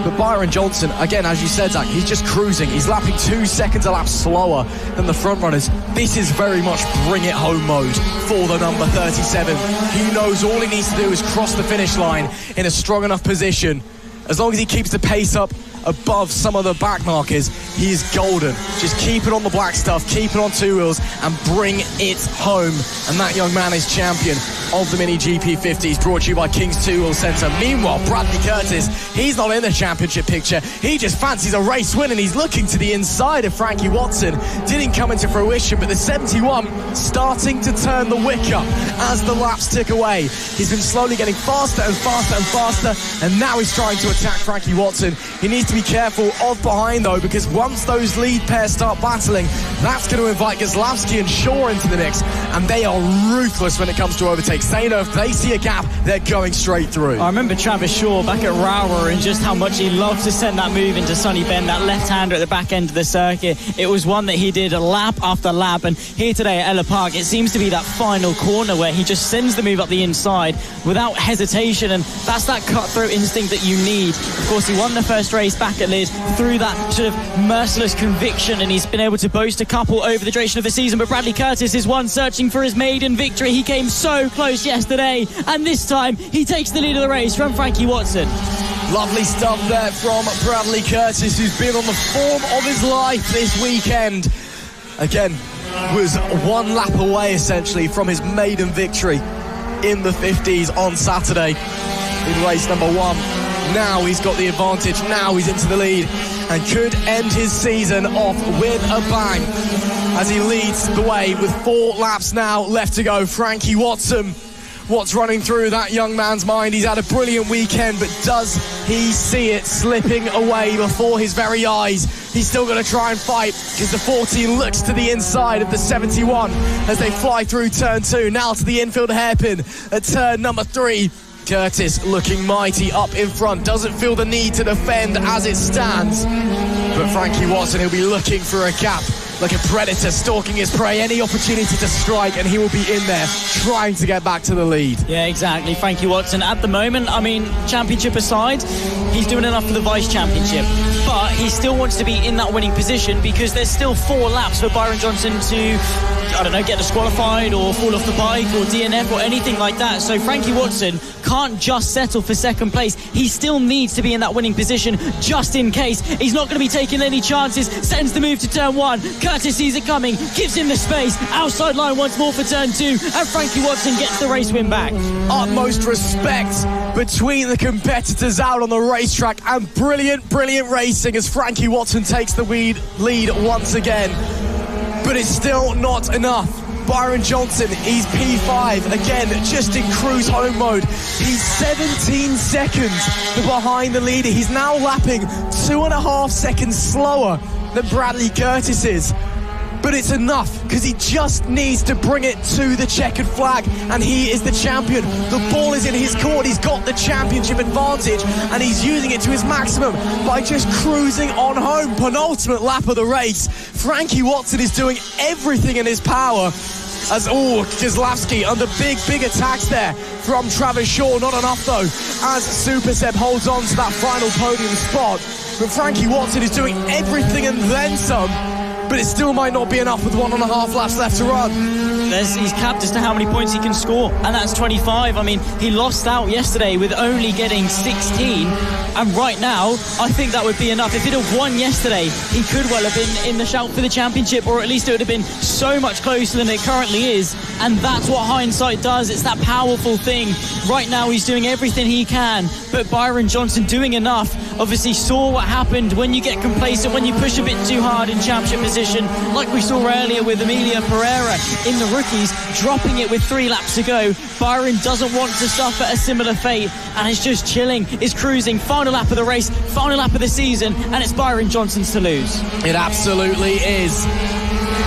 But Byron Johnson, again, as you said, Zach, he's just cruising. He's lapping 2 seconds a lap slower than the front runners. This is very much bring it home mode for the number 37. He knows all he needs to do is cross the finish line in a strong enough position. As long as he keeps the pace up above some of the back markers, he is golden. Just keep it on the black stuff, keep it on 2 wheels and bring it home. And that young man is champion of the Mini GP 50s, brought to you by King's 2 Wheel Centre. Meanwhile, Bradley Curtis, he's not in the championship picture. He just fancies a race win, and he's looking to the inside of Frankie Watson. Didn't come into fruition, but the 71 starting to turn the wick up as the laps tick away. He's been slowly getting faster and faster and faster, and now he's trying to attack Frankie Watson. He needs to be careful of behind, though, because once those lead pairs start battling, that's going to invite Goslavsky and Shaw into the mix, and they are ruthless when it comes to overtakes. They know if they see a gap, they're going straight through. I remember Travis Shaw back at Rower and just how much he loved to send that move into Sunny Bend, that left-hander at the back end of the circuit. It was one that he did lap after lap, and here today at Ellough Park, it seems to be that final corner where he just sends the move up the inside without hesitation, and that's that cutthroat instinct that you need. Of course, he won the first race back at Lid through that sort of merciless conviction, and he's been able to boast a couple over the duration of the season. But Bradley Curtis is one searching for his maiden victory. He came so close yesterday, and this time he takes the lead of the race from Frankie Watson. Lovely stuff there from Bradley Curtis, who's been on the form of his life this weekend. Again, was 1 lap away essentially from his maiden victory in the 50s on Saturday in race number 1. Now he's got the advantage, now he's into the lead and could end his season off with a bang as he leads the way with 4 laps now left to go. Frankie Watson, what's running through that young man's mind? He's had a brilliant weekend, but does he see it slipping away before his very eyes? He's still going to try and fight, because the 14 looks to the inside of the 71 as they fly through turn 2. Now to the infield hairpin at turn number 3. Curtis looking mighty up in front, doesn't feel the need to defend as it stands. But Frankie Watson, he'll be looking for a gap, like a predator stalking his prey. Any opportunity to strike and he will be in there trying to get back to the lead. Yeah, exactly. Frankie Watson at the moment, I mean, championship aside, he's doing enough for the vice championship, but he still wants to be in that winning position, because there's still 4 laps for Byron Johnson to, I don't know, get disqualified or fall off the bike or DNF or anything like that. So Frankie Watson can't just settle for second place. He still needs to be in that winning position just in case. He's not going to be taking any chances. Sends the move to turn 1. Curtis sees it coming, gives him the space. Outside line once more for turn 2, and Frankie Watson gets the race win back. Utmost respect between the competitors out on the racetrack, and brilliant racing as Frankie Watson takes the lead once again. But it's still not enough. Byron Johnson, he's P5 again, just in cruise home mode. He's 17 seconds behind the leader. He's now lapping 2.5 seconds slower than Bradley Curtis is. But it's enough, because he just needs to bring it to the checkered flag, and he is the champion. The ball is in his court. He's got the championship advantage, and he's using it to his maximum by just cruising on home. Penultimate lap of the race. Frankie Watson is doing everything in his power As Kozlowski under big attacks there from Travis Shaw. Not enough though, as Super Seb holds on to that final podium spot. But Frankie Watson is doing everything and then some, but it still might not be enough with 1.5 laps left to run. He's capped as to how many points he can score, and that's 25. I mean, he lost out yesterday with only getting 16, and right now, I think that would be enough. If he'd have won yesterday, he could well have been in the shout for the championship, or at least it would have been so much closer than it currently is, and that's what hindsight does. It's that powerful thing. Right now, he's doing everything he can, but Byron Johnson doing enough. Obviously saw what happened when you get complacent, when you push a bit too hard in championship position, like we saw earlier with Emilia Pereira in the rookies, dropping it with 3 laps to go. Byron doesn't want to suffer a similar fate, and is just chilling, is cruising. Final lap of the race, final lap of the season, and it's Byron Johnson's to lose. It absolutely is.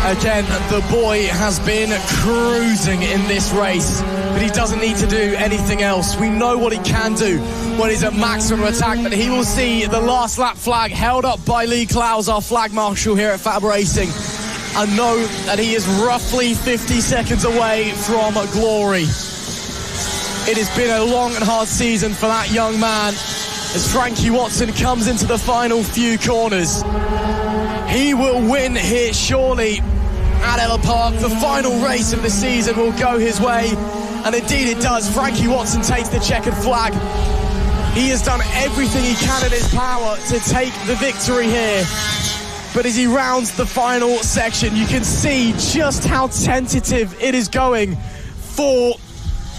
Again, the boy has been cruising in this race, but he doesn't need to do anything else. We know what he can do when he's at maximum attack, that he will see the last lap flag held up by Lee Clowes, our flag marshal here at FAB-Racing, and know that he is roughly 50 seconds away from glory. It has been a long and hard season for that young man as Frankie Watson comes into the final few corners. He will win here surely at Ellough Park. The final race of the season will go his way, and indeed it does. Frankie Watson takes the checkered flag. He has done everything he can in his power to take the victory here. But as he rounds the final section, you can see just how tentative it is going for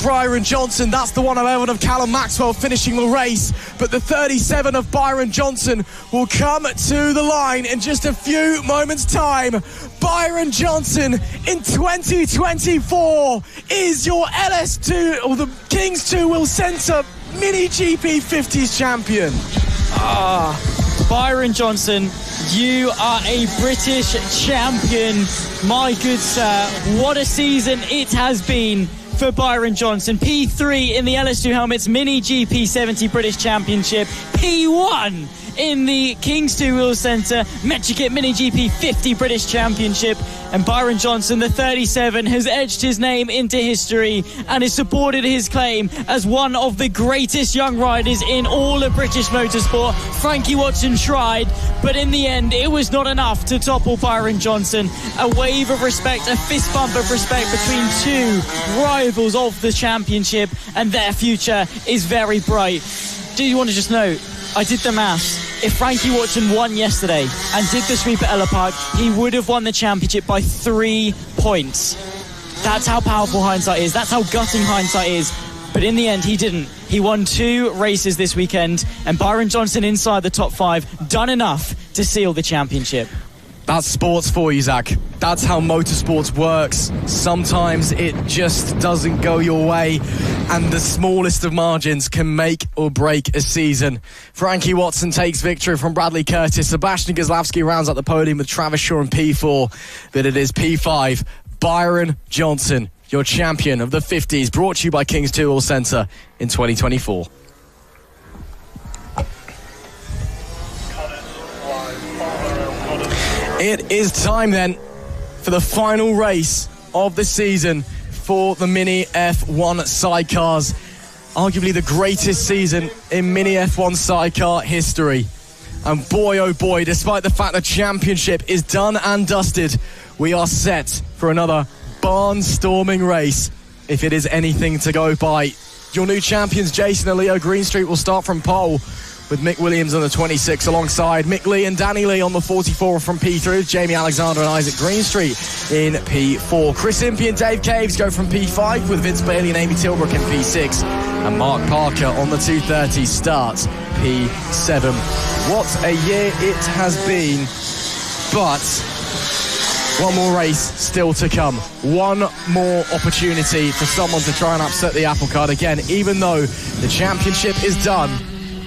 Byron Johnson. That's the 111 of Callum Maxwell finishing the race, but the 37 of Byron Johnson will come to the line in just a few moments' time. Byron Johnson in 2024 is your LS2 or the King's Two Wheel Centre Mini GP 50s champion. Byron Johnson, you are a British champion. My good sir, what a season it has been for Byron Johnson. P3 in the LS2 Helmets Mini GP 70 British Championship. P1 in the King's Two Wheel Centre Metrokit Mini GP 50 British Championship. And Byron Johnson, the 37, has edged his name into history and has supported his claim as one of the greatest young riders in all of British motorsport. Frankie Watson tried, but in the end, it was not enough to topple Byron Johnson. A wave of respect, a fist bump of respect between two rivals of the championship, and their future is very bright. Do you want to just know, I did the maths. If Frankie Watson won yesterday and did the sweep at Ellough Park, he would have won the championship by 3 points. That's how powerful hindsight is. That's how gutting hindsight is. But in the end, he didn't. He won 2 races this weekend, and Byron Johnson inside the top 5, done enough to seal the championship. That's sports for you, Zach. That's how motorsports works. Sometimes it just doesn't go your way, and the smallest of margins can make or break a season. Frankie Watson takes victory from Bradley Curtis. Sebastian Kozlowski rounds out the podium with Travis Shaw in P4. But it is P5. Byron Johnson, your champion of the 50s, brought to you by King's Two Wheel Centre in 2024. It is time then for the final race of the season for the Mini F1 sidecars. Arguably the greatest season in Mini F1 sidecar history. And boy, oh boy, despite the fact the championship is done and dusted, we are set for another barnstorming race, if it is anything to go by. Your new champions, Jason and Leo Greenstreet, will start from pole, with Mick Williams on the 26 alongside Mick Lee and Danny Lee on the 44 from P3, Jamie Alexander and Isaac Greenstreet in P4. Chris Impey and Dave Caves go from P5 with Vince Bailey and Amy Tilbrook in P6, and Mark Parker on the 230 starts P7. What a year it has been, but one more race still to come. One more opportunity for someone to try and upset the apple cart again. Even though the championship is done,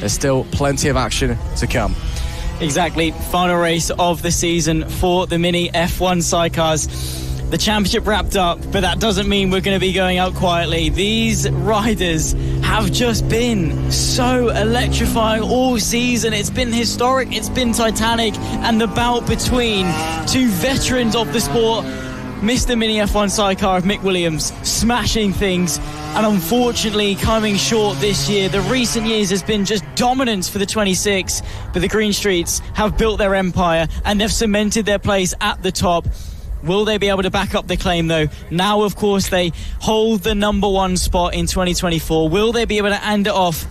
there's still plenty of action to come. Exactly. Final race of the season for the Mini F1 sidecars. The championship wrapped up, but that doesn't mean we're going to be going out quietly. These riders have just been so electrifying all season. It's been historic, it's been titanic, and the bout between two veterans of the sport Mr. Mini F1 sidecar of Mick Williams, smashing things, and unfortunately coming short this year. The recent years has been just dominance for the 26, but the Green Streets have built their empire and they've cemented their place at the top. Will they be able to back up the claim, though? Now, of course, they hold the number 1 spot in 2024. Will they be able to end it off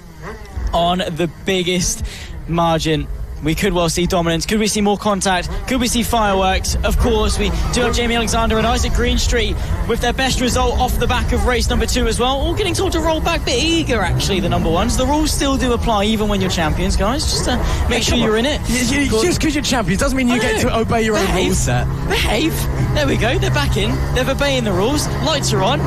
on the biggest margin? We could well see dominance. Could we see more contact? Could we see fireworks? Of course, we do have Jamie Alexander and Isaac Greenstreet with their best result off the back of race number 2 as well. All getting told to roll back, a bit eager, actually, the number 1s. The rules still do apply, even when you're champions, guys. Just to make sure you're in it. Just because you're champions doesn't mean you get to obey your own rule set. Behave. There we go. They're back in. They're obeying the rules. Lights are on.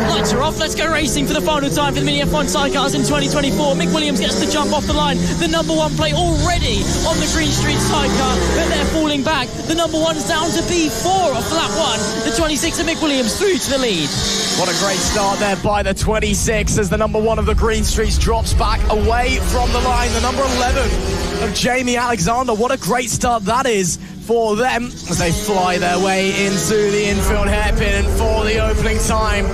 Lights are off. Let's go racing for the final time for the Mini F1 sidecars in 2024. Mick Williams gets the jump off the line. The number 1 plate already on the Green Street sidecar, but they're falling back. The number 1's down to B4 off lap 1. The 26 of Mick Williams through to the lead. What a great start there by the 26 as the number 1 of the Green Streets drops back away from the line. The number 11 of Jamie Alexander. What a great start that is for them as they fly their way into the infield hairpin for the opening time.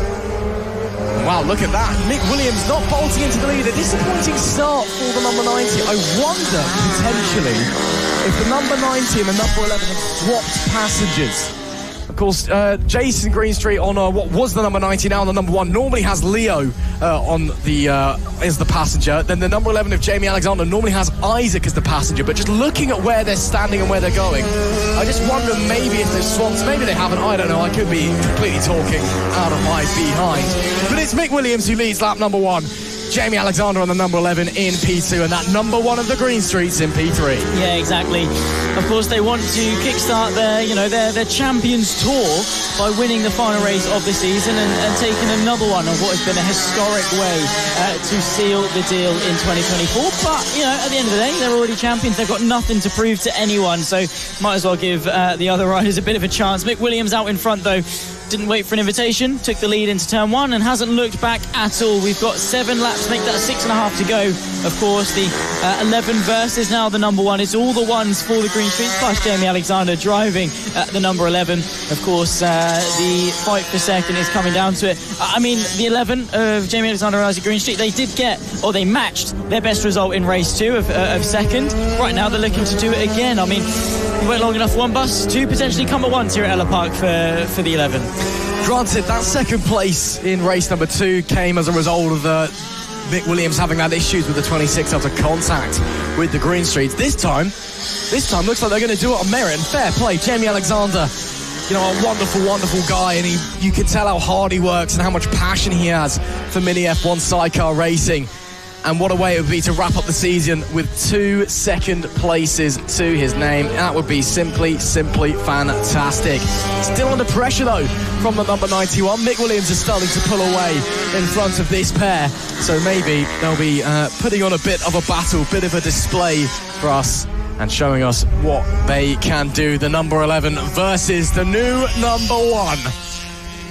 Wow, look at that. Mick Williams not bolting into the lead. A disappointing start for the number 90. I wonder, potentially, if the number 90 and the number 11 have swapped passengers. Of course, Jason Greenstreet on what was the number 90, now on the number 1, normally has Leo as the passenger. Then the number 11 of Jamie Alexander normally has Isaac as the passenger. But just looking at where they're standing and where they're going, I just wonder maybe if they've swapped. Maybe they haven't. I don't know. I could be completely talking out of my behind. But it's Mick Williams who leads lap number 1. Jamie Alexander on the number 11 in P2, and that number 1 of the Green Streets in P3. Yeah, exactly. Of course, they want to kickstart their Champions Tour by winning the final race of the season and taking another one of what has been a historic way to seal the deal in 2024. But, at the end of the day, they're already champions. They've got nothing to prove to anyone, so might as well give the other riders a bit of a chance. Mick Williams out in front, though. Didn't wait for an invitation, took the lead into turn 1 and hasn't looked back at all. We've got 7 laps, make that 6.5 to go. Of course, the 11 versus now the number 1. It's all the ones for the Green Streets, plus Jamie Alexander driving the number 11. Of course, the fight for second is coming down to it. The 11 of Jamie Alexander and Isaac Greenstreet, they matched their best result in race 2 of second. Right now, they're looking to do it again. We went long enough, 1 bus, 2 potentially come at once here at Ellough Park for the 11. Granted, that second place in race number 2 came as a result of Mick Williams having had issues with the 26 after contact with the Green Streets. This time looks like they're going to do it on merit, and fair play. Jamie Alexander, a wonderful, wonderful guy, and you can tell how hard he works and how much passion he has for Mini F1 sidecar racing. And what a way it would be to wrap up the season with 2 second places to his name. That would be simply fantastic. Still under pressure, though, from the number 91. Mick Williams is starting to pull away in front of this pair. So maybe they'll be putting on a bit of a battle, bit of a display for us and showing us what they can do. The number 11 versus the new number 1.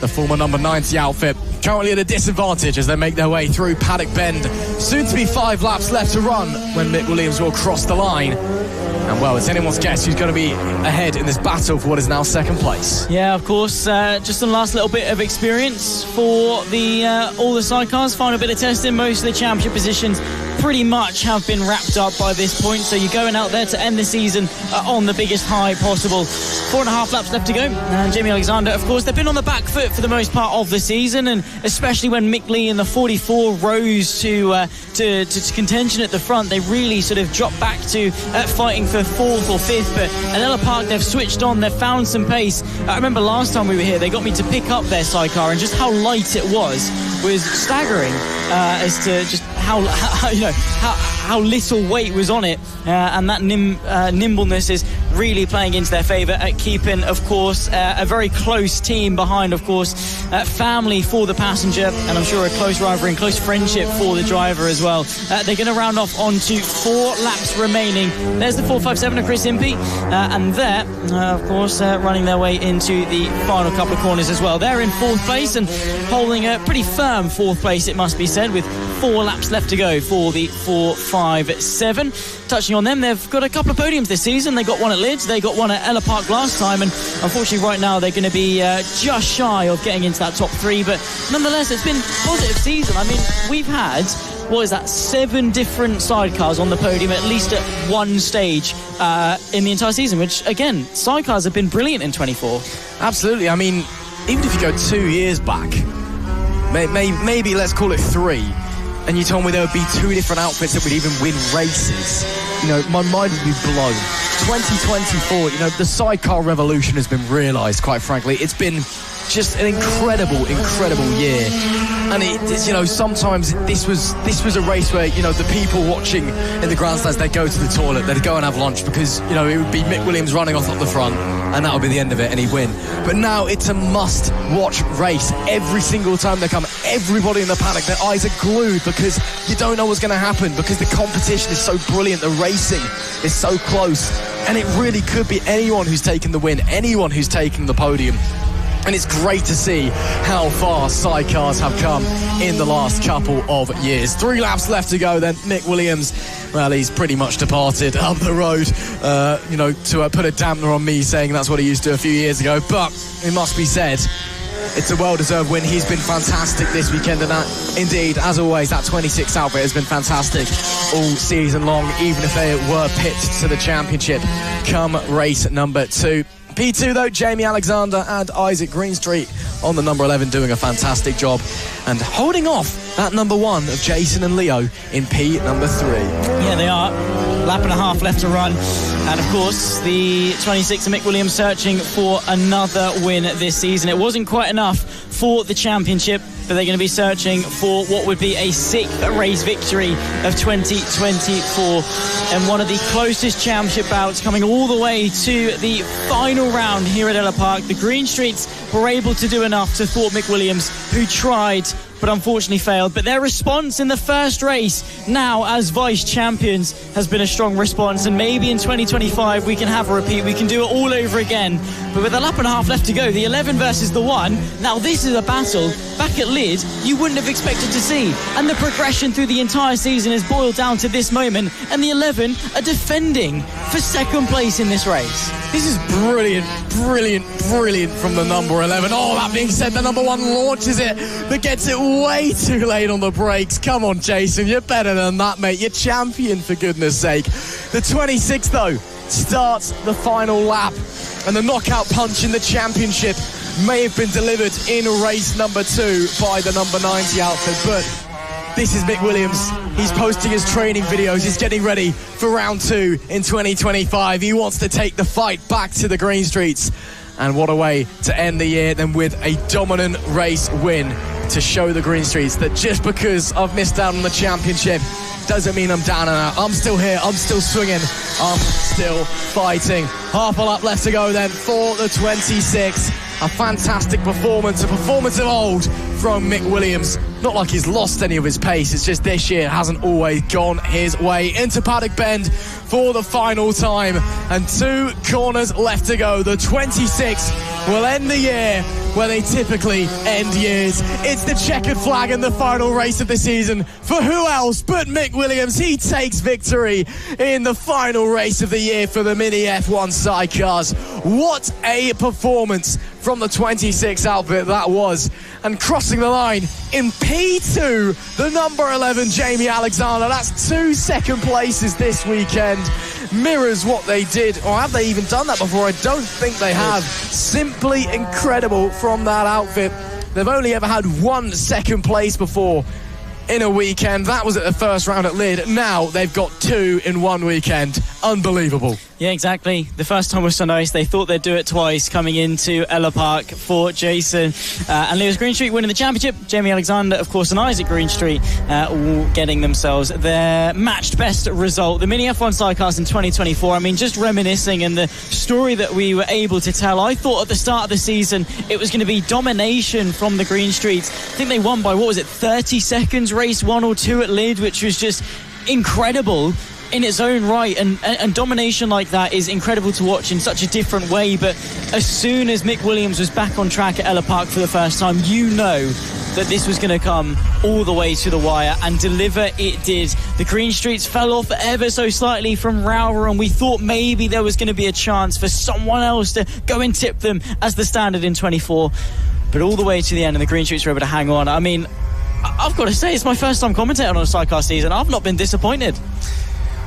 The former number 90 outfit currently at a disadvantage as they make their way through Paddock Bend. Soon to be 5 laps left to run when Mick Williams will cross the line. And, well, it's anyone's guess who's going to be ahead in this battle for what is now second place. Yeah, of course, just the last little bit of experience for all the sidecars. Final bit of testing, most of the championship positions pretty much have been wrapped up by this point, so you're going out there to end the season on the biggest high possible. 4.5 laps left to go, and Jamie Alexander, of course, they've been on the back foot for the most part of the season, and especially when Mick Lee in the 44 rose to contention at the front, they really sort of dropped back to fighting for 4th or 5th, but at Ellough Park they've switched on, they've found some pace. I remember last time we were here, they got me to pick up their sidecar, and just how light it was staggering as to just how little weight was on it, and that nimbleness is really playing into their favour at keeping, of course, a very close team behind, of course, family for the passenger, and I'm sure a close rivalry and close friendship for the driver as well. They're going to round off onto 4 laps remaining. There's the 457 of Chris Impey, and they're, of course, running their way into the final couple of corners as well. They're in 4th place and holding a pretty firm 4th place, it must be said, with 4 laps left to go for the 4-5 1:55.7. Touching on them, they've got a couple of podiums this season. They got one at Lids, they got one at Ellough Park last time, and unfortunately right now they're going to be just shy of getting into that top 3. But nonetheless, it's been a positive season. I mean, we've had, 7 different sidecars on the podium at least at one stage in the entire season, which again, sidecars have been brilliant in 24. Absolutely. I mean, even if you go 2 years back, maybe let's call it 3, and you told me there would be 2 different outfits that would even win races, my mind would be blown. 2024, the sidecar revolution has been realised, quite frankly. It's been just an incredible year. And sometimes this was a race where, the people watching in the grandstands, they'd go to the toilet, they'd go and have lunch because, it would be Mick Williams running off up the front and that would be the end of it and he'd win. But now it's a must-watch race. Every single time they come, everybody in the paddock, their eyes are glued because you don't know what's going to happen because the competition is so brilliant, the racing is so close, and it really could be anyone who's taken the win, anyone who's taken the podium. And it's great to see how far sidecars have come in the last couple of years. 3 laps left to go, then Mick Williams, well, he's pretty much departed up the road, to put a dampener on me saying that's what he used to do a few years ago. But it must be said, it's a well-deserved win. He's been fantastic this weekend, and that, indeed, as always, that 26 outfit has been fantastic all season long, even if they were picked to the championship come race number 2. P2 though, Jamie Alexander and Isaac Greenstreet on the number 11 doing a fantastic job and holding off that number 1 of Jason and Leo in P number 3. Yeah, they are. Lap and a half left to run, and of course the 26 of Mick Williams searching for another win this season. It wasn't quite enough for the championship, but they're going to be searching for what would be a 6th race victory of 2024, and one of the closest championship bouts coming all the way to the final round here at Ellough Park. The Greenstreets were able to do enough to thwart Mick Williams, who tried but unfortunately failed. But their response in the first race now as vice champions has been a strong response, and maybe in 2025 we can have a repeat, we can do it all over again. But with a lap and a half left to go, the 11 versus the 1, now this is a battle back at Lid you wouldn't have expected to see, and the progression through the entire season is boiled down to this moment, and the 11 are defending for 2nd place in this race. This is brilliant from the number 11. Oh, that being said, the number 1 launches it, but gets it way too late on the brakes. Come on, Jason, you're better than that, mate. You're champion, for goodness sake. The 26, though, starts the final lap, and the knockout punch in the championship may have been delivered in race number 2 by the number 90 outfit, but this is Mick Williams. He's posting his training videos. He's getting ready for round 2 in 2025. He wants to take the fight back to the Greenstreets. And what a way to end the year than with a dominant race win to show the Greenstreets that just because I've missed out on the championship doesn't mean I'm down and out. I'm still here. I'm still swinging. I'm still fighting. Half a lap left to go then for the 26. A fantastic performance, a performance of old from Mick Williams. Not like he's lost any of his pace, it's just this year hasn't always gone his way. Into Paddock Bend for the final time, and 2 corners left to go. The 26 will end the year where they typically end years. It's the checkered flag in the final race of the season. For who else but Mick Williams? He takes victory in the final race of the year for the Mini F1 sidecars. What a performance from the 26 outfit that was. And crossing the line in P2, the number 11 Jamie Alexander. That's 2 second places this weekend. Mirrors what they did, or have they even done that before? I don't think they have. Simply incredible from that outfit. They've only ever had 1 second place before in a weekend. That was at the first round at Lid. Now they've got 2 in 1 weekend. Unbelievable. Yeah, exactly. The first time was so nice. They thought they'd do it twice coming into Ellough Park for Jason and Lewis Greenstreet winning the championship. Jamie Alexander, of course, and Isaac Greenstreet all getting themselves their matched best result. The Mini F1 sidecars in 2024, I mean, just reminiscing and the story that we were able to tell. I thought at the start of the season it was going to be domination from the Greenstreets. I think they won by, 30 seconds, race 1 or 2 at Lid, which was just incredible in its own right, and domination like that is incredible to watch in such a different way. But as soon as Mick Williams was back on track at Ellough Park for the first time, you know that this was going to come all the way to the wire, and deliver it did. The green streaks fell off ever so slightly from Rauer, and we thought maybe there was going to be a chance for someone else to go and tip them as the standard in 24. But all the way to the end, and the green streaks were able to hang on. I mean, I've got to say, it's my first time commentating on a Sidecar season. I've not been disappointed.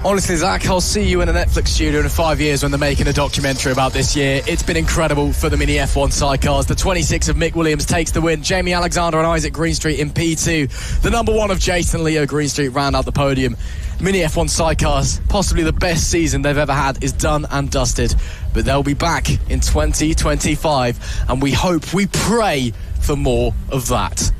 Honestly, Zach, I'll see you in a Netflix studio in 5 years when they're making a documentary about this year. It's been incredible for the Mini F1 sidecars. The 26 of Mick Williams takes the win. Jamie Alexander and Isaac Greenstreet in P2. The number 1 of Jason Leo Greenstreet round out the podium. Mini F1 sidecars, possibly the best season they've ever had, is done and dusted. But they'll be back in 2025, and we hope, we pray for more of that.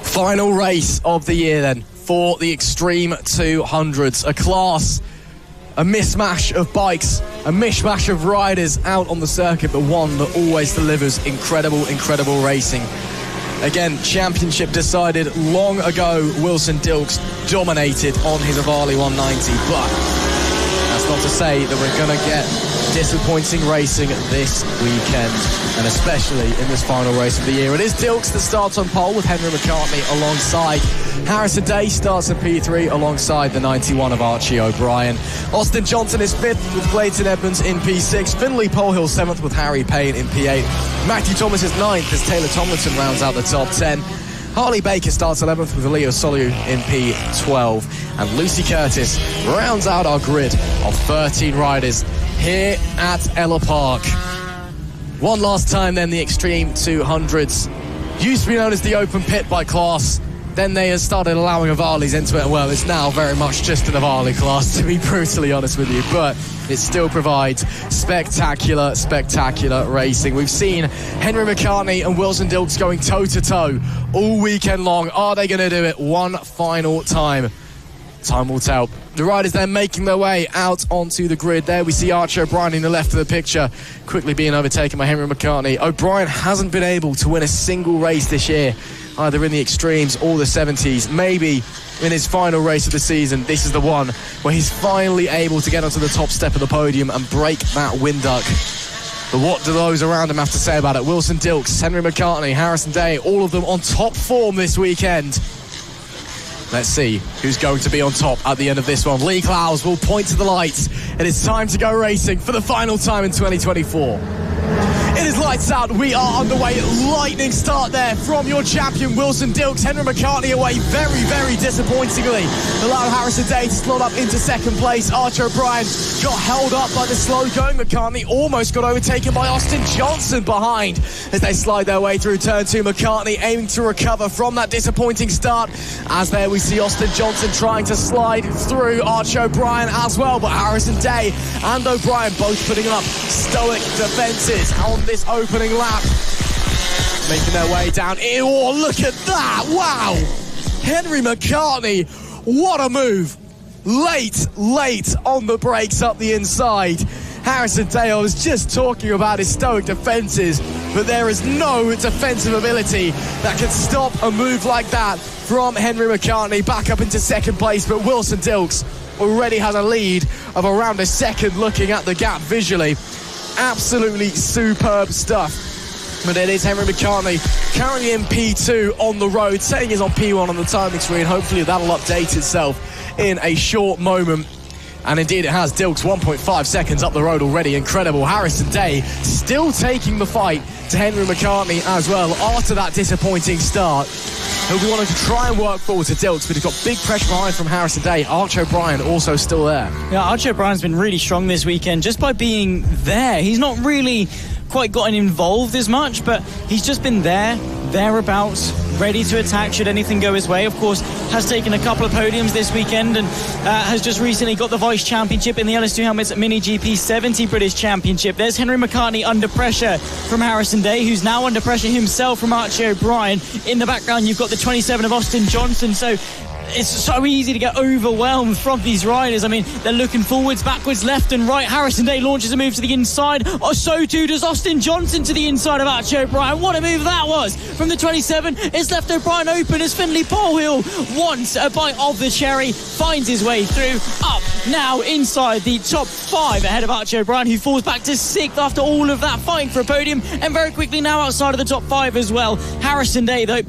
Final race of the year then for the Extreme 200s. A class, a mismatch of bikes, a mishmash of riders out on the circuit, but one that always delivers incredible racing. Again, championship decided long ago. Wilson Dilks dominated on his Avali 190, but that's not to say that we're going to get disappointing racing this weekend, and especially in this final race of the year. It is Dilks that starts on pole with Henry McCartney alongside. Harrison Day starts in P3 alongside the 91 of Archie O'Brien. Austin Johnson is 5th with Clayton Edmonds in P6. Finley Polehill 7th with Harry Payne in P8. Matthew Thomas is 9th as Taylor Tomlinson rounds out the top 10. Harley Baker starts 11th with Leo Solu in P12. And Lucy Curtis rounds out our grid of 13 riders here at Ellough Park. One last time then, the Extreme 200s. Used to be known as the open pit by class. Then they have started allowing Avalis into it, and well, it's now very much just an Avali class, to be brutally honest with you, but it still provides spectacular racing. We've seen Henry McCartney and Wilson Dilks going toe-to-toe all weekend long. Are they going to do it one final time? Time will tell. The riders then making their way out onto the grid. There we see Archie O'Brien in the left of the picture, quickly being overtaken by Henry McCartney. O'Brien hasn't been able to win a single race this year, either in the Extremes or the 70s. Maybe in his final race of the season, this is the one where he's finally able to get onto the top step of the podium and break that wind duck. But what do those around him have to say about it? Wilson Dilks, Henry McCartney, Harrison Day, all of them on top form this weekend. Let's see who's going to be on top at the end of this one. Lee Clowes will point to the lights. It is time to go racing for the final time in 2024. It is lights out. We are underway. Lightning start there from your champion, Wilson Dilks. Henry McCartney away very disappointingly. Allowed Harrison Day to slot up into second place. Archie O'Brien got held up by the slow-going McCartney. Almost got overtaken by Austin Johnson behind as they slide their way through turn 2. McCartney aiming to recover from that disappointing start. As there we see Austin Johnson trying to slide through Archie O'Brien as well. But Harrison Day and O'Brien both putting up stoic defences on this opening lap, making their way down. Oh, look at that! Wow, Henry McCartney, what a move! Late on the brakes up the inside. Harrison Day, I was just talking about his stoic defences, but there is no defensive ability that can stop a move like that from Henry McCartney. Back up into second place, but Wilson Dilks already has a lead of around a second looking at the gap visually. Absolutely superb stuff. But it is Henry McCartney currently in P2 on the road, saying he's on P1 on the timing screen. Hopefully that'll update itself in a short moment. And indeed it has. Dilks 1.5 seconds up the road already. Incredible. Harrison Day still taking the fight to Henry McCartney as well after that disappointing start. He'll be wanting to try and work forward to Dilks, but he's got big pressure behind from Harrison Day. Archie O'Brien also still there. Yeah, Archie O'Brien's been really strong this weekend just by being there. He's not really quite gotten involved as much, but he's just been thereabouts, ready to attack should anything go his way. Of course, has taken a couple of podiums this weekend and has just recently got the Vice Championship in the LS2 helmets at Mini GP 70 British Championship. There's Henry McCartney under pressure from Harrison Day, who's now under pressure himself from Archie O'Brien. In the background, you've got the 27 of Austin Johnson. So it's so easy to get overwhelmed from these riders. I mean, they're looking forwards, backwards, left and right. Harrison Day launches a move to the inside. Oh, so too does Austin Johnson to the inside of Archie O'Brien. What a move that was from the 27. It's left O'Brien open as Finley Polehill wants a bite of the cherry, finds his way through, up now inside the top 5 ahead of Archie O'Brien, who falls back to 6th after all of that fighting for a podium, and very quickly now outside of the top 5 as well. Harrison Day, though,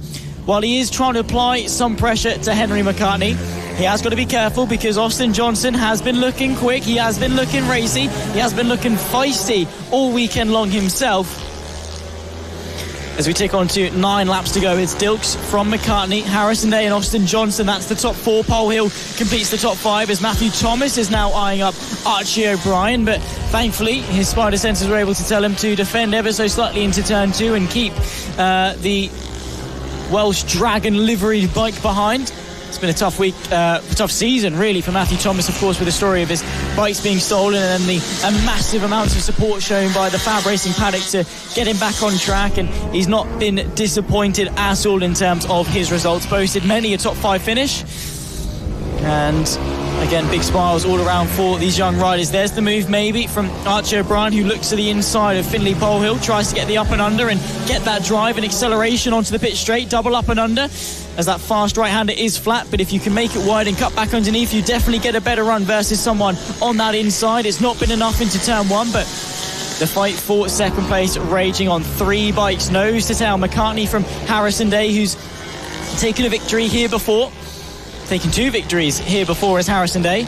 while he is trying to apply some pressure to Henry McCartney, he has got to be careful because Austin Johnson has been looking quick, he has been looking racy, he has been looking feisty all weekend long himself. As we tick on to 9 laps to go, it's Dilks from McCartney, Harrison Day and Austin Johnson. That's the top 4. Polehill completes the top 5 as Matthew Thomas is now eyeing up Archie O'Brien, but thankfully his spider senses were able to tell him to defend ever so slightly into turn 2 and keep the Welsh Dragon liveried bike behind. It's been a tough week, tough season really for Matthew Thomas, of course, with the story of his bikes being stolen and then a massive amount of support shown by the FAB-Racing paddock to get him back on track, and he's not been disappointed at all in terms of his results. Boasted many a top 5 finish, and again, big smiles all around for these young riders. There's the move maybe from Archie O'Brien, who looks to the inside of Finley Polehill, tries to get the up and under and get that drive and acceleration onto the pit straight, double up and under, as that fast right-hander is flat, but if you can make it wide and cut back underneath, you definitely get a better run versus someone on that inside. It's not been enough into turn 1, but the fight for second place raging on 3 bikes, nose to tail. McCartney from Harrison Day, who's taken a victory here before, taken 2 victories here before as Harrison Day.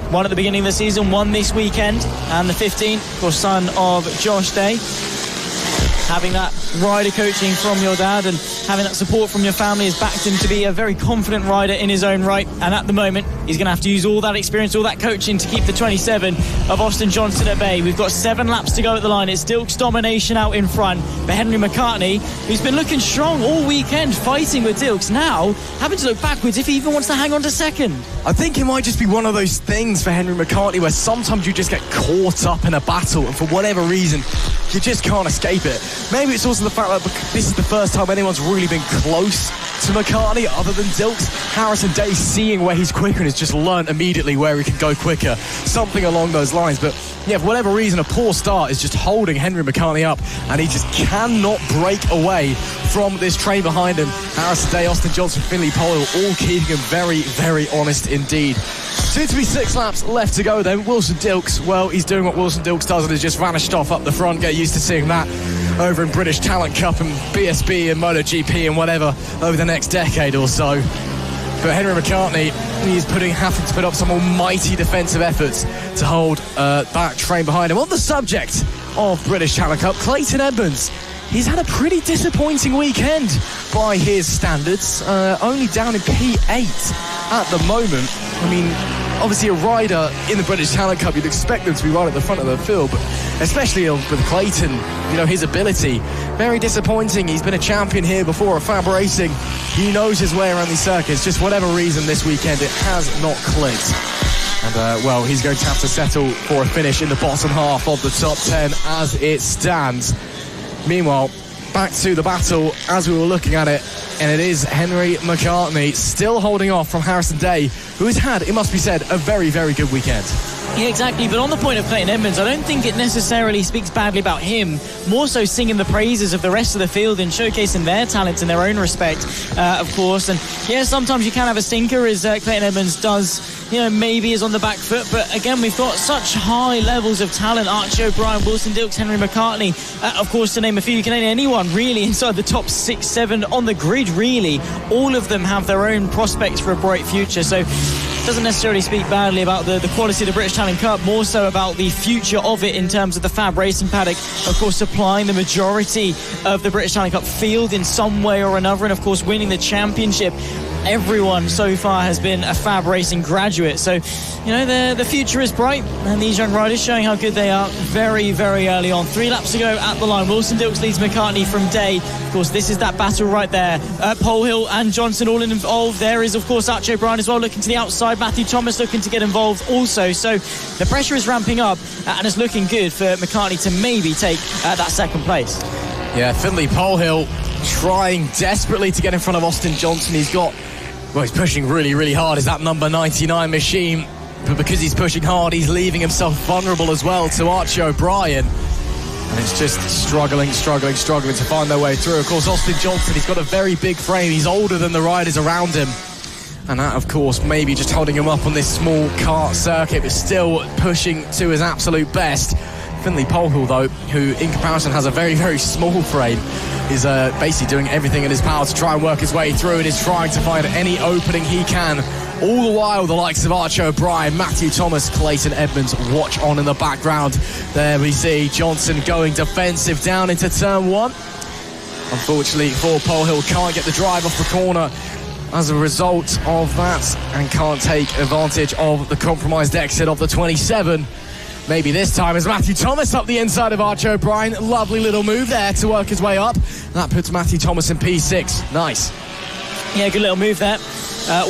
One at the beginning of the season, one this weekend, and the 15th, of course, son of Josh Day. Having that rider coaching from your dad and having that support from your family has backed him to be a very confident rider in his own right, and at the moment he's going to have to use all that experience, all that coaching to keep the 27 of Austin Johnson at bay. We've got 7 laps to go at the line. It's Dilks domination out in front, but Henry McCartney, who's been looking strong all weekend fighting with Dilks, now having to look backwards if he even wants to hang on to second. I think it might just be one of those things for Henry McCartney where sometimes you just get caught up in a battle and for whatever reason you just can't escape it. Maybe it's also the fact that this is the first time anyone's really been close to McCartney other than Dilks. Harrison Day seeing where he's quicker and has just learnt immediately where he can go quicker, something along those lines. But yeah, for whatever reason, a poor start is just holding Henry McCartney up, and he just cannot break away from this train behind him. Harrison Day, Austin Johnson, Finley Polehill, all keeping him very, very honest indeed. Soon to be 6 laps left to go then. Wilson Dilks, well, he's doing what Wilson Dilks does and has just vanished off up the front. Get used to seeing that over in British Talent Cup and BSB and MotoGP and whatever over the next decade or so. But Henry McCartney, he's having to put up some almighty defensive efforts to hold that train behind him. On the subject of British Talent Cup, Clayton Edmonds, he's had a pretty disappointing weekend by his standards, only down in P8 at the moment. I mean, obviously a rider in the British Talent Cup, you'd expect them to be right at the front of the field, but especially with Clayton, you know, his ability, very disappointing. He's been a champion here before at FAB-Racing. He knows his way around these circuits. Just whatever reason this weekend, it has not clicked. And, well, he's going to have to settle for a finish in the bottom half of the top 10 as it stands. Meanwhile, back to the battle as we were looking at it, and it is Henry McCartney still holding off from Harrison Day, who has had, it must be said, a very, very good weekend. Yeah, exactly. But on the point of Clayton Edmonds, I don't think it necessarily speaks badly about him, more so singing the praises of the rest of the field and showcasing their talents in their own respect, of course. And yeah, sometimes you can have a stinker, as Clayton Edmonds does, you know, maybe is on the back foot. But again, we've got such high levels of talent. Archie O'Brien, Wilson Dilks, Henry McCartney, of course, to name a few. You can name anyone really inside the top 6, 7 on the grid, really. All of them have their own prospects for a bright future. So it doesn't necessarily speak badly about the quality of the British Talent Cup, more so about the future of it in terms of the FAB-Racing paddock, of course, supplying the majority of the British Talent Cup field in some way or another, and of course winning the championship. Everyone so far has been a FAB-Racing graduate, so you know the future is bright, and these young riders showing how good they are very, very early on. 3 laps to go at the line. Wilson Dilks leads McCartney from Day. Of course, this is that battle right there. Polehill and Johnson all involved. There is, of course, Archie O'Brien as well looking to the outside. Matthew Thomas looking to get involved also. So the pressure is ramping up, and it's looking good for McCartney to maybe take that second place. Yeah, Finley Polehill trying desperately to get in front of Austin Johnson. He's got Well, he's pushing really, really hard. Is that number 99 machine? But because he's pushing hard, he's leaving himself vulnerable as well to Archie O'Brien. And it's just struggling to find their way through. Of course, Austin Johnson, he's got a very big frame. He's older than the riders around him. And that, of course, maybe just holding him up on this small kart circuit, but still pushing to his absolute best. Finley Polhill, though, who in comparison has a very, very small frame, is basically doing everything in his power to try and work his way through and is trying to find any opening he can. All the while, the likes of Archie O'Brien, Matthew Thomas, Clayton Edmonds watch on in the background. There we see Johnson going defensive down into turn 1. Unfortunately for Polhill, can't get the drive off the corner as a result of that and can't take advantage of the compromised exit of the 27. Maybe this time as Matthew Thomas up the inside of Archie O'Brien. Lovely little move there to work his way up. That puts Matthew Thomas in P6. Nice. Yeah, good little move there.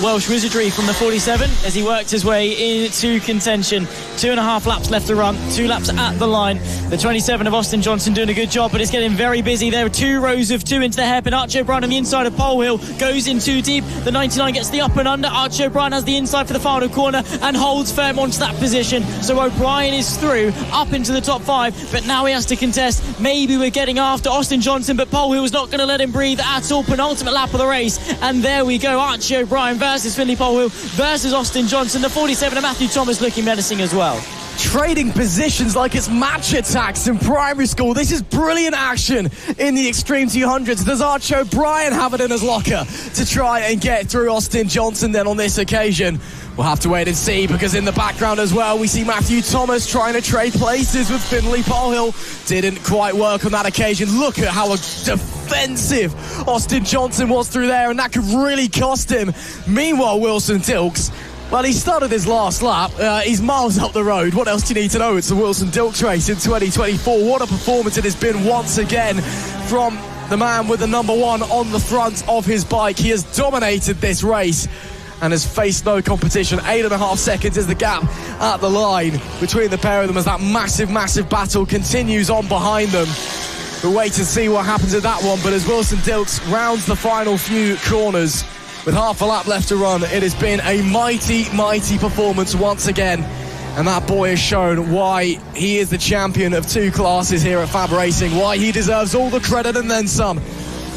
Welsh wizardry from the 47 as he worked his way into contention. 2.5 laps left to run, 2 laps at the line. The 27 of Austin Johnson doing a good job, but it's getting very busy. There are 2 rows of 2 into the hairpin. Archie O'Brien on the inside of Polhill goes in too deep. The 99 gets the up and under. Archie O'Brien has the inside for the final corner and holds firm onto that position. So O'Brien is through up into the top 5, but now he has to contest. Maybe we're getting after Austin Johnson, but Polhill's not going to let him breathe at all. Penultimate lap of the race, and there we go. Archie O'Brien versus Finley Polhill versus Austin Johnson. The 47 of Matthew Thomas looking menacing as well. Trading positions like it's match attacks in primary school. This is brilliant action in the Extreme 200s. Does Archie O'Brien have it in his locker to try and get through Austin Johnson then on this occasion? We'll have to wait and see, because in the background as well we see Matthew Thomas trying to trade places with Finley Polhill. Didn't quite work on that occasion. Look at how defensive Austin Johnson was through there, and that could really cost him. Meanwhile, Wilson Dilks, well, he started his last lap. He's miles up the road. What else do you need to know? It's the Wilson Dilks race in 2024. What a performance it has been once again from the man with the number 1 on the front of his bike. He has dominated this race and has faced no competition. 8.5 seconds is the gap at the line between the pair of them as that massive battle continues on behind them. We'll wait to see what happens at that one, but as Wilson Dilks rounds the final few corners with half a lap left to run, it has been a mighty performance once again, and that boy has shown why he is the champion of 2 classes here at FAB-Racing, why he deserves all the credit and then some.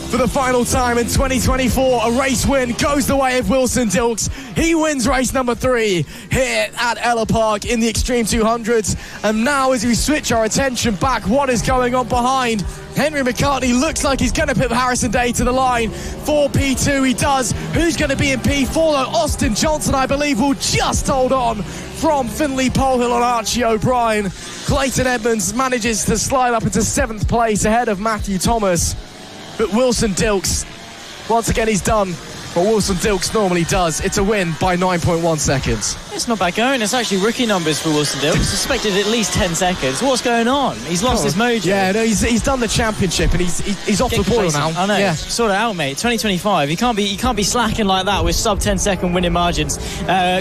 For the final time in 2024, a race win goes the way of Wilson Dilks. He wins race number 3 here at Ellough Park in the Extreme 200s. And now as we switch our attention back, what is going on behind? Henry McCartney looks like he's going to put Harrison Day to the line for P2. He does. Who's going to be in P4 though? Austin Johnson, I believe, will just hold on from Finley Polhill and Archie O'Brien. Clayton Edmonds manages to slide up into 7th place ahead of Matthew Thomas. But Wilson Dilks, once again, he's done what Wilson Dilks normally does. It's a win by 9.1 seconds. It's not bad going. It's actually rookie numbers for Wilson Dilks. Suspected at least 10 seconds. What's going on? He's lost his mojo. Yeah, no, he's done the championship and he's off the boil now. I know. Yeah. Sort it out, mate. 2025. You can't be slacking like that with sub 10-second winning margins.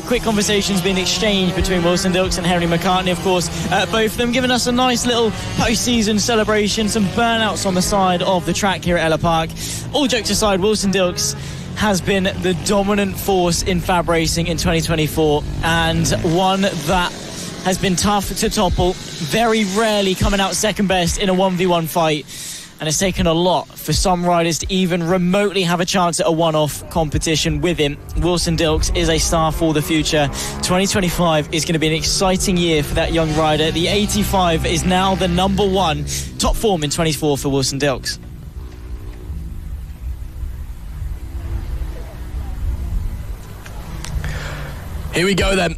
Quick conversations being exchanged between Wilson Dilks and Henry McCartney, of course. Both of them giving us a nice little post-season celebration. Some burnouts on the side of the track here at Ellough Park. All jokes aside, Wilson Dilks has been the dominant force in FAB-Racing in 2024, and one that has been tough to topple, very rarely coming out second best in a 1v1 fight, and it's taken a lot for some riders to even remotely have a chance at a one-off competition with him. Wilson Dilks is a star for the future. 2025 is going to be an exciting year for that young rider. The 85 is now the number 1 top form in 24 for Wilson Dilks. Here we go then.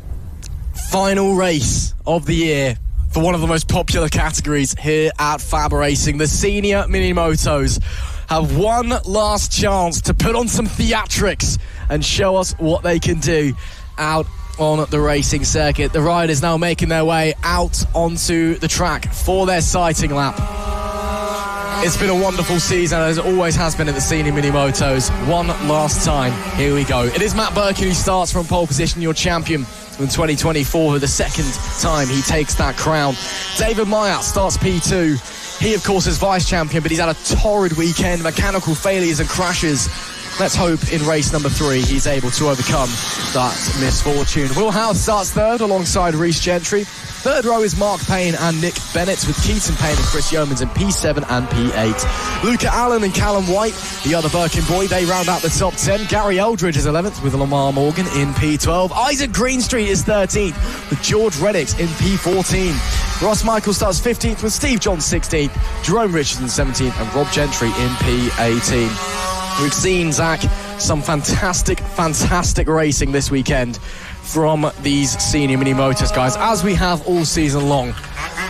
Final race of the year for one of the most popular categories here at FAB-Racing. The senior mini motos have one last chance to put on some theatrics and show us what they can do out on the racing circuit. The riders now making their way out onto the track for their sighting lap. It's been a wonderful season, as it always has been at the senior mini motos. One last time, here we go. It is Matt Birkin who starts from pole position, your champion in 2024, for the second time he takes that crown. David Myatt starts P2. He, of course, is vice champion, but he's had a torrid weekend, mechanical failures and crashes let's hope in race number 3 he's able to overcome that misfortune. Will House starts third alongside Rhys Gentry. Third row is Mark Payne and Nick Bennett, with Keaton Payne and Chris Yeomans in P7 and P8. Luca Allen and Callum White, the other Birkin boy, they round out the top 10. Gary Eldridge is 11th with Lamar Morgan in P12. Isaac Greenstreet is 13th with George Reddix in P14. Ross Michael starts 15th with Steve John 16th, Jerome Richardson 17th and Rob Gentry in P18. We've seen, Zach, some fantastic racing this weekend from these senior mini motors, guys, as we have all season long.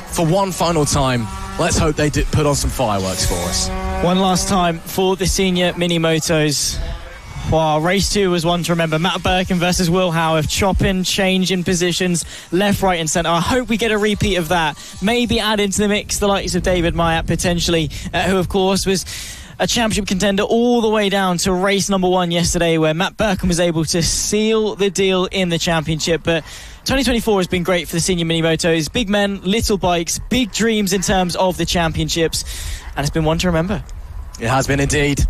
For one final time, let's hope they put on some fireworks for us. One last time for the senior mini motos. Wow, race 2 was one to remember. Matt Birkin versus Will Howarth, chopping, changing positions, left, right and centre. I hope we get a repeat of that. Maybe add into the mix the likes of David Myatt, potentially, who, of course, was a championship contender all the way down to race number 1 yesterday, where Matt Birkin was able to seal the deal in the championship. But 2024 has been great for the senior mini motos. Big men, little bikes, big dreams in terms of the championships, and it's been one to remember. It has been indeed.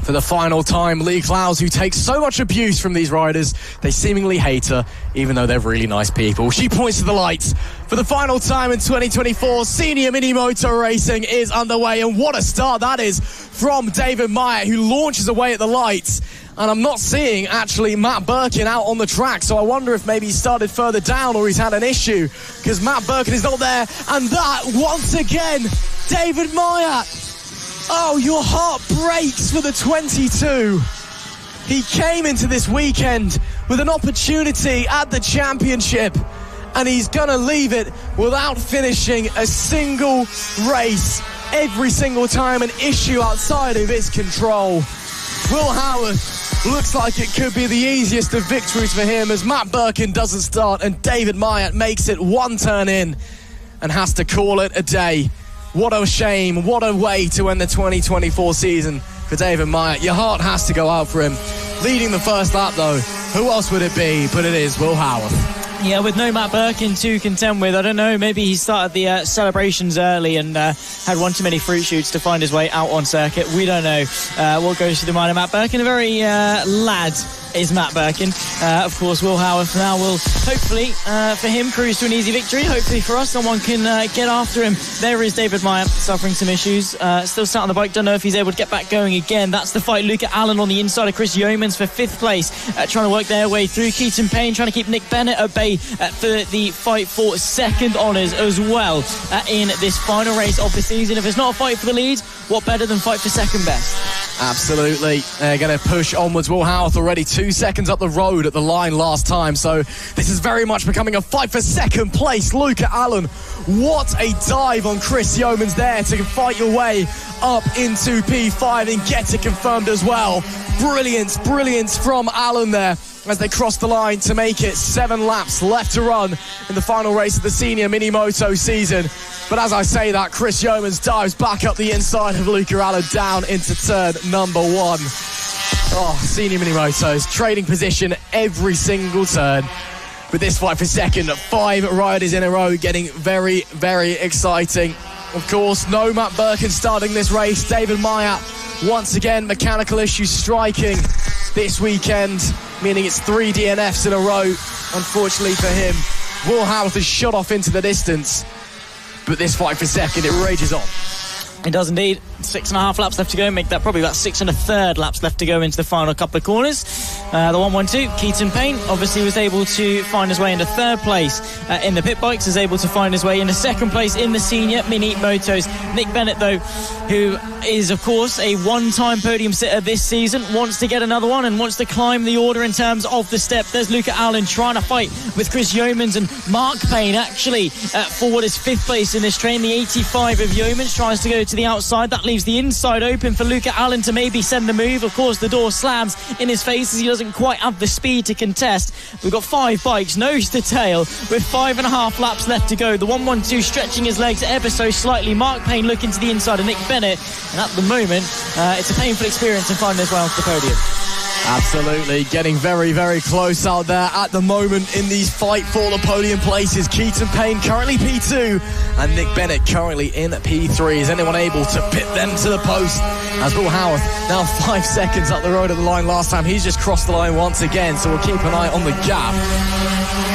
For the final time, Lee Clowes, who takes so much abuse from these riders, they seemingly hate her, even though they're really nice people. She points to the lights. For the final time in 2024, senior mini moto racing is underway, and what a start that is from David Myatt, who launches away at the lights. And I'm not seeing, actually, Matt Birkin out on the track, so I wonder if maybe he started further down or he's had an issue, because Matt Birkin is not there. And that, once again, David Myatt. Oh, your heart breaks for the 22. He came into this weekend with an opportunity at the championship, and he's going to leave it without finishing a single race. Every single time an issue outside of his control. Will Howarth looks like it could be the easiest of victories for him, as Matt Birkin doesn't start and David Myatt makes it one turn in and has to call it a day. What a shame, what a way to end the 2024 season for David Myatt. Your heart has to go out for him. Leading the first lap, though, who else would it be? But it is Will Howarth. Yeah, with no Matt Birkin to contend with, I don't know, maybe he started the celebrations early and had one too many fruit shoots to find his way out on circuit. We don't know what goes through the mind of Matt Birkin. A very lad is Matt Birkin. Of course, Will Howarth now will hopefully, for him, cruise to an easy victory. Hopefully for us, someone can get after him. There is David Myatt, suffering some issues. Still sat on the bike, don't know if he's able to get back going again. That's the fight. Luca Allen on the inside of Chris Yeomans for 5th place, trying to work their way through. Keaton Payne trying to keep Nick Bennett at bay for the fight for second honours as well in this final race of the season. If it's not a fight for the lead, what better than fight for second best? Absolutely. They're going to push onwards. Will Howarth already 2 seconds up the road at the line last time, so this is very much becoming a fight for second place. Luca Allen, what a dive on Chris Yeomans there to fight your way up into P5 and get it confirmed as well. Brilliance from Allen there as they cross the line to make it 7 laps left to run in the final race of the senior mini moto season. But as I say that, Chris Yeomans dives back up the inside of Luca Allen down into turn number 1. Oh, senior mini motos trading position every single turn. With this fight for second, 5 riders in a row, getting very exciting. Of course, no Matt Birkin starting this race. David Myatt, once again, mechanical issues striking this weekend, meaning it's 3 DNFs in a row, unfortunately for him. Will Howarth is shot off into the distance, but this fight for second, it rages on. It does indeed. 6.5 laps left to go. Make that probably about 6 1/3 laps left to go into the final couple of corners. The 1-1-2, Keaton Payne obviously was able to find his way into 3rd place in the pit bikes, is able to find his way into 2nd place in the senior mini motos. Nick Bennett, though, who is of course a one-time podium sitter this season, wants to get another one and wants to climb the order in terms of the step. There's Luca Allen trying to fight with Chris Yeomans, and Mark Payne actually for what is 5th place in this train. The 85 of Yeomans tries to go to the outside. That leaves the inside open for Luca Allen to maybe send the move. Of course, the door slams in his face as he doesn't quite have the speed to contest. We've got 5 bikes, nose to tail, with 5.5 laps left to go. The 1-1-2 stretching his legs ever so slightly. Mark Payne looking to the inside of Nick Bennett, and at the moment, it's a painful experience in finding his way onto the podium. Absolutely, getting very, very close out there at the moment in these fight for the podium places. Keaton Payne currently P2 and Nick Bennett currently in P3. Is anyone able to pit them to the post? As Will Howarth now 5 seconds up the road at the line last time. He's just crossed the line once again, so we'll keep an eye on the gap.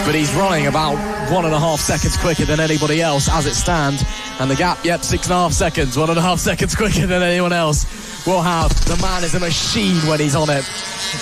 But he's running about 1.5 seconds quicker than anybody else as it stands. And the gap, 6.5 seconds, 1.5 seconds quicker than anyone else. Will Howarth, the man is a machine when he's on it.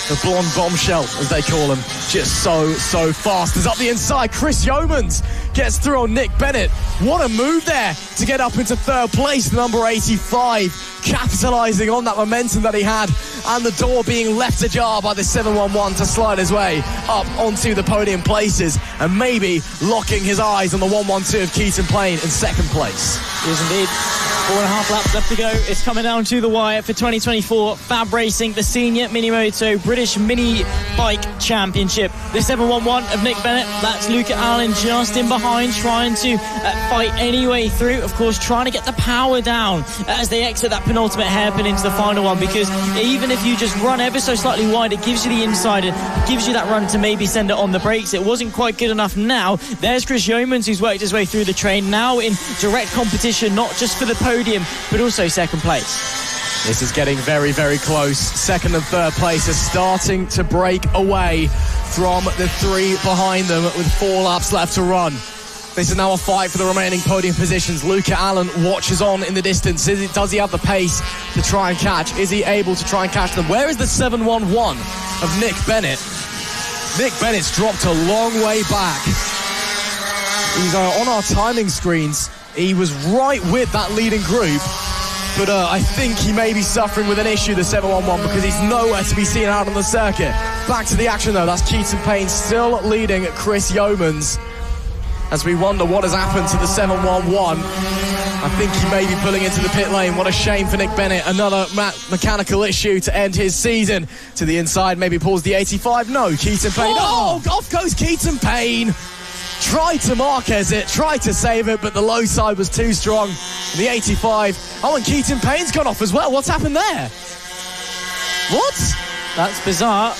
The blonde bombshell, as they call him, just so fast. Is up the inside. Chris Yeomans gets through on Nick Bennett. What a move there to get up into third place, number 85, capitalising on that momentum that he had, and the door being left ajar by the 711 to slide his way up onto the podium places, and maybe locking his eyes on the 112 of Keaton Payne in second place. Yes, indeed. 4.5 laps left to go. It's coming down to the wire for 2024 FAB Racing, the Senior Mini Moto British Mini Bike Championship. The 711 of Nick Bennett, that's Luca Allen just in behind, trying to fight any way through. Of course, trying to get the power down as they exit that penultimate hairpin into the final one, because even if you just run ever so slightly wide, it gives you the inside and gives you that run to maybe send it on the brakes. It wasn't quite good enough now. There's Chris Yeomans, who's worked his way through the train, now in direct competition, not just for the podium, but also second place. This is getting very, very close. Second and third place are starting to break away from the three behind them with 4 laps left to run. This is now a fight for the remaining podium positions. Luca Allen watches on in the distance. Does he have the pace to try and catch? Is he able to try and catch them? Where is the 711 of Nick Bennett? Nick Bennett's dropped a long way back. He's on our timing screens. He was right with that leading group, but I think he may be suffering with an issue, the 711, because he's nowhere to be seen out on the circuit. Back to the action, though. That's Keaton Payne still leading Chris Yeomans, as we wonder what has happened to the 711. I think he may be pulling into the pit lane. What a shame for Nick Bennett. Another mechanical issue to end his season. To the inside, maybe pulls the 85. No, Keaton Payne. Oh, off goes Keaton Payne. Tried to Marquez it, tried to save it, but the low side was too strong. And the 85. Oh, and Keaton Payne's gone off as well. What's happened there? What? That's bizarre.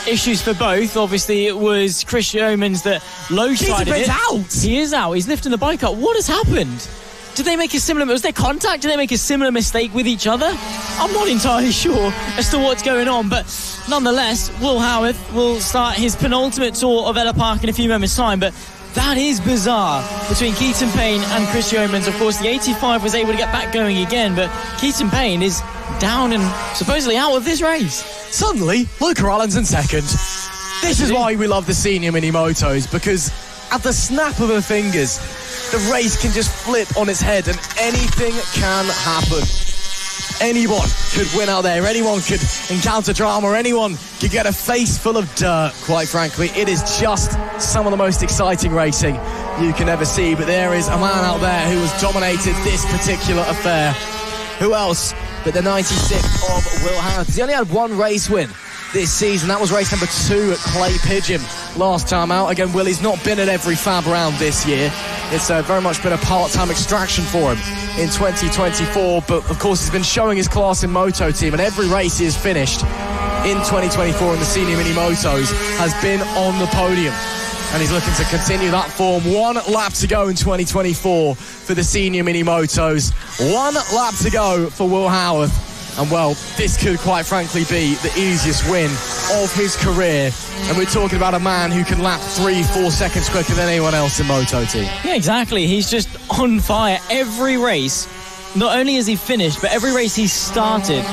Issues for both. Obviously, it was Chris Yeomans that low-sided it. Keaton Payne's out! He is out. He's lifting the bike up. What has happened? Did they make a similar... Was there contact? Did they make a similar mistake with each other? I'm not entirely sure as to what's going on, but nonetheless, Will Howarth will start his penultimate tour of Ellough Park in a few moments' time, but that is bizarre between Keaton Payne and Chris Yeomans. Of course, the 85 was able to get back going again, but Keaton Payne is down and supposedly out of this race. Suddenly, Luca Allen's in second. This is why we love the senior mini motos, because at the snap of her fingers, the race can just flip on its head and anything can happen. Anyone could win out there. Anyone could encounter drama. Anyone could get a face full of dirt, quite frankly. It is just some of the most exciting racing you can ever see. But there is a man out there who has dominated this particular affair. Who else but the 96 of Will Howarth? He only had one race win this season. That was race number 2 at Clay Pigeon last time out. Again, Willie's not been at every FAB round this year. It's very much been a part-time extraction for him in 2024, but of course he's been showing his class in Moto team, and every race he has finished in 2024 in the senior mini motos has been on the podium, and he's looking to continue that form. 1 lap to go in 2024 for the senior mini motos. 1 lap to go for Will Howarth. And, well, this could, quite frankly, be the easiest win of his career. And we're talking about a man who can lap 3-4 seconds quicker than anyone else in Moto team. Yeah, exactly. He's just on fire. Every race, not only has he finished, but every race he's started,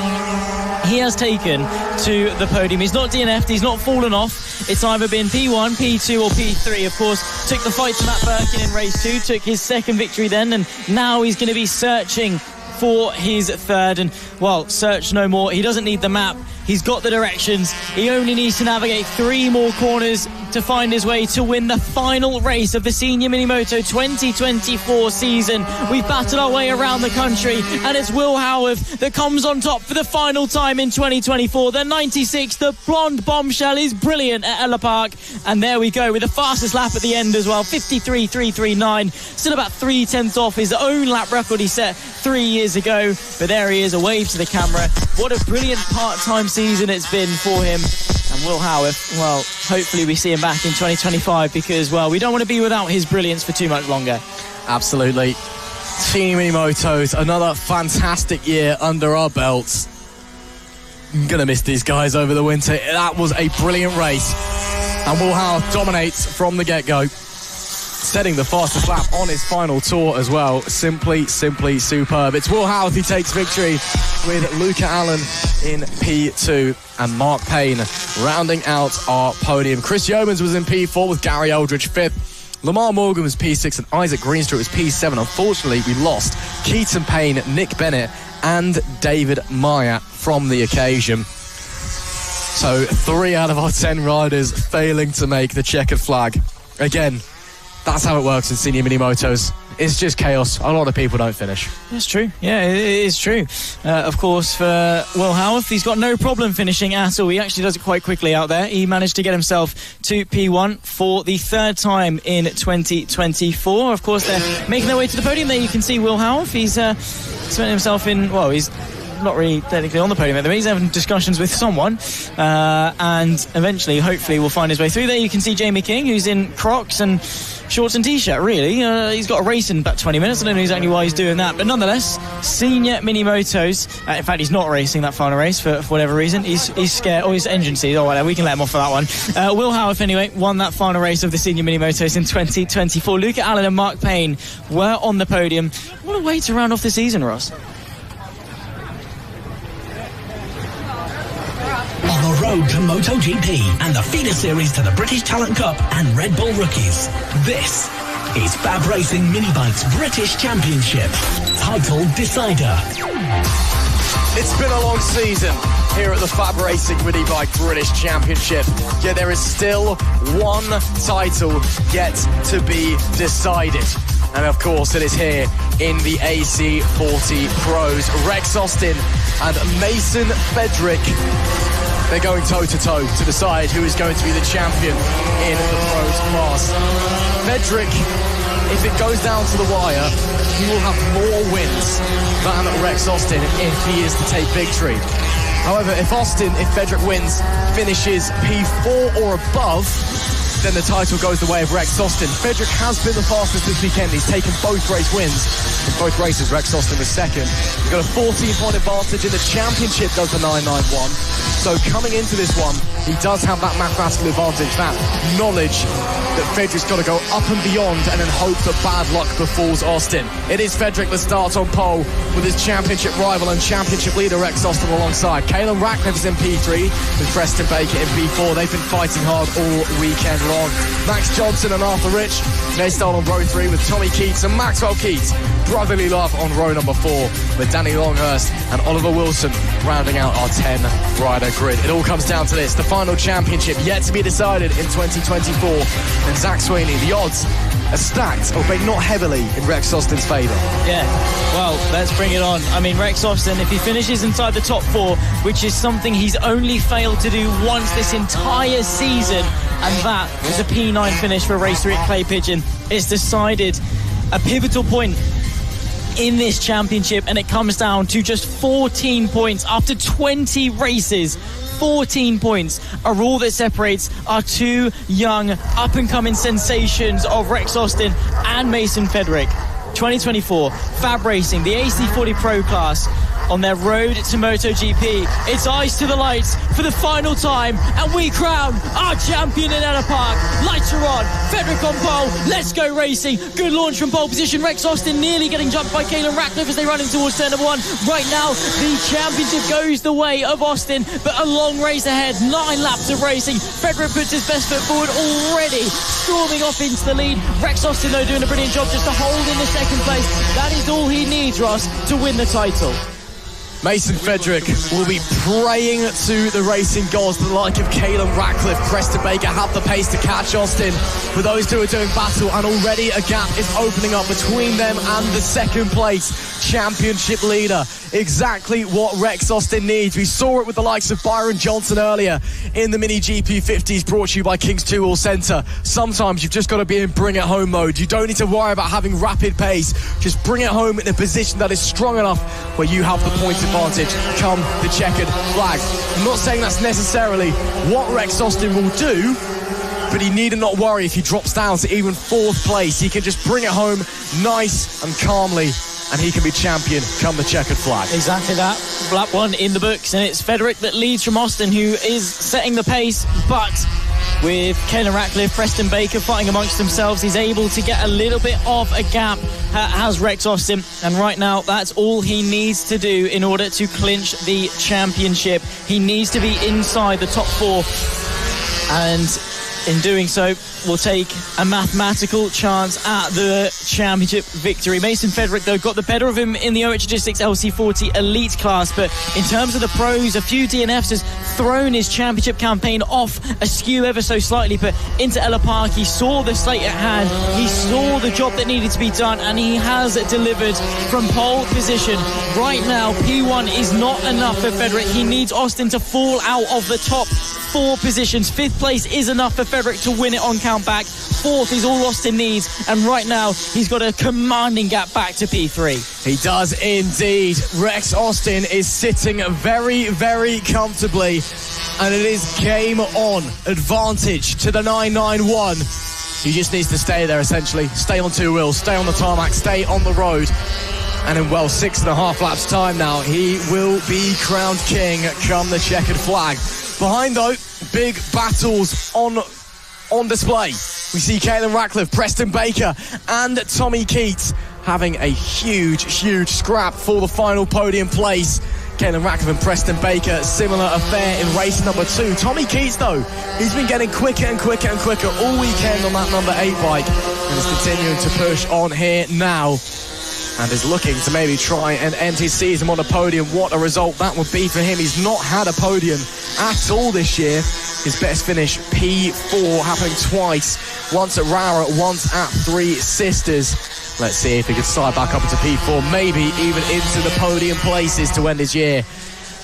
he has taken to the podium. He's not DNF'd, he's not fallen off. It's either been P1, P2 or P3. Of course, took the fight to Matt Birkin in race 2, took his second victory then, and now he's going to be searching for his third. And, well, search no more. He doesn't need the map. He's got the directions. He only needs to navigate 3 more corners to find his way to win the final race of the Senior Minimoto 2024 season. We've battled our way around the country, and it's Will Howarth that comes on top for the final time in 2024. The 96, the blonde bombshell, is brilliant at Ellough Park. And there we go with the fastest lap at the end as well, 53.339. Still about 3/10 off his own lap record he set 3 years ago. But there he is, a wave to the camera. What a brilliant part-time season season it's been for him. And Will Howarth, well, hopefully we see him back in 2025 because, well, we don't want to be without his brilliance for too much longer. Absolutely. Team Mini Motos, another fantastic year under our belts. I'm going to miss these guys over the winter. That was a brilliant race. And Will Howarth dominates from the get-go, setting the fastest lap on his final tour as well. Simply superb. It's Will Howarth who takes victory with Luca Allen in P2 and Mark Payne rounding out our podium. Chris Yeomans was in P4 with Gary Aldridge 5th. Lamar Morgan was P6 and Isaac Greenstreet was P7. Unfortunately, we lost Keaton Payne, Nick Bennett and David Meyer from the occasion. So 3 out of our 10 riders failing to make the checkered flag. Again, that's how it works in senior mini motos. It's just chaos. A lot of people don't finish. That's true. Yeah, it is true. Of course, for Will Howarth, he's got no problem finishing at all. He actually does it quite quickly out there. He managed to get himself to P1 for the 3rd time in 2024. Of course, they're making their way to the podium. There you can see Will Howarth. He's spent himself in, well, he's not really technically on the podium at the moment. He's having discussions with someone, and eventually, hopefully, we'll find his way through. There you can see Jamie King, who's in Crocs and shorts and t-shirt, really. He's got a race in about 20 minutes. I don't know exactly why he's doing that, but nonetheless, senior mini motos. In fact, he's not racing that final race for whatever reason. He's scared. Oh, his engine seized. Oh, whatever. We can let him off for that one. Will Howarth, anyway, won that final race of the senior mini motos in 2024. Luca Allen and Mark Payne were on the podium. What a way to round off the season, Ross. On the road to MotoGP and the feeder series to the British Talent Cup and RedBull Rookies, this is FAB-Racing Mini Bikes British Championship, title decider. It's been a long season here at the FAB-Racing Mini Bike British Championship, yet there is still one title yet to be decided. And of course it is here in the AC40 Pros. Rex Austin and Mason Fedrick, they're going toe-to-toe to decide who is going to be the champion in the Pros class. Fedrick, if it goes down to the wire, he will have more wins than Rex Austin if he is to take victory. However, if Fedrick wins, finishes P4 or above, then the title goes the way of Rex Austin. Fedrick has been the fastest this weekend. He's taken both race wins. In both races, Rex Austin was second. He's got a 14-point advantage in the championship, does the 991. So coming into this one, he does have that mathematical advantage, that knowledge that Fedrick's got to go up and beyond and then hope that bad luck befalls Austin. It is Fedrick that starts on pole with his championship rival and championship leader Rex Austin alongside. Caelan Ratcliffe is in P3 with Preston Baker in P4. They've been fighting hard all weekend long. Max Johnson and Arthur Rich, they start on row 3 with Tommy Keats and Maxwell Keats. Brotherly love on row number 4 with Danny Longhurst and Oliver Wilson rounding out our 10-rider grid. It all comes down to this, the final championship yet to be decided in 2024. And Zach Sweeney, the odds are stacked, albeit not heavily, in Rex Austin's favour. Yeah, well, let's bring it on. I mean, Rex Austin, if he finishes inside the top 4, which is something he's only failed to do once this entire season, and that was a P9 finish for race 3 at Clay Pigeon, it's decided a pivotal point in this championship, and it comes down to just 14 points after 20 races. 14 points are all that separates our 2 young up-and-coming sensations of Rex Austin and Mason Fedrick. 2024 FAB-Racing, the AC40 Pro class, on their road to MotoGP. It's eyes to the lights for the final time, and we crown our champion in Ellough Park. Lights are on, Fedrick on pole, let's go racing. Good launch from pole position. Rex Austin nearly getting jumped by Caelan Ratcliffe as they run in towards turn number 1. Right now, the championship goes the way of Austin, but a long race ahead, 9 laps of racing. Fedrick puts his best foot forward already, storming off into the lead. Rex Austin, though, doing a brilliant job just to hold in the 2nd place. That is all he needs, Ross, to win the title. Mason Fedrick will be praying to the racing gods, the like of Caelan Ratcliffe. Preston Baker have the pace to catch Austin, but those 2 are doing battle, and already a gap is opening up between them and the 2nd place championship leader. exactly what Rex Austin needs. We saw it with the likes of Byron Johnson earlier in the Mini GP 50s, brought to you by King's 2 All Centre. Sometimes you've just got to be in bring it home mode. You don't need to worry about having rapid pace. Just bring it home in a position that is strong enough where you have the points advantage come the checkered flag. I'm not saying that's necessarily what Rex Austin will do, but he need not worry if he drops down to even 4th place. He can just bring it home nice and calmly, and he can be champion come the checkered flag. Exactly that. Lap 1 in the books, and it's Frederick that leads from Austin, who is setting the pace, but with Caelan Ratcliffe, Preston Baker fighting amongst themselves, he's able to get a little bit of a gap, has Rex Austin, and right now that's all he needs to do in order to clinch the championship. He needs to be inside the top 4, and in doing so, will take a mathematical chance at the championship victory. Mason Frederick, though, got the better of him in the OH Logistics LC40 Elite class, but in terms of the pros, a few DNFs has thrown his championship campaign off askew ever so slightly, but into Ellough Park, he saw the slate at hand, he saw the job that needed to be done, and he has delivered from pole position. Right now, P1 is not enough for Frederick. He needs Austin to fall out of the top 4 positions. 5th place is enough for Frederick to win it on count back. 4th is all Austin needs, and right now he's got a commanding gap back to P3. He does indeed. Rex Austin is sitting very, very comfortably, and it is game on. Advantage to the 991. He just needs to stay there, essentially. Stay on 2 wheels, stay on the tarmac, stay on the road. And in, 6.5 laps time now, he will be crowned king come the checkered flag. Behind, though, big battles on display. We see Caelan Ratcliffe, Preston Baker and Tommy Keats having a huge scrap for the final podium place. Caelan Ratcliffe and Preston Baker, similar affair in race number 2. Tommy Keats, though, he's been getting quicker and quicker all weekend on that number 8 bike, and is continuing to push on here now, and is looking to maybe try and end his season on a podium. What a result that would be for him. He's not had a podium at all this year. His best finish, P4, happening twice. Once at Rara, once at Three Sisters. Let's see if he can slide back up into P4, maybe even into the podium places to end his year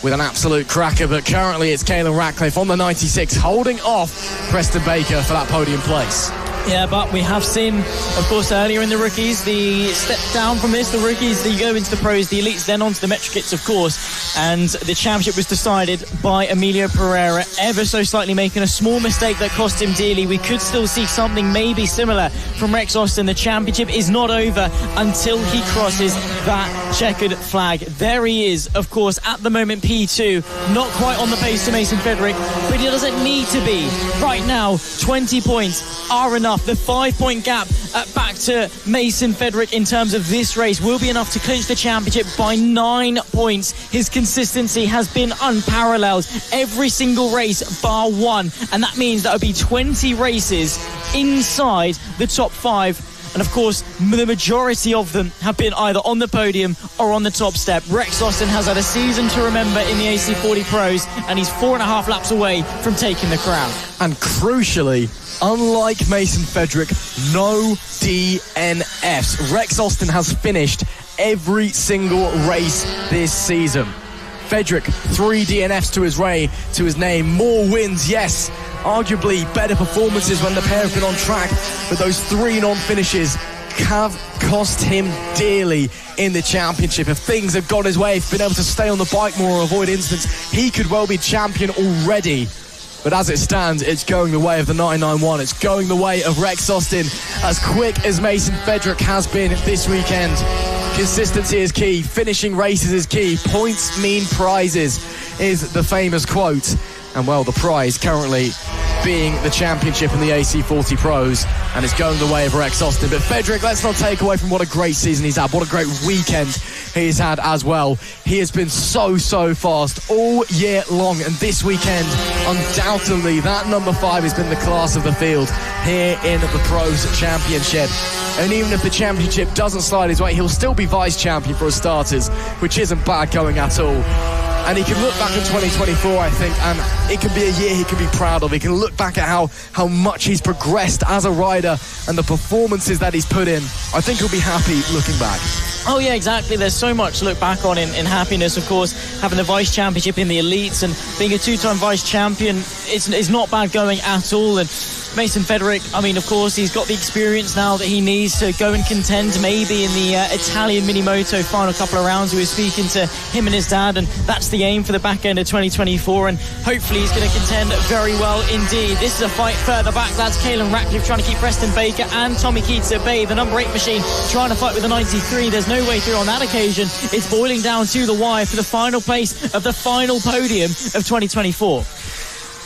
with an absolute cracker. But currently it's Caelan Ratcliffe on the 96, holding off Preston Baker for that podium place. Yeah, but we have seen, of course, earlier in the rookies, the step down from this, the rookies, they go into the pros, the elites, then onto the Metro Kits, of course, and the championship was decided by Emilio Pereira, ever so slightly making a small mistake that cost him dearly. We could still see something maybe similar from Rex Austin. The championship is not over until he crosses that checkered flag. There he is, of course, at the moment P2, not quite on the pace to Mason Frederick, but he doesn't need to be. Right now, 20 points are enough. The 5-point gap back to Mason Frederick in terms of this race will be enough to clinch the championship by 9 points. His consistency has been unparalleled every single race bar 1, and that means that would be 20 races inside the top 5. And of course, the majority of them have been either on the podium or on the top step. Rex Austin has had a season to remember in the AC40 Pros, and he's 4.5 laps away from taking the crown. And crucially, unlike Mason Frederick, no DNFs. Rex Austin has finished every single race this season. Frederick, 3 DNFs to his name. More wins, yes. Arguably better performances when the pair have been on track, but those 3 non-finishes have cost him dearly in the championship. If things have gone his way, if he's been able to stay on the bike more or avoid incidents, he could well be champion already. But as it stands, it's going the way of the 991. It's going the way of Rex Austin, as quick as Mason Frederick has been this weekend. Consistency is key. Finishing races is key. Points mean prizes is the famous quote. And well, the prize currently being the championship in the AC40 Pros, and it's going the way of Rex Austin. But Frederick, let's not take away from what a great season he's had, what a great weekend he's had as well. He has been so fast all year long, and this weekend, undoubtedly, that number 5 has been the class of the field here in the Pros Championship. And even if the championship doesn't slide his way, he'll still be vice champion for starters, which isn't bad going at all. And he can look back at 2024, I think, and it can be a year he can be proud of. He can look back at how much he's progressed as a rider and the performances that he's put in. I think he'll be happy looking back. Oh yeah, exactly. There's so much to look back on in happiness. Of course, having the vice championship in the elites and being a two-time vice champion, it's not bad going at all. And Mason Federic, I mean, of course, he's got the experience now that he needs to go and contend maybe in the Italian Mini-Moto final couple of rounds. We were speaking to him and his dad, and that's the aim for the back end of 2024, and hopefully he's going to contend very well indeed. This is a fight further back. That's Caelan Ratcliffe trying to keep Preston Baker and Tommy Keats at bay. The number 8 machine trying to fight with the 93. There's no way through on that occasion. It's boiling down to the wire for the final place of the final podium of 2024.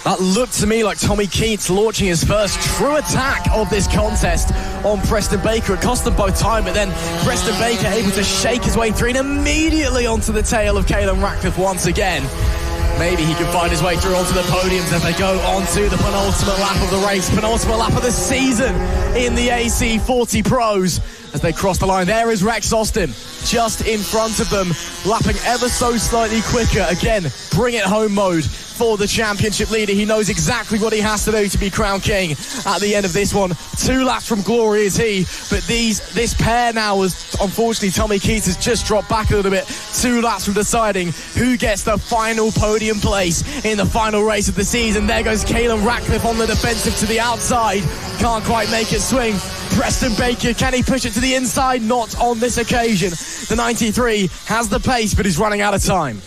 That looked to me like Tommy Keats launching his first true attack of this contest on Preston Baker. It cost them both time, but then Preston Baker able to shake his way through and immediately onto the tail of Caelan Ratcliffe once again. Maybe he can find his way through onto the podiums as they go onto the penultimate lap of the race, penultimate lap of the season in the AC40 Pros. As they cross the line, there is Rex Austin just in front of them, lapping ever so slightly quicker. Again, bring it home mode for the championship leader. He knows exactly what he has to do to be crowned king at the end of this one. 2 laps from glory is he, but this pair now, as unfortunately Tommy Keats has just dropped back a little bit, 2 laps from deciding who gets the final podium place in the final race of the season. There goes Caelan Ratcliffe on the defensive to the outside, can't quite make it swing. Preston Baker, can he push it to the inside? Not on this occasion. The 93 has the pace, but he's running out of time.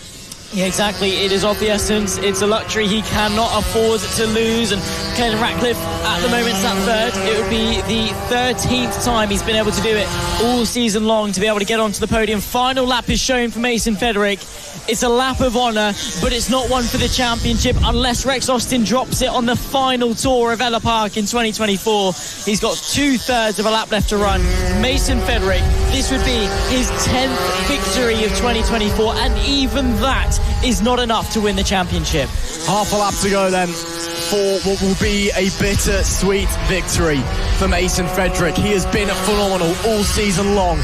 Yeah, exactly. It is of the essence. It's a luxury he cannot afford to lose. And Caelan Ratcliffe, at the moment, is at third. It would be the 13th time he's been able to do it all season long to be able to get onto the podium. Final lap is shown for Mason Federic. It's a lap of honour, but it's not one for the championship unless Rex Austin drops it on the final tour of Ellough Park in 2024. He's got 2/3 of a lap left to run. Mason Federic, this would be his 10th victory of 2024, and even that is not enough to win the championship. Half a lap to go then for what will be a bitter-sweet victory for Mason Federic. He has been phenomenal all season long.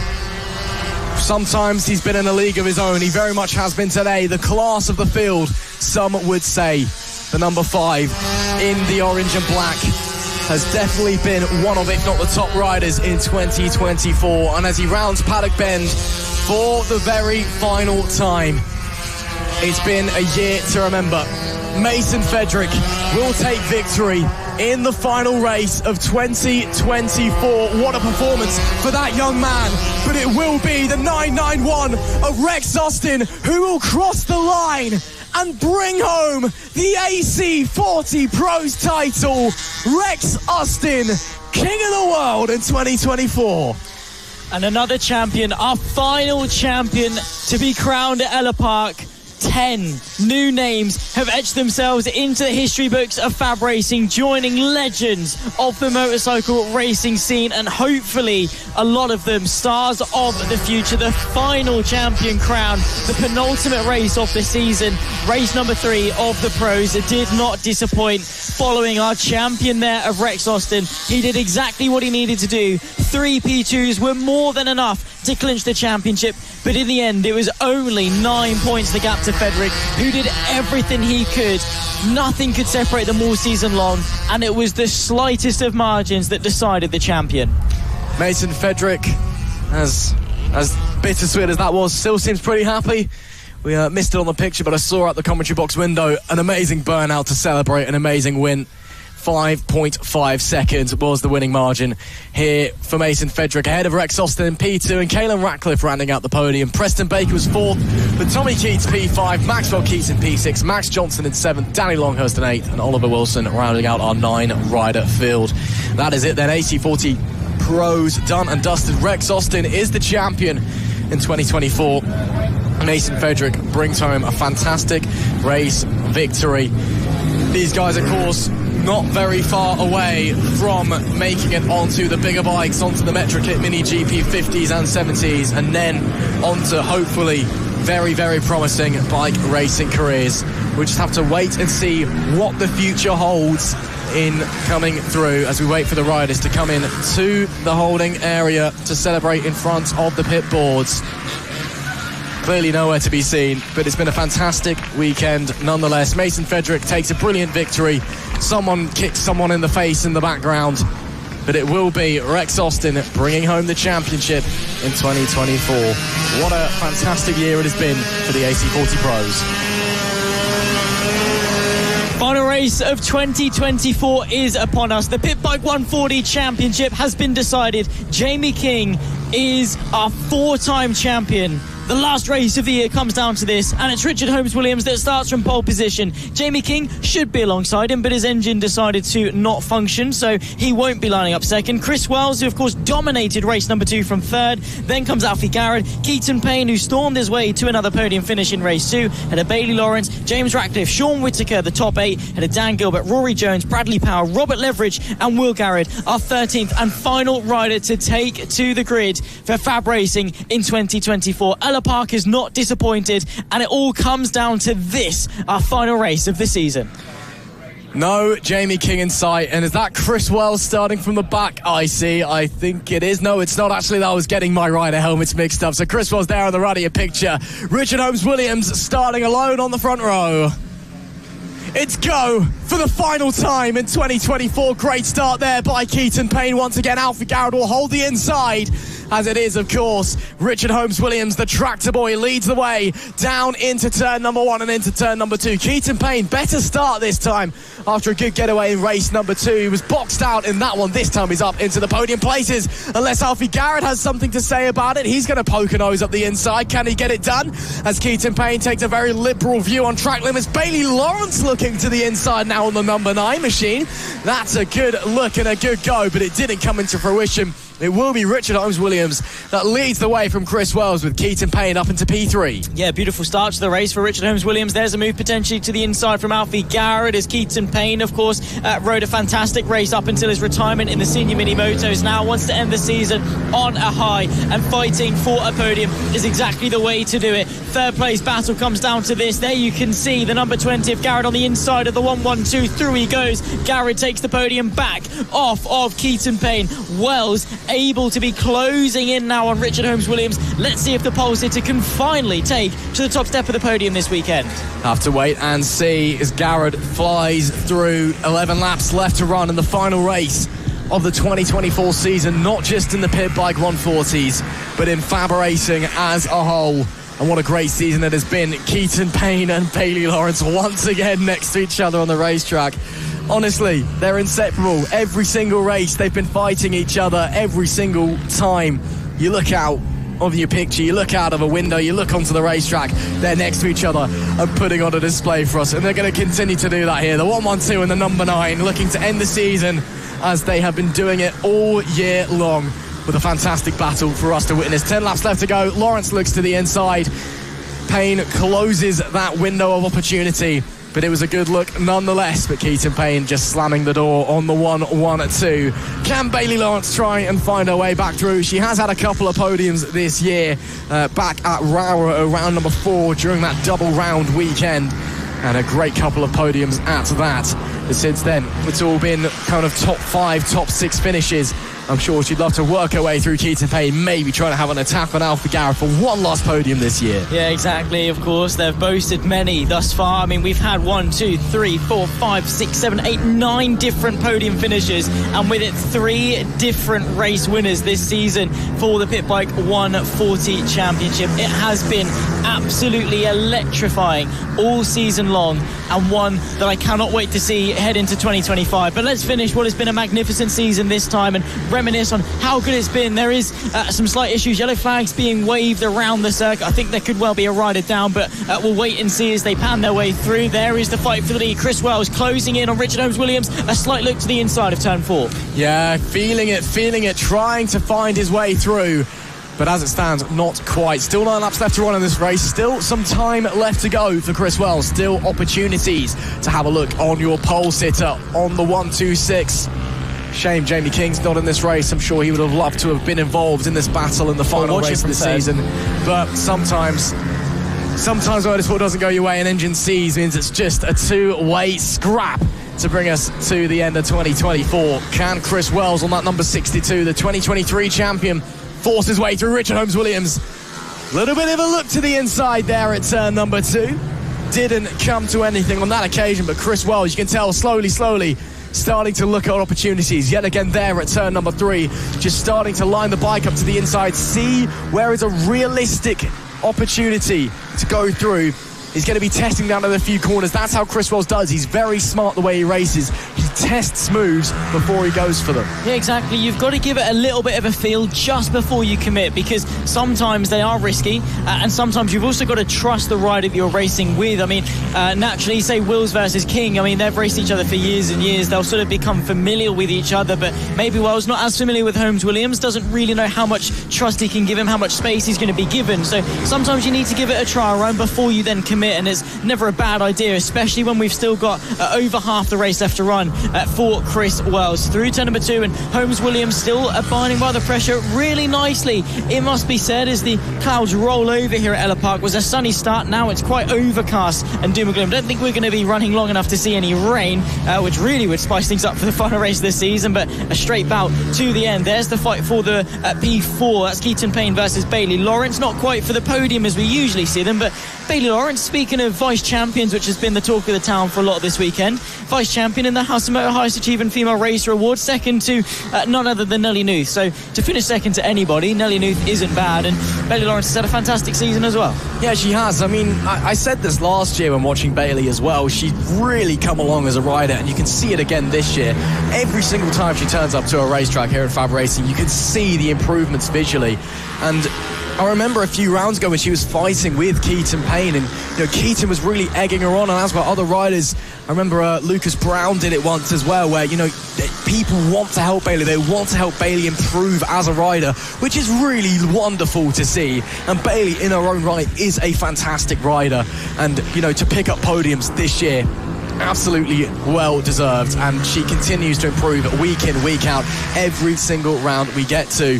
Sometimes he's been in a league of his own. He very much has been today. The class of the field, some would say. The number 5 in the orange and black has definitely been one of, if not the top riders in 2024. And as he rounds Paddock Bend for the very final time, it's been a year to remember. Mason Federic will take victory in the final race of 2024. What a performance for that young man. But it will be the 991 of Rex Austin who will cross the line and bring home the AC40 Pros title. Rex Austin, King of the World in 2024. And another champion, our final champion to be crowned at Ellough Park. 10 new names have etched themselves into the history books of FAB-Racing, joining legends of the motorcycle racing scene, and hopefully a lot of them stars of the future. The final champion crown, the penultimate race of the season, race number 3 of the Pros, did not disappoint. Following our champion there of Rex Austin, he did exactly what he needed to do. 3 P2s were more than enough to clinch the championship, but in the end it was only 9 points the gap to Federic, who did everything he could. Nothing could separate them all season long, and it was the slightest of margins that decided the champion. Mason Federic, as bittersweet as that was, still seems pretty happy. We missed it on the picture, but I saw out the commentary box window an amazing burnout to celebrate an amazing win. 5.5 seconds was the winning margin here for Mason Federic, ahead of Rex Austin in P2 and Caelan Ratcliffe rounding out the podium. Preston Baker was 4th, but Tommy Keats P5, Maxwell Keats in P6, Max Johnson in 7th, Danny Longhurst in 8th, and Oliver Wilson rounding out our 9-rider field. That is it then. AC40 Pros done and dusted. Rex Austin is the champion in 2024. Mason Federic brings home a fantastic race victory. These guys, of course, not very far away from making it onto the bigger bikes, onto the Metrokit Mini GP 50s and 70s, and then onto hopefully very, very promising bike racing careers. We'll just have to wait and see what the future holds in coming through as we wait for the riders to come in to the holding area to celebrate in front of the pit boards. clearly nowhere to be seen, but it's been a fantastic weekend nonetheless. Mason Frederick takes a brilliant victory. Someone kicks someone in the face in the background, but it will be Rex Austin bringing home the championship in 2024. What a fantastic year it has been for the AC40 pros. Final race of 2024 is upon us. The Pit Bike 140 Championship has been decided. Jamie King is our 4-time champion. The last race of the year comes down to this, and it's Richard Holmes-Williams that starts from pole position. Jamie King should be alongside him, but his engine decided to not function, so he won't be lining up second. Chris Wells, who of course dominated race number 2 from third. Then comes Alfie Garrett, Keaton Payne, who stormed his way to another podium finish in race 2. Had a Bailey Lawrence, James Ratcliffe, Sean Whittaker, the top 8. Had a Dan Gilbert, Rory Jones, Bradley Power, Robert Leveridge, and Will Garrett, our 13th and final rider to take to the grid for FAB Racing in 2024. Ellough Park is not disappointed, and it all comes down to this, our final race of the season. No Jamie King in sight, and is that Chris Wells starting from the back? I think it is. No, it's not actually. That I was getting my rider helmets mixed up. So Chris Wells there on the right of your picture. Richard Holmes-Williams starting alone on the front row. It's go for the final time in 2024. Great start there by Keaton Payne. Once again, Alfie Garrett will hold the inside. As it is, of course, Richard Holmes-Williams, the tractor boy, leads the way down into turn number 1 and into turn number 2. Keaton Payne, better start this time after a good getaway in race number 2. He was boxed out in that one. This time he's up into the podium places. Unless Alfie Garrett has something to say about it, he's going to poke a nose up the inside. Can he get it done? As Keaton Payne takes a very liberal view on track limits. Bailey Lawrence looking to the inside now on the number 9 machine. That's a good look and a good go, but it didn't come into fruition. It will be Richard Holmes-Williams that leads the way from Chris Wells with Keaton Payne up into P3. Yeah, beautiful start to the race for Richard Holmes-Williams. There's a move potentially to the inside from Alfie Garrett as Keaton Payne, of course, rode a fantastic race up until his retirement in the senior mini motos. Now wants to end the season on a high, and fighting for a podium is exactly the way to do it. Third place battle comes down to this. There you can see the number 20 of Garrett on the inside of the 112. Through he goes. Garrett takes the podium back off of Keaton Payne. Wells able to be closing in now on Richard Holmes-Williams. Let's see if the pole sitter can finally take to the top step of the podium this weekend. Have to wait and see as Garrett flies through. 11 laps left to run in the final race of the 2024 season, not just in the Pit Bike 140s, but in FAB Racing as a whole. And what a great season it has been. Keaton Payne and Bailey Lawrence once again next to each other on the racetrack. Honestly, they're inseparable. Every single race, they've been fighting each other every single time. You look out of your picture, you look out of a window, you look onto the racetrack, they're next to each other and putting on a display for us. And they're going to continue to do that here. The 112 and the number 9 looking to end the season as they have been doing it all year long with a fantastic battle for us to witness. 10 laps left to go. Lawrence looks to the inside. Payne closes that window of opportunity, but it was a good look nonetheless. But Keaton Payne just slamming the door on the 1-1-2. Can Bailey Lawrence try and find her way back through? She has had a couple of podiums this year, back at Rower round number 4 during that double round weekend, and a great couple of podiums at that. But since then, it's all been kind of top 5, top 6 finishes. I'm sure she'd love to work her way through Keaton Payne, maybe trying to have an attack on Alfie Garrett for one last podium this year. Yeah, exactly. Of course, they've boasted many thus far. I mean, we've had 1, 2, 3, 4, 5, 6, 7, 8, 9 different podium finishes, and with it 3 different race winners this season for the Pit Bike 140 Championship. It has been absolutely electrifying all season long, and one that I cannot wait to see head into 2025. But let's finish what has been a magnificent season this time and reminisce on how good it's been. There is some slight issues, yellow flags being waved around the circuit. I think there could well be a rider down, but we'll wait and see as they pan their way through. There is the fight for the lead. Chris Wells closing in on Richard Holmes-Williams. A slight look to the inside of turn 4. Yeah, feeling it, trying to find his way through. But as it stands, not quite. Still 9 laps left to run in this race. Still some time left to go for Chris Wells. Still opportunities to have a look on your pole sitter on the 126. Shame Jamie King's not in this race. I'm sure he would have loved to have been involved in this battle in the final race of the season. But sometimes motorsport doesn't go your way, and engine C's means it's just a 2-way scrap to bring us to the end of 2024. Can Chris Wells on that number 62, the 2023 champion, force his way through Richard Holmes-Williams? Little bit of a look to the inside there at turn number 2. Didn't come to anything on that occasion, but Chris Wells, you can tell, slowly starting to look at opportunities. Yet again there at turn number 3, just starting to line the bike up to the inside, see where is a realistic opportunity to go through. He's going to be testing down at a few corners. That's how Chris Wells does. He's very smart the way he races. He tests moves before he goes for them. Yeah, exactly. You've got to give it a little bit of a feel just before you commit, because sometimes they are risky, and sometimes you've also got to trust the rider that you're racing with. I mean, naturally, say Wills versus King, I mean, they've raced each other for years and years. They'll sort of become familiar with each other, but maybe Wells not as familiar with Holmes Williams, doesn't really know how much trust he can give him, how much space he's going to be given. So sometimes you need to give it a trial run before you then commit, and it's never a bad idea, especially when we've still got over half the race left to run for Chris Wells. Through turn number 2, and Holmes Williams still abiding by the pressure really nicely, it must be said, as the clouds roll over here at Ellough Park. It was a sunny start, now it's quite overcast and doom and gloom. Don't think we're going to be running long enough to see any rain, which really would spice things up for the final race this season, but a straight bout to the end. There's the fight for the P4. That's Keaton Payne versus Bailey Lawrence. Not quite for the podium as we usually see them, but Bailey Lawrence, speaking of vice champions, which has been the talk of the town for a lot this weekend, vice champion in the House of Moto Highest Achieving Female Racer Award, second to none other than Nelly Nuth. So to finish second to anybody, Nelly Nuth isn't bad, and Bailey Lawrence has had a fantastic season as well. Yeah, she has. I mean, I said this last year when watching Bailey as well. She's really come along as a rider, and you can see it again this year. Every single time she turns up to a racetrack here at FAB-Racing, you can see the improvements visually. And I remember a few rounds ago when she was fighting with Keaton Payne, and Keaton was really egging her on, and as were other riders. I remember Lucas Brown did it once as well, where people want to help Bailey. They want to help Bailey improve as a rider, which is really wonderful to see. And Bailey, in her own right, is a fantastic rider, and to pick up podiums this year, absolutely well deserved. And she continues to improve week in, week out, every single round we get to.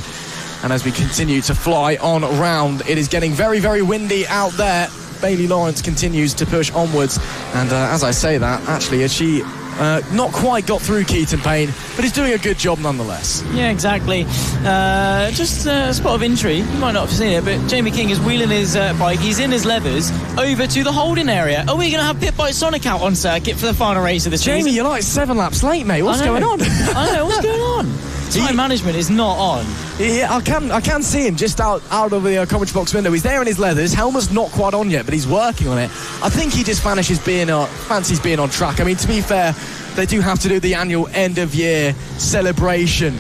And as we continue to fly on around, it is getting very, very windy out there. Bailey Lawrence continues to push onwards. And as I say that, actually, as she not quite got through Keaton Payne, but he's doing a good job nonetheless. Yeah, exactly. Just a spot of intrigue. You might not have seen it, but Jamie King is wheeling his bike. He's in his leathers over to the holding area. Are we going to have Pit Bike Sonic out on circuit for the final race of the season? Jamie, you're like 7 laps late, mate. What's going on? I know, what's going on? Time management is not on. Yeah, I can see him just out of the commentary box window. He's there in his leathers. Helmet's not quite on yet, but he's working on it. I think he just fancies being on track. I mean, to be fair, they do have to do the annual end-of-year celebration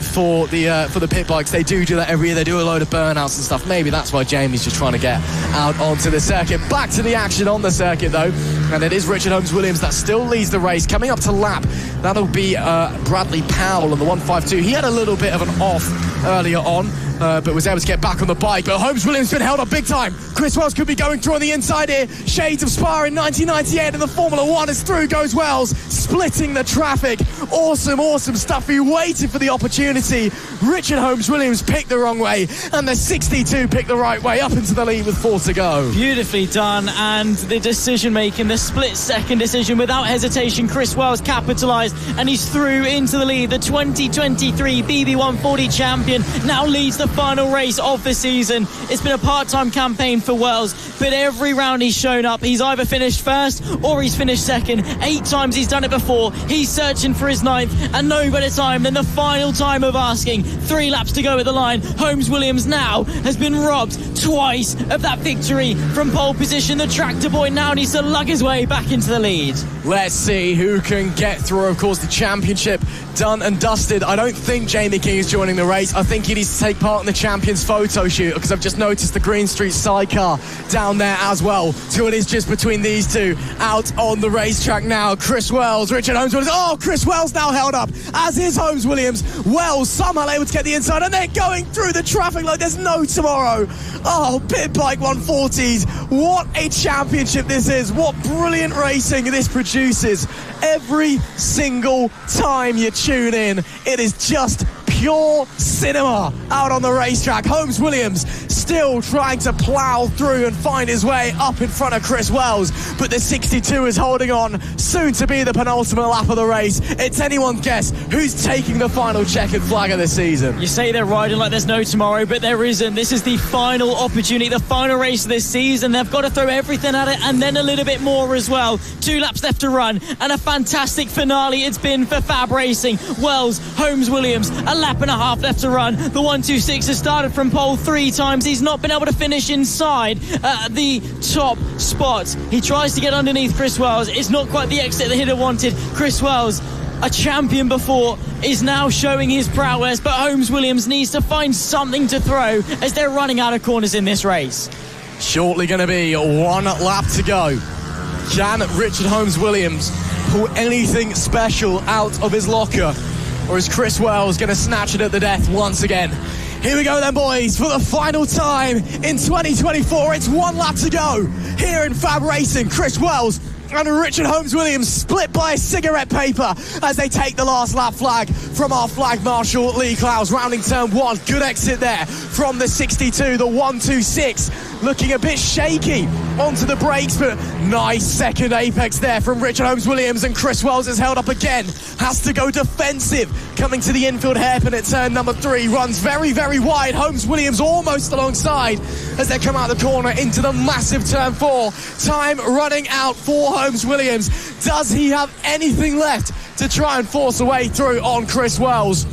for the pit bikes. They do that every year. They do a load of burnouts and stuff. Maybe that's why Jamie's just trying to get out onto the circuit. Back to the action on the circuit, though. And it is Richard Holmes Williams that still leads the race. Coming up to lap, that'll be Bradley Powell on the 152. He had a little bit of an off earlier on, but was able to get back on the bike. But Holmes Williams been held up big time. Chris Wells could be going through on the inside here. Shades of Spa in 1998 in the Formula 1 as through goes Wells, splitting the traffic. Awesome stuff. He waited for the opportunity. Richard Holmes Williams picked the wrong way, and the 62 picked the right way up into the lead with 4 to go. Beautifully done, and the decision making, the split-second decision without hesitation. Chris Wells capitalised, and he's through into the lead. The 2023 BB140 champion now leads the final race of the season. It's been a part-time campaign for Wells, but every round he's shown up, he's either finished first or he's finished second. 8 times he's done it before. He's searching for his 9th, and no better time than the final time of asking. 3 laps to go at the line. Holmes Williams now has been robbed twice of that victory from pole position. The tractor boy now needs to lug his way back into the lead. Let's see who can get through. Of course, the championship done and dusted. I don't think Jamie King is joining the race. I think he needs to take part in the champions photo shoot, because I've just noticed the Green Street Sidecar down there as well. So it is just between these two out on the racetrack now. Chris Wells, Richard Holmes Williams. Oh, Chris Wells now held up, as is Holmes Williams. Wells somehow able to get the inside, and they're going through the traffic like there's no tomorrow. Oh, Pit Bike 140s. What a championship this is. What brilliant racing this produces. Every single time you tune in, it is just pure cinema out on the racetrack. Holmes Williams still trying to plough through and find his way up in front of Chris Wells, but the 62 is holding on, soon to be the penultimate lap of the race. It's anyone's guess who's taking the final checkered flag of the season. You say they're riding like there's no tomorrow, but there isn't. This is the final opportunity, the final race of this season. They've got to throw everything at it and then a little bit more as well. 2 laps left to run, and a fantastic finale it's been for FAB-Racing. Wells, Holmes Williams, a lap and a half left to run. The 126 has started from pole 3 times. He's not been able to finish inside the top spot. He tries to get underneath Chris Wells. It's not quite the exit that he'd have wanted. Chris Wells, a champion before, is now showing his prowess, but Holmes Williams needs to find something to throw as they're running out of corners in this race. Shortly going to be 1 lap to go. Can Richard Holmes Williams pull anything special out of his locker, or is Chris Wells going to snatch it at the death once again? Here we go then, boys, for the final time in 2024. It's 1 lap to go here in FAB-Racing. Chris Wells and Richard Holmes Williams split by a cigarette paper as they take the last lap flag from our flag marshal Lee Clowes. Rounding turn 1, good exit there from the 62. The 126 looking a bit shaky onto the brakes, but nice second apex there from Richard Holmes Williams, and Chris Wells is held up again, has to go defensive coming to the infield hairpin at turn number 3, runs very, very wide. Holmes Williams almost alongside as they come out the corner into the massive turn 4. Time running out for Holmes Williams. Does he have anything left to try and force a way through on Chris Wells?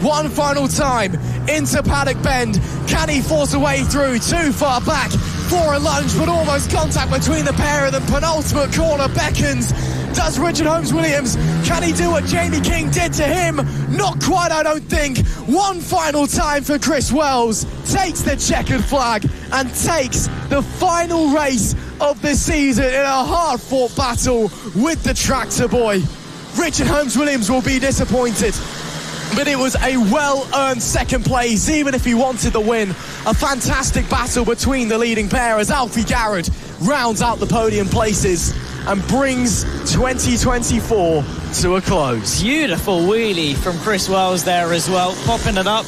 One final time into Paddock Bend. Can he force a way through? Too far back for a lunge, but almost contact between the pair of them. Penultimate corner beckons. Does Richard Holmes Williams, can he do what Jamie King did to him? Not quite, I don't think. One final time for Chris Wells. Takes the checkered flag and takes the final race of the season in a hard-fought battle with the tractor boy. Richard Holmes Williams will be disappointed, but it was a well-earned second place, even if he wanted the win. A fantastic battle between the leading pair as Alfie Garrett rounds out the podium places and brings 2024 to a close. Beautiful wheelie from Chris Wells there as well, popping it up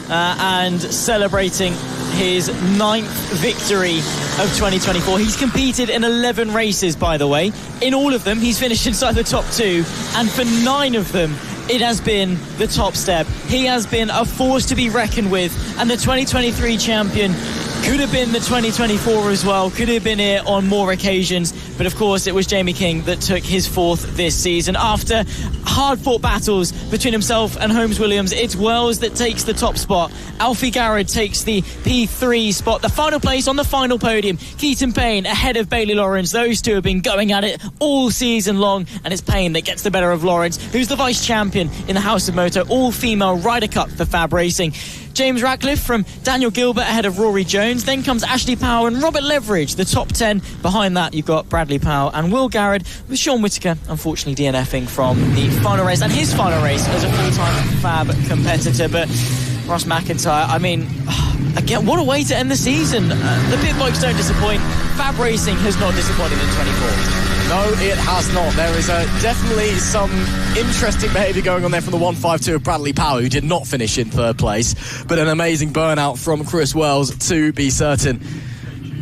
and celebrating his 9th victory of 2024. He's competed in 11 races, by the way. In all of them, he's finished inside the top 2, and for 9 of them, it has been the top step. He has been a force to be reckoned with, and the 2023 champion could have been the 2024 as well, could have been here on more occasions, but of course it was Jamie King that took his 4th this season. After hard-fought battles between himself and Holmes Williams, it's Wells that takes the top spot. Alfie Garrett takes the P3 spot, the final place on the final podium. Keaton Payne ahead of Bailey Lawrence. Those two have been going at it all season long, and it's Payne that gets the better of Lawrence, who's the vice champion in the House of Moto all-female Ryder Cup for FAB-Racing. James Ratcliffe from Daniel Gilbert ahead of Rory Jones. Then comes Ashley Powell and Robert Leveridge, the top 10. Behind that, you've got Bradley Powell and Will Garrett, with Sean Whittaker unfortunately DNFing from the final race, and his final race as a full-time FAB competitor. But Ross McIntyre, I mean, again, what a way to end the season. The pit bikes don't disappoint. FAB-Racing has not disappointed in 24. No, it has not. There is definitely some interesting behaviour going on there from the 152 of Bradley Powell, who did not finish in 3rd place, but an amazing burnout from Chris Wells, to be certain.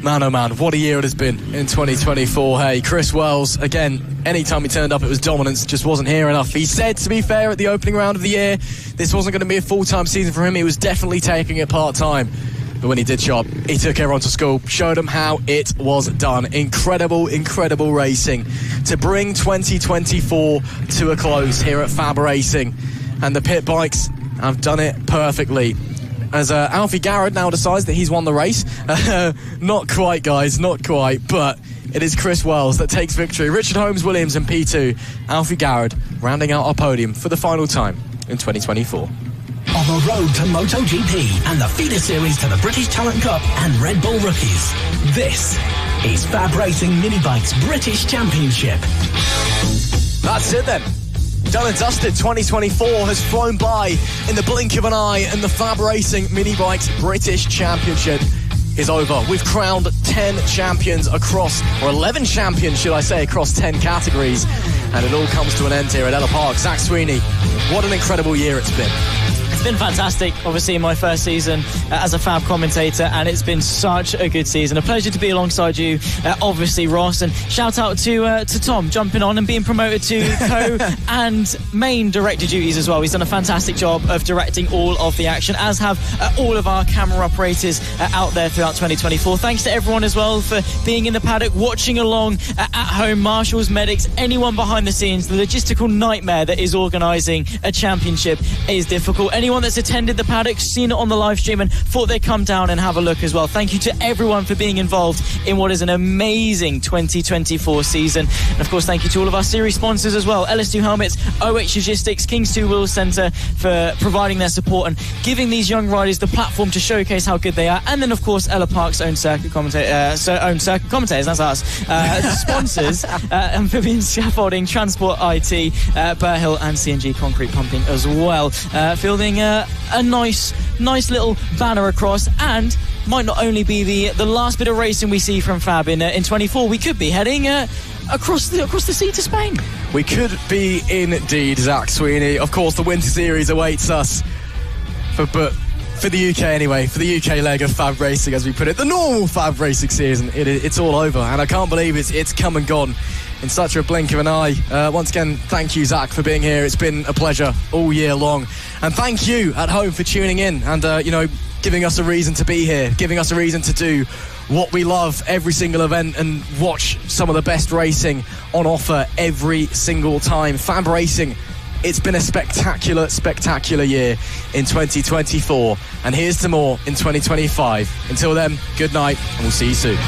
Man, oh man, what a year it has been in 2024. Hey, Chris Wells, again, anytime he turned up, it was dominance, just wasn't here enough. He said, to be fair, at the opening round of the year, this wasn't going to be a full-time season for him. He was definitely taking it part-time. But when he did show up, he took everyone to school, showed them how it was done. Incredible, incredible racing to bring 2024 to a close here at FAB-Racing. And the pit bikes have done it perfectly. As Alfie Garrett now decides that he's won the race. Not quite, guys, not quite. But it is Chris Wells that takes victory. Richard Holmes Williams in P2. Alfie Garrett rounding out our podium for the final time in 2024. On the road to MotoGP and the feeder series to the British Talent Cup and RedBull Rookies. This is FAB-Racing Minibike's British Championship. That's it then. Done and dusted. 2024 has flown by in the blink of an eye, and the FAB-Racing Minibike's British Championship is over. We've crowned 10 champions across, or 11 champions, should I say, across 10 categories. And it all comes to an end here at Ellough Park. Zach Sweeney, what an incredible year it's been. It's been fantastic, obviously, in my first season as a FAB commentator, and it's been such a good season. A pleasure to be alongside you, obviously, Ross, and shout out to Tom jumping on and being promoted to co and main director duties as well. He's done a fantastic job of directing all of the action, as have all of our camera operators out there throughout 2024. Thanks to everyone as well for being in the paddock, watching along at home, marshals, medics, anyone behind the scenes. The logistical nightmare that is organising a championship is difficult. Anyone that's attended the paddock, seen it on the live stream and thought they'd come down and have a look as well. Thank you to everyone for being involved in what is an amazing 2024 season. And of course, thank you to all of our series sponsors as well. LS2 Helmets, OH Logistics, Kings 2 Wheels Centre for providing their support and giving these young riders the platform to showcase how good they are. And then, of course, Ellough Park's own circuit commentators, that's us, sponsors, Amphibian Scaffolding, Transport IT, Burr Hill and CNG Concrete Pumping as well. Fielding a nice little banner across, and might not only be the last bit of racing we see from FAB in 24, we could be heading across the sea to Spain. We could be indeed, Zach Sweeney. Of course, the Winter Series awaits us, but for the UK anyway, for the UK leg of FAB Racing, as we put it, the normal FAB Racing season, it's all over, and I can't believe it's come and gone in such a blink of an eye. Once again, thank you, Zach, for being here. It's been a pleasure all year long, and thank you at home for tuning in and giving us a reason to be here, giving us a reason to do what we love every single event and watch some of the best racing on offer every single time. FAB Racing, it's been a spectacular year in 2024, and here's to more in 2025. Until then, good night, and we'll see you soon.